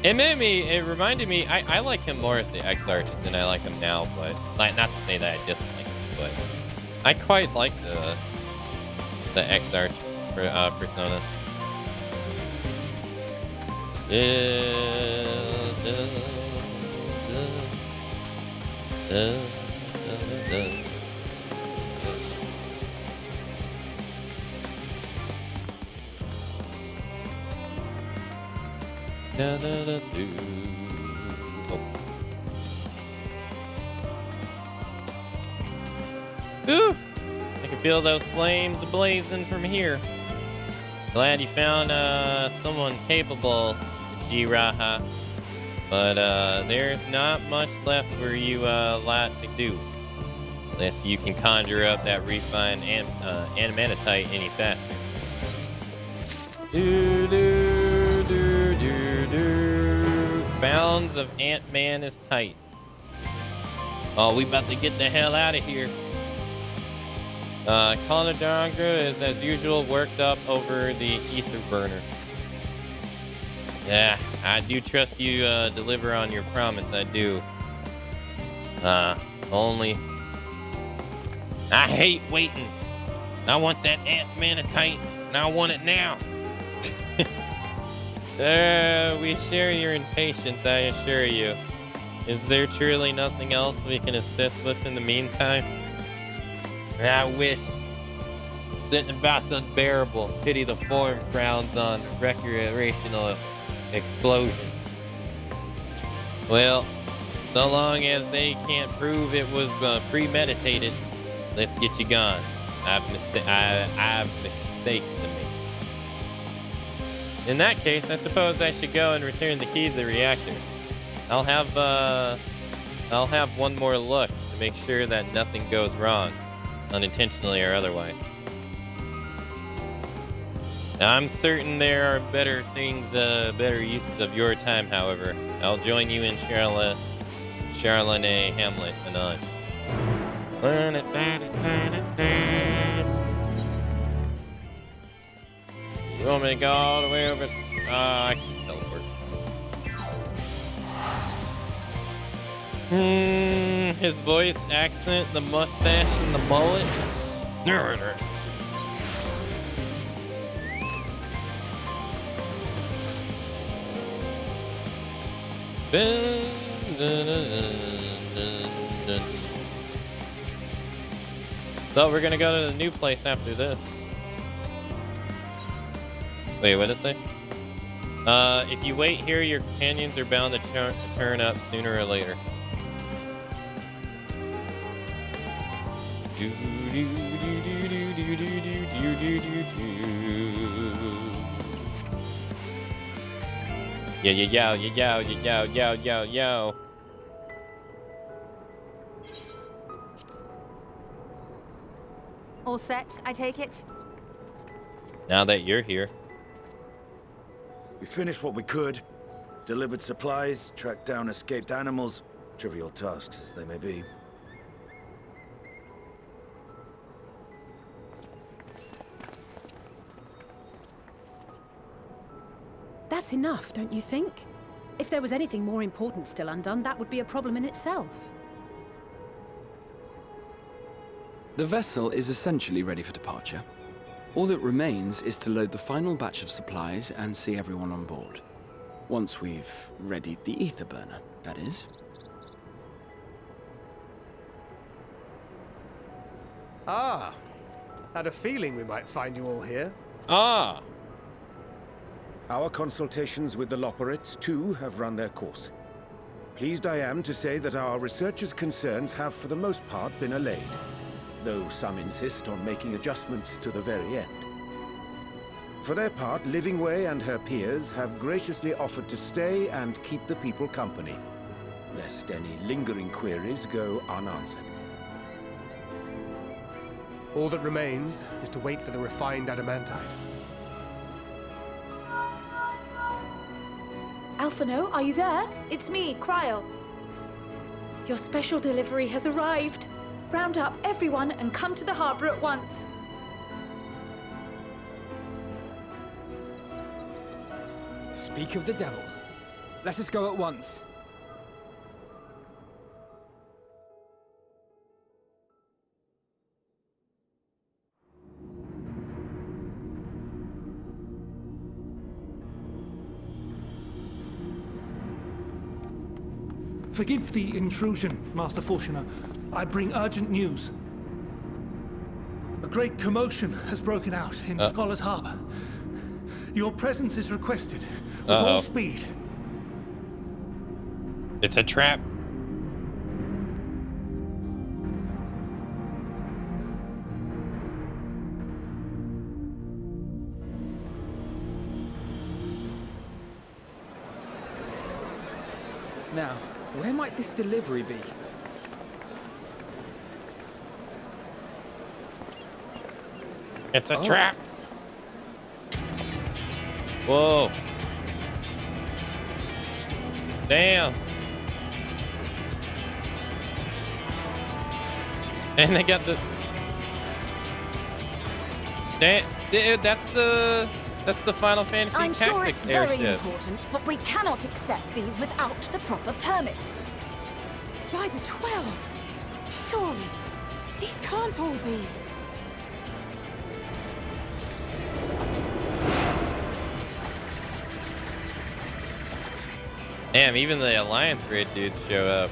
It reminded me, I like him more as the X-Arch than I like him now, but, like, not to say that I dislike him, but I quite like the X-Arch persona. Ooh, I can feel those flames blazing from here. Glad you found someone capable, G-Raha. But there's not much left for you lot to do. Unless you can conjure up that refined animanitite any faster. Bounds of Ant-Man is tight. Oh, we about to get the hell out of here. Conadongra is, as usual, worked up over the ether burner. Yeah, I do trust you deliver on your promise, I do. Only... I hate waiting. I want that Ant-Manatite, and I want it now. We share your impatience, I assure you. Is there truly nothing else we can assist with in the meantime? I wish. Sitting about's unbearable. Pity the form frowns on recreational explosion. Well, so long as they can't prove it was premeditated, let's get you gone. I have mistakes to make. In that case, I suppose I should go and return the key to the reactor. I'll have one more look to make sure that nothing goes wrong, unintentionally or otherwise. I'm certain there are better things, better uses of your time, however. I'll join you in Charlotte Hamlet anon. You want me to go all the way over? I can just teleport. His voice, accent, the mustache, and the mullet. So we're gonna go to the new place after this. Wait, what did it say? If you wait here, your companions are bound to turn up sooner or later. Yo. All set, I take it? Now that you're here. We finished what we could. Delivered supplies, tracked down escaped animals. Trivial tasks as they may be. That's enough, don't you think? If there was anything more important still undone, that would be a problem in itself. The vessel is essentially ready for departure. All that remains is to load the final batch of supplies and see everyone on board. Once we've readied the ether burner, that is. Ah, had a feeling we might find you all here. Ah. Our consultations with the Loperites, too, have run their course. Pleased I am to say that our researchers' concerns have, for the most part, been allayed, though some insist on making adjustments to the very end. For their part, Livingway and her peers have graciously offered to stay and keep the people company, lest any lingering queries go unanswered. All that remains is to wait for the refined adamantite. Alphino, are you there? It's me, Cryo. Your special delivery has arrived. Round up everyone and come to the harbor at once. Speak of the devil. Let us go at once. Forgive the intrusion, Master Fortuner. I bring urgent news. A great commotion has broken out in Scholar's Harbor. Your presence is requested with all speed. It's a trap. Now, where might this delivery be? It's a trap. Whoa. Damn. And they got the... Damn, dude, that's the Final Fantasy I'm sure it's Tactics very airship. important, but we cannot accept these without the proper permits. By the 12! Surely, these can't all be. Damn, even the Alliance Grid dudes show up.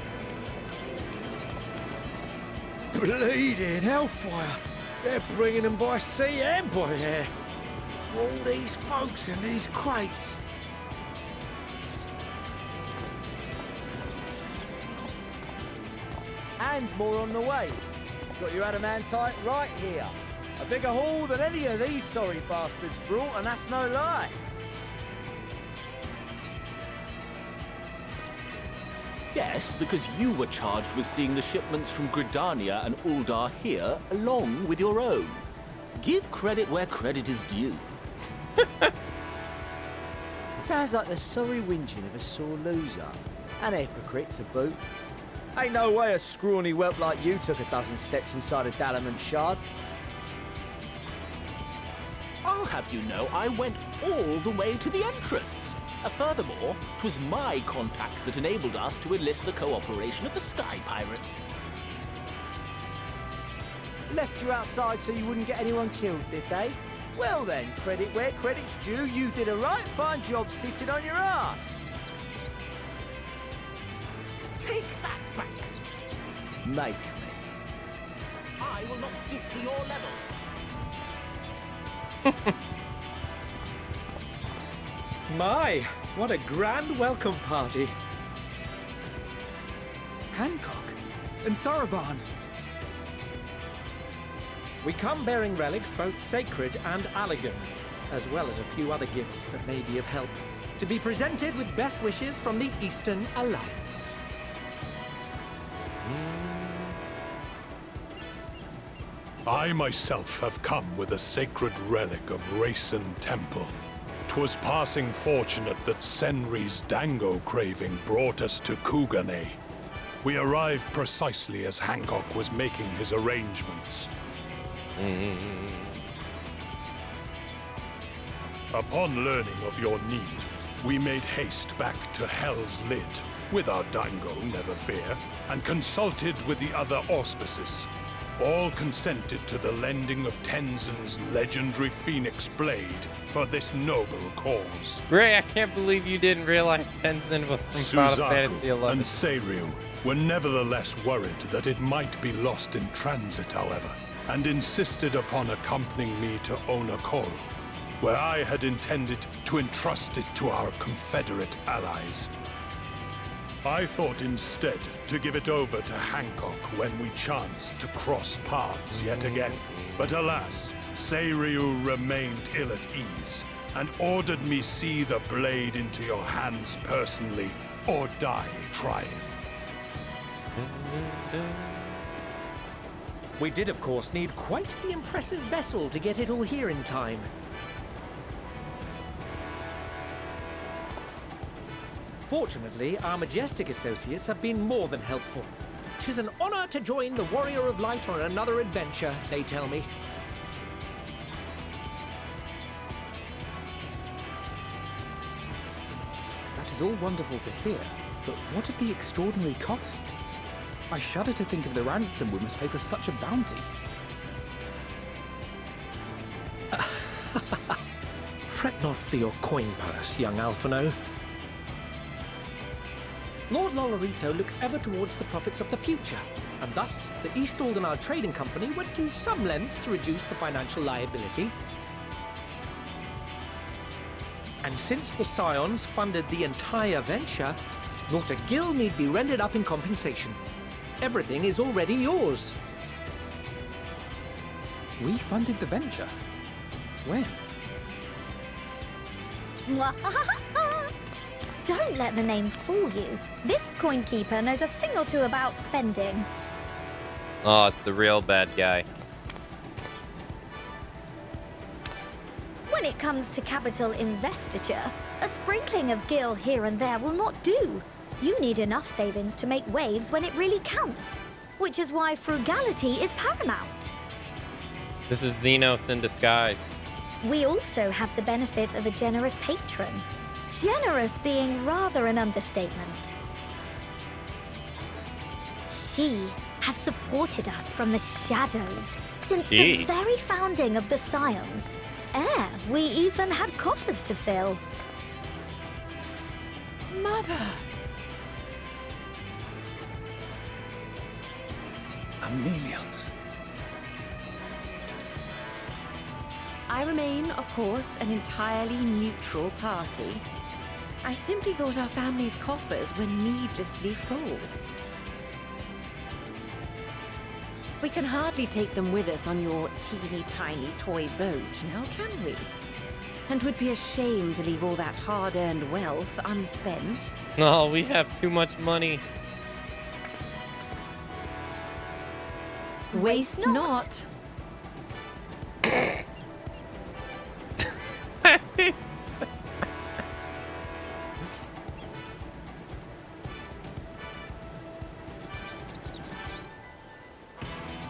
Bleeding hellfire! They're bringing them by sea and by air. All these folks in these crates. And more on the way. Got your adamantite right here. A bigger haul than any of these sorry bastards brought, and that's no lie. Yes, because you were charged with seeing the shipments from Gridania and Uldar here, along with your own. Give credit where credit is due. Sounds like the sorry whinging of a sore loser. An hypocrite to boot. Ain't no way a scrawny whelp like you took a dozen steps inside a Dalamant shard. I'll have you know I went all the way to the entrance. Furthermore, 'twas my contacts that enabled us to enlist the cooperation of the Sky Pirates. Left you outside so you wouldn't get anyone killed, did they? Well then, credit where credit's due, you did a right fine job sitting on your ass. Take that back. Make me. I will not stoop to your level. My, what a grand welcome party. Hancock and Saraban. We come bearing relics both sacred and elegant, as well as a few other gifts that may be of help, to be presented with best wishes from the Eastern Alliance. I myself have come with a sacred relic of Rayson Temple. 'Twas passing fortunate that Senri's dango craving brought us to Kugane. We arrived precisely as Hancock was making his arrangements. Upon learning of your need, we made haste back to Hell's Lid, with our dango, never fear, and consulted with the other auspices. All consented to the lending of Tenzin's legendary Phoenix Blade for this noble cause. Ray, I can't believe you didn't realize Tenzin was from Final Fantasy XI. And Seiryu were nevertheless worried that it might be lost in transit, however, and insisted upon accompanying me to Onakol, where I had intended to entrust it to our Confederate allies. I thought instead to give it over to Hancock when we chanced to cross paths yet again. But alas, Seiryu remained ill at ease and ordered me see the blade into your hands personally or die trying. We did, of course, need quite the impressive vessel to get it all here in time. Fortunately, our majestic associates have been more than helpful. 'Tis an honor to join the Warrior of Light on another adventure, they tell me. That is all wonderful to hear, but what of the extraordinary cost? I shudder to think of the ransom we must pay for such a bounty. Fret not for your coin purse, young Alphino. Lord Lolorito looks ever towards the profits of the future, and thus the East Aldenar Trading Company went to some lengths to reduce the financial liability. And since the Scions funded the entire venture, not a gill need be rendered up in compensation. Everything is already yours. We funded the venture? When? Don't let the name fool you. This coin keeper knows a thing or two about spending. Oh, it's the real bad guy. When it comes to capital investiture, a sprinkling of gil here and there will not do. You need enough savings to make waves when it really counts, which is why frugality is paramount. This is Xenos in disguise. We also have the benefit of a generous patron. Generous being rather an understatement. She has supported us from the shadows since the very founding of the Scions. We even had coffers to fill. Mother! Amelians. I remain, of course, an entirely neutral party. I simply thought our family's coffers were needlessly full. We can hardly take them with us on your teeny-tiny toy boat, now can we? And would be ashamed to leave all that hard-earned wealth unspent. No, we have too much money. Waste not.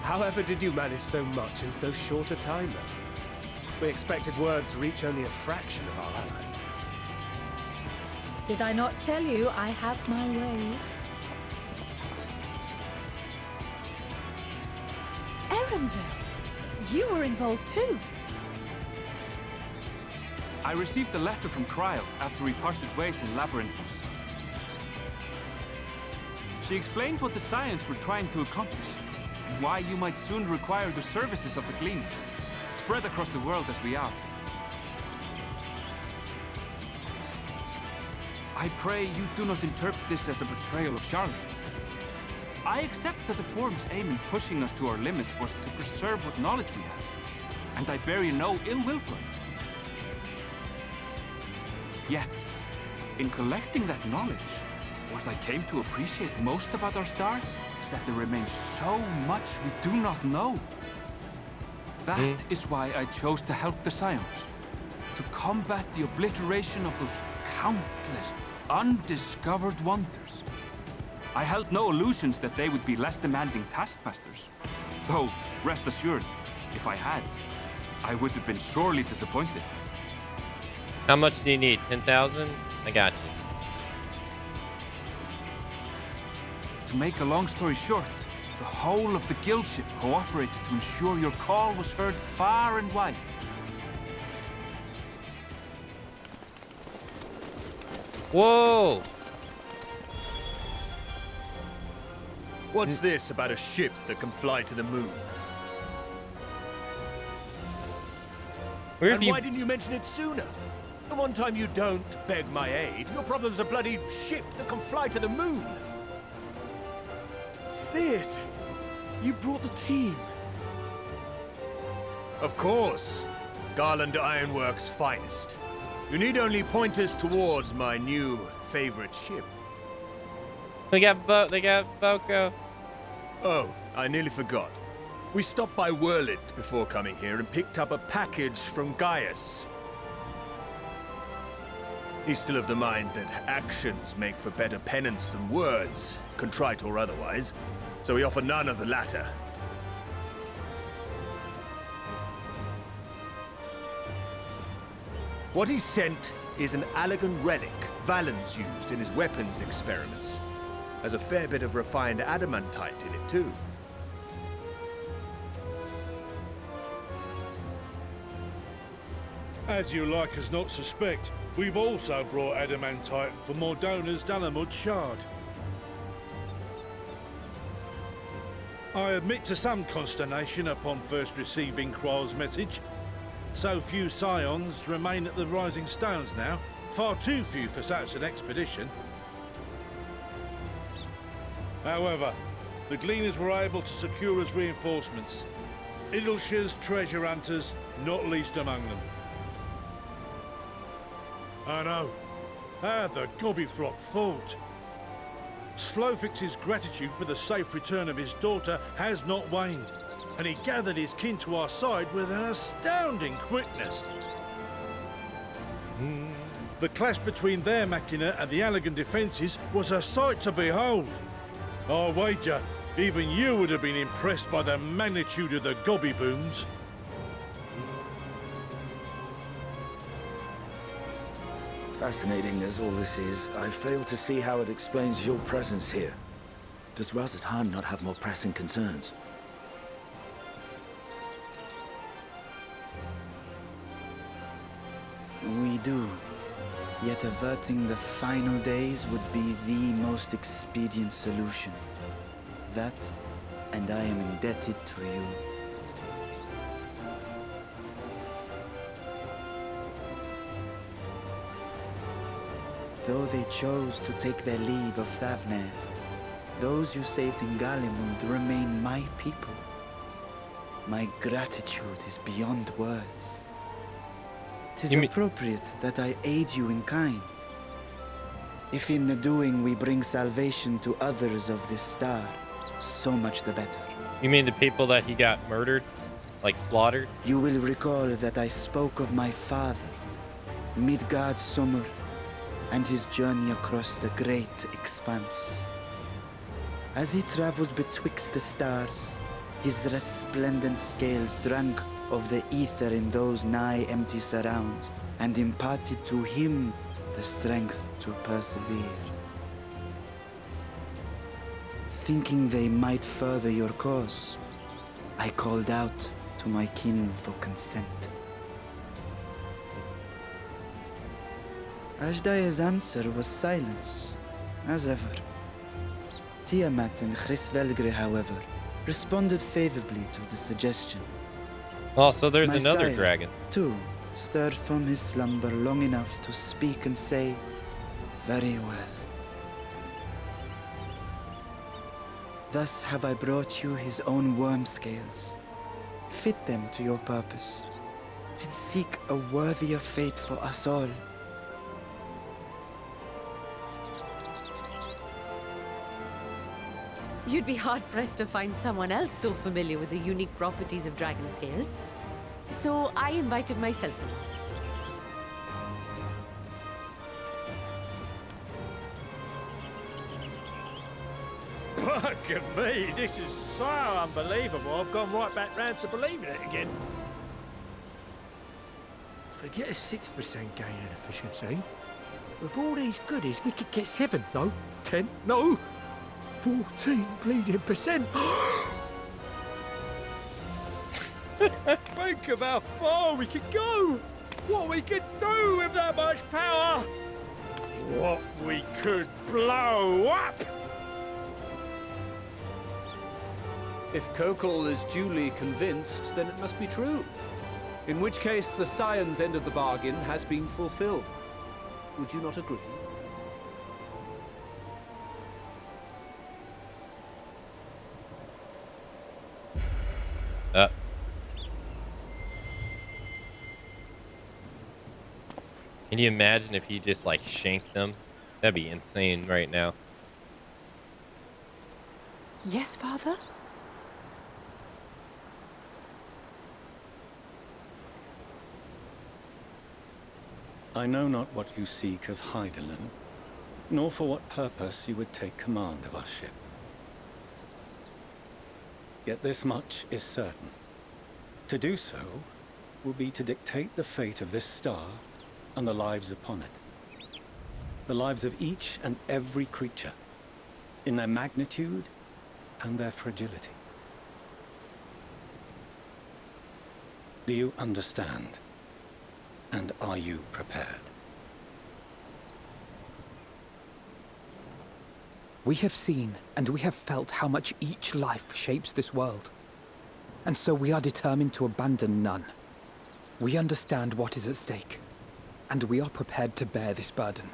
However did you manage so much in so short a time, then? We expected word to reach only a fraction of our allies. Did I not tell you I have my ways? Erenville, you were involved too. I received a letter from Cryle after we parted ways in Labyrinthos. She explained what the Scions were trying to accomplish, and why you might soon require the services of the Gleaners, spread across the world as we are. I pray you do not interpret this as a betrayal of Charlotte. I accept that the Forum's aim in pushing us to our limits was to preserve what knowledge we have, and I bear you no ill will for it. Yet, in collecting that knowledge, what I came to appreciate most about our star is that there remains so much we do not know. That is why I chose to help the Scions, to combat the obliteration of those countless, undiscovered wonders. I held no illusions that they would be less demanding taskmasters. Though, rest assured, if I had, I would have been sorely disappointed. How much do you need? 10,000? I got you. To make a long story short, the whole of the guild ship cooperated to ensure your call was heard far and wide. Whoa! What's this about a ship that can fly to the moon? And why didn't you mention it sooner? The one time you don't beg my aid, your problem's a bloody ship that can fly to the moon. Sid, you brought the team. Of course. Garland Ironworks' finest. You need only point us towards my new favorite ship. They got Boko. Oh, I nearly forgot. We stopped by Whirlit before coming here and picked up a package from Gaius. He's still of the mind that actions make for better penance than words, contrite or otherwise, so we offer none of the latter. What he sent is an Allegan relic Valens used in his weapons experiments. Has a fair bit of refined adamantite in it, too. As you like us not suspect, we've also brought adamantite for Mordona's Dalamud shard. I admit to some consternation upon first receiving Kryl's message. So few Scions remain at the Rising Stones now. Far too few for such an expedition. However, the Gleaners were able to secure us reinforcements. Idleshire's treasure hunters, not least among them. I know. The Gobbyflock fought. Slowfix's gratitude for the safe return of his daughter has not waned, and he gathered his kin to our side with an astounding quickness. The clash between their machina and the Allagan defences was a sight to behold. I wager even you would have been impressed by the magnitude of the Gobby booms. Fascinating as all this is, I fail to see how it explains your presence here. Does Razat-Han not have more pressing concerns? We do. Yet averting the final days would be the most expedient solution. That, and I am indebted to you. Though they chose to take their leave of Thavnair, those you saved in Galimund remain my people. My gratitude is beyond words. 'Tis appropriate that I aid you in kind. If in the doing we bring salvation to others of this star, so much the better. You mean the people that he got murdered? Like slaughtered? You will recall that I spoke of my father, Midgard Summer, and his journey across the great expanse. As he traveled betwixt the stars, his resplendent scales drank of the ether in those nigh empty surrounds, and imparted to him the strength to persevere. Thinking they might further your cause, I called out to my kin for consent. Ajdaya's answer was silence, as ever. Tiamat and Chrisvelgre, however, responded favorably to the suggestion. Oh, so there's My another sire, dragon. too, stirred from his slumber long enough to speak and say, "Very well." Thus have I brought you his own worm scales. Fit them to your purpose, and seek a worthier fate for us all. You'd be hard-pressed to find someone else so familiar with the unique properties of dragon scales. So I invited myself along. Look at me, this is so unbelievable. I've gone right back round to believing it again. Forget a 6% gain in efficiency. With all these goodies, we could get 7, no, 10, no, 14 bleeding percent. Think of how far we could go. What we could do with that much power. What we could blow up. If Kokol is duly convinced, then it must be true. In which case, the Scion's end of the bargain has been fulfilled. Would you not agree? Can you imagine if he just like shanked them? That'd be insane right now. Yes, Father? I know not what you seek of Hydaelyn, nor for what purpose you would take command of our ship. Yet this much is certain. To do so will be to dictate the fate of this star and the lives upon it. The lives of each and every creature, in their magnitude and their fragility. Do you understand? And are you prepared? We have seen and we have felt how much each life shapes this world. And so we are determined to abandon none. We understand what is at stake, and we are prepared to bear this burden.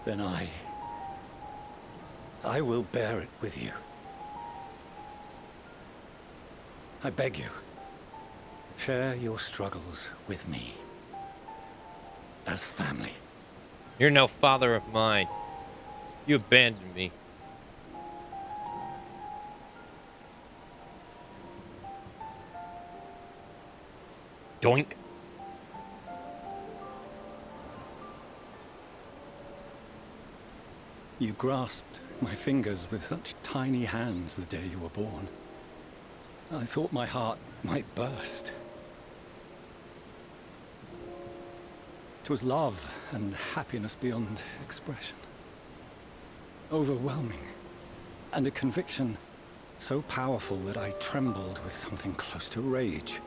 Then I I will bear it with you. I beg you, share your struggles with me. As family. You're no father of mine. You abandoned me. Doink. You grasped my fingers with such tiny hands the day you were born. I thought my heart might burst. 'Twas love and happiness beyond expression. Overwhelming. And a conviction so powerful that I trembled with something close to rage.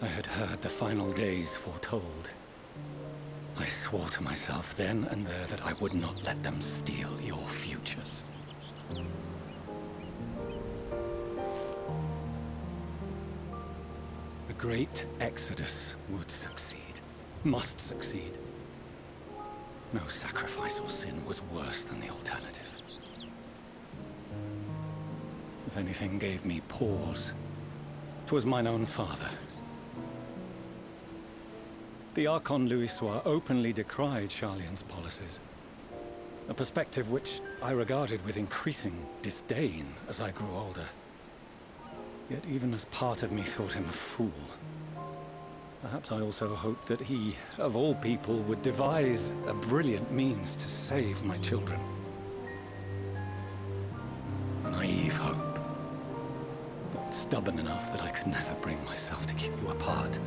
I had heard the final days foretold. I swore to myself then and there that I would not let them steal your futures. The great exodus would succeed, must succeed. No sacrifice or sin was worse than the alternative. If anything gave me pause, 'twas mine own father. The Archon Louisoix openly decried Charlian's policies, a perspective which I regarded with increasing disdain as I grew older. Yet even as part of me thought him a fool, perhaps I also hoped that he, of all people, would devise a brilliant means to save my children. A naive hope, but stubborn enough that I could never bring myself to keep you apart.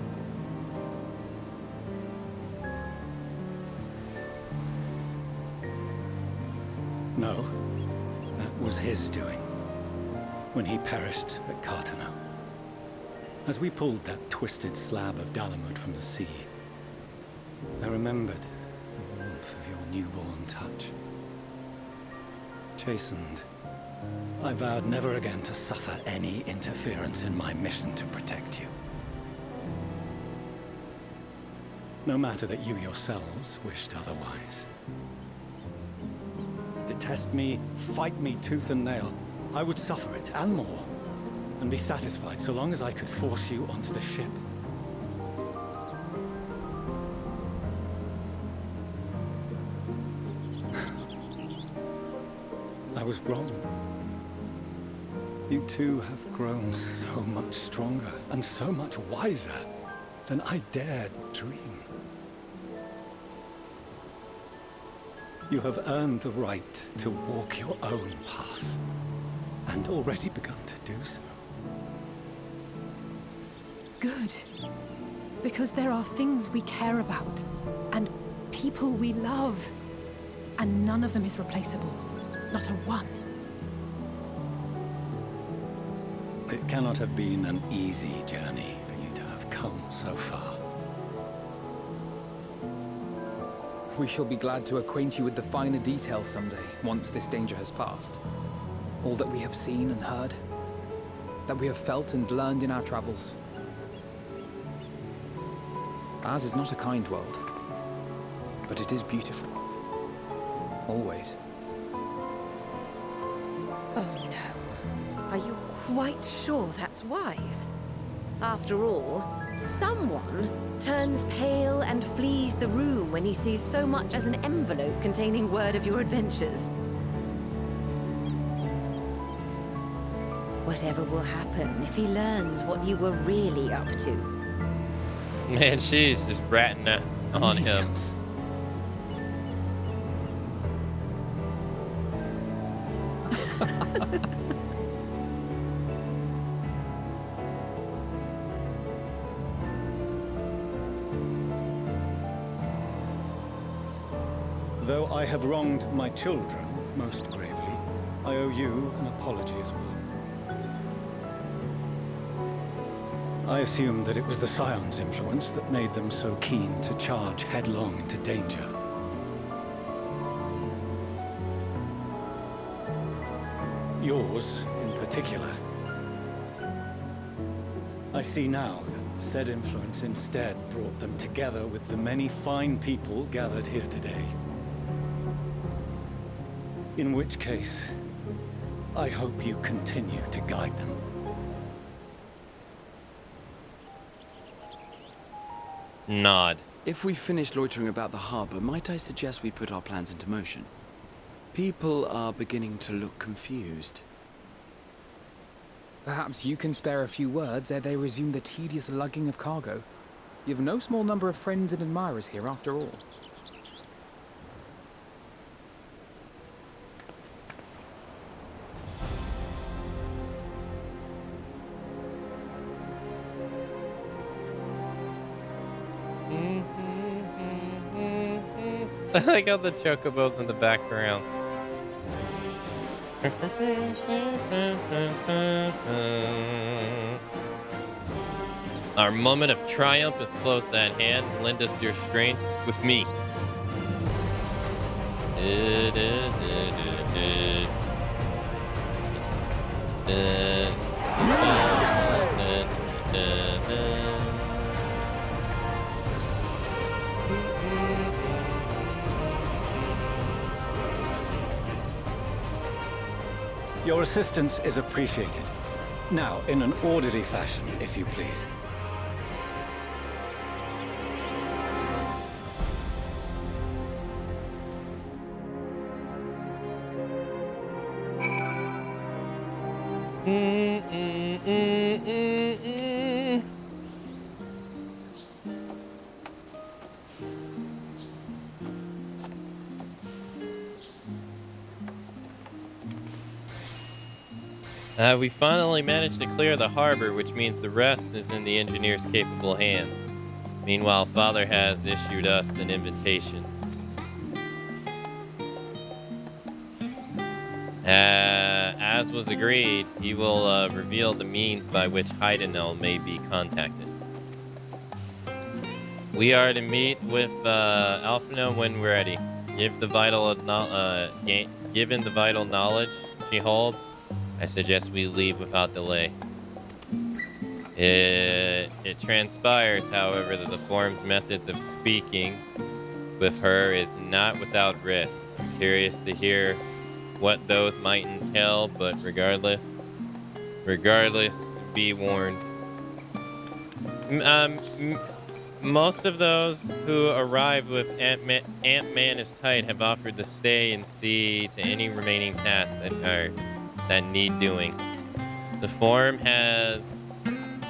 No, that was his doing, when he perished at Cartano. As we pulled that twisted slab of Dalamud from the sea, I remembered the warmth of your newborn touch. Chastened, I vowed never again to suffer any interference in my mission to protect you. No matter that you yourselves wished otherwise. Detest me, fight me tooth and nail, I would suffer it, and more, and be satisfied so long as I could force you onto the ship. I was wrong. You two have grown so much stronger and so much wiser than I dared dream. You have earned the right to walk your own path, and already begun to do so. Good. Because there are things we care about, and people we love, and none of them is replaceable. Not a one. It cannot have been an easy journey for you to have come so far. We shall be glad to acquaint you with the finer details someday, once this danger has passed. All that we have seen and heard, that we have felt and learned in our travels. Ours is not a kind world, but it is beautiful. Always. Oh no. Are you quite sure that's wise? After all, someone turns pale and flees the room when he sees so much as an envelope containing word of your adventures. Whatever will happen if he learns what you were really up to? Man, she's just ratting on him. Though I have wronged my children most gravely, I owe you an apology as well. I assumed that it was the Scion's influence that made them so keen to charge headlong into danger. Yours, in particular. I see now that said influence instead brought them together with the many fine people gathered here today. In which case, I hope you continue to guide them. Nod. If we finish loitering about the harbor, might I suggest we put our plans into motion? People are beginning to look confused. Perhaps you can spare a few words ere they resume the tedious lugging of cargo. You've no small number of friends and admirers here, after all. I like how the chocobo's in the background. Our moment of triumph is close at hand. Lend us your strength with me. Your assistance is appreciated. Now, in an orderly fashion, if you please. We finally managed to clear the harbor, which means the rest is in the engineer's capable hands. Meanwhile, Father has issued us an invitation. As was agreed, he will reveal the means by which Heidenel may be contacted. We are to meet with Alphina when we're ready. Given the vital knowledge she holds, I suggest we leave without delay. It transpires, however, that the form's methods of speaking with her is not without risk. Curious to hear what those might entail, but regardless, be warned. Most of those who arrive with Ant-Man is tight have offered to stay and see to any remaining tasks that need doing. The Forum has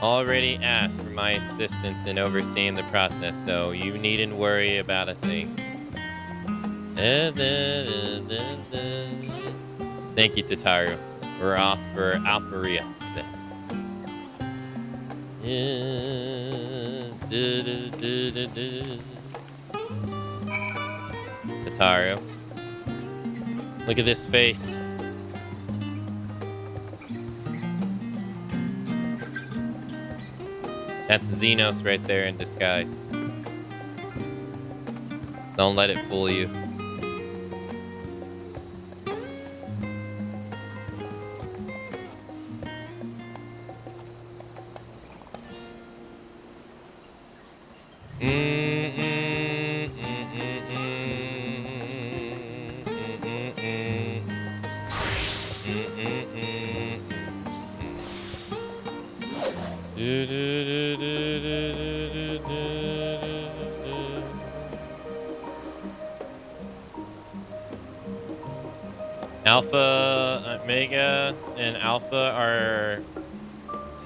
already asked for my assistance in overseeing the process, so you needn't worry about a thing. Thank you, Tataru. We're off for Alperia. Tataru. Look at this face. That's Xenos right there in disguise. Don't let it fool you. Alpha, Mega, and Alpha are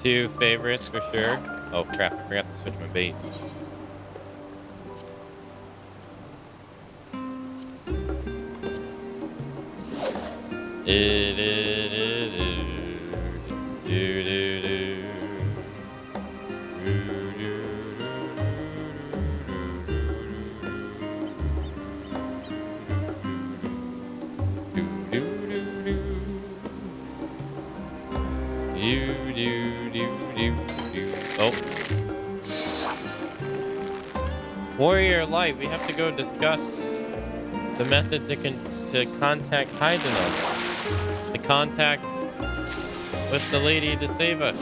two favorites for sure. Oh crap, I forgot to switch my bait. Oh. Warrior Light, we have to go discuss the method to contact Heidenel. To contact with the lady to save us.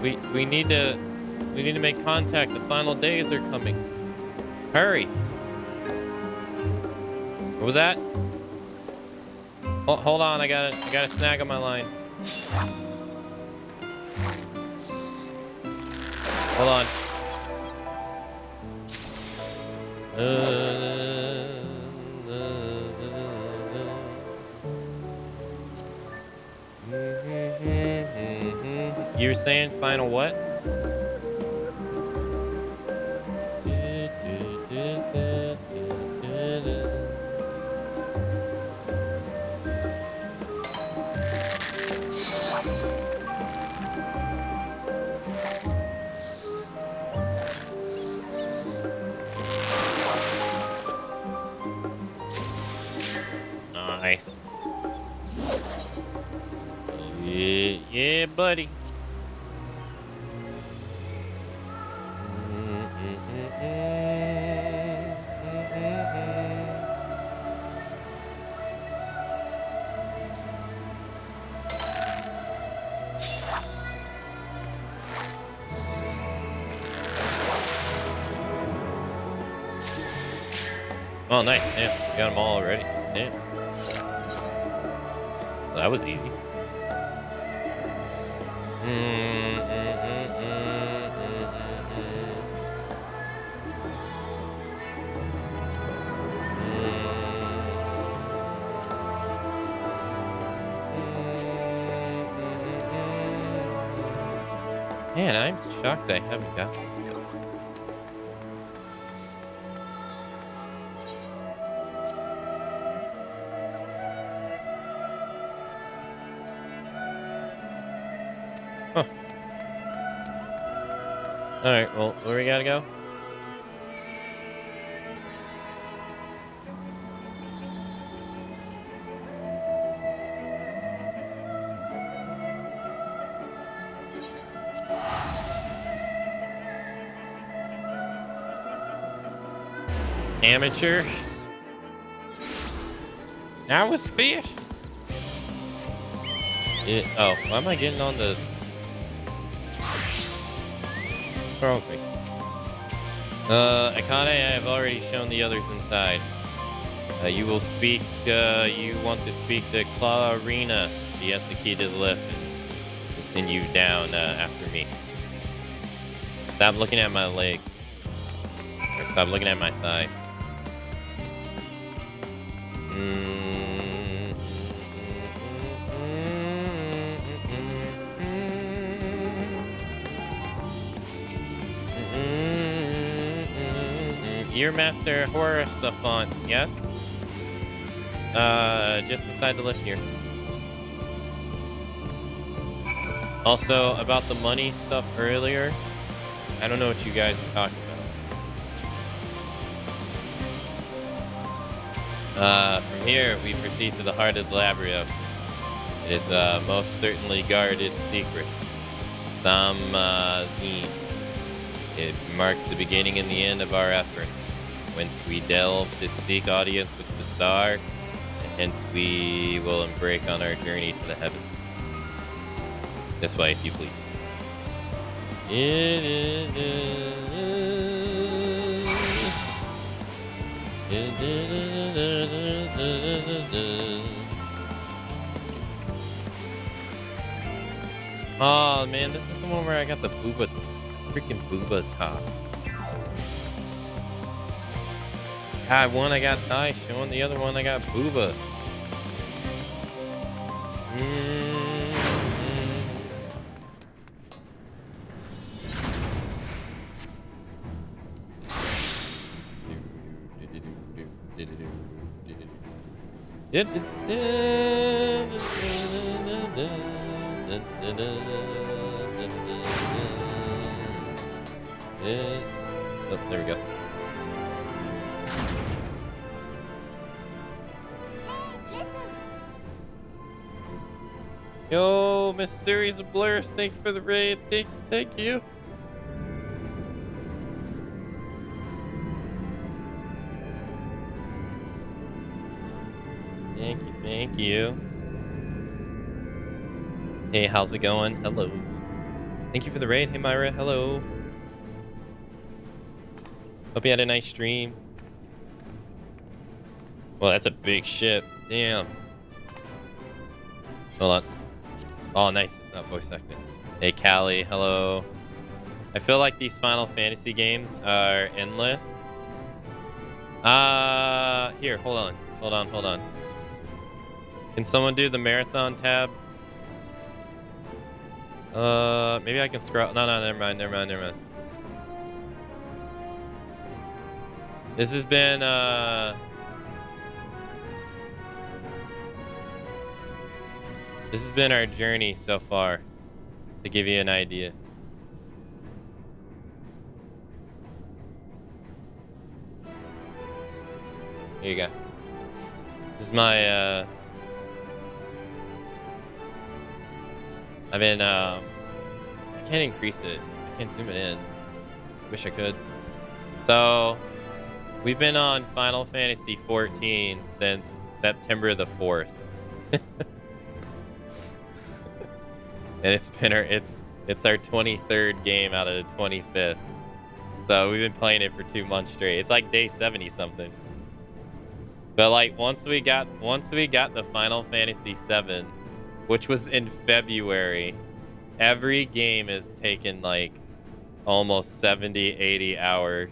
We need to make contact. The final days are coming. Hurry. What was that? Hold on, I got a snag on my line. Hold on. You were saying final what? Nice. Yeah, buddy. Oh, nice. Yeah, got them all already. Yeah. That was easy. Man, I'm shocked I haven't got this. Huh. Alright, well, where we gotta go? Amateur. That was fish. Oh, why am I getting on the... Okay. Akane, I have already shown the others inside. You will speak, you want to speak to Clarina. She has the key to the lift and will send you down after me. Stop looking at my legs. Or stop looking at my thighs. Earmaster Horusafont, yes? Just inside the lift here. Also, about the money stuff earlier, I don't know what you guys are talking about. From here, we proceed to the heart of the labyrinth. It is most certainly guarded secret. Timezone. It marks the beginning and the end of our efforts. Whence we delve to seek audience with the star, and hence we will embark on our journey to the heavens. This way, if you please. Oh man, this is the one where I got the freaking booba top. One I got Thai showing, the other one I got booba. Oh, there we go. Yo, Miss Series of Blurs, thank you for the raid. Thank you. Thank you. Hey, how's it going? Hello. Thank you for the raid. Hey, Myra, hello. Hope you had a nice stream. Well, that's a big ship. Damn. Hold on. Oh, nice. It's not voice acting. Hey, Callie. Hello. I feel like these Final Fantasy games are endless. Here, hold on. Hold on. Can someone do the marathon tab? Maybe I can scroll. No, never mind. This has been, this has been our journey so far, to give you an idea. Here you go. This is my, I've been, I can't increase it. I can't zoom it in. Wish I could. So, we've been on Final Fantasy XIV since September the 4th. And it's been it's our 23rd game out of the 25th. So we've been playing it for 2 months straight. It's like day 70 something. But like once we got the Final Fantasy VII, which was in February, every game has taken like almost 70, 80 hours.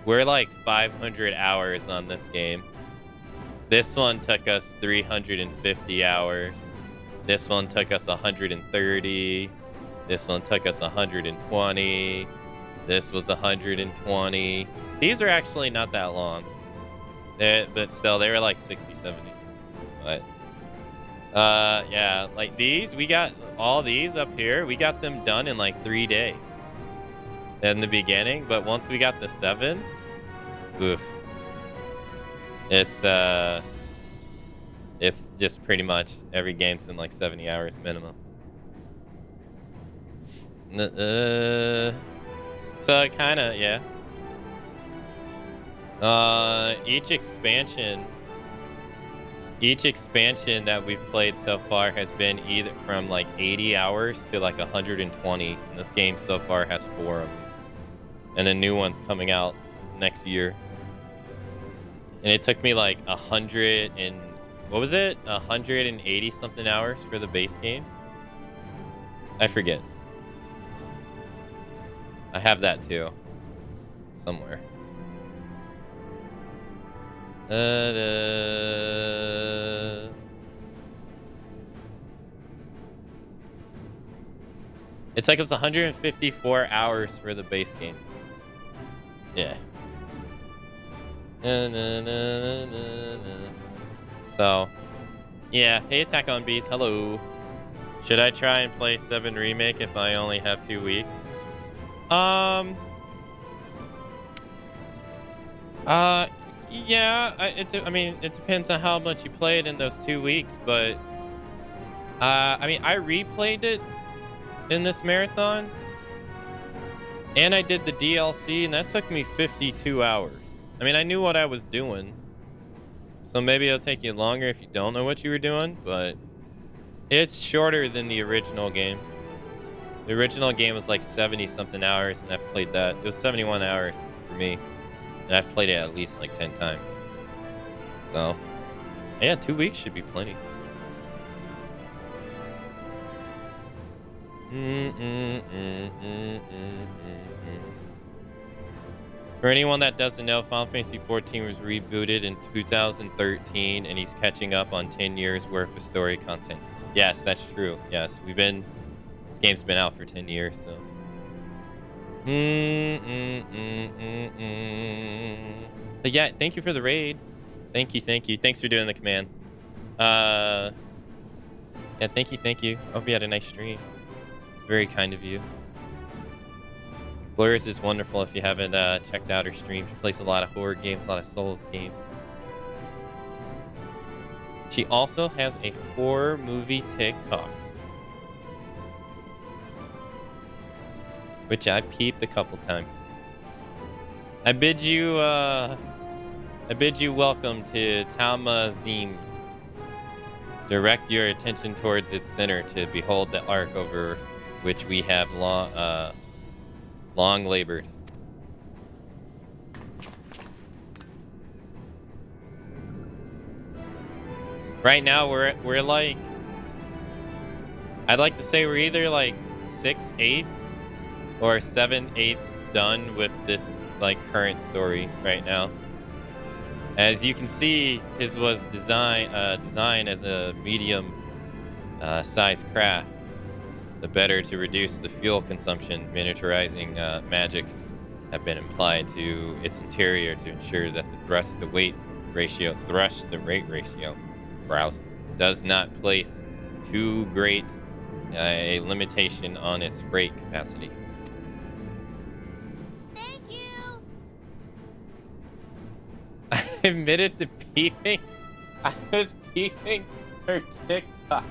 We're like 500 hours on this game. This one took us 350 hours. This one took us 130. This one took us 120. This was 120. These are actually not that long. But still, they were like 60, 70. But, yeah, like these, we got all these up here. We got them done in like 3 days in the beginning. But once we got the 7, oof. It's just pretty much every game's in like 70 hours minimum. So kind of, yeah. Each expansion that we've played so far has been either from like 80 hours to like 120. And this game so far has 4 of them. And a new one's coming out next year. And it took me like 180 something hours for the base game. I forget. I have that too. Somewhere. It took us 154 hours for the base game. Yeah. So, yeah. Hey, Attack on Bees. Hello. Should I try and play 7 Remake if I only have 2 weeks? Yeah. I mean, it depends on how much you played in those 2 weeks, but I mean, I replayed it in this marathon, and I did the DLC, and that took me 52 hours. I mean, I knew what I was doing. So maybe it'll take you longer if you don't know what you were doing, but it's shorter than the original game. The original game was like 70 something hours, and I've played that. It was 71 hours for me, and I've played it at least like 10 times. So, yeah, 2 weeks should be plenty. For anyone that doesn't know, Final Fantasy XIV was rebooted in 2013, and he's catching up on 10 years worth of story content. Yes, that's true. Yes, this game's been out for 10 years, so. But yeah, thank you for the raid. Thank you. Thanks for doing the command. Yeah, thank you. Hope you had a nice stream. It's very kind of you. Glorious is wonderful if you haven't checked out her stream. She plays a lot of horror games, a lot of soul games. She also has a horror movie TikTok, which I peeped a couple times. I bid you welcome to timezone. Direct your attention towards its center to behold the arc over which we have long labored. Right now we're like I'd like to say we're either like 6/8 or 7/8 done with this like current story right now. As you can see, his was designed as a medium size craft. The better to reduce the fuel consumption, miniaturizing magics have been applied to its interior to ensure that the thrust to rate ratio, does not place too great a limitation on its freight capacity. Thank you. I admitted to peeping. I was peeping her TikTok.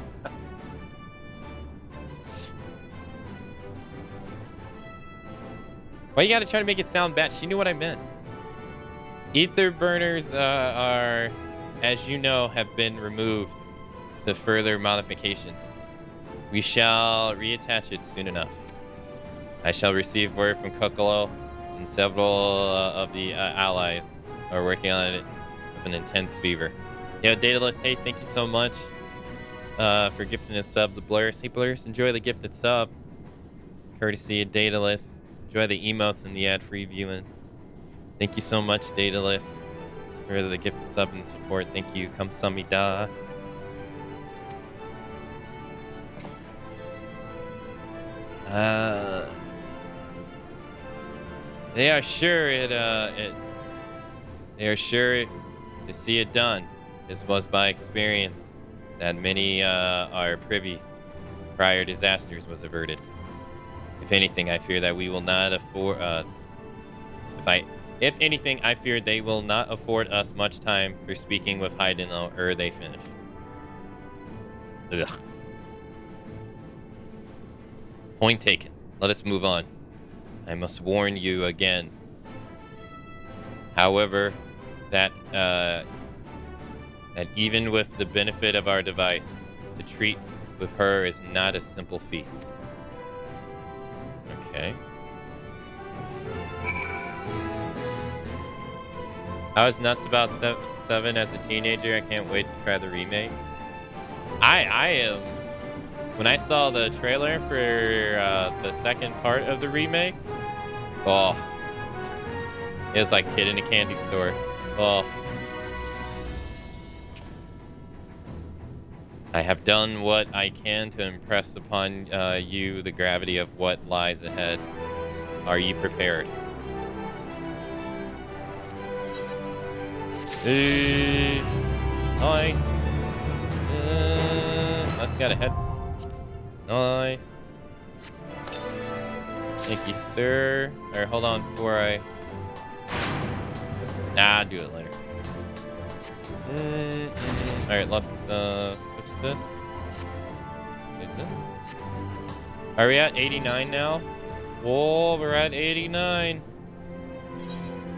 Why you gotta try to make it sound bad? She knew what I meant. Ether burners are, as you know, have been removed to further modifications. We shall reattach it soon enough. I shall receive word from Kokolo, and several of the allies are working on it with an intense fever. Yo, Daedalus, hey, thank you so much for gifting a sub to Blurs. Hey, Blurs, enjoy the gifted sub. Courtesy of Daedalus. Enjoy the emotes and the ad-free viewing. Thank you so much, Daedalus, for the gifted sub and support. Thank you. Kamsamida. They are sure they are sure to see it done. This was by experience that many are privy prior disasters was averted. If anything, I fear that we will not afford. If anything, I fear they will not afford us much time for speaking with Haydn or they finish. Ugh. Point taken. Let us move on. I must warn you again. However, that even with the benefit of our device, the treat with her is not a simple feat. Okay. I was nuts about 7 as a teenager. I can't wait to try the remake. I am. When I saw the trailer for the second part of the remake, oh, it was like a kid in a candy store. Oh. I have done what I can to impress upon you the gravity of what lies ahead. Are you prepared? Nice. Let's get ahead. Nice. Thank you, sir. Alright, hold on before I... Nah, I'll do it later. Alright, let's switch this. Take this. Are we at 89 now? Whoa, we're at 89.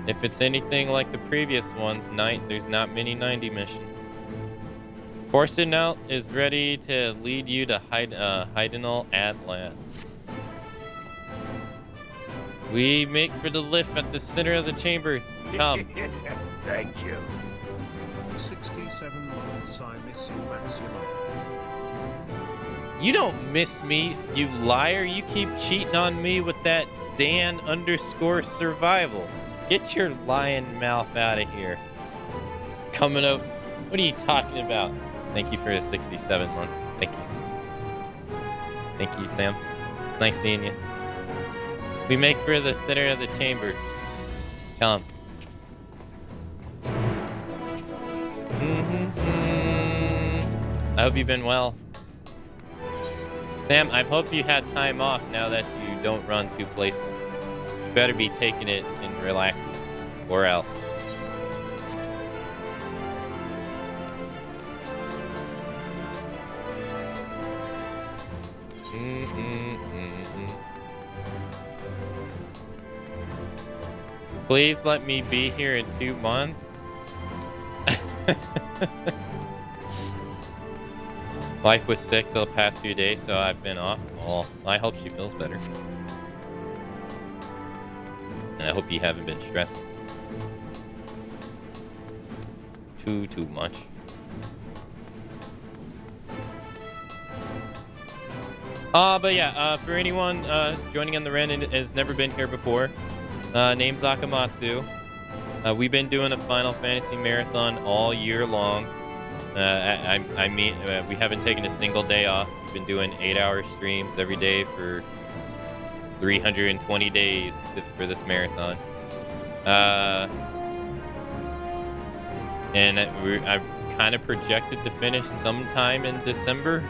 If it's anything like the previous ones, there's not many 90 missions. Forsenelt is ready to lead you to Heidenal at last. We make for the lift at the center of the chambers. Come. Thank you. 67 months, I miss you, Maximum. You don't miss me, you liar. You keep cheating on me with that Dan_survival. Get your lying mouth out of here. Coming up. What are you talking about? Thank you for the 67 months. Thank you. Thank you, Sam. Nice seeing you. We make for the center of the chamber. Come. I hope you've been well. Sam, I hope you had time off now that you don't run 2 places. You better be taking it and relaxing, or else. Please let me be here in 2 months. Wife was sick the past few days, so I've been off. Well, I hope she feels better. And I hope you haven't been stressing too much. But yeah, for anyone joining on the Ren and has never been here before, name's Akamatzu. We've been doing a Final Fantasy marathon all year long. I mean, we haven't taken a single day off. We've been doing 8-hour streams every day for 320 days for this marathon. And I'm kind of projected to finish sometime in December.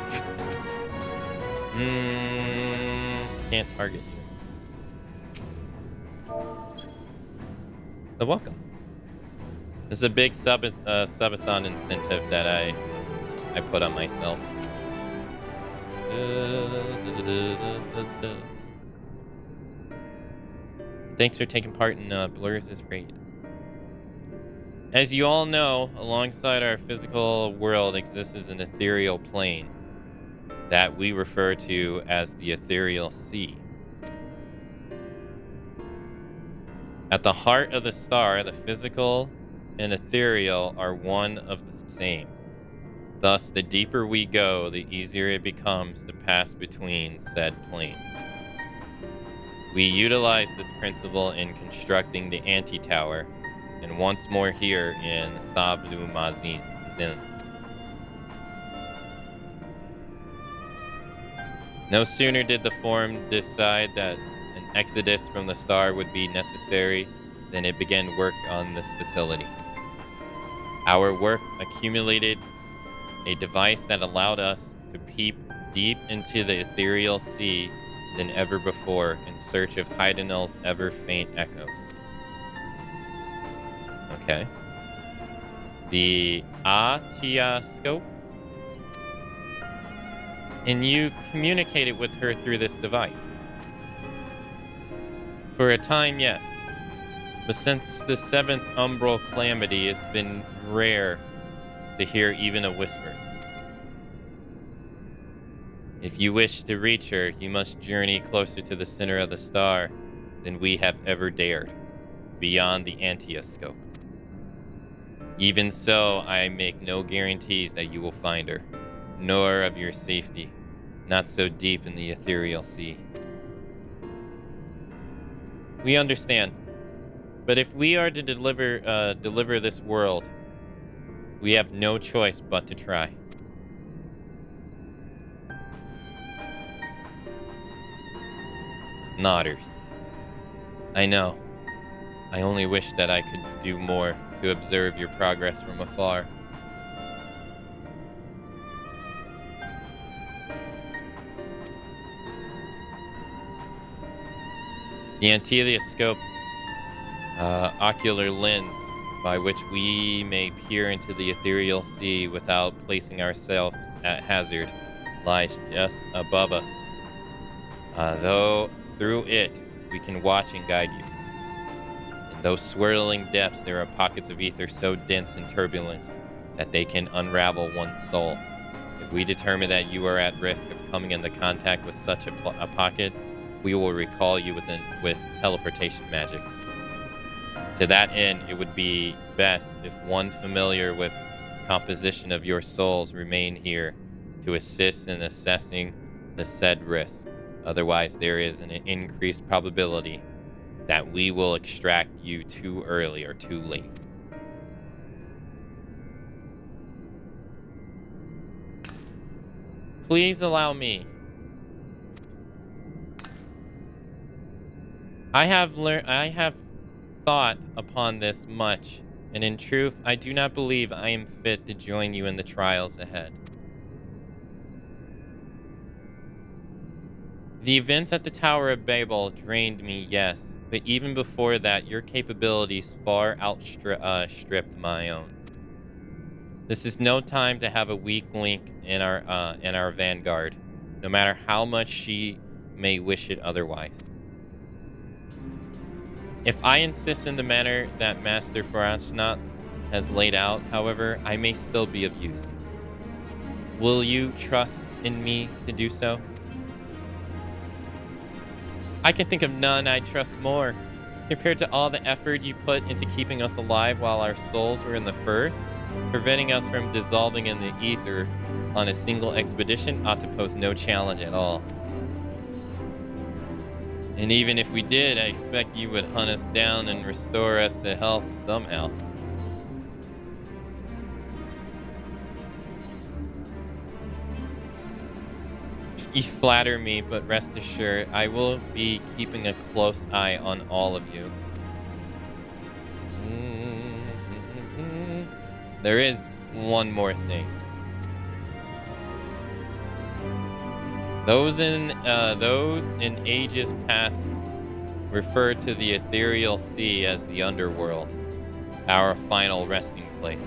Can't target you. So welcome. This is a big subathon incentive that I put on myself. Thanks for taking part in Blur's raid. As you all know, alongside our physical world exists an ethereal plane that we refer to as the ethereal sea. At the heart of the star, the physical and ethereal are one of the same. Thus, the deeper we go, the easier it becomes to pass between said planes. We utilize this principle in constructing the anti-tower, and once more here in Thablu Mazin. No sooner did the Forum decide that an exodus from the star would be necessary than it began work on this facility. Our work accumulated a device that allowed us to peep deep into the ethereal sea than ever before in search of Heidenel's ever-faint echoes. Okay. The Atia scope. And you communicated with her through this device. For a time, yes. But since the 7th umbral calamity, it's been rare to hear even a whisper. If you wish to reach her, you must journey closer to the center of the star than we have ever dared, beyond the Antioscope. Even so, I make no guarantees that you will find her, nor of your safety, not so deep in the ethereal sea. We understand, but if we are to deliver this world, we have no choice but to try. Nodders. I know. I only wish that I could do more to observe your progress from afar. The Antioscope, ocular lens by which we may peer into the ethereal sea without placing ourselves at hazard, lies just above us. Though through it, we can watch and guide you. In those swirling depths, there are pockets of ether so dense and turbulent that they can unravel one's soul. If we determine that you are at risk of coming into contact with such a pocket, we will recall you with teleportation magics. To that end, it would be best if one familiar with composition of your souls remain here to assist in assessing the said risk. Otherwise, there is an increased probability that we will extract you too early or too late. Please allow me. I have thought upon this much, and in truth, I do not believe I am fit to join you in the trials ahead. The events at the Tower of Babel drained me, yes, but even before that, your capabilities far outstripped my own. This is no time to have a weak link in our vanguard, no matter how much she may wish it otherwise. If I insist in the manner that Master Farashnat has laid out, however, I may still be of use. Will you trust in me to do so? I can think of none I trust more. Compared to all the effort you put into keeping us alive while our souls were in the first, preventing us from dissolving in the ether on a single expedition ought to pose no challenge at all. And even if we did, I expect you would hunt us down and restore us to health somehow. You flatter me, but rest assured, I will be keeping a close eye on all of you. There is one more thing. Those in ages past refer to the ethereal sea as the underworld, our final resting place.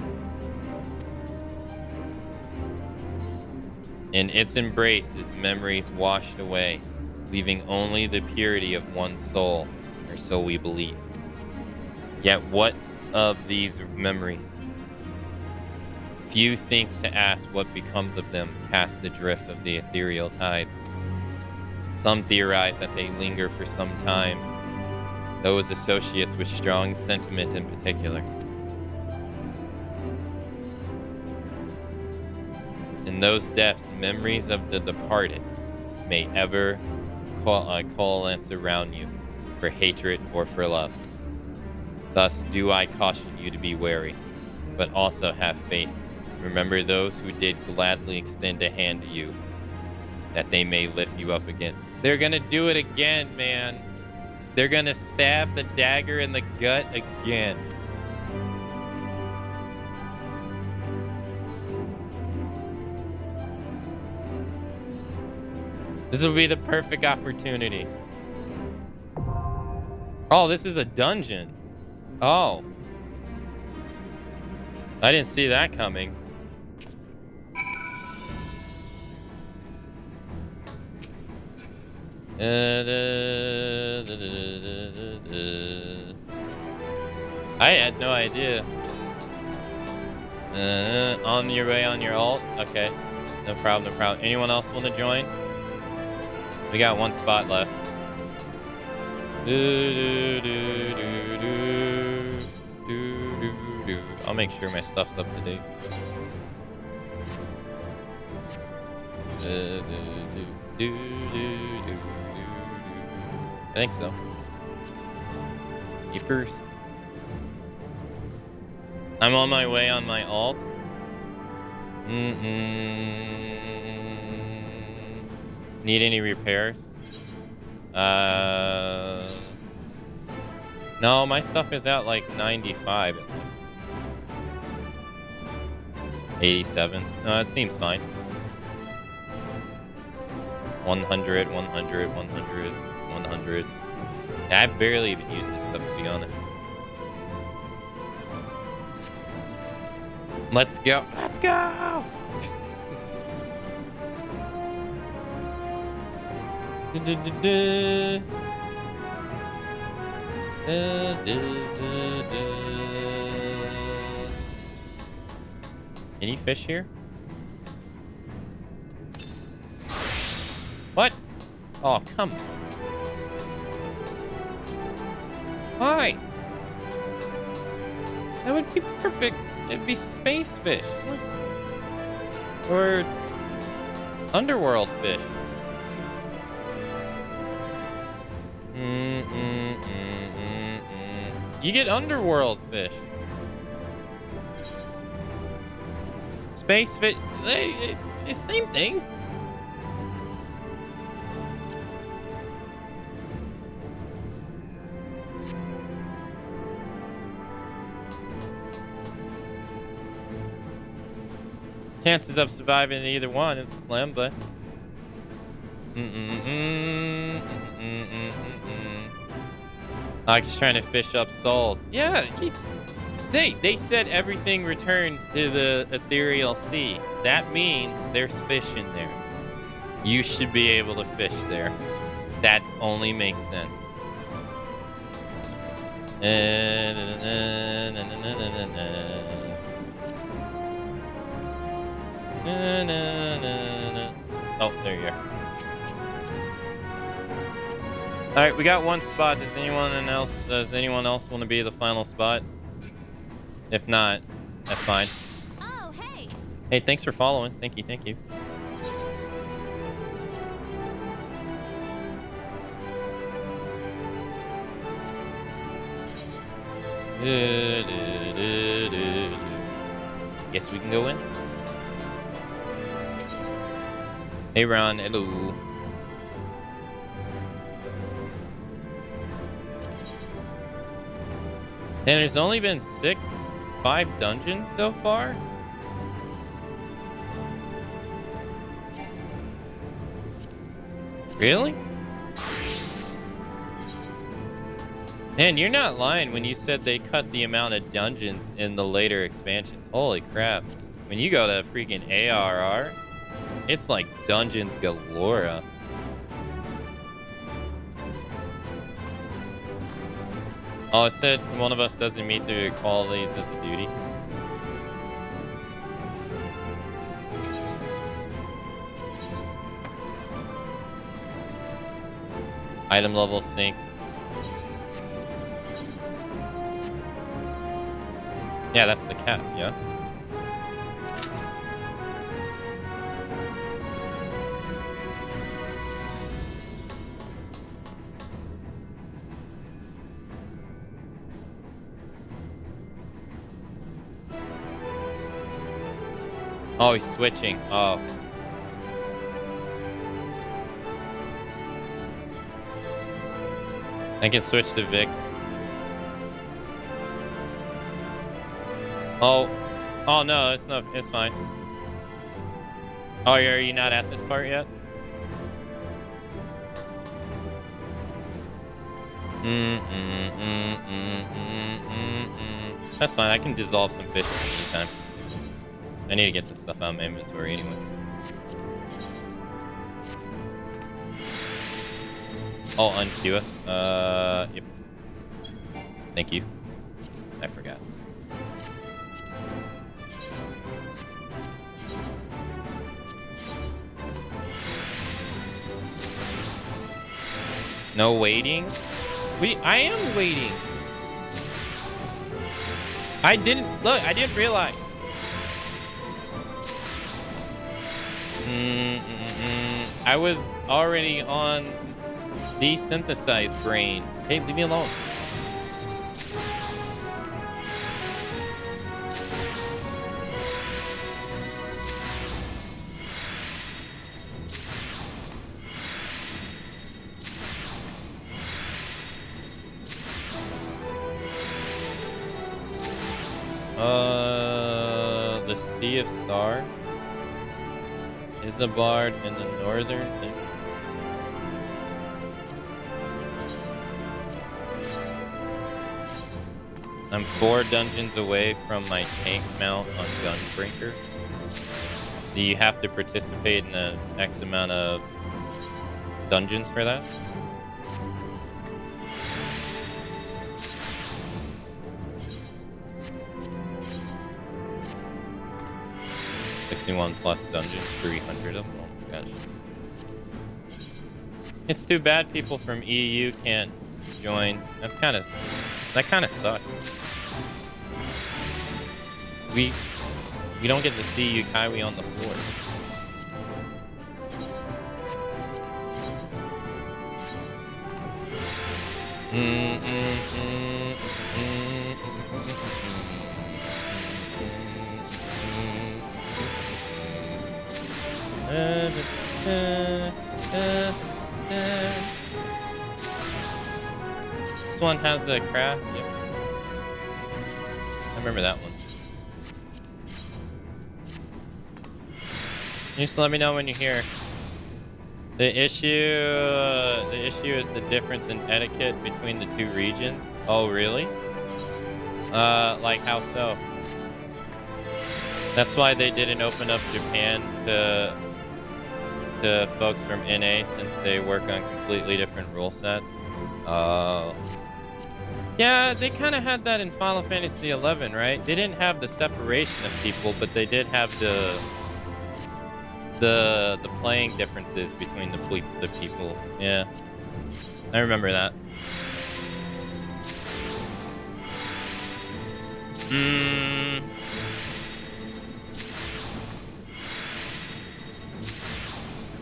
In its embrace is memories washed away, leaving only the purity of one's soul, or so we believe. Yet what of these memories? Few think to ask what becomes of them cast adrift of the ethereal tides. Some theorize that they linger for some time, those associates with strong sentiment in particular. In those depths, memories of the departed may ever coalesce around you for hatred or for love. Thus do I caution you to be wary, but also have faith. Remember those who did gladly extend a hand to you, that they may lift you up again. They're gonna do it again, man. They're gonna stab the dagger in the gut again. This will be the perfect opportunity. Oh, this is a dungeon. Oh. I didn't see that coming. I had no idea. On your way on your ult? Okay. No problem, no problem. Anyone else want to join? We got one spot left. I'll make sure my stuff's up to date. I think so. Keepers. I'm on my way on my ult. Need any repairs? No, my stuff is at like 95. 87. No, it seems fine. 100, 100, 100, 100. I barely even use this stuff, to be honest. Let's go. Let's go! Any fish here? What? Oh, come on. Why? That would be perfect. It'd be space fish. Or underworld fish. You get underworld fish. Space fish. It's the same thing. Chances of surviving either one is slim, but like he's trying to fish up souls. Yeah, they said everything returns to the ethereal sea. That means there's fish in there. You should be able to fish there. That only makes sense. Oh, there you are. All right, we got one spot. Does anyone else want to be the final spot? If not, that's fine. Oh, hey. Hey, thanks for following. Thank you, thank you. Guess we can go in. Hey Ron, hello. And there's only been 5 dungeons so far? Really? Man, you're not lying when you said they cut the amount of dungeons in the later expansions. Holy crap. When you go to freaking ARR, it's like dungeons galore. Oh, it said one of us doesn't meet the qualities of the duty. Item level sync. Yeah, that's the cap, yeah. Oh, he's switching. Oh. I can switch to Vic. Oh. Oh no, it's fine. Oh, are you not at this part yet? That's fine, I can dissolve some fish at any time. I need to get this stuff out of my inventory anyway. Oh, unqueue us. Yep. Thank you. I forgot. No waiting? I am waiting. I didn't realize. I was already on desynthesized brain. Hey, leave me alone. The Sea of Stars. Isambard in the northern. I'm 4 dungeons away from my tank mount on Gunbreaker. Do you have to participate in an X amount of dungeons for that? +61 dungeons, 300 of them. Oh my gosh. It's too bad people from EU can't join. That kind of sucks. We don't get to see Yukaiwi on the floor. This one has a craft. Yep. I remember that one. Just let me know when you're here. The issue is the difference in etiquette between the 2 regions. Oh, really? Like how so? That's why they didn't open up Japan to folks from NA, since they work on completely different rule sets. Yeah, they kind of had that in Final Fantasy XI, right? They didn't have the separation of people, but they did have the playing differences between the people. Yeah, I remember that.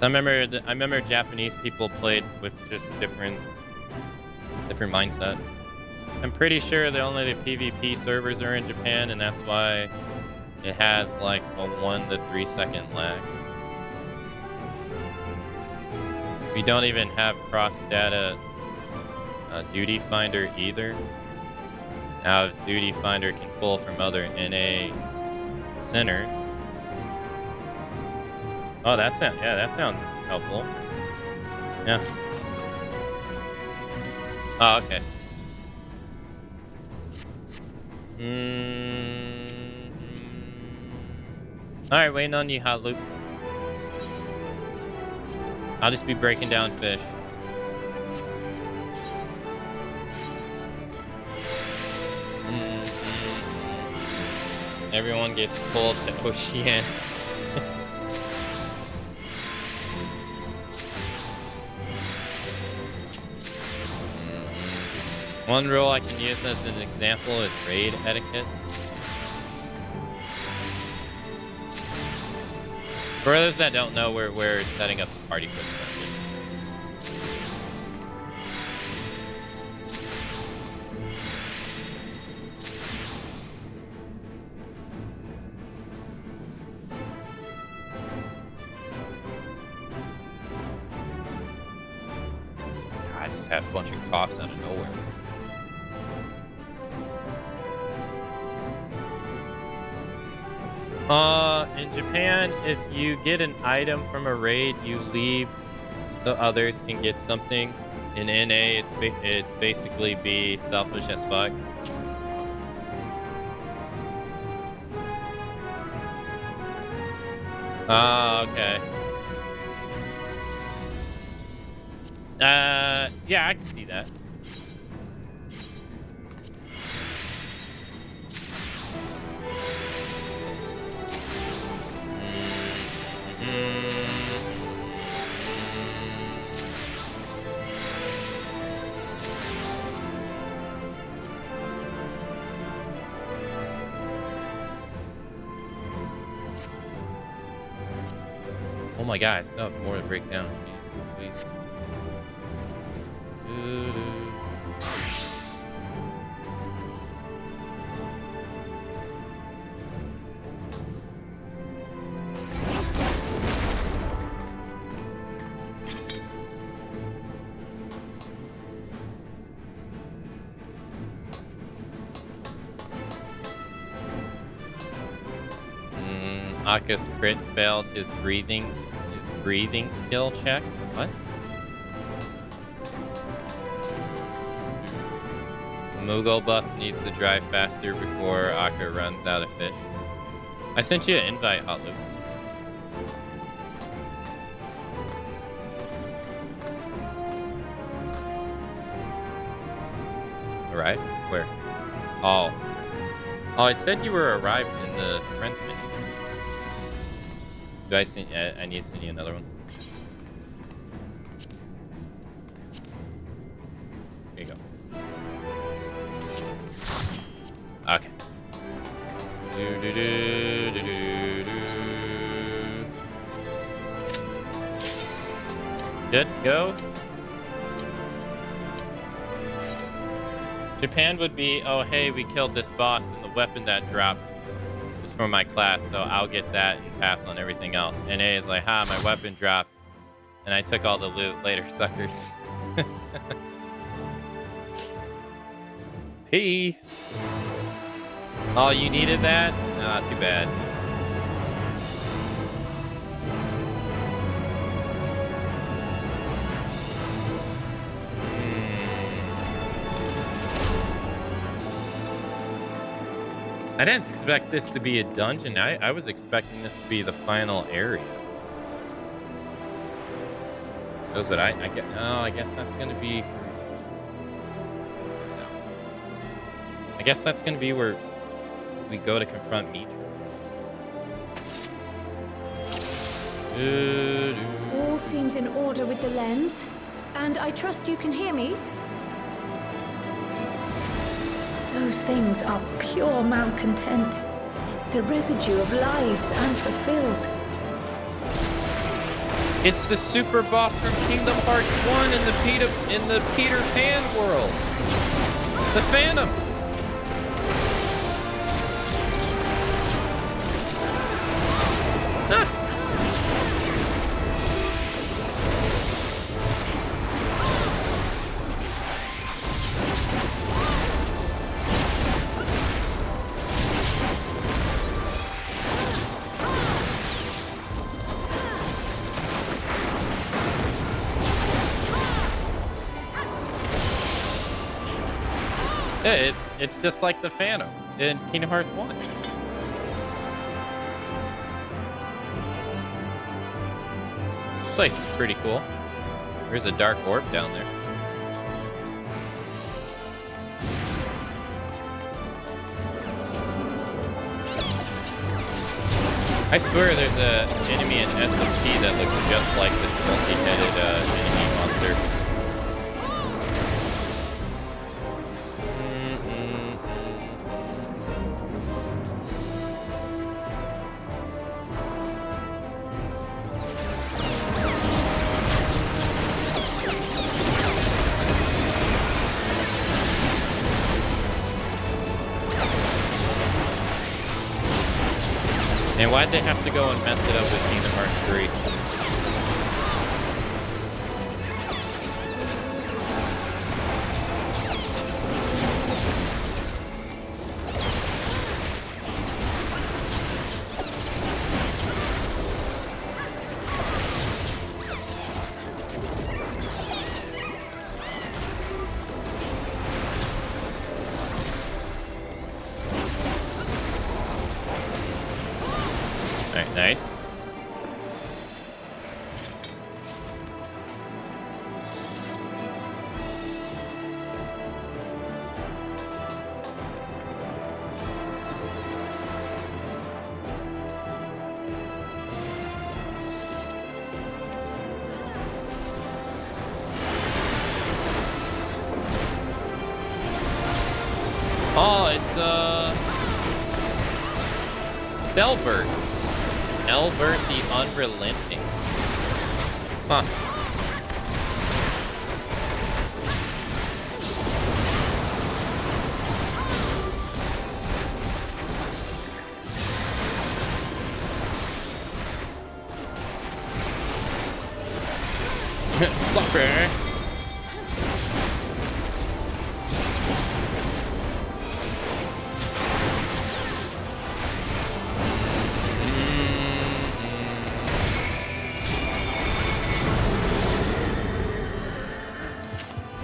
I remember Japanese people played with just different mindset. I'm pretty sure that only the PvP servers are in Japan, and that's why it has like a 1 to 3 second lag. We don't even have cross-data Duty Finder either. Now, if Duty Finder can pull from other NA centers. Oh, that sounds helpful. Yeah. Oh, okay. Alright, waiting on you, Hot Loop. I'll just be breaking down fish. Everyone gets pulled to Ocean. One rule I can use as an example is raid etiquette. For those that don't know, we're setting up the party for the I just have a bunch of coughs out of nowhere. In Japan, if you get an item from a raid, you leave so others can get something. In NA, it's basically be selfish as fuck. Oh, okay. Yeah, I can see that. Oh my god, I still have more to break down. Please. Aka's crit failed his breathing skill check. What? Moogle bus needs to drive faster before Aka runs out of fish. I sent you an invite, Hot Loop. Alright, where? Oh, it said you were arrived in the friends menu. Do I send? I need to send you another one. Here you go. Okay. Good, go. Japan would be, oh hey, we killed this boss, and the weapon that drops is for my class, so I'll get that and pass on everything else. NA is like, ha, my weapon dropped, and I took all the loot. Later, suckers. Peace. Oh, you needed that? Ah, too bad. I didn't expect this to be a dungeon. I was expecting this to be the final area. That's what I get. Oh, I guess that's gonna be. No. I guess that's gonna be where we go to confront Mitra. All seems in order with the lens, and I trust you can hear me. Those things are pure malcontent, the residue of lives unfulfilled. It's the super boss from Kingdom Hearts 1 in the Peter Pan world. The Phantom! Ah! Yeah, it's just like the Phantom in Kingdom Hearts 1. This place is pretty cool. There's a dark orb down there. I swear there's an enemy in SMT that looks just like this multi-headed enemy monster. And why'd they have to go and mess it up with Kingdom Hearts 3? Alright, nice. Oh, it's Albert. Albert the Unrelenting. Huh. Buffer.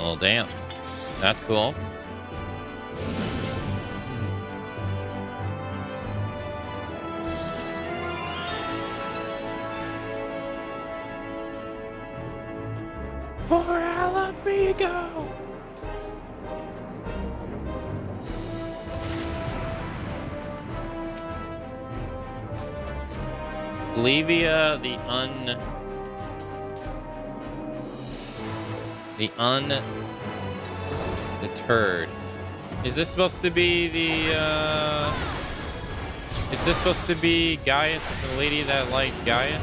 Oh, damn. That's cool. For Alamigo! Levia the Undeterred. Is this supposed to be the is this supposed to be Gaius, the lady that liked Gaius?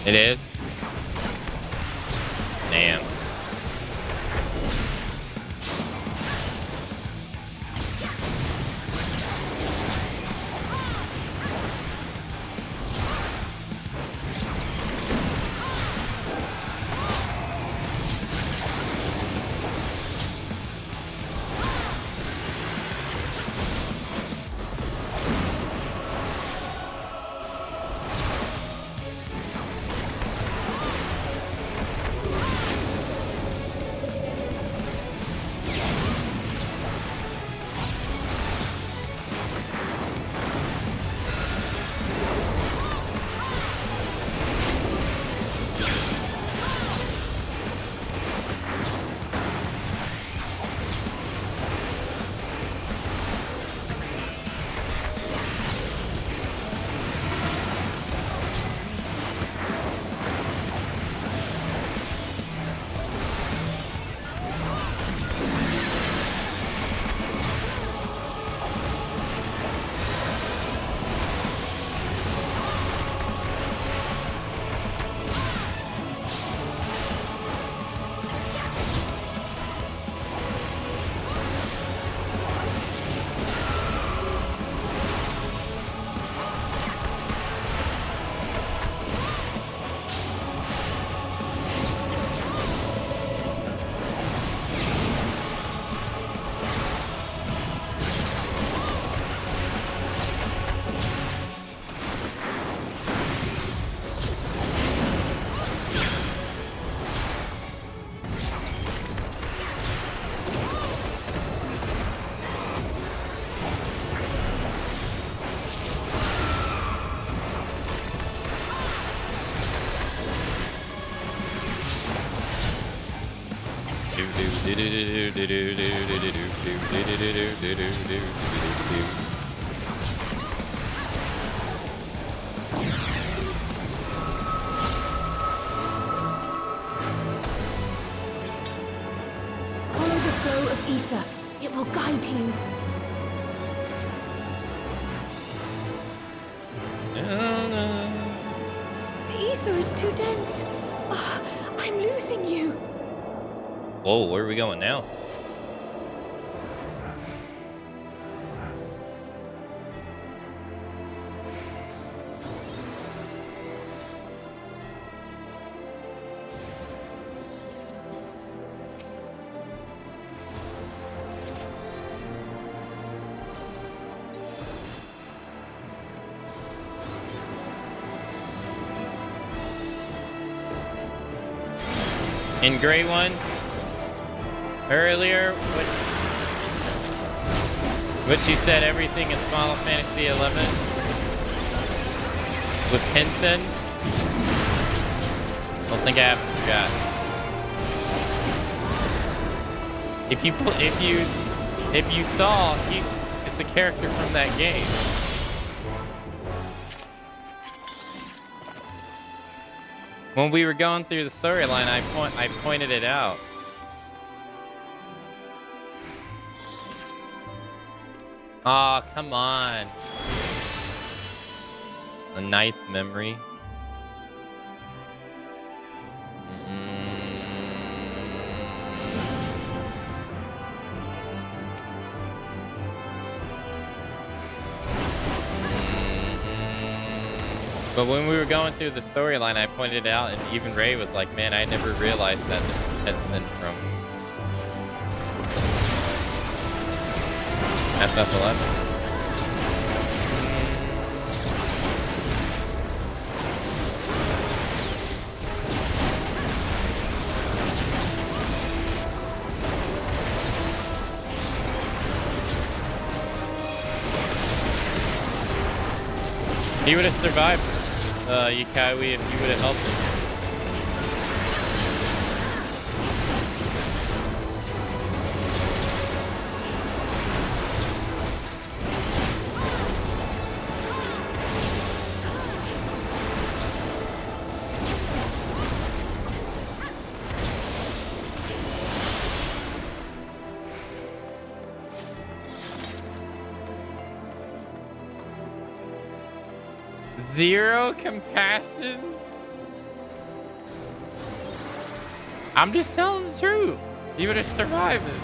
It is? Damn. Follow the flow of ether. It will guide you. The ether is too dense. Oh, I'm losing you. Whoa, where are we going now? In Gray One, earlier, what you said, everything is Final Fantasy XI with Pinson. Don't think I haven't forgot. If you saw, it's a character from that game. When we were going through the storyline, I pointed it out. Aw, oh, come on. A knight's memory. But when we were going through the storyline, I pointed it out, and even Ray was like, man, I never realized that this is Henson from FF11. He would have survived, Yukaiwi, if you would have helped him. Zero compassion? I'm just telling the truth. You would have survived it.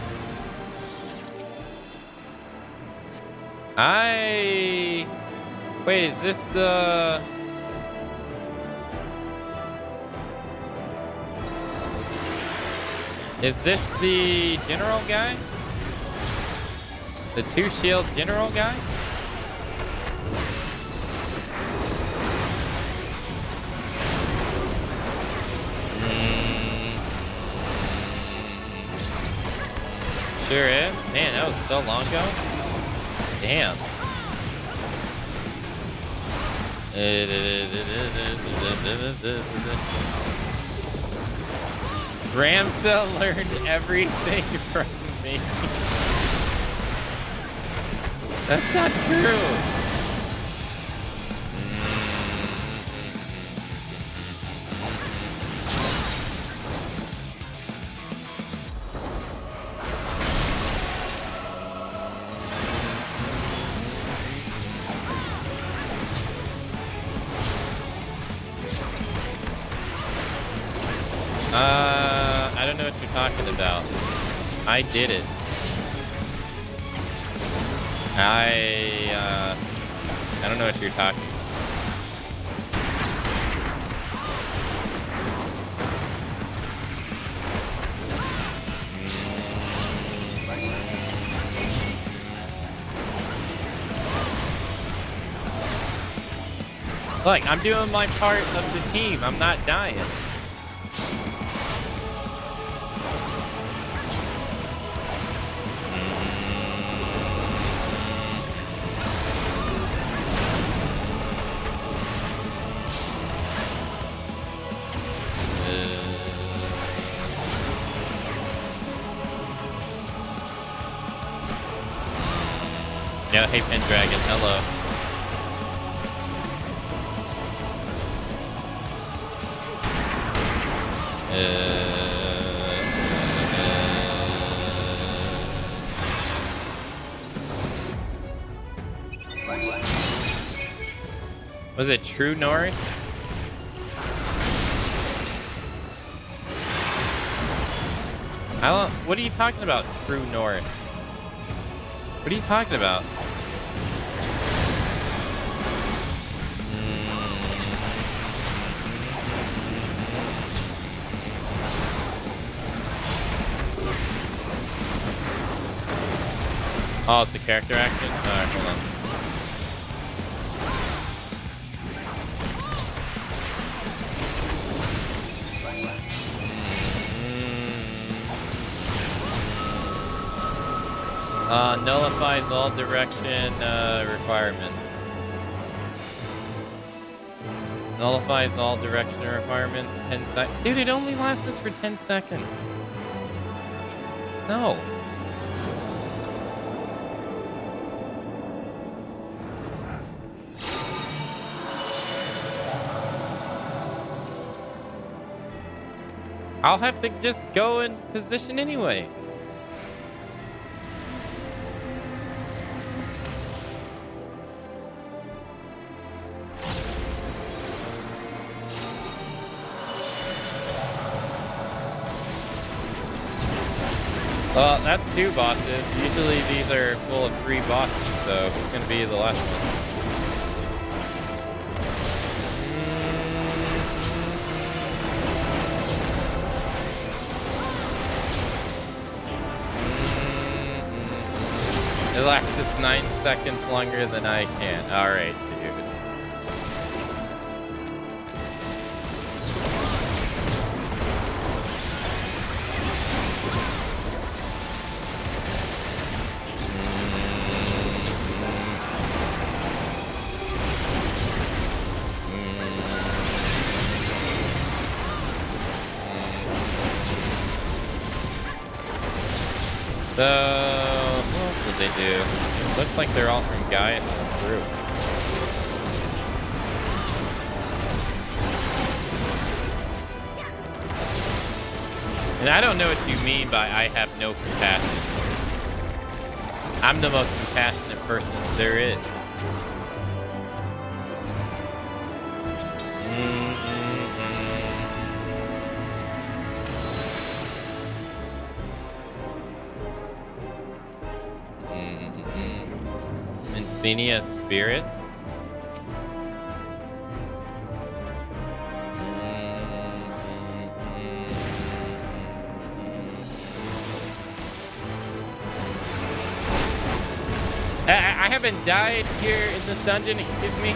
Wait, is this the... Is this the general guy? The two shield general guy? Sure is. Man, that was so long ago. Damn. Ramsa learned everything from me. That's not true. I don't know what you're talking about. I did it. I don't know what you're talking about. Look, I'm doing my part of the team. I'm not dying. Yeah, hey Pendragon, hello. Was it True North? What are you talking about, True North? What are you talking about? Oh, it's a character action? Alright, hold on. Nullifies all direction requirements. Nullifies all direction requirements. 10 seconds. Dude, it only lasts us for 10 seconds. No. I'll have to just go in position anyway. Well, that's 2 bosses. Usually these are full of 3 bosses, so it's gonna be the last one. It lasts 9 seconds longer than I can. Alright, dude. So, what else did they do? It looks like they're all from Gaius' group. And I don't know what you mean by I have no compassion. I'm the most compassionate person there is. Infinia Spirit. I haven't died here in this dungeon, excuse me.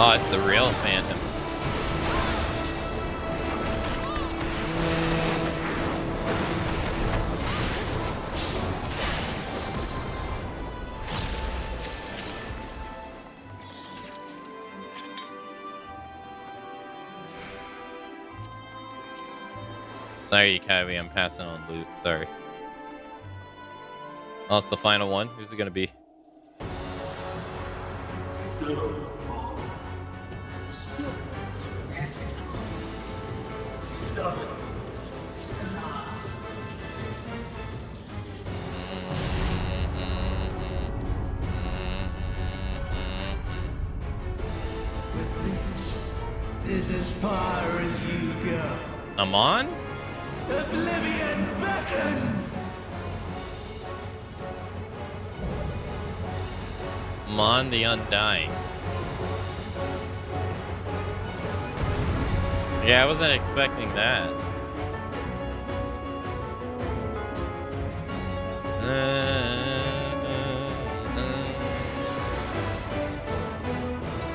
Oh, it's the real Phantom. Sorry, Kyrie, I'm passing on loot. Sorry. Oh, it's the final one. Who's it gonna be? is as far as you go. Amon? Oblivion beckons! Amon the Undying. Yeah, I wasn't expecting that.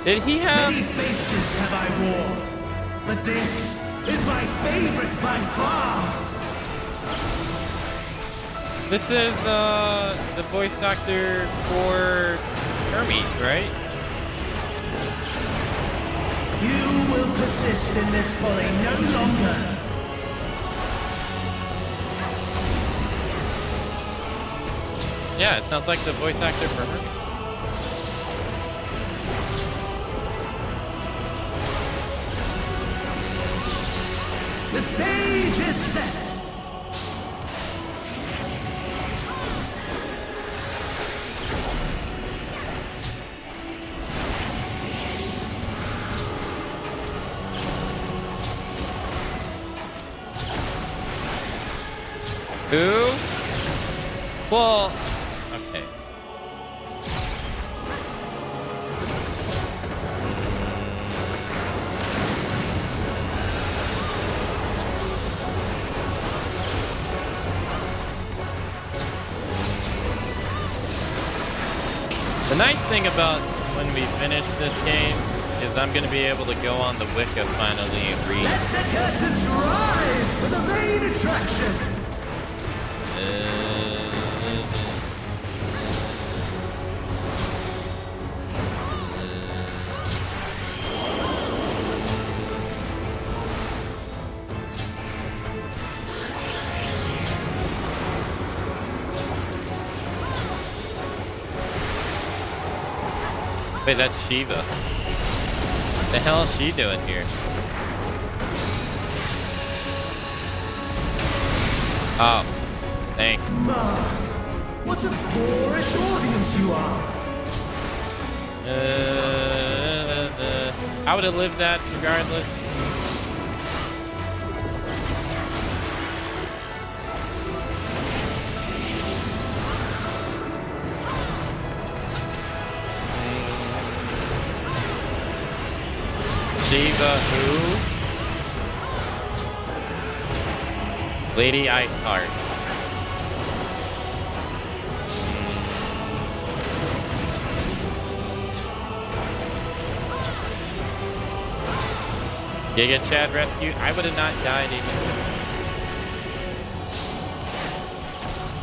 Did he have... Many faces have I worn, but this is my favorite by far. This is the voice actor for Hermes, right? You will persist in this folly no longer. Yeah, it sounds like the voice actor for Hermes. The stage is set. Who? Well, okay. The nice thing about when we finish this game is I'm going to be able to go on the Wicca finally and read. Let the curtains rise for the main attraction. Wait, that's Shiva. The hell is she doing here? Oh, thanks. What a boorish audience you are. I would have lived that regardless. Shiva who? Lady Iceheart. Giga Chad rescued? I would have not died anyway.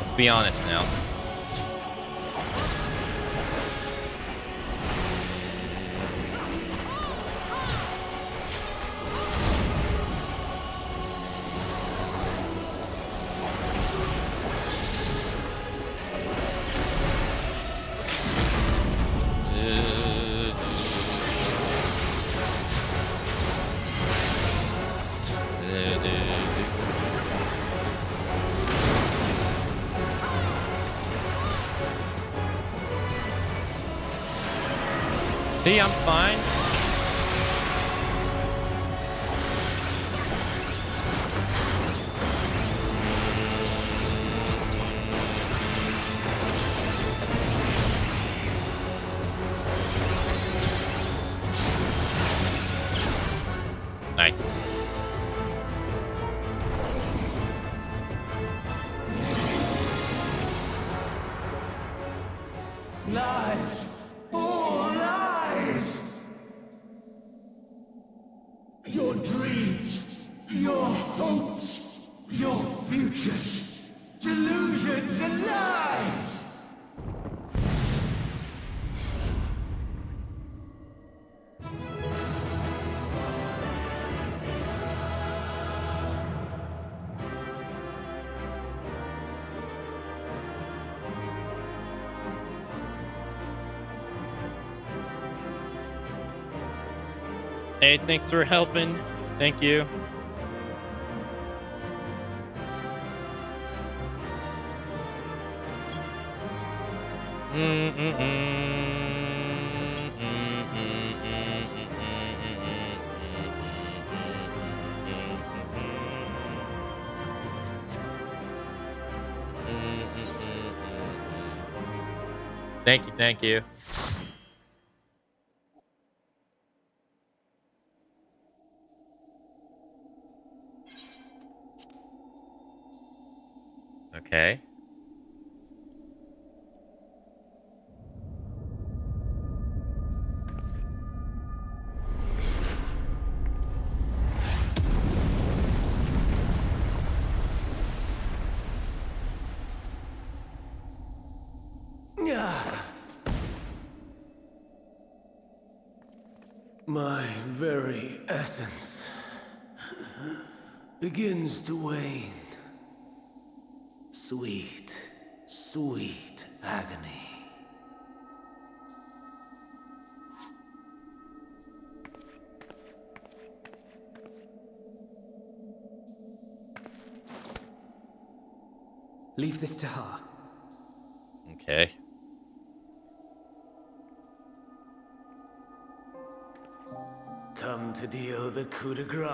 Let's be honest now. See, I'm fine. Nice. Lies. All lies. Your dreams, your hopes, your futures, delusions and lies. Hey, thanks for helping. Thank you. Thank you, thank you. Okay. My very essence begins to wane. Sweet, sweet agony. Leave this to her. Okay. Come to deal the coup de grace.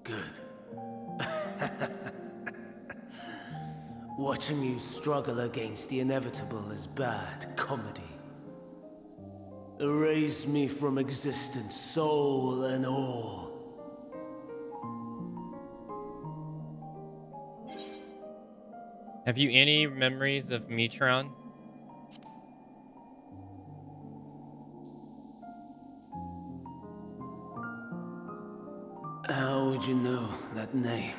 Good. Watching you struggle against the inevitable is bad comedy. Erase me from existence, soul and all. Have you any memories of Metron? How would you know that name?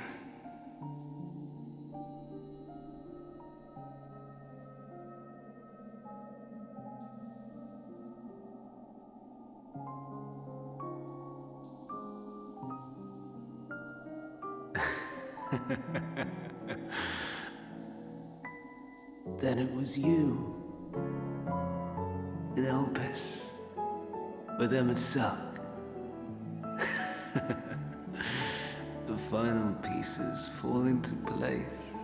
Then it was you. In Elpis. With Akamatzu. The final pieces fall into place.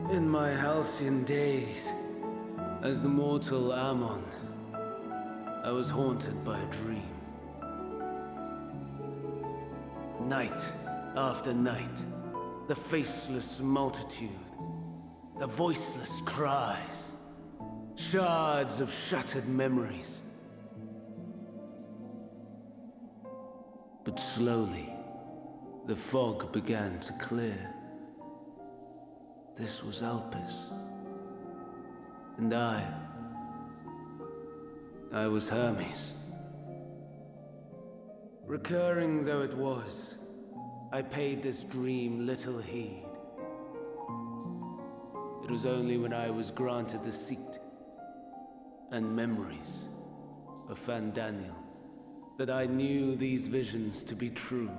In my halcyon days, as the mortal Ammon, I was haunted by a dream. Night after night, the faceless multitude, the voiceless cries, shards of shattered memories. But slowly, the fog began to clear. This was Elpis. And I was Hermes. Recurring though it was, I paid this dream little heed. It was only when I was granted the seat and memories of Fandaniel that I knew these visions to be true.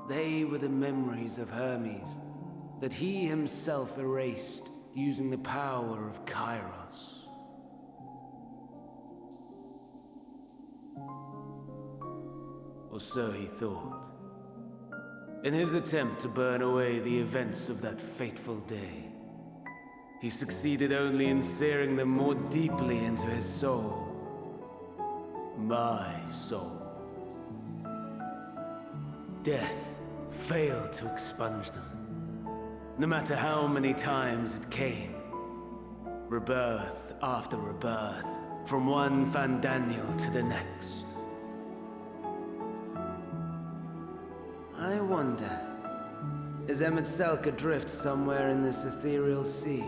They were the memories of Hermes that he himself erased using the power of Kairos. Or so he thought. In his attempt to burn away the events of that fateful day, he succeeded only in searing them more deeply into his soul. My soul. Death failed to expunge them. No matter how many times it came. Rebirth after rebirth, from one Fandaniel to the next. I wonder, is Akamatzu adrift somewhere in this ethereal sea?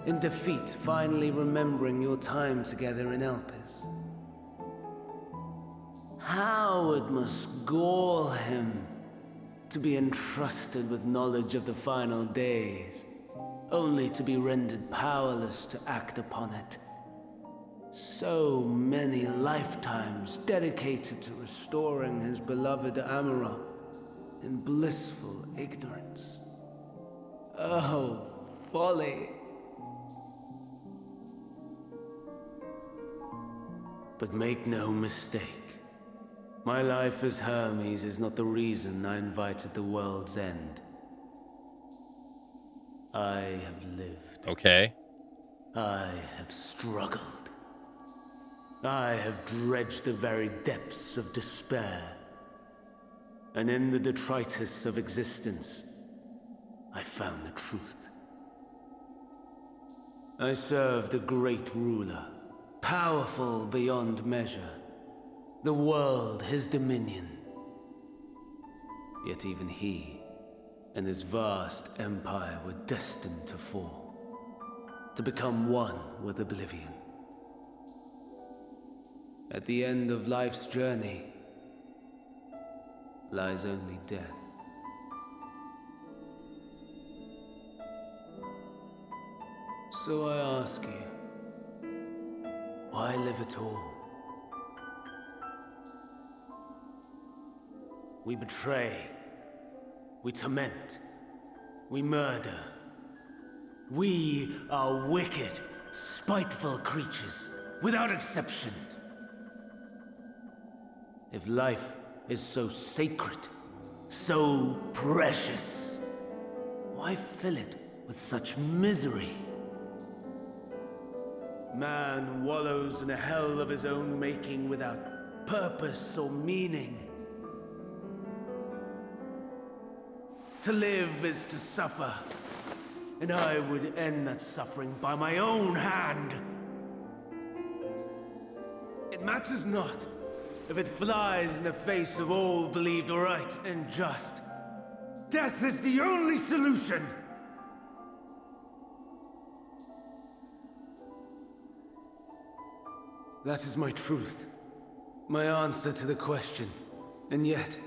In defeat, finally remembering your time together in Elpis? How it must gall him to be entrusted with knowledge of the final days, only to be rendered powerless to act upon it. So many lifetimes dedicated to restoring his beloved Amara in blissful ignorance. Oh, folly! But make no mistake, my life as Hermes is not the reason I invited the world's end. I have lived. Okay. I have struggled. I have dredged the very depths of despair. And in the detritus of existence, I found the truth. I served a great ruler, powerful beyond measure. The world his dominion. Yet even he and his vast empire were destined to fall, to become one with oblivion. At the end of life's journey lies only death. So I ask you, why live at all? We betray, we torment, we murder. We are wicked, spiteful creatures, without exception. If life is so sacred, so precious, why fill it with such misery? Man wallows in a hell of his own making without purpose or meaning. To live is to suffer, and I would end that suffering by my own hand. It matters not if it flies in the face of all believed right and just. Death is the only solution! That is my truth, my answer to the question. And yet,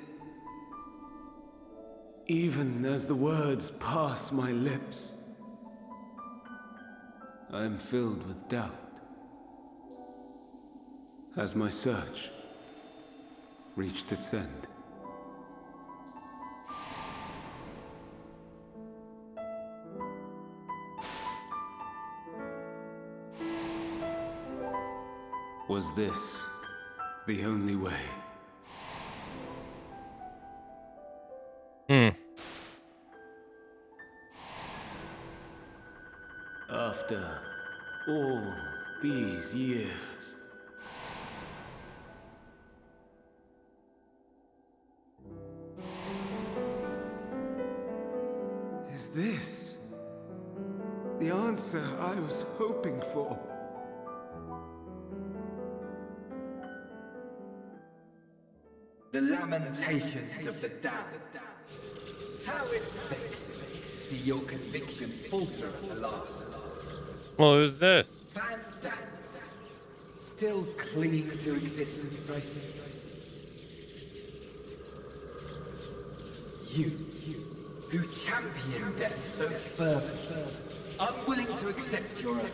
even as the words pass my lips, I am filled with doubt. Has my search reached its end? Was this the only way? After all these years, is this the answer I was hoping for? The lamentations of the damned. How it vexes me to see your conviction falter at the last. Well, who's this? Van Damme. Still clinging to existence, I see. You, who champion death so fervently, unwilling to accept your own,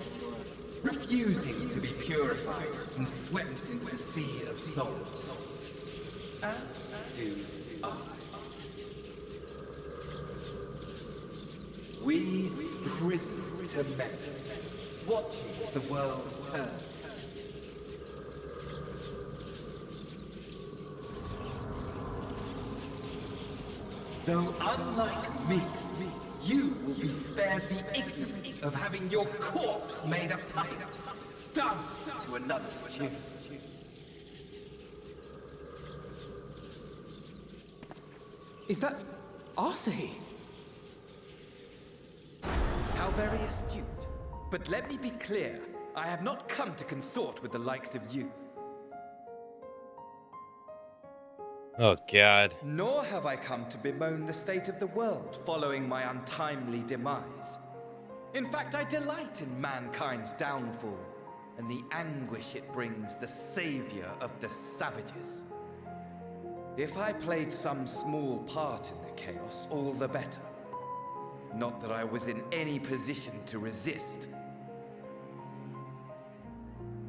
refusing to be purified and swept into the sea of souls. As do I. We prisoners to men, watching as the world turns. Though unlike me, you will be spared the ignominy of having your corpse made a puppet, dancing to another's tune. Is that Arsahi? How very astute. But let me be clear, I have not come to consort with the likes of you. Oh, God. Nor have I come to bemoan the state of the world following my untimely demise. In fact, I delight in mankind's downfall and the anguish it brings the savior of the savages. If I played some small part in the chaos, all the better. Not that I was in any position to resist.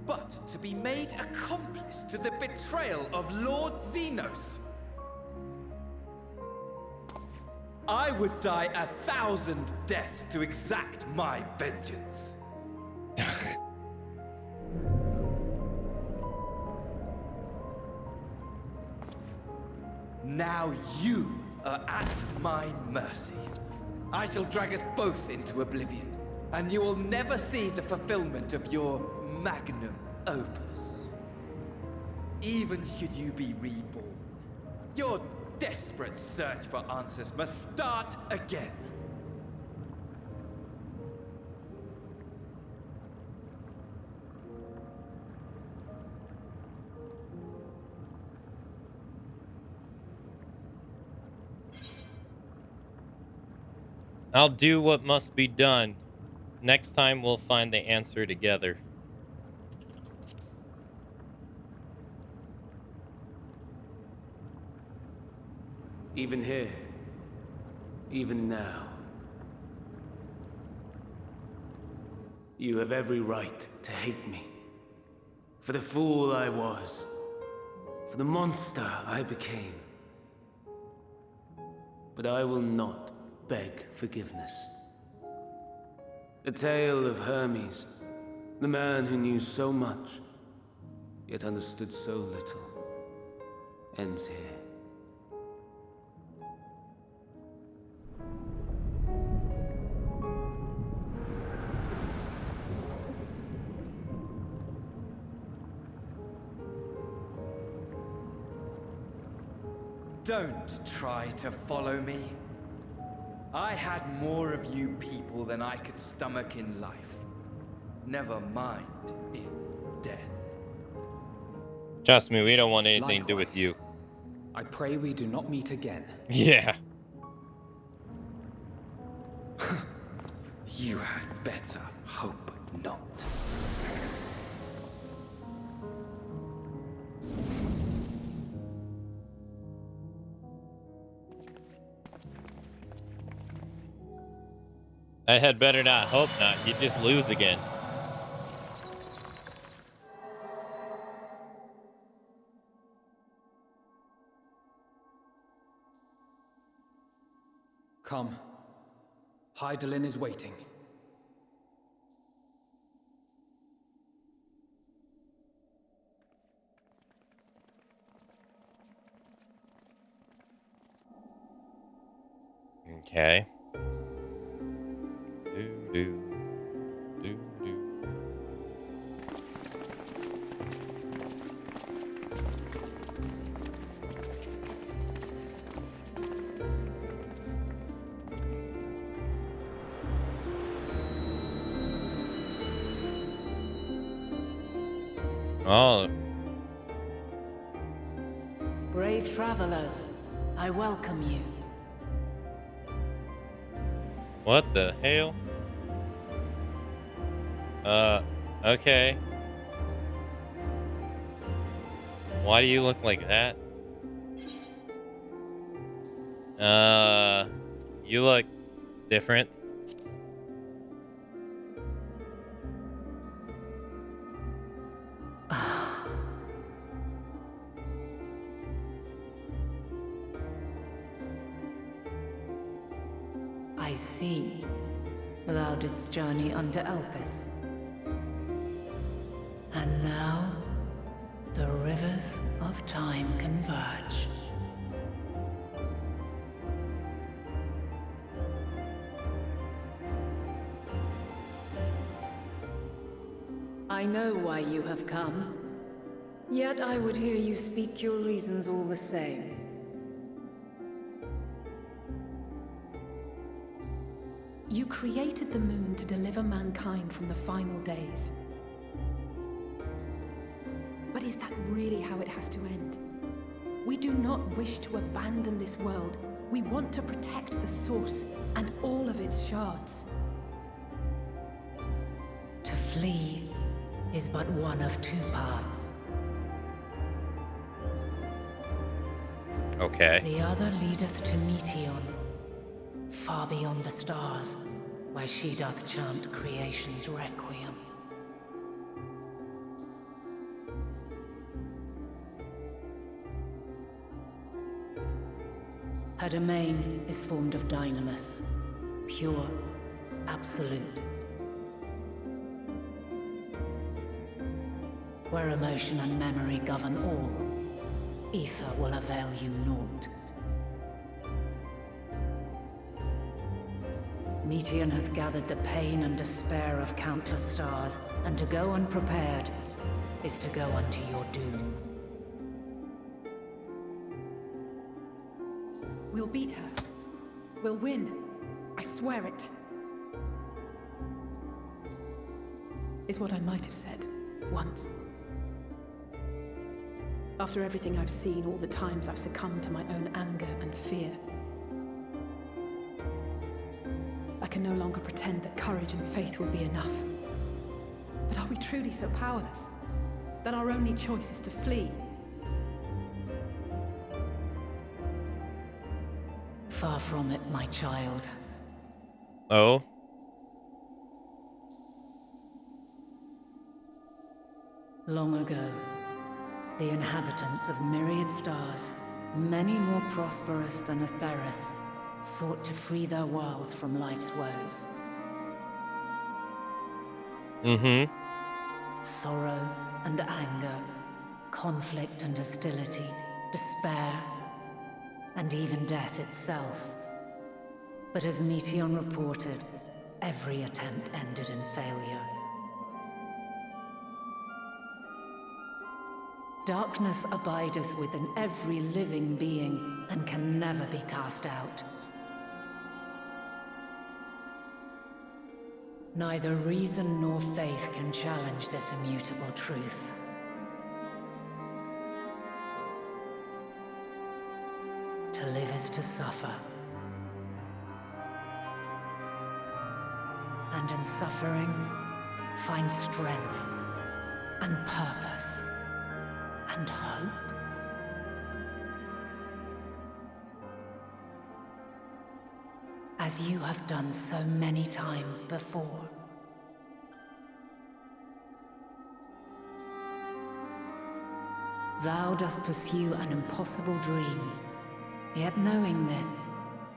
But to be made accomplice to the betrayal of Lord Xenos. I would die 1,000 deaths to exact my vengeance. Now you are at my mercy. I shall drag us both into oblivion, and you will never see the fulfillment of your magnum opus. even should you be reborn. Your desperate search for answers must start again. I'll do what must be done. Next time we'll find the answer together. Even here, even now, you have every right to hate me. For the fool I was, for the monster I became. But I will not beg forgiveness. The tale of Hermes, the man who knew so much, yet understood so little, ends here. Don't try to follow me. I had more of you people than I could stomach in life. Never mind in death. Trust me, we don't want anything to do with you. I pray we do not meet again. Yeah. You had better hope not. I had better not. Hope not. You just lose again. Come. Hydaelyn is waiting. Okay. Do. Oh. Brave travelers, I welcome you. What the hell? Okay. Why do you look like that? You look different. I see. Thou didst journey unto Elpis. And now, the rivers of time converge. I know why you have come. Yet I would hear you speak your reasons all the same. You created the moon to deliver mankind from the final days. But is that really how it has to end? We do not wish to abandon this world. We want to protect the source and all of its shards. To flee is but one of two paths. Okay. The other leadeth to Meteon, far beyond the stars, where she doth chant creation's requiem. Her domain is formed of dynamis, pure, absolute. Where emotion and memory govern all, ether will avail you naught. Meteon hath gathered the pain and despair of countless stars, and to go unprepared is to go unto your doom. We'll beat her. We'll win. I swear it. Is what I might have said once. After everything I've seen, all the times I've succumbed to my own anger and fear. I can no longer pretend that courage and faith will be enough. But are we truly so powerless that our only choice is to flee? Far from it, my child. Oh? Long ago, the inhabitants of myriad stars, many more prosperous than Atheris, sought to free their worlds from life's woes. Mm-hmm. Sorrow and anger, conflict and hostility, despair, and even death itself. But as Meteon reported, every attempt ended in failure. Darkness abideth within every living being and can never be cast out. Neither reason nor faith can challenge this immutable truth. To live is to suffer. And in suffering, find strength and purpose and hope. As you have done so many times before. Thou dost pursue an impossible dream, yet knowing this,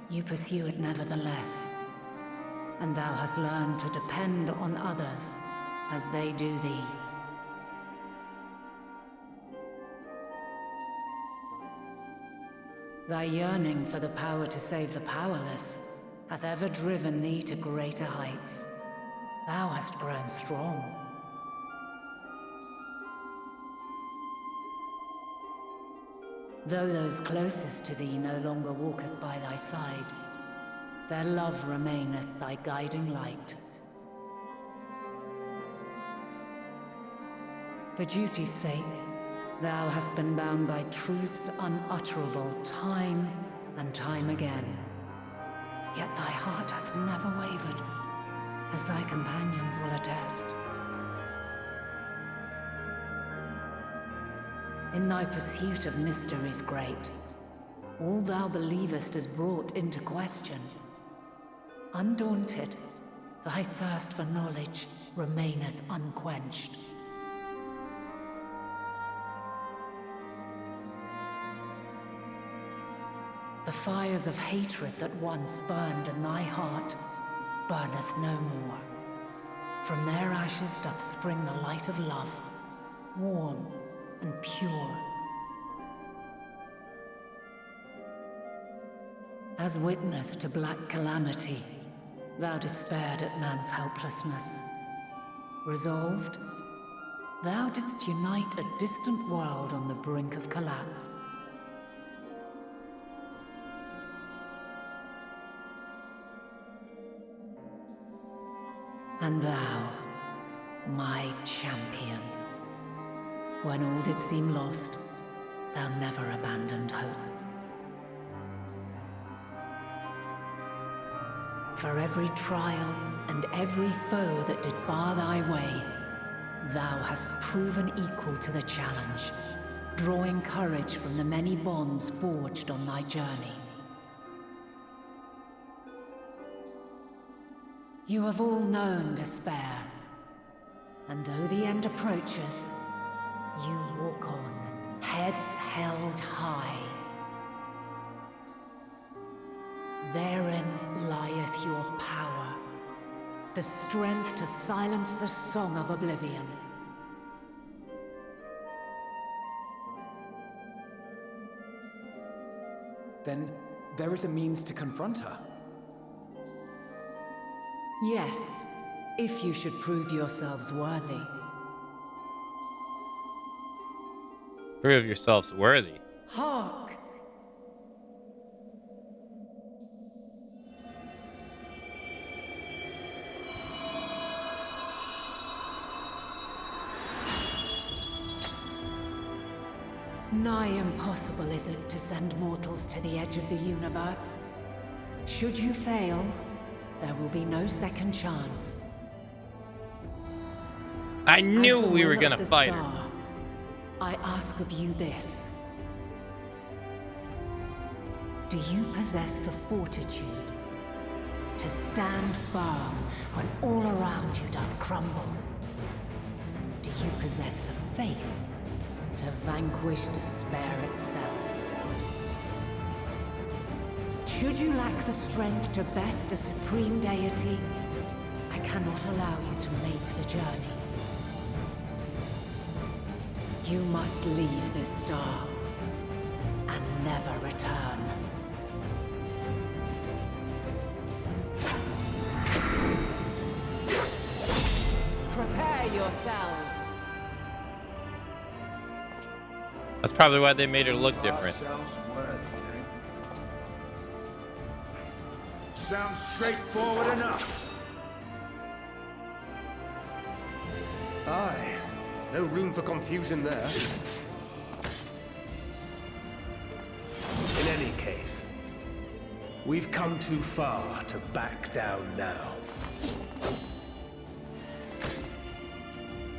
you pursue it nevertheless. And thou hast learned to depend on others as they do thee. Thy yearning for the power to save the powerless hath ever driven thee to greater heights. Thou hast grown strong. Though those closest to thee no longer walketh by thy side, their love remaineth thy guiding light. For duty's sake, thou hast been bound by truths unutterable time and time again. Yet thy heart hath never wavered, as thy companions will attest. In thy pursuit of mysteries great, all thou believest is brought into question. Undaunted, thy thirst for knowledge remaineth unquenched. The fires of hatred that once burned in thy heart burneth no more. From their ashes doth spring the light of love, warm and pure. As witness to black calamity, thou despaired at man's helplessness. Resolved, thou didst unite a distant world on the brink of collapse. And thou, my champion, when all did seem lost, thou never abandoned hope. For every trial and every foe that did bar thy way, thou hast proven equal to the challenge, drawing courage from the many bonds forged on thy journey. You have all known despair, and though the end approacheth, you walk on, heads held high. Therein lieth your power, the strength to silence the song of oblivion. Then there is a means to confront her. Yes, if you should prove yourselves worthy. Prove yourselves worthy. Hark! Nigh impossible is it to send mortals to the edge of the universe. Should you fail, there will be no second chance. I knew we were gonna fight her. I ask of you this. Do you possess the fortitude to stand firm when all around you does crumble? Do you possess the faith to vanquish despair itself? Should you lack the strength to best a supreme deity, I cannot allow you to make the journey. You must leave this star and never return. Prepare yourselves. That's probably why they made her look different. Sounds straightforward enough. Aye. No room for confusion there. In any case, we've come too far to back down now.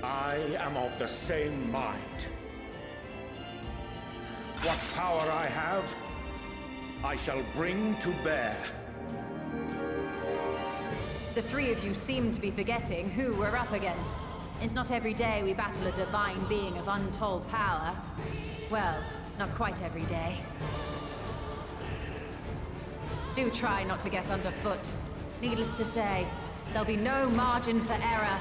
I am of the same mind. What power I have, I shall bring to bear. The three of you seem to be forgetting who we're up against. It's not every day we battle a divine being of untold power. Well, not quite every day. Do try not to get underfoot. Needless to say, there'll be no margin for error.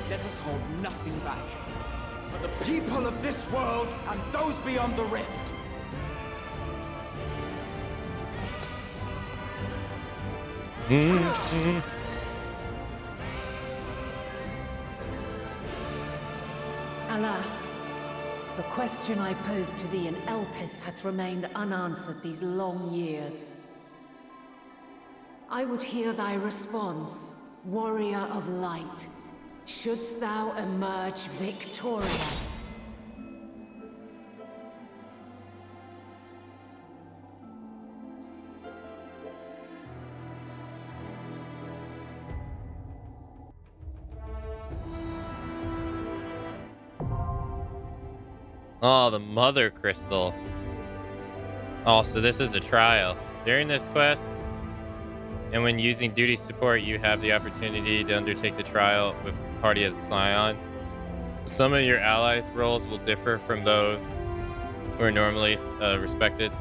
Let us hold nothing back. For the people of this world and those beyond the rift. Alas, the question I posed to thee in Elpis hath remained unanswered these long years. I would hear thy response, warrior of light. Shouldst thou emerge victorious? Oh, the Mother Crystal. Oh, so this is a trial. During this quest, and when using duty support, you have the opportunity to undertake the trial with a party of Scions. Some of your allies' roles will differ from those who are normally respected.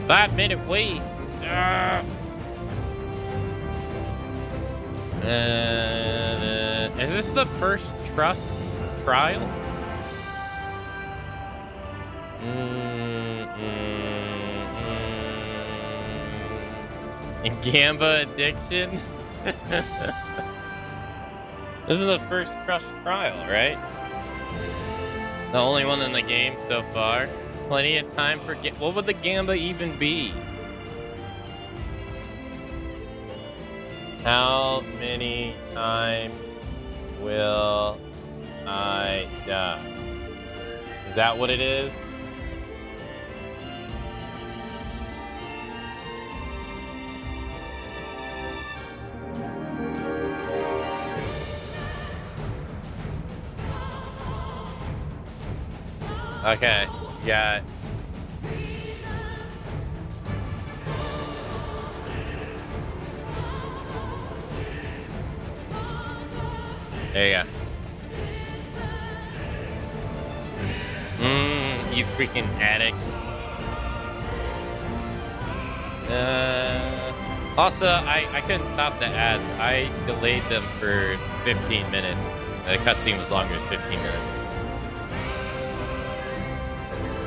Five-minute wait. Is this the first trust trial? Gamba addiction? This is the first trust trial, right? The only one in the game so far. Plenty of time for what would the Gamba even be? How many times will I die? Is that what it is? Okay, got. There you go. You freaking addict. Also, I couldn't stop the ads. I delayed them for 15 minutes. The cutscene was longer than 15 minutes.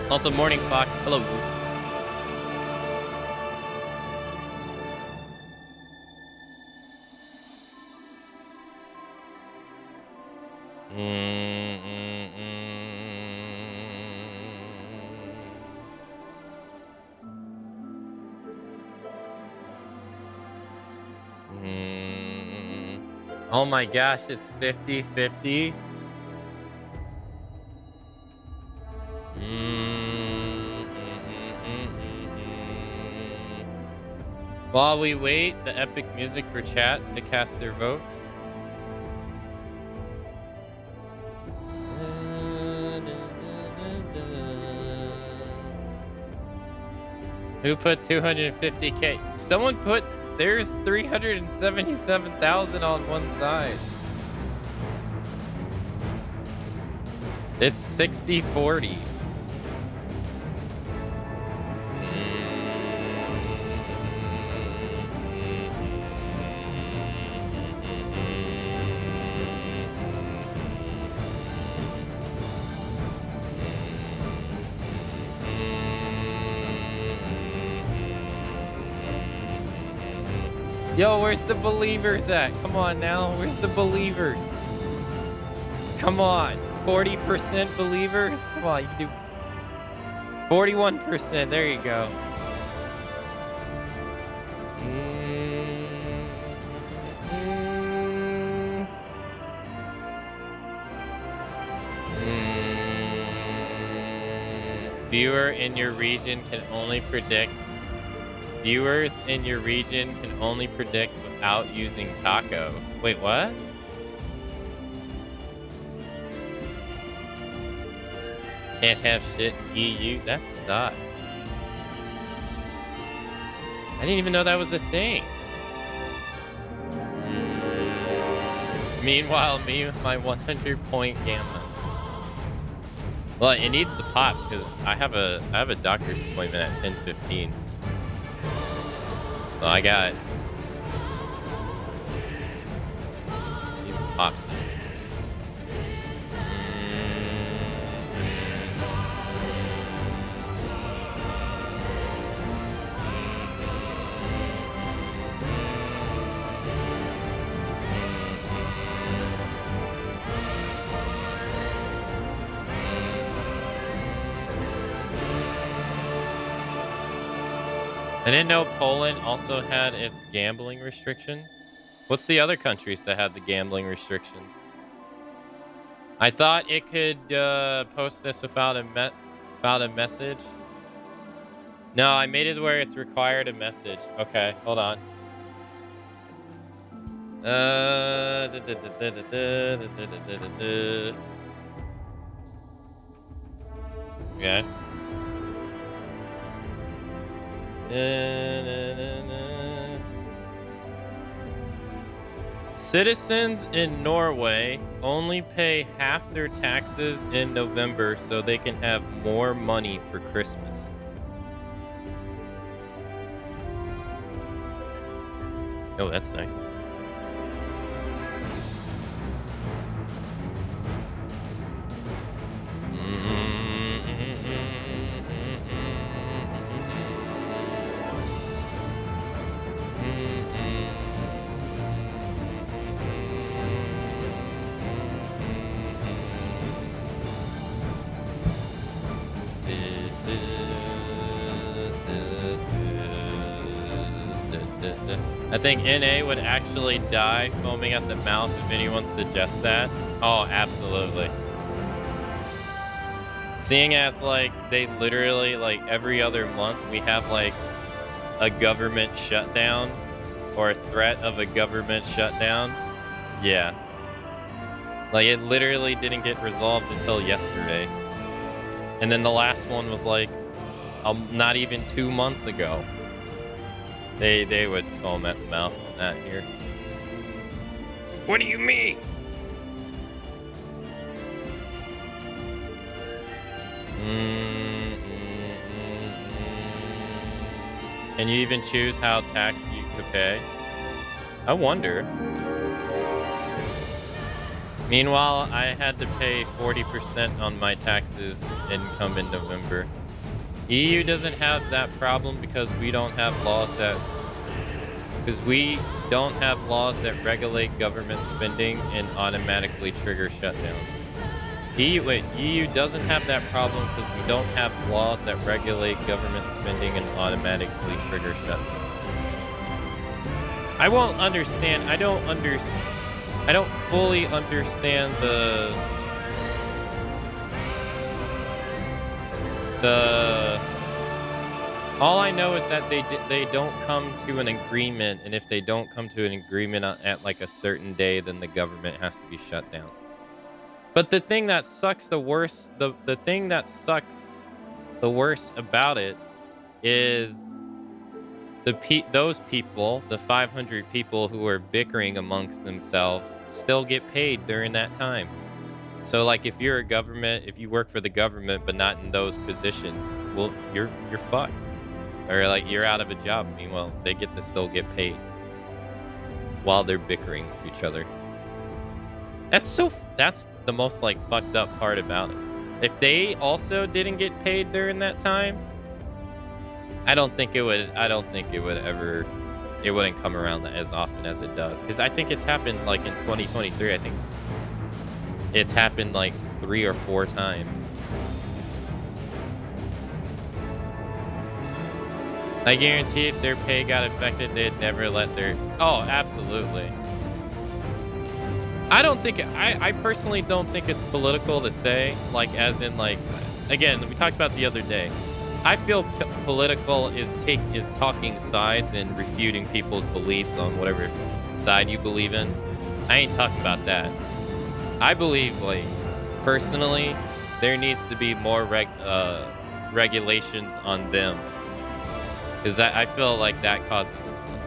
Also, Morning Fox, hello. Oh my gosh, it's 50-50. While we wait, the epic music for chat to cast their votes. Who put 250K? Someone put, there's 377,000 on one side. It's 60-40. Yo, where's the believers at? Come on now, where's the believers? Come on, 40% believers? Come on, you can do 41%, there you go. Viewer in your region can only predict. Viewers in your region can only predict without using tacos. Wait, what? Can't have shit in EU? That sucks. I didn't even know that was a thing. Meanwhile, me with my 100-point gamma. Well, it needs to pop because I have a doctor's appointment at 10:15. So I got these pops. I didn't know Poland also had its gambling restrictions. What's the other countries that had the gambling restrictions? I thought it could post this without a message. No, I made it where it's required a message. Okay, hold on. Okay. Citizens in Norway only pay half their taxes in November so they can have more money for Christmas. Oh, that's nice. I think NA would actually die foaming at the mouth if anyone suggests that. Oh, absolutely. Seeing as, like, they literally, like, every other month we have, like, a government shutdown or a threat of a government shutdown. Yeah. Like, it literally didn't get resolved until yesterday. And then the last one was, like, not even 2 months ago. They would foam at the mouth on that here. What do you mean? Can you even choose how tax you could pay? I wonder. Meanwhile, I had to pay 40% on my taxes income in November. EU doesn't have that problem because we don't have laws that regulate government spending and automatically trigger shutdowns. EU doesn't have that problem because we don't have laws that regulate government spending and automatically trigger shutdowns. I don't understand. I don't fully understand the all I know is that they don't come to an agreement, and if they don't come to an agreement at like a certain day, then the government has to be shut down. But the thing that sucks the worst, the thing that sucks the worst about it is those people, the 500 people who are bickering amongst themselves, still get paid during that time. So like if you're a government, if you work for the government but not in those positions, well, you're fucked. Or like you're out of a job. Meanwhile, they get to still get paid while they're bickering with each other. That's the most like fucked up part about it. If they also didn't get paid during that time, I don't think it would ever, it wouldn't come around as often as it does. Because I think it's happened like in 2023. I think it's happened like 3 or 4 times. I guarantee if their pay got affected, they'd never let their... Oh, absolutely. I personally don't think it's political to say, like, as in, like... Again, we talked about the other day. I feel political is talking sides and refuting people's beliefs on whatever side you believe in. I ain't talking about that. I believe, like, personally, there needs to be more regulations on them. Because I feel like that causes,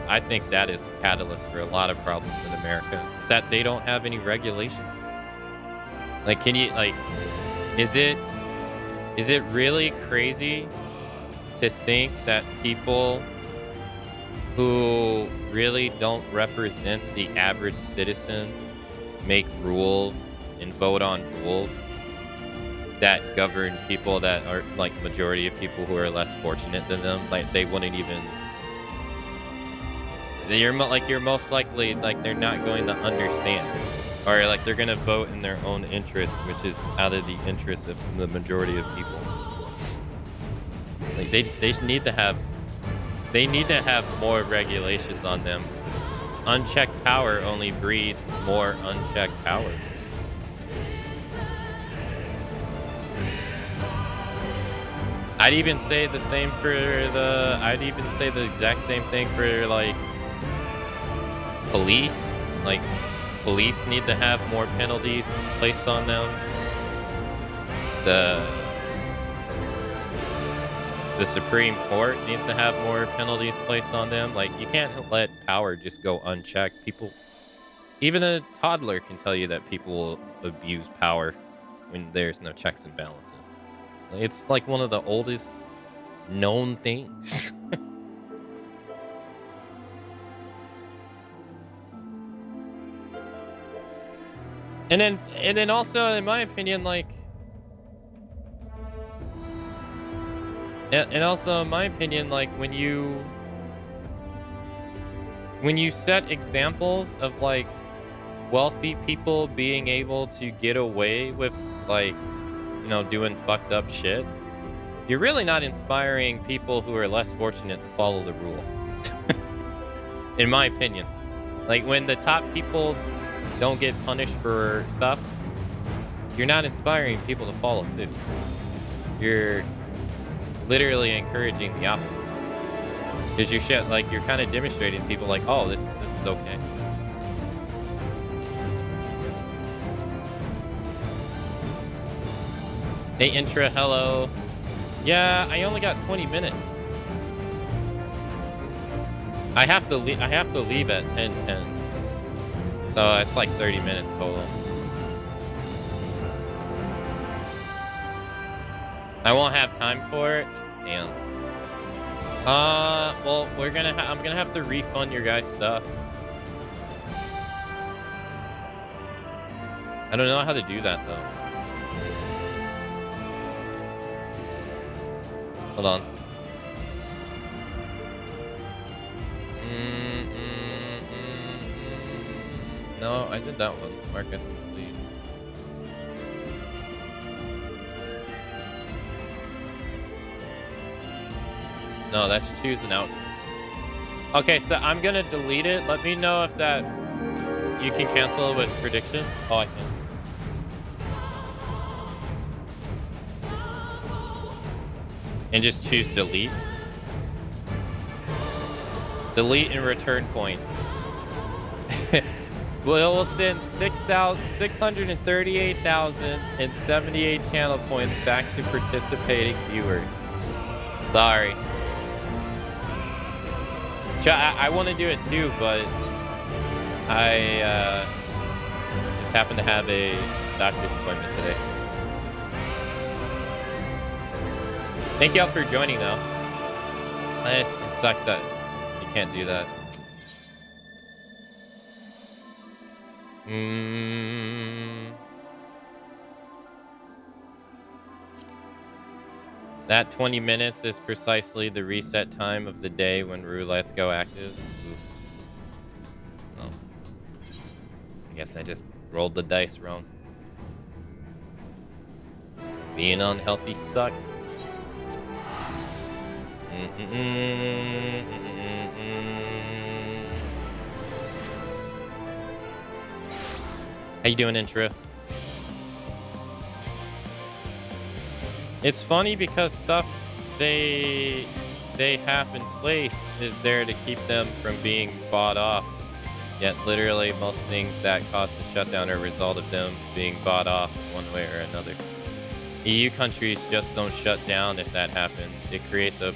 I think that is the catalyst for a lot of problems in America. Is that they don't have any regulations. Like, can you, like, is it really crazy to think that people who really don't represent the average citizen make rules and vote on rules that govern people that are like majority of people who are less fortunate than them? Like they wouldn't even, you're most likely like they're not going to understand, or like they're going to vote in their own interests, which is out of the interests of the majority of people. Like they need to have more regulations on them. Unchecked power only breeds more unchecked power. I'd even say the exact same thing for like police. Like police need to have more penalties placed on them. The Supreme Court needs to have more penalties placed on them. Like you can't let power just go unchecked. People, even a toddler can tell you that people will abuse power when there's no checks and balances. It's like one of the oldest known things. And then also, in my opinion, like, and also in my opinion, like when you set examples of like wealthy people being able to get away with like, you know, doing fucked up shit, you're really not inspiring people who are less fortunate to follow the rules. In my opinion. Like when the top people don't get punished for stuff, you're not inspiring people to follow suit. You're literally encouraging the opposite. Because you're kind of demonstrating to people like, oh, this is okay. Hey, Intra, hello. Yeah, I only got 20 minutes. I have to leave at 10:10. So it's like 30 minutes total. I won't have time for it. Damn. Well, I'm gonna have to refund your guys' stuff. I don't know how to do that though. Hold on. No, I did that one. Marcus complete. No, that's choose an out. Okay, so I'm gonna delete it. Let me know if that You can cancel with prediction? Oh, I can. And just choose delete. Delete and return points. We'll send 638,078 channel points back to participating viewers. Sorry. I want to do it too, but I just happen to have a doctor's appointment today. Thank y'all for joining, though. It sucks that you can't do that. That 20 minutes is precisely the reset time of the day when roulettes go active. Oof. Well, I guess I just rolled the dice wrong. Being unhealthy sucks. How you doing, Intro? It's funny because stuff they have in place is there to keep them from being bought off. Yet literally most things that cause the shutdown are a result of them being bought off one way or another. EU countries just don't shut down if that happens. It creates a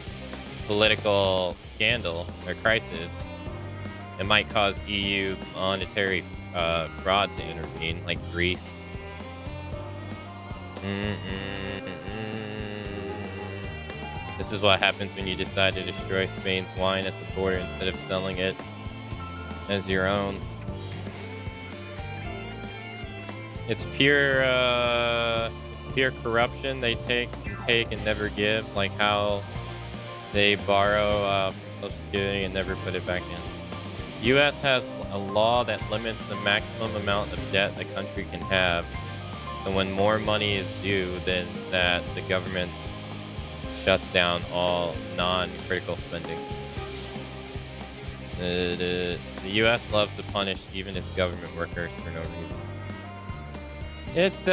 political scandal or crisis. It might cause EU monetary fraud to intervene, like Greece. This is what happens when you decide to destroy Spain's wine at the border instead of selling it as your own. It's pure corruption. They take and never give, like how they borrow from Social Security and never put it back in. U.S. has a law that limits the maximum amount of debt the country can have. So when more money is due, then that the government shuts down all non-critical spending. The U.S. loves to punish even its government workers for no reason. It's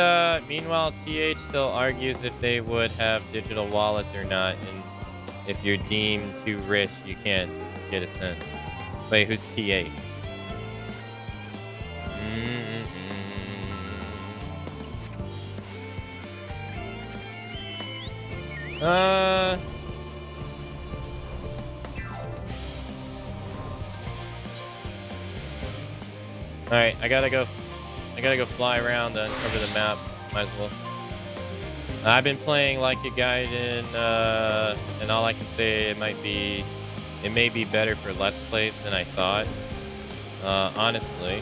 meanwhile, TH still argues if they would have digital wallets or not, and if you're deemed too rich, you can't get a cent. Wait, who's TA? Alright, I gotta go fly around and cover the map. Might as well. I've been playing like a Gaiden, and all I can say it may be better for Let's Plays than I thought. Honestly.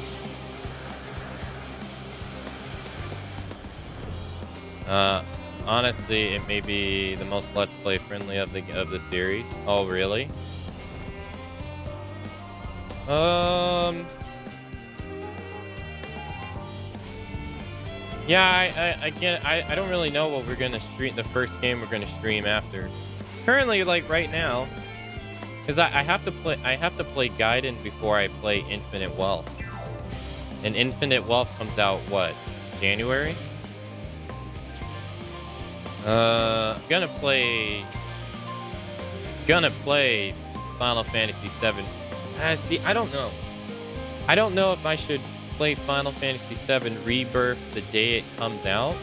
Honestly, it may be the most Let's Play friendly of the series. Oh, really? Yeah, I get it. I don't really know what we're gonna stream. The first game we're gonna stream after. Currently, like right now, because I have to play Gaiden before I play Infinite Wealth. And Infinite Wealth comes out what? January? Gonna play Final Fantasy VII. See, I don't know. I don't know if I should play Final Fantasy VII Rebirth the day it comes out,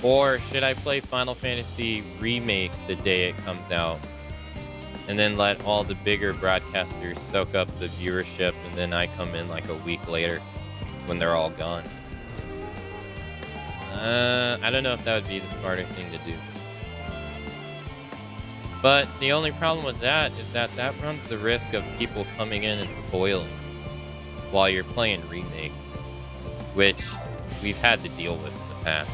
or should I play Final Fantasy Remake the day it comes out, and then let all the bigger broadcasters soak up the viewership, and then I come in like a week later when they're all gone. I don't know if that would be the smarter thing to do. But the only problem with that is that runs the risk of people coming in and spoiling while you're playing Remake, which we've had to deal with in the past.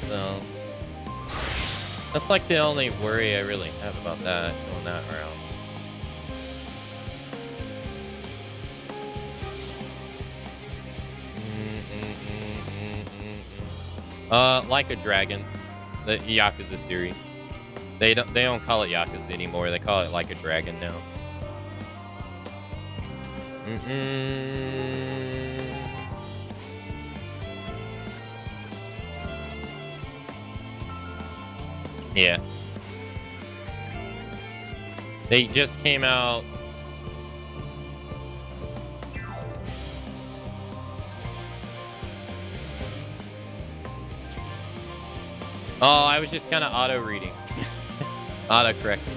So that's like the only worry I really have about that, going that route. Like a Dragon. the Yakuza series. They don't call it Yakuza anymore. They call it Like a Dragon now. Yeah. They just came out. Oh, I was just kind of auto-reading. Auto-correcting.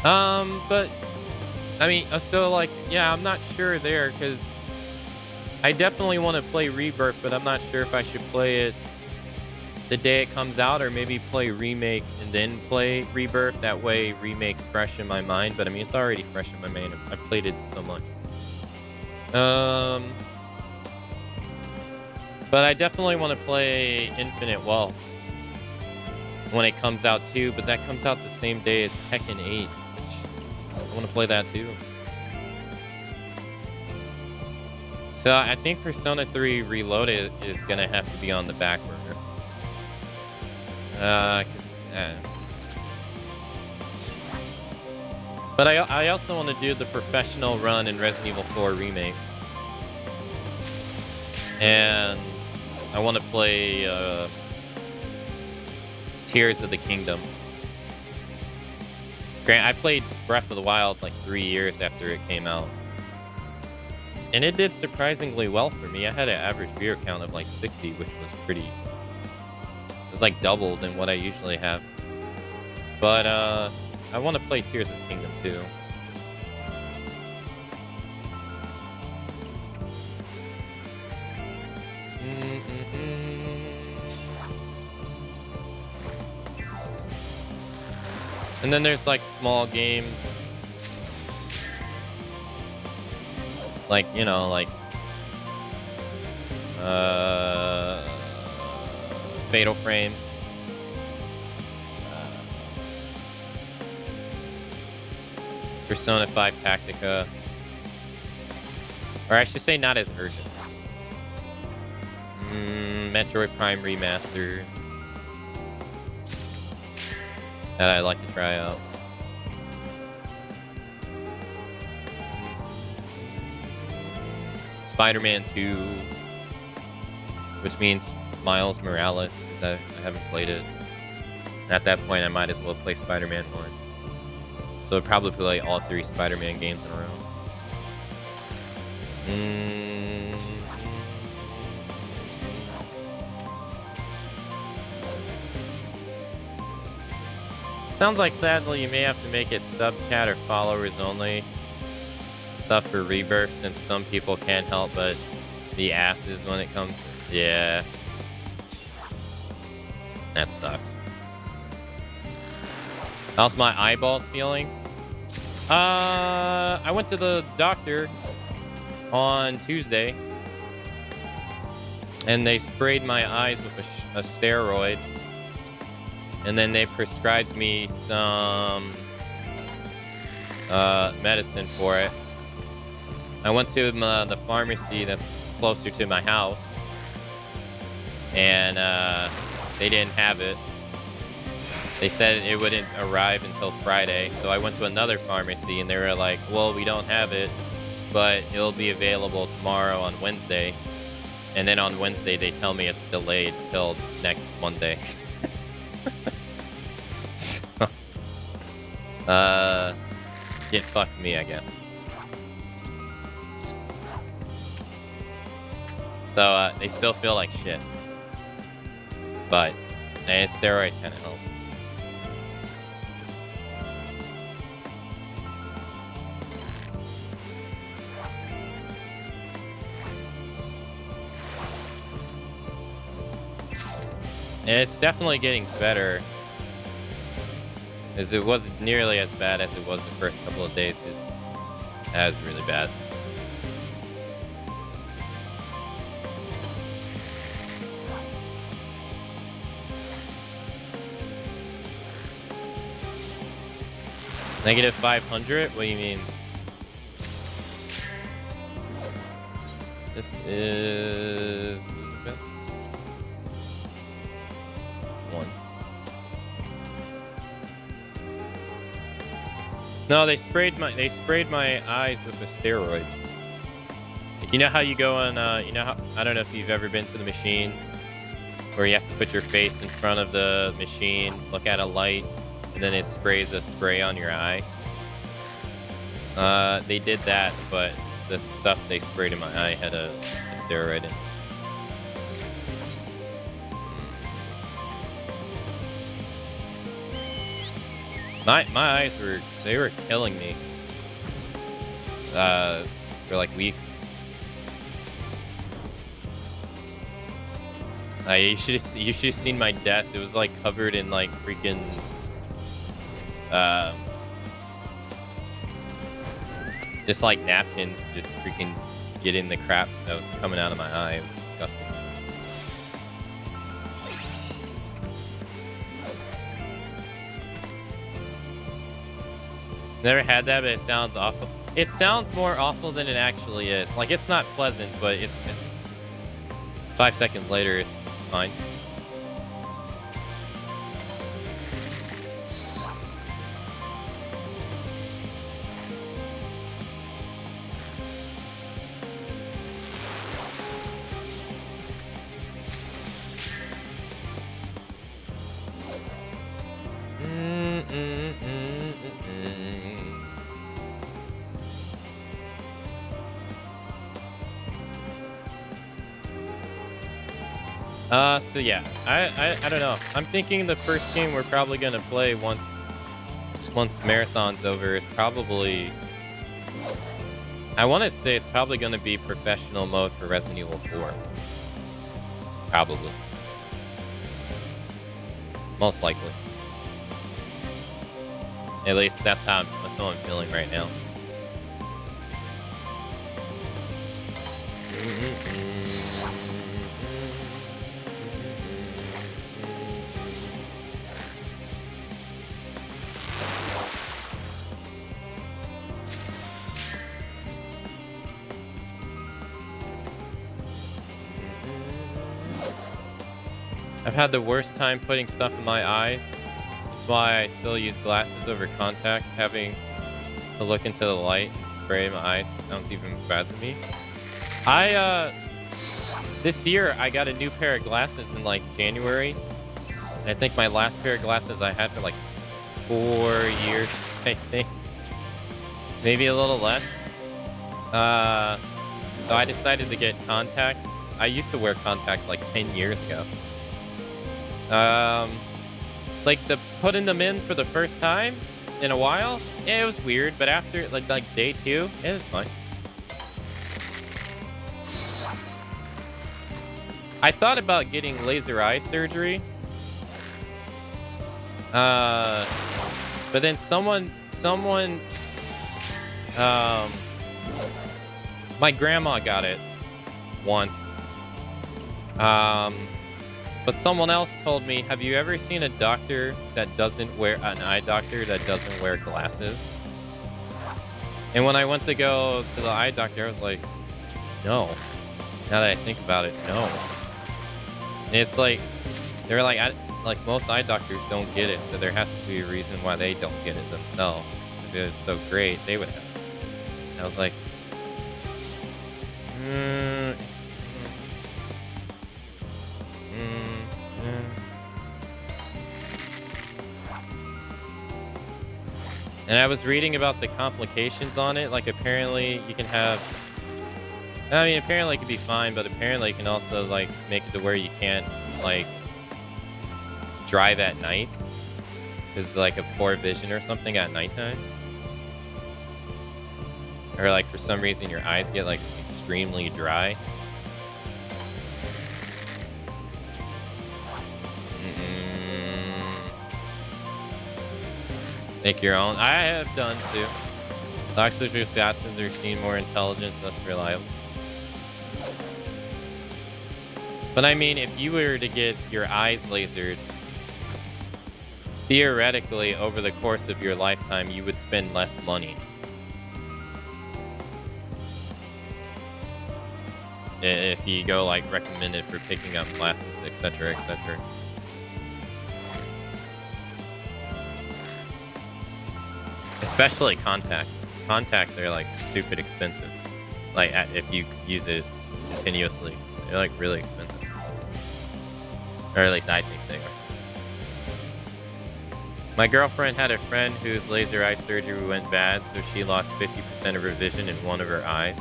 But, I mean, so, like, yeah, I'm not sure there, because I definitely want to play Rebirth, but I'm not sure if I should play it the day it comes out, or maybe play Remake and then play Rebirth. That way, Remake's fresh in my mind, but, I mean, it's already fresh in my mind. I've played it so much. But I definitely want to play Infinite Wealth when it comes out too, but that comes out the same day as Tekken 8, which I want to play that too. So I think Persona 3 Reloaded is going to have to be on the back burner. But I also want to do the professional run in Resident Evil 4 Remake. And I want to play Tears of the Kingdom. Grant, I played Breath of the Wild like 3 years after it came out. And it did surprisingly well for me. I had an average viewer count of like 60, which was pretty... It was like double than what I usually have. But I want to play Tears of the Kingdom too. And then there's like small games. Like, you know, like Fatal Frame. Persona 5 Tactica. Or I should say not as urgent. Metroid Prime Remaster. That I'd like to try out. Spider-Man 2. Which means Miles Morales, because I haven't played it. At that point, I might as well play Spider-Man 1. So I'd probably play all 3 Spider-Man games in a row. Sounds like sadly you may have to make it sub-chat or followers only stuff for Rebirth, since some people can't help but be asses when it comes to... Yeah. That sucks. How's my eyeballs feeling? I went to the doctor on Tuesday, and they sprayed my eyes with a steroid, and then they prescribed me some medicine for it. I went to the pharmacy that's closer to my house, and they didn't have it. They said it wouldn't arrive until Friday, so I went to another pharmacy, and they were like, well, we don't have it, but it'll be available tomorrow on Wednesday. And then on Wednesday, they tell me it's delayed till next Monday. So, get fucked me, I guess. So, they still feel like shit. But, a steroid kind of helps. It's definitely getting better, as it wasn't nearly as bad as it was the first couple of days, because that was really bad. Negative 500? What do you mean? This is... 1, No, they sprayed my eyes with a steroid. Like, you know how you go on, you know how, I don't know if you've ever been to the machine where you have to put your face in front of the machine, look at a light, and then it sprays a spray on your eye. They did that, but the stuff they sprayed in my eye had a steroid in it. My eyes were killing me for like weeks. You should have seen my desk. It was like covered in like freaking just like napkins, just freaking getting the crap that was coming out of my eye. It was disgusting. Never had that, but it sounds awful. It sounds more awful than it actually is. Like, it's not pleasant, but it's 5 seconds later, it's fine. So yeah, I don't know. I'm thinking the first game we're probably gonna play once Marathon's over is probably, I want to say it's probably gonna be professional mode for Resident Evil 4. Probably. Most likely. At least that's how I'm feeling right now. I've had the worst time putting stuff in my eyes. That's why I still use glasses over contacts. Having to look into the light and spray my eyes sounds even bad to me. This year I got a new pair of glasses in like January. And I think my last pair of glasses I had for like 4 years, I think. Maybe a little less. So I decided to get contacts. I used to wear contacts like 10 years ago. Like putting them in for the first time in a while, yeah, it was weird, but after like day 2, it was fine. I thought about getting laser eye surgery. But then someone my grandma got it once. But someone else told me, have you ever seen a doctor that doesn't wear, an eye doctor that doesn't wear glasses? And when I went to go to the eye doctor, I was like, no. Now that I think about it, no. And it's like, they're like, like most eye doctors don't get it, so there has to be a reason why they don't get it themselves. If it was so great, they would have. And I was like, And I was reading about the complications on it. Like, apparently you can have, I mean, apparently it could be fine, but apparently it can also like make it to where you can't like drive at night because like a poor vision or something at nighttime, or like for some reason your eyes get like extremely dry. Make your own. I have done too. Oxford assassins are seen more intelligent, less reliable. But I mean, if you were to get your eyes lasered, theoretically, over the course of your lifetime, you would spend less money. If you go like recommended for picking up glasses, etc., etc. Especially contacts. Contacts are like stupid expensive. Like if you use it continuously, they're like really expensive. Or at least I think they are. My girlfriend had a friend whose laser eye surgery went bad, so she lost 50% of her vision in one of her eyes.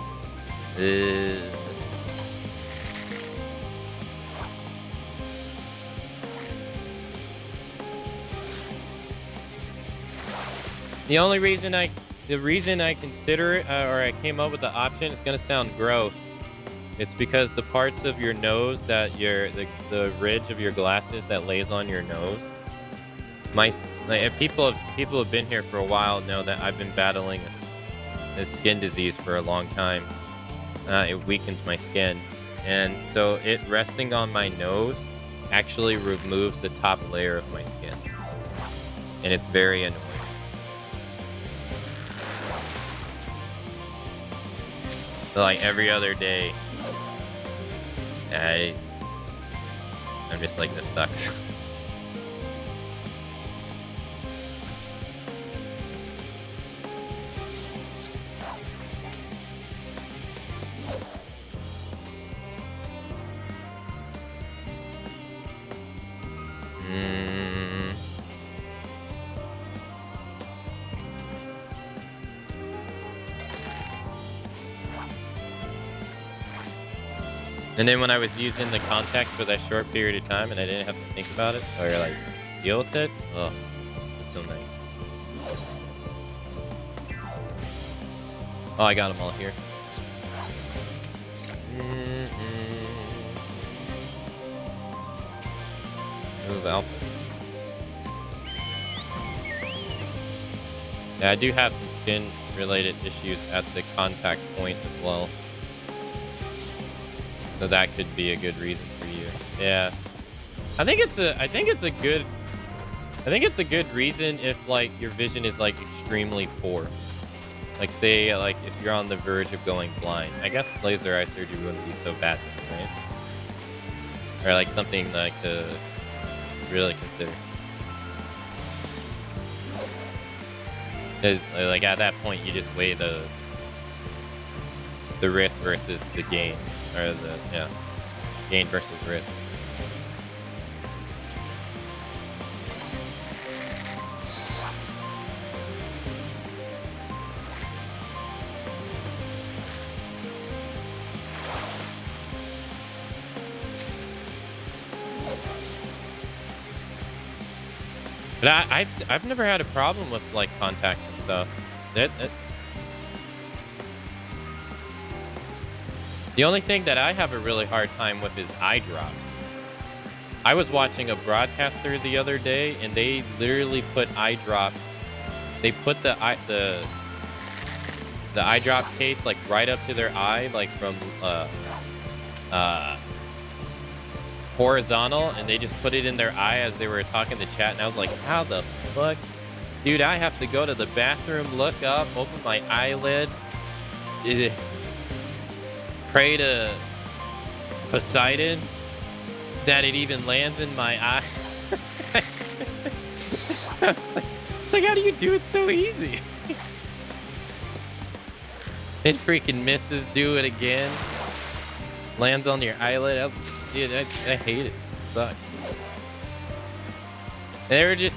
The reason I consider it, or I came up with the option, it's gonna sound gross. It's because the parts of your nose that the ridge of your glasses that lays on your nose. If people have been here for a while know that I've been battling a skin disease for a long time. It weakens my skin, and so it resting on my nose actually removes the top layer of my skin, and it's very annoying. So like every other day, I'm just like, this sucks. And then when I was using the contacts for that short period of time and I didn't have to think about it or like deal with it, oh, it's so nice. Oh, I got them all here. Move alpha. Yeah, I do have some skin related issues at the contact point as well. So that could be a good reason for you. Yeah. I think it's a good reason if like your vision is like extremely poor. Like say like if you're on the verge of going blind. I guess laser eye surgery wouldn't be so bad then, right? Or like something like to really consider. 'Cause like at that point you just weigh the risk versus the gain. Or gain versus risk. But I've never had a problem with like contacts and stuff. The only thing that I have a really hard time with is eye drops. I was watching a broadcaster the other day, and they literally put eye drops. They put the eye drop case like right up to their eye, like from horizontal, and they just put it in their eye as they were talking to chat. And I was like, how the fuck, dude? I have to go to the bathroom, look up, open my eyelid. Pray to Poseidon that it even lands in my eye. Like, how do you do it so easy? It freaking misses, do it again. Lands on your eyelid. Dude, I hate it. It sucks. They were just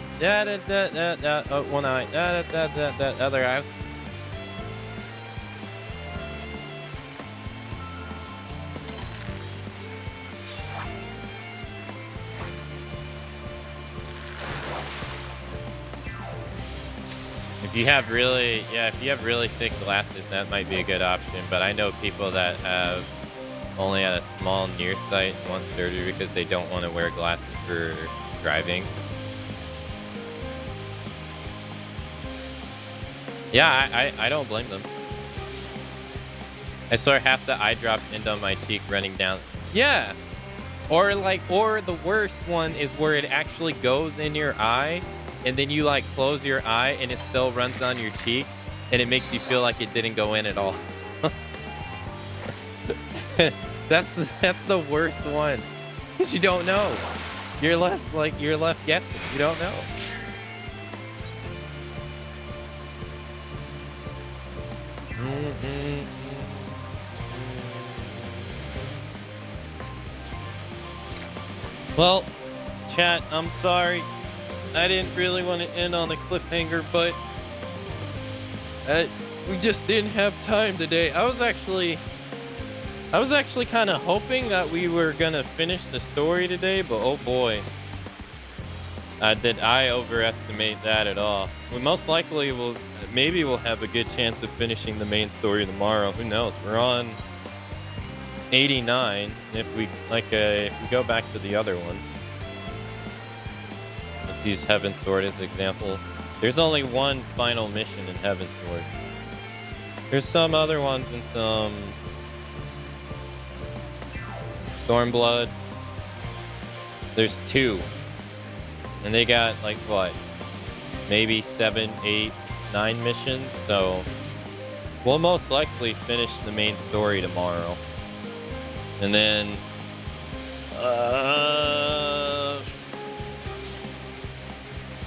one eye, other eye. If you have really thick glasses, that might be a good option. But I know people that have only had a small near sight and want surgery because they don't want to wear glasses for driving. Yeah, I don't blame them. I swear half the eye drops end on my cheek running down. Yeah. Or the worst one is where it actually goes in your eye, and then you like close your eye and it still runs down your cheek, and it makes you feel like it didn't go in at all. That's the worst one. Because you don't know. You're left guessing. You don't know. Well, chat, I'm sorry. I didn't really want to end on a cliffhanger, but we just didn't have time today. I was actually kind of hoping that we were gonna finish the story today, but oh boy, did I overestimate that at all? We most likely will, maybe we'll have a good chance of finishing the main story tomorrow. Who knows? We're on 89. If we if we go back to the other one, let's use Heaven Sword as an example. There's only one final mission in Heaven Sword. There's some other ones in some Stormblood. There's 2. And they got like what? Maybe 7, 8, 9 missions. So we'll most likely finish the main story tomorrow. And then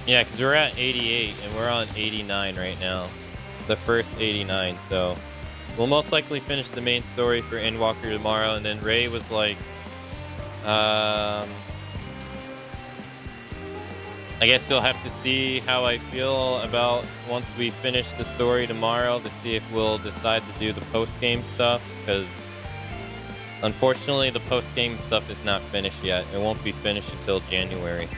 yeah, because we're at 88 and we're on 89 right now. The first 89, so we'll most likely finish the main story for Endwalker tomorrow. And then Ray was like, I guess you'll have to see how I feel about once we finish the story tomorrow to see if we'll decide to do the post-game stuff, because unfortunately the post-game stuff is not finished yet. It won't be finished until January.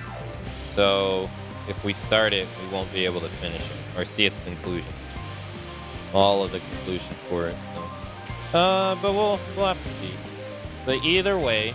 So if we start it, we won't be able to finish it or see its conclusion. All of the conclusion for it. So. But we'll have to see. But either way,